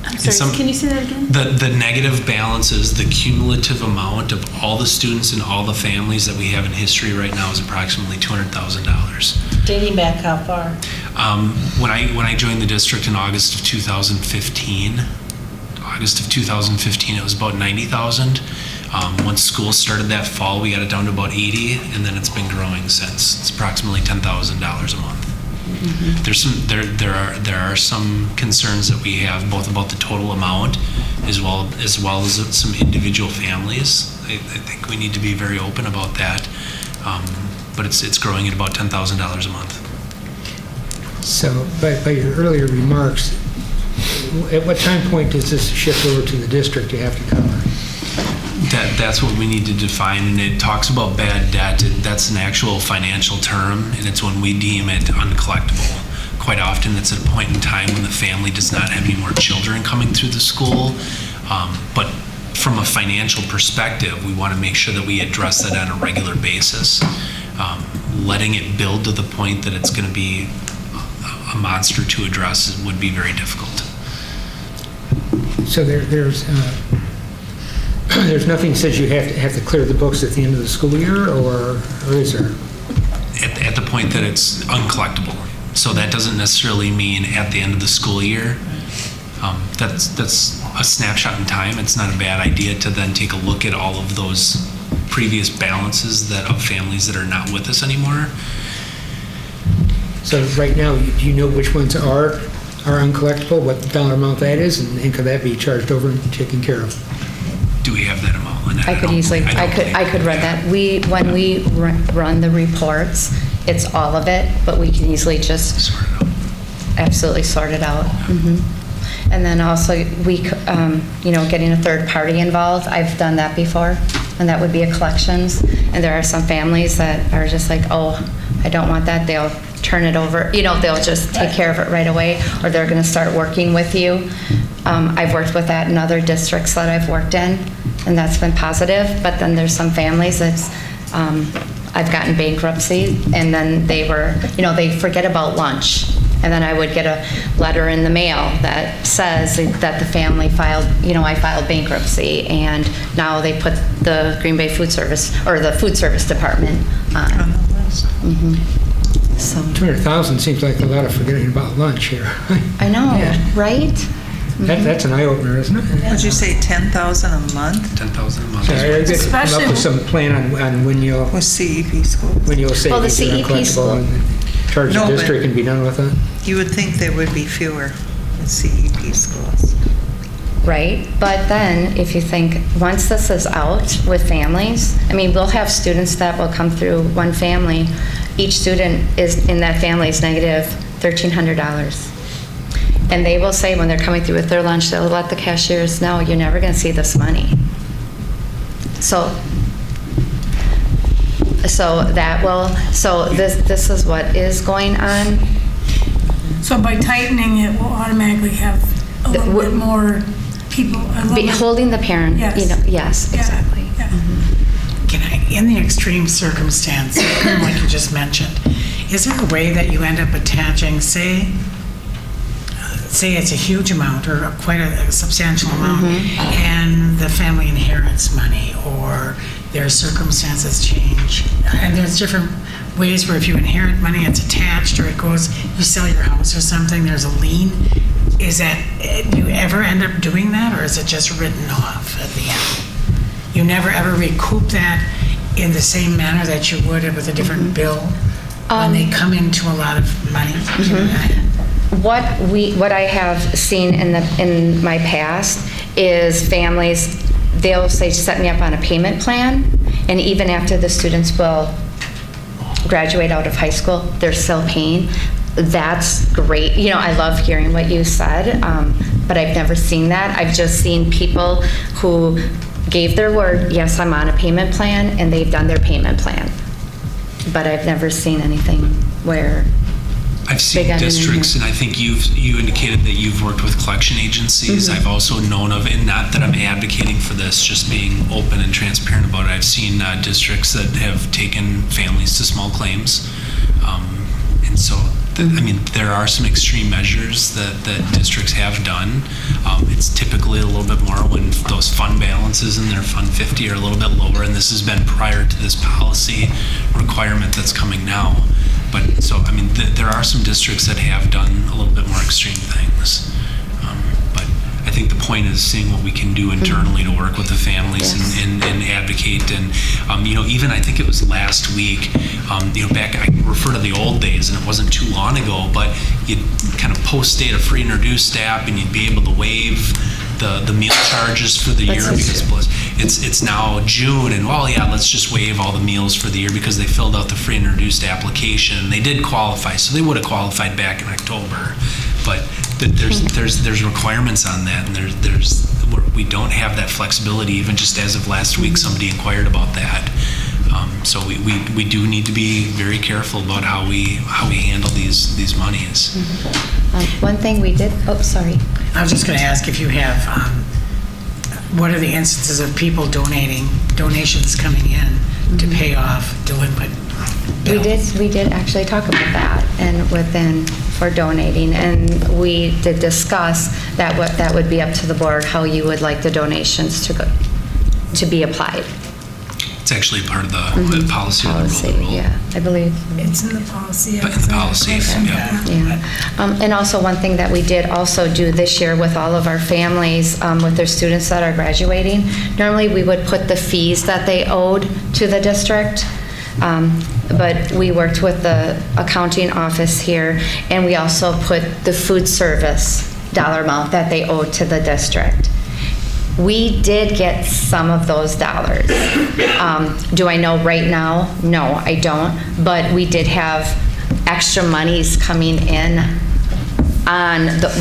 I'm sorry, can you say that again? The negative balances, the cumulative amount of all the students and all the families that we have in history right now is approximately $200,000. Dating back how far? When I joined the district in August of 2015, it was about 90,000. Once school started that fall, we got it down to about 80, and then it's been growing since. It's approximately $10,000 a month. There are some concerns that we have both about the total amount as well as some individual families. I think we need to be very open about that, but it's growing at about $10,000 a month. So, by your earlier remarks, at what time point does this shift over to the district you have to cover? That's what we need to define, and it talks about bad debt. That's an actual financial term, and it's when we deem it uncollectible. Quite often, it's at a point in time when the family does not have any more children coming through the school, but from a financial perspective, we want to make sure that we address that on a regular basis. Letting it build to the point that it's going to be a monster to address would be very difficult. So there's nothing that says you have to clear the books at the end of the school year, or is there? At the point that it's uncollectible. So that doesn't necessarily mean at the end of the school year. That's a snapshot in time. It's not a bad idea to then take a look at all of those previous balances of families that are not with us anymore. So right now, do you know which ones are uncollectible, what dollar amount that is, and could that be charged over and taken care of? Do we have that amount, Lynette? I could easily, I could run that. When we run the reports, it's all of it, but we can easily just absolutely sort it out. And then also, getting a third party involved, I've done that before, and that would be a collections. And there are some families that are just like, oh, I don't want that. They'll turn it over, they'll just take care of it right away, or they're gonna start working with you. I've worked with that in other districts that I've worked in, and that's been positive. But then there's some families that's, I've gotten bankruptcy, and then they forget about lunch. And then I would get a letter in the mail that says that the family filed, I filed bankruptcy, and now they put the Green Bay Food Service, or the Food Service Department on the list. So 200,000 seems like a lot of forgetting about lunch here. I know, right? That's an eye-opener, isn't it? Would you say 10,000 a month? 10,000 a month. So I guess come up with some plan on when you'll... With CEP schools. When you'll say Well, the these are CEP uncollectible school- and charge the district and be done with it? You would think there would be fewer with CEP schools. Right, but then if you think, once this is out with families, we'll have students that will come through one family. Each student is in that family is negative $1,300. And they will say when they're coming through with their lunch, they'll let the cashiers know, you're never going to see this money. So this is what is going on. So by tightening it, we'll automatically have a little bit more people. Holding the parent, Yes. yes, exactly. Can I, in the extreme circumstance, like you just mentioned, is there a way that you end up attaching, say it's a huge amount or quite a substantial amount, and the family inherits money, or their circumstances change, and there's different ways where if you inherit money, it's attached, or it goes, you sell your house or something, there's a lien. Do you ever end up doing that, or is it just written off at the end? You never ever recoup that in the same manner that you would with a different bill when they come into a lot of money? What I have seen in my past is families, they'll say, set me up on a payment plan, and even after the students will graduate out of high school, they're still paying. That's great. I love hearing what you said, but I've never seen that. I've just seen people who gave their word, yes, I'm on a payment plan, and they've done their payment plan. But I've never seen anything where I've seen districts, and I think you indicated that you've worked with collection agencies. I've also known of, and not that I'm advocating for this, just being open and transparent about it. I've seen districts that have taken families to small claims. And so, there are some extreme measures that districts have done. It's typically a little bit more when those fund balances in their Fund 50 are a little bit lower, and this has been prior to this policy requirement that's coming now. But so, there are some districts that have done a little bit more extreme things. But I think the point is seeing what we can do internally to work with the families and advocate. And, even I think it was last week, back, I refer to the old days, and it wasn't too long ago, but you'd kind of post-date a free and reduced app, and you'd be able to waive the meal charges for the year because it's now June, and let's just waive all the meals for the year because they filled out the free and reduced application. They did qualify, so they would have qualified back in October, but there's requirements on that, and we don't have that flexibility. Even just as of last week, somebody inquired about that. So we do need to be very careful about how we handle these monies. One thing we did, sorry. I was just going to ask if you have, what are the instances of people donations coming in to pay off delinquent bills? We did actually talk about that, and for donating, and we did discuss that would be up to the board how you would like the donations to be applied. It's actually part of the policy of the rule. Yeah, I believe. It's in the policy. But in the policy, Yeah. And also one thing that we did also do this year with all of our families, with their students that are graduating, normally we would put the fees that they owed to the district. But we worked with the accounting office here, and we also put the food service dollar amount that they owe to the district. We did get some of those dollars. Do I know right now? No, I don't. But we did have extra monies coming in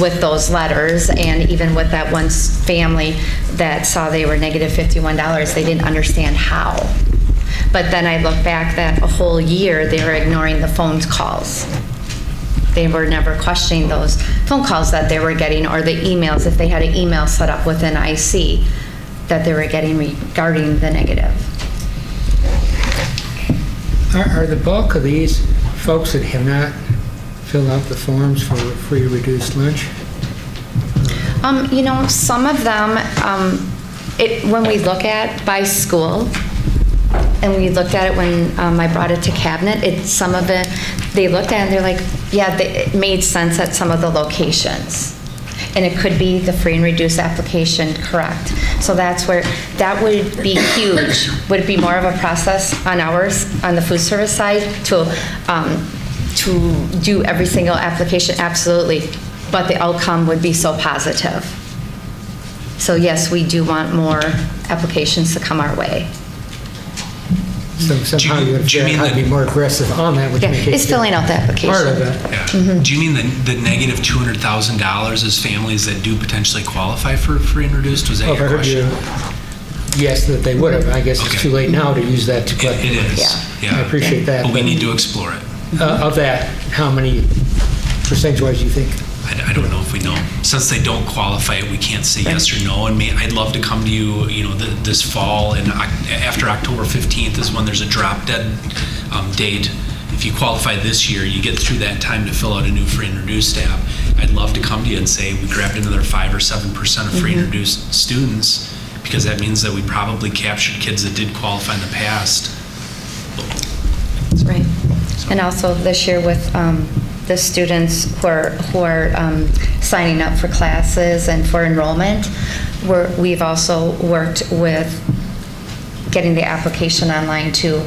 with those letters, and even with that one family that saw they were negative $51, they didn't understand how. But then I look back that a whole year they were ignoring the phone calls. They were never questioning those phone calls that they were getting, or the emails, if they had an email set up within IC that they were getting regarding the negative. Are the bulk of these folks that have not filled out the forms for free reduced lunch? You know, some of them, when we look at by school, and we looked at it when I brought it to cabinet, some of it, they looked at it and they're like, yeah, it made sense at some of the locations. And it could be the free and reduced application, correct. So that's where, that would be huge. Would it be more of a process on ours, on the food service side, to do every single application? Absolutely. But the outcome would be so positive. So yes, we do want more applications to come our way. So somehow you would have to be more aggressive on that, which makes it it's filling out the application. Part of it. Do you mean the negative $200,000 is families that do potentially qualify for free and reduced? Was that your question? Yes, that they would have. I guess it's too late now to use that to collect. It is. Yeah. I appreciate that. But we need to explore it. Of that, how many percentage-wise do you think? I don't know if we know. Since they don't qualify, we can't say yes or no. And I'd love to come to you, this fall, and after October 15th is when there's a drop dead date. If you qualify this year, you get through that time to fill out a new free and reduced app. I'd love to come to you and say we grabbed another 5 or 7% of free and reduced students, because that means that we probably captured kids that did qualify in the past. That's right. And also this year with the students who are signing up for classes and for enrollment, we've also worked with getting the application online too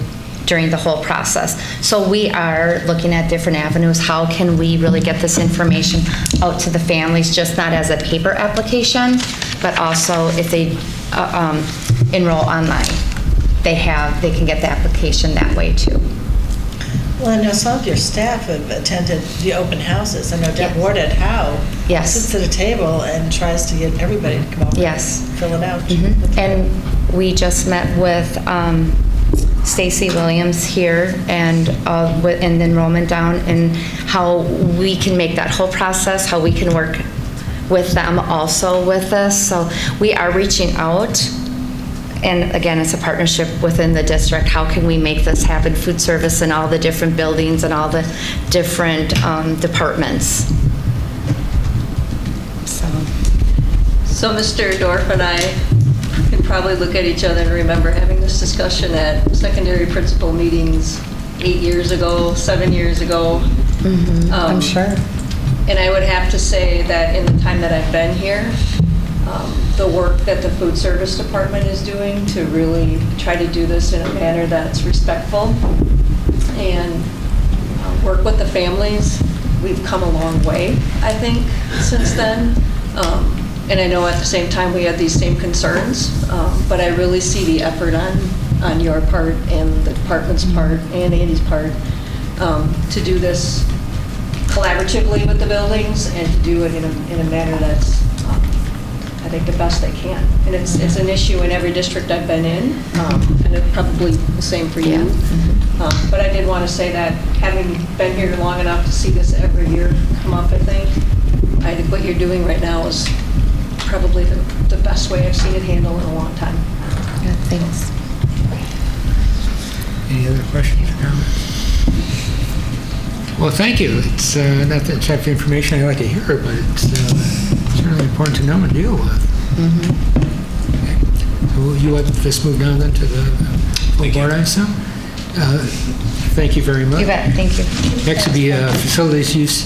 during the whole process. So we are looking at different avenues. How can we really get this information out to the families, just not as a paper application, but also if they enroll online, they can get the application that way too. Well, I know some of your staff have attended the open houses. I know Deb Ward at Howe sits at a table and tries to get everybody to come over and fill it out. And we just met with Stacy Williams here and in the enrollment down, and how we can make that whole process, how we can work with them also with this. So we are reaching out. And again, it's a partnership within the district. How can we make this happen? Food service in all the different buildings and all the different departments. So Mr. Dorff and I can probably look at each other and remember having this discussion at secondary principal meetings 8 years ago, 7 years ago. I'm sure. And I would have to say that in the time that I've been here, the work that the food service department is doing to really try to do this in a manner that's respectful and work with the families, we've come a long way, I think, since then. And I know at the same time we had these same concerns, but I really see the effort on your part and the department's part and Andy's part to do this collaboratively with the buildings and to do it in a manner that's I think the best they can. And it's an issue in every district I've been in, and it's probably the same for you. But I did want to say that having been here long enough to see this every year come up, I think what you're doing right now is probably the best way I've seen it handled in a long time. Yeah, thanks. Any other questions or comments? Well, thank you. It's not the type of information I like to hear, but it's certainly important to know and deal with. Okay. So you let this move down then to the full board, I assume? Thank you very much. You bet. Thank you. Next would be facilities use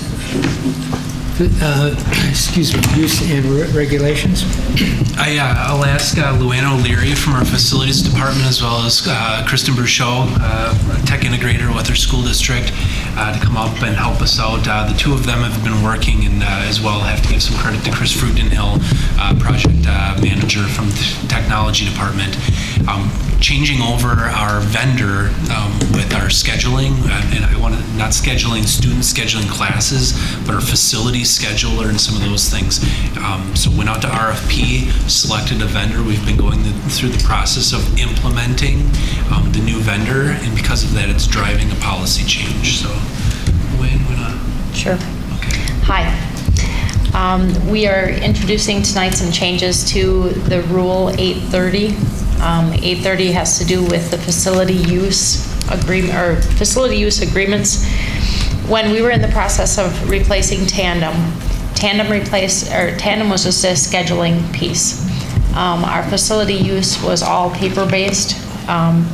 Excuse me, use and regulations? I'll ask Luann O'Leary from our facilities department, as well as Kristen Bruchot, tech integrator with our school district, to come up and help us out. The two of them have been working, and as well have to give some credit to Chris Frutenhill, project manager from the technology department, changing over our vendor with our scheduling, and I want to, not scheduling students, scheduling classes, but our facility scheduler and some of those things. So went out to RFP, selected a vendor. We've been going through the process of implementing the new vendor, and because of that, it's driving a policy change. So, Wayne, Sure. Okay. Hi. We are introducing tonight some changes to the Rule 830. 830 has to do with the facility use agreement, or facility use agreements. When we were in the process of replacing Tandem was just a scheduling piece. Our facility use was all paper-based,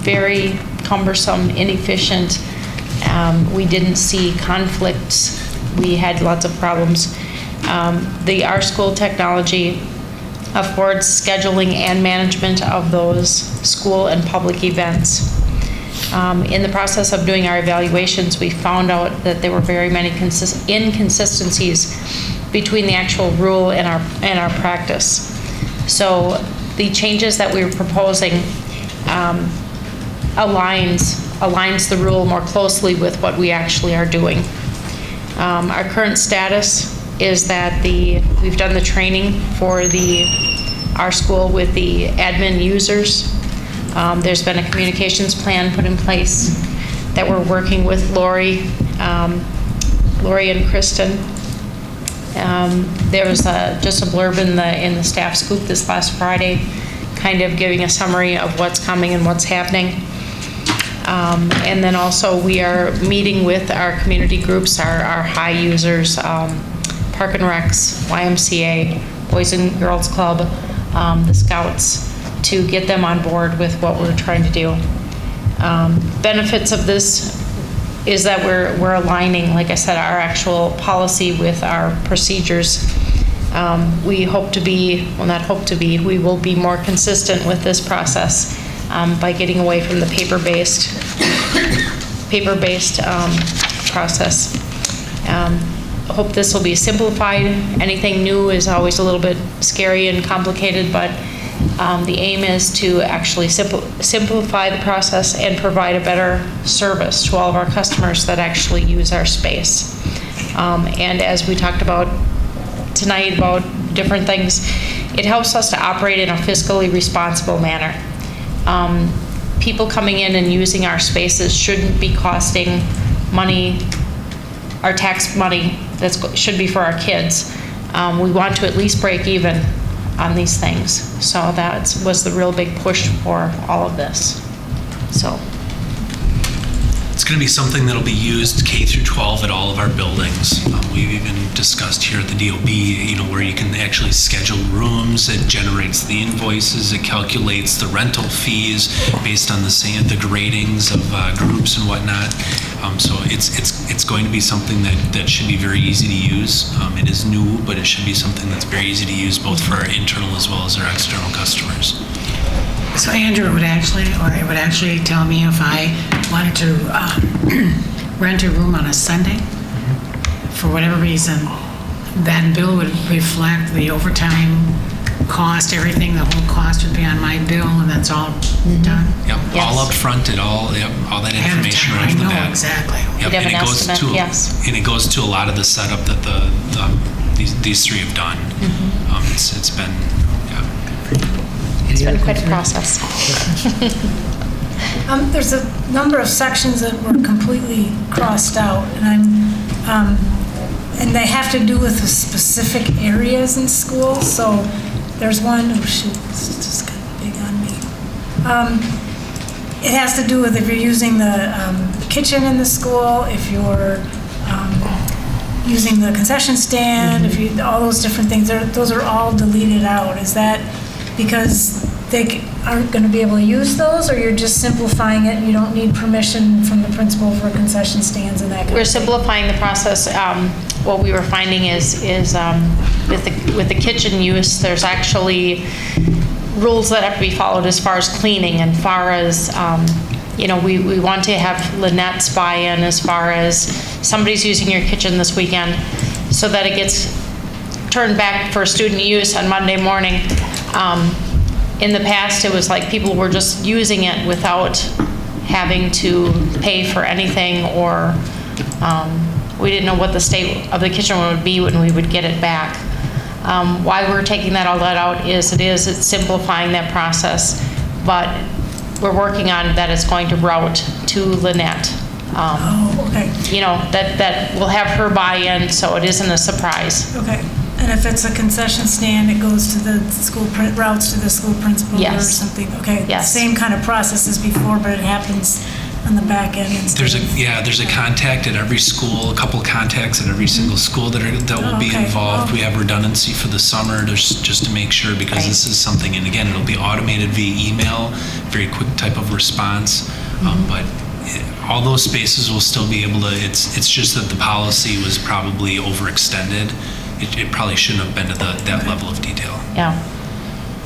very cumbersome, inefficient. We didn't see conflicts. We had lots of problems. Our school technology affords scheduling and management of those school and public events. In the process of doing our evaluations, we found out that there were very many inconsistencies between the actual rule and our practice. So the changes that we were proposing aligns the rule more closely with what we actually are doing. Our current status is that we've done the training for our school with the admin users. There's been a communications plan put in place that we're working with Lori and Kristen. There was just a blurb in the staff scoop this last Friday, kind of giving a summary of what's coming and what's happening. And then also we are meeting with our community groups, our high users, Park and Recs, YMCA, Boys and Girls Club, the Scouts, to get them on board with what we're trying to do. Benefits of this is that we're aligning, like I said, our actual policy with our procedures. We hope to be, well, not hope to be, we will be more consistent with this process by getting away from the paper-based process. I hope this will be simplified. Anything new is always a little bit scary and complicated, but the aim is to actually simplify the process and provide a better service to all of our customers that actually use our space. And as we talked about tonight about different things, it helps us to operate in a fiscally responsible manner. People coming in and using our spaces shouldn't be costing money, our tax money that should be for our kids. We want to at least break even on these things. So that was the real big push for all of this. So It's going to be something that'll be used K through 12 at all of our buildings. We've even discussed here at the DOB, where you can actually schedule rooms. It generates the invoices. It calculates the rental fees based on the gradings of groups and whatnot. So it's going to be something that should be very easy to use. It is new, but it should be something that's very easy to use both for our internal as well as our external customers. So Andrew it would actually tell me if I wanted to rent a room on a Sunday, for whatever reason, that bill would reflect the overtime cost, everything, the whole cost would be on my bill, and that's all done? Yep, yes. All up front, all that information right off the bat. I know, exactly. Yep, and it goes to a lot of the setup that these three have done. It's been, It's been quite a process. There's a number of sections that were completely crossed out, and they have to do with the specific areas in school. So there's one, oh shoot, this just got big on me. It has to do with if you're using the kitchen in the school, if you're using the concession stand, if you, all those different things, those are all deleted out. Is that because aren't going to be able to use those, or you're just simplifying it and you don't need permission from the principal for concession stands and that kind of thing? We're simplifying the process. What we were finding is with the kitchen use, there's actually rules that have to be followed as far as cleaning and far as, we want to have Lynette's buy-in as far as somebody's using your kitchen this weekend so that it gets turned back for student use on Monday morning. In the past, it was like people were just using it without having to pay for anything, or we didn't know what the state of the kitchen would be when we would get it back. Why we're taking all that out is it's simplifying that process, but we're working on that it's going to route to Lynette. Okay. That will have her buy-in, so it isn't a surprise. Okay. And if it's a concession stand, it goes to the school, routes to the school principal or something? Okay. Yes. Same kind of process as before, but it happens on the back end instead. There's a contact at every school, a couple of contacts at every single school that will be involved. We have redundancy for the summer just to make sure, because this is something, and again, it'll be automated via email, very quick type of response. But all those spaces will still be able to. It's just that the policy was probably overextended. It probably shouldn't have been to that level of detail. Yeah.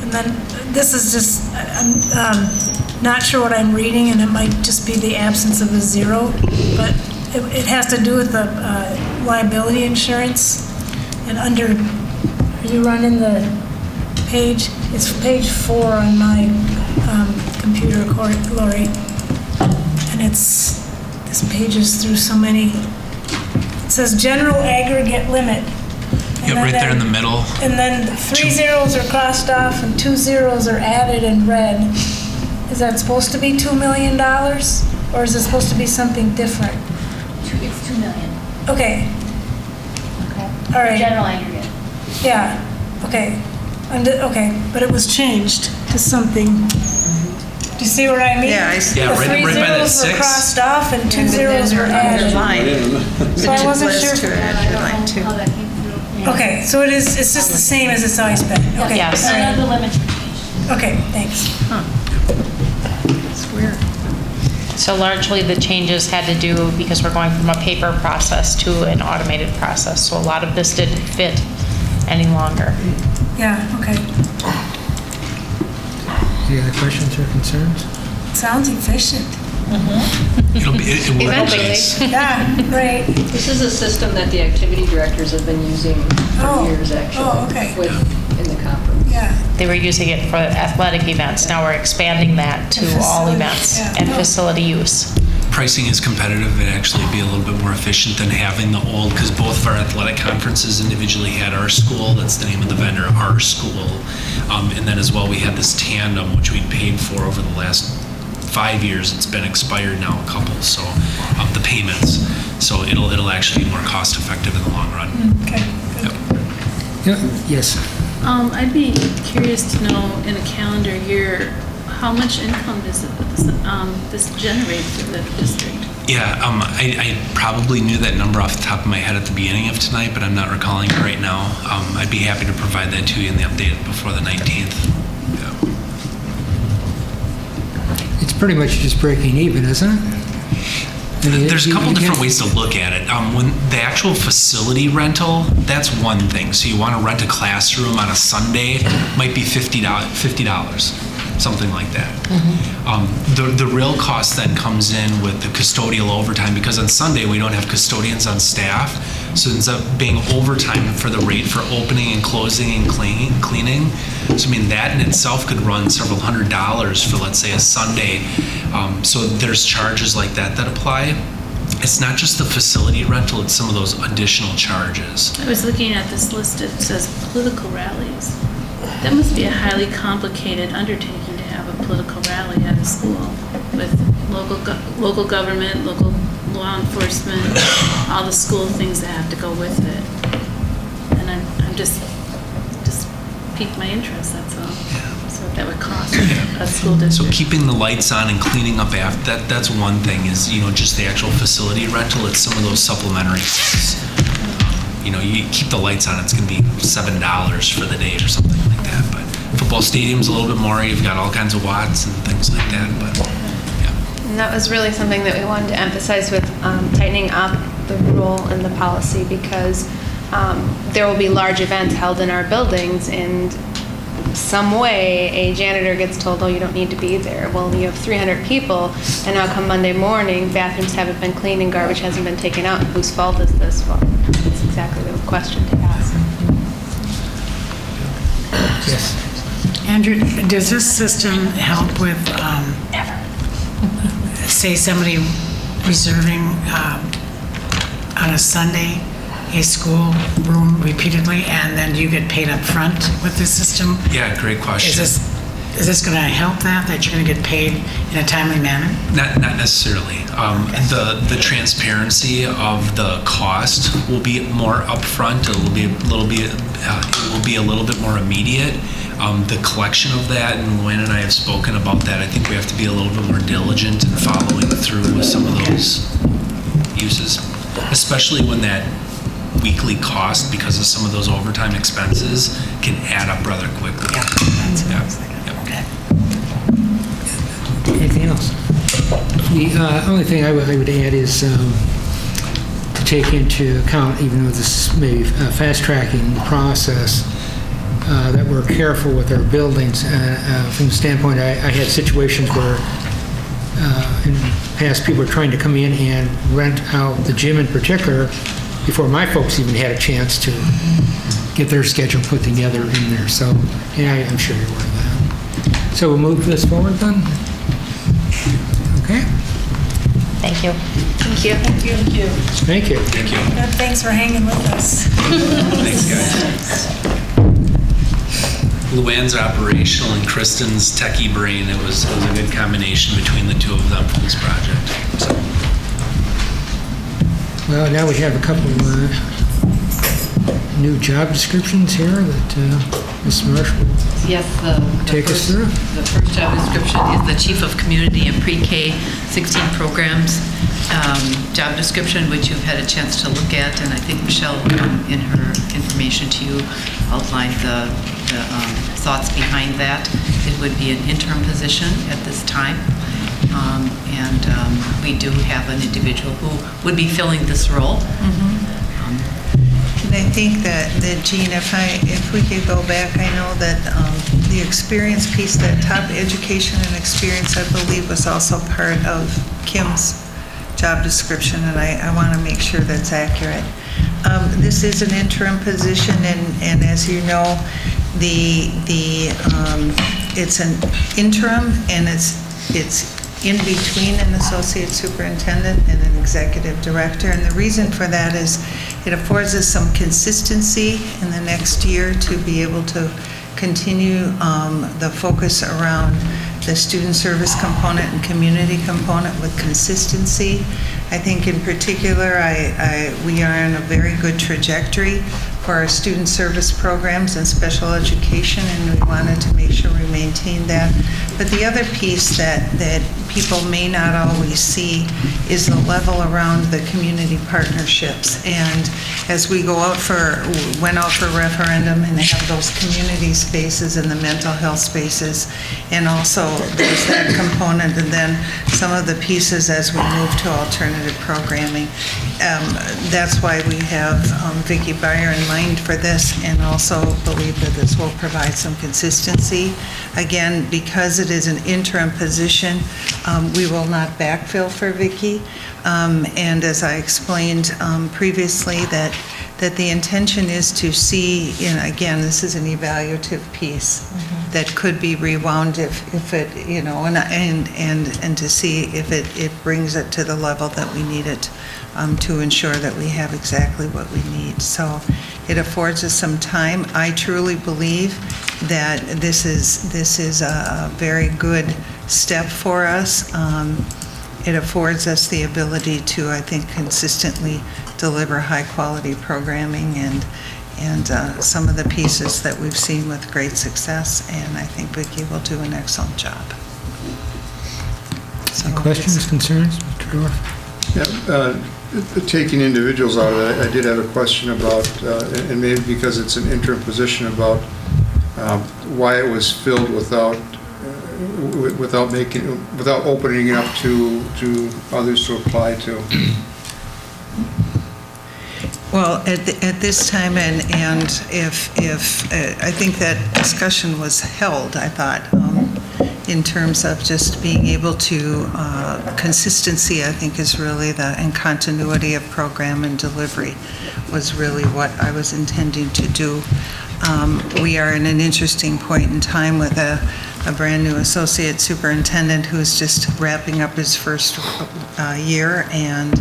And then this is just, I'm not sure what I'm reading, and it might just be the absence of a zero, but it has to do with the liability insurance. And under, are you running the page? It's page 4 on my computer, Lori. And this page is through so many. It says general aggregate limit. Yep, right there in the middle. And then 3 zeros are crossed off and 2 zeros are added in red. Is that supposed to be $2 million? Or is it supposed to be something different? It's $2 million. Okay. Okay. All right. General aggregate. Yeah, okay. Okay, but it was changed to something. Do you see what I mean? Yeah, I see. Yeah, The right 3 by that zeros were 6. crossed off and 2 And zeros were added. So I wasn't sure. To add your line too. Okay, so it's just the same as it's always been? Okay. Yes. All right. The limits were changed. Okay, thanks. It's weird. So largely the changes had to do because we're going from a paper process to an automated process. So a lot of this didn't fit any longer. Yeah, okay. Any other questions or concerns? Sounds efficient. It will be Yeah, right. This is a system that the activity directors have been using for years, actually. Oh, okay. In the conference. Yeah. They were using it for athletic events. Now we're expanding that to all events and facility use. Pricing is competitive. It'd actually be a little bit more efficient than having the old, because both of our athletic conferences individually had Our School. That's the name of the vendor, Our School. And then as well, we had this tandem, which we'd paid for over the last 5 years. It's been expired now, a couple, so the payments. So it'll actually be more cost effective in the long run. Okay. Yes. I'd be curious to know in a calendar year, how much income does this generate for the district? Yeah, I probably knew that number off the top of my head at the beginning of tonight, but I'm not recalling it right now. I'd be happy to provide that to you in the update before the 19th. It's pretty much just breaking even, isn't it? There's a couple different ways to look at it. When the actual facility rental, that's one thing. So you want to rent a classroom on a Sunday, might be $50, something like that. The real cost then comes in with the custodial overtime, because on Sunday we don't have custodians on staff, so it ends up being overtime for the rate for opening and closing and cleaning. So I mean, that in itself could run several $100s for, let's say, a Sunday. So there's charges like that apply. It's not just the facility rental, it's some of those additional charges. I was looking at this list, it says political rallies. That must be a highly complicated undertaking to have a political rally at a school with local government, local law enforcement, all the school things that have to go with it. And I'm just piqued my interest, that's all. So what that would cost a school district. So keeping the lights on and cleaning up after that's one thing, is, just the actual facility rental. It's some of those supplementary costs. You keep the lights on, it's going to be $7 for the day or something like that. But for football stadium's a little bit more, you've got all kinds of watts and things like that, but And that was really something that we wanted to emphasize with tightening up the rule and the policy, because there will be large events held in our buildings, and some way a janitor gets told, oh, you don't need to be there. Well, you have 300 people, and now come Monday morning, bathrooms haven't been cleaned and garbage hasn't been taken out. Whose fault is this? Well, that's exactly the question to ask. Yes. Andrew, does this system help with, say somebody reserving on a Sunday a school room repeatedly, and then you get paid up front with this system? yeah, great question. Is this going to help that you're going to get paid in a timely manner? Not necessarily. The transparency of the cost will be more upfront. It will be a little bit more immediate. The collection of that, and Luann and I have spoken about that. I think we have to be a little bit more diligent in following through with some of those uses, especially when that weekly cost, because of some of those overtime expenses, can add up rather quickly. Yeah, that's what I was thinking. Okay. Anything else? The only thing I would add is to take into account, even though this may be fast-tracking the process, that we're careful with our buildings. From the standpoint, I had situations where in the past people were trying to come in and rent out the gym in particular before my folks even had a chance to get their schedule put together in there. So, yeah, I'm sure you're aware of that. So we'll move this forward then? Okay. Thank you. Thank you. Thank you. Thank you. Thank you. Good, thanks for hanging with us. Thanks, guys. Luann's operational and Kristen's techie brain, it was a good combination between the two of them for this project. So. Well, now we have a couple new job descriptions here that Ms. Marshall will Yes, take us through. the first job description is the Chief of Community and Pre-K 16 Programs job description, which you've had a chance to look at, and I think Michelle, in her information to you, outlined the thoughts behind that. It would be an interim position at this time, and we do have an individual who would be filling this role. And I think that Jean, if we could go back, I know that the experience piece, that top education and experience, I believe, was also part of Kim's job description, and I want to make sure that's accurate. This is an interim position, and as you know, it's an interim, and it's in between an associate superintendent and an executive director. And the reason for that is it affords us some consistency in the next year to be able to continue the focus around the student service component and community component with consistency. I think in particular, we are on a very good trajectory for our student service programs and special education, and we wanted to make sure we maintain that. But the other piece that people may not always see is the level around the community partnerships. And as we went out for referendum and have those community spaces and the mental health spaces, and also there's that component, and then some of the pieces as we move to alternative programming. That's why we have Vicki Beyer in mind for this, and also believe that this will provide some consistency. Again, because it is an interim position, we will not backfill for Vicki. And as I explained previously, that the intention is to see, and again, this is an evaluative piece that could be rewound if it, and to see if it brings it to the level that we need it to ensure that we have exactly what we need. So it affords us some time. I truly believe that this is a very good step for us. It affords us the ability to, I think, consistently deliver high-quality programming and some of the pieces that we've seen with great success, and I think Vicki will do an excellent job. So, questions, concerns, Mr. Dorff? Yeah, taking individuals out of that, I did have a question about, and maybe because it's an interim position, about why it was filled without opening it up to others to apply to. Well, at this time, and if I think that discussion was held, I thought, in terms of just being able to, consistency, I think is really and continuity of program and delivery was really what I was intending to do. We are in an interesting point in time with a brand-new associate superintendent who's just wrapping up his first year, and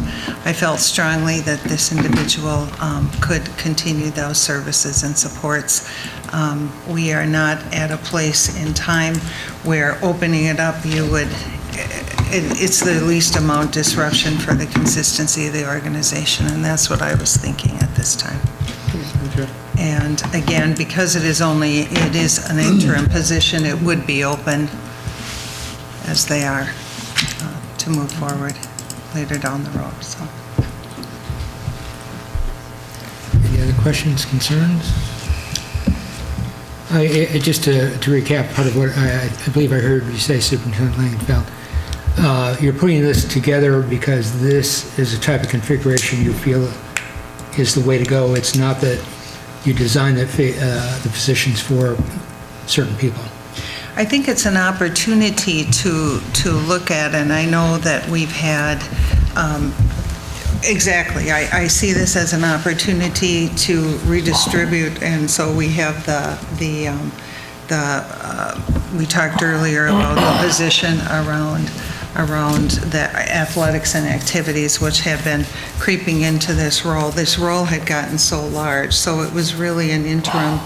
I felt strongly that this individual could continue those services and supports. We are not at a place in time where opening it up, it's the least amount disruption for the consistency of the organization, and that's what I was thinking at this time. Okay. And again, because it is an interim position, it would be open as they are to move forward later down the road, so. Any other questions, concerns? Just to recap part of what I believe I heard you say, Superintendent Langenfeld, you're putting this together because this is a type of configuration you feel is the way to go. It's not that you design the positions for certain people. I think it's an opportunity to look at, and I know that we've had, exactly, I see this as an opportunity to redistribute, and so we have we talked earlier about the position around the athletics and activities, which have been creeping into this role. This role had gotten so large, so it was really an interim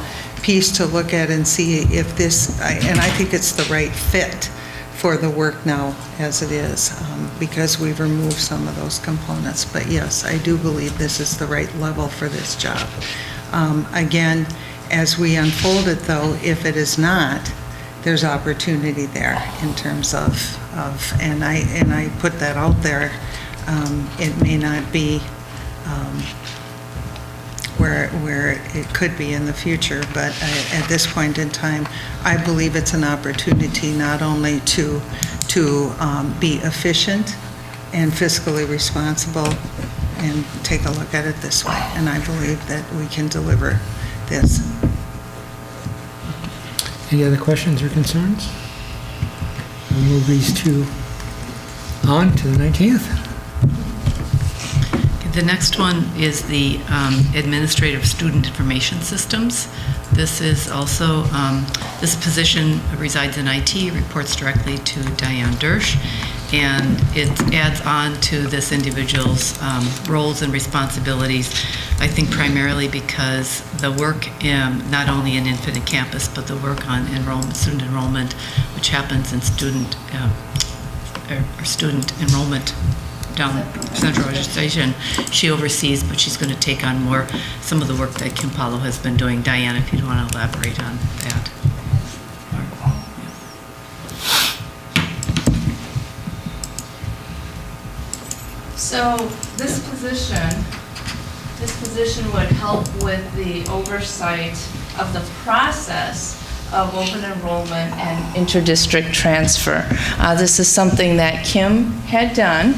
piece to look at and see if this, and I think it's the right fit for the work now as it is, because we've removed some of those components. But yes, I do believe this is the right level for this job. Again, as we unfold it though, if it is not, there's opportunity there in terms of and I put that out there. It may not be where it could be in the future, but at this point in time, I believe it's an opportunity not only to be efficient and fiscally responsible and take a look at it this way, and I believe that we can deliver this. Any other questions or concerns? We'll move these two on to the 19th. The next one is the Administrative Student Information Systems. This is also, this position resides in IT, reports directly to Diane Dersch, and it adds on to this individual's roles and responsibilities, I think primarily because the work not only in Infinite Campus, but the work on student enrollment, which happens in student enrollment down central registration, she oversees, but she's going to take on some of the work that Kim Paulo has been doing. Diane, if you'd want to elaborate on that. So this position would help with the oversight of the process of open enrollment and interdistrict transfer. This is something that Kim had done.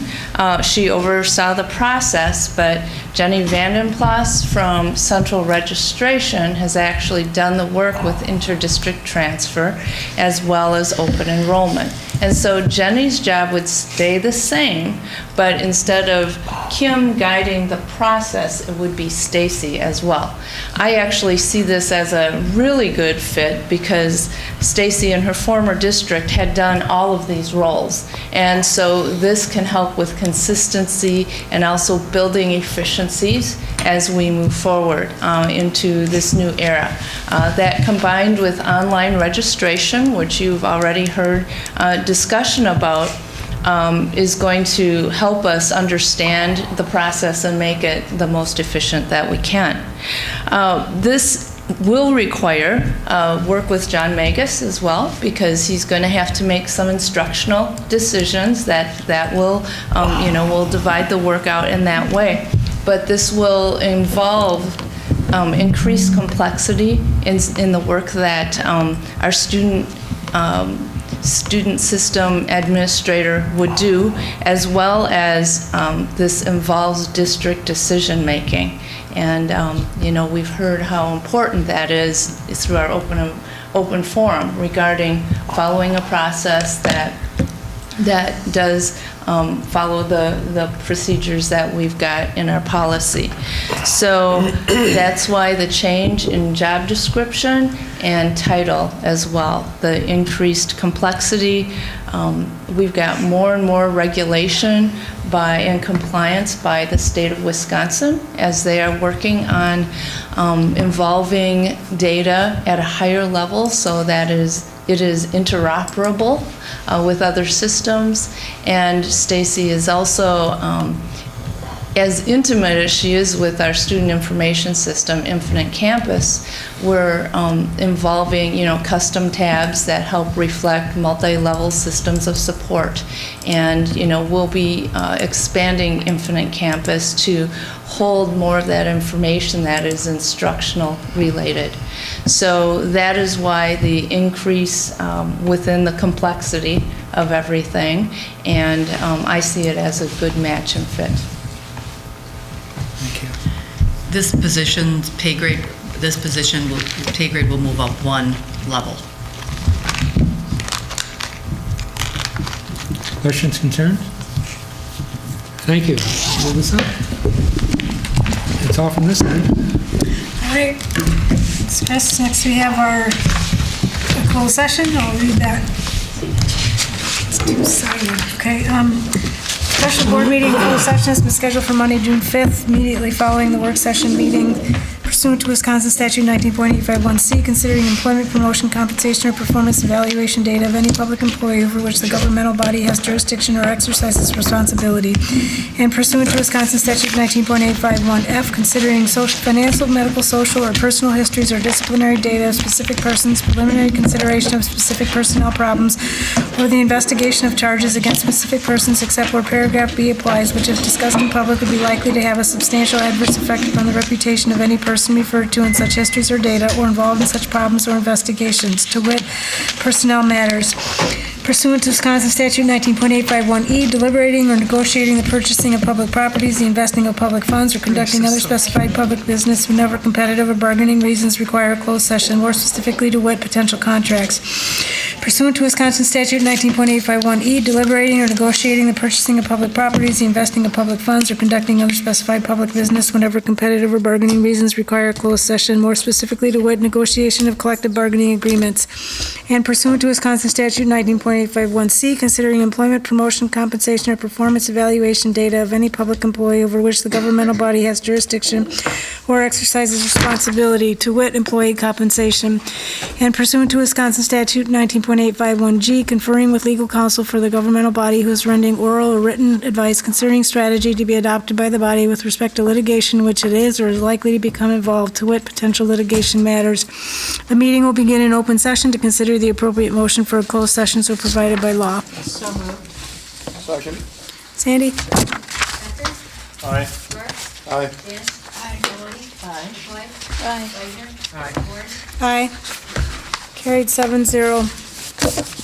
She oversaw the process, but Jenny Vandenplas from Central Registration has actually done the work with interdistrict transfer as well as open enrollment. And so Jenny's job would stay the same, but instead of Kim guiding the process, it would be Stacy as well. I actually see this as a really good fit because Stacy in her former district had done all of these roles. And so this can help with consistency and also building efficiencies as we move forward into this new era. That combined with online registration, which you've already heard discussion about, is going to help us understand the process and make it the most efficient that we can. This will require work with John Magus as well, because he's going to have to make some instructional decisions that will, we'll divide the work out in that way. But this will involve increased complexity in the work that our student system administrator would do, as well as this involves district decision-making. And, we've heard how important that is through our open forum regarding following a process that does follow the procedures that we've got in our policy. So that's why the change in job description and title as well, the increased complexity. We've got more and more regulation and compliance by the state of Wisconsin as they are working on involving data at a higher level so that it is interoperable with other systems. And Stacy is also as intimate as she is with our student information system, Infinite Campus. We're involving, custom tabs that help reflect multi-level systems of support. And, we'll be expanding Infinite Campus to hold more of that information that is instructional related. So that is why the increase within the complexity of everything, and I see it as a good match and fit. This position's pay grade will move up one level. Questions, concerns? Thank you. Move this up. That's all from this end. All right. Next we have our closed session. I'll read that. It's two-sided. Okay. Special board meeting closed session has been scheduled for Monday, June 5th, immediately following the work session meeting pursuant to Wisconsin Statute 19.851C, considering employment, promotion, compensation, or performance evaluation data of any public employee over which the governmental body has jurisdiction or exercises responsibility, and pursuant to Wisconsin Statute 19.851F, considering financial, medical, social, or personal histories or disciplinary data of specific persons, preliminary consideration of specific personnel problems, or the investigation of charges against specific persons, except where paragraph B applies, which if discussed in public would be likely to have a substantial adverse effect upon the reputation of any person referred to in such histories or data or involved in such problems or investigations, to wit, personnel matters. Pursuant to Wisconsin Statute 19.851E, deliberating or negotiating the purchasing of public properties, the investing of public funds, or conducting other specified public business whenever competitive or bargaining reasons require a closed session, more specifically to wit, potential contracts. Pursuant to Wisconsin Statute 19.851E, deliberating or negotiating the purchasing of public properties, the investing of public funds, or conducting other specified public business whenever competitive or bargaining reasons require a closed session, more specifically to wit, negotiation of collective bargaining agreements. And pursuant to Wisconsin Statute 19.851C, considering employment, promotion, compensation, or performance evaluation data of any public employee over which the governmental body has jurisdiction or exercises responsibility, to wit, employee compensation. And pursuant to Wisconsin Statute 19.851G, conferring with legal counsel for the governmental body who is rendering oral or written advice concerning strategy to be adopted by the body with respect to litigation which it is or is likely to become involved, to wit, potential litigation matters. The meeting will begin in open session to consider the appropriate motion for a closed session so provided by law. So moved. Second. Sandy? Aye. Aye. Aye. Carried 7-0.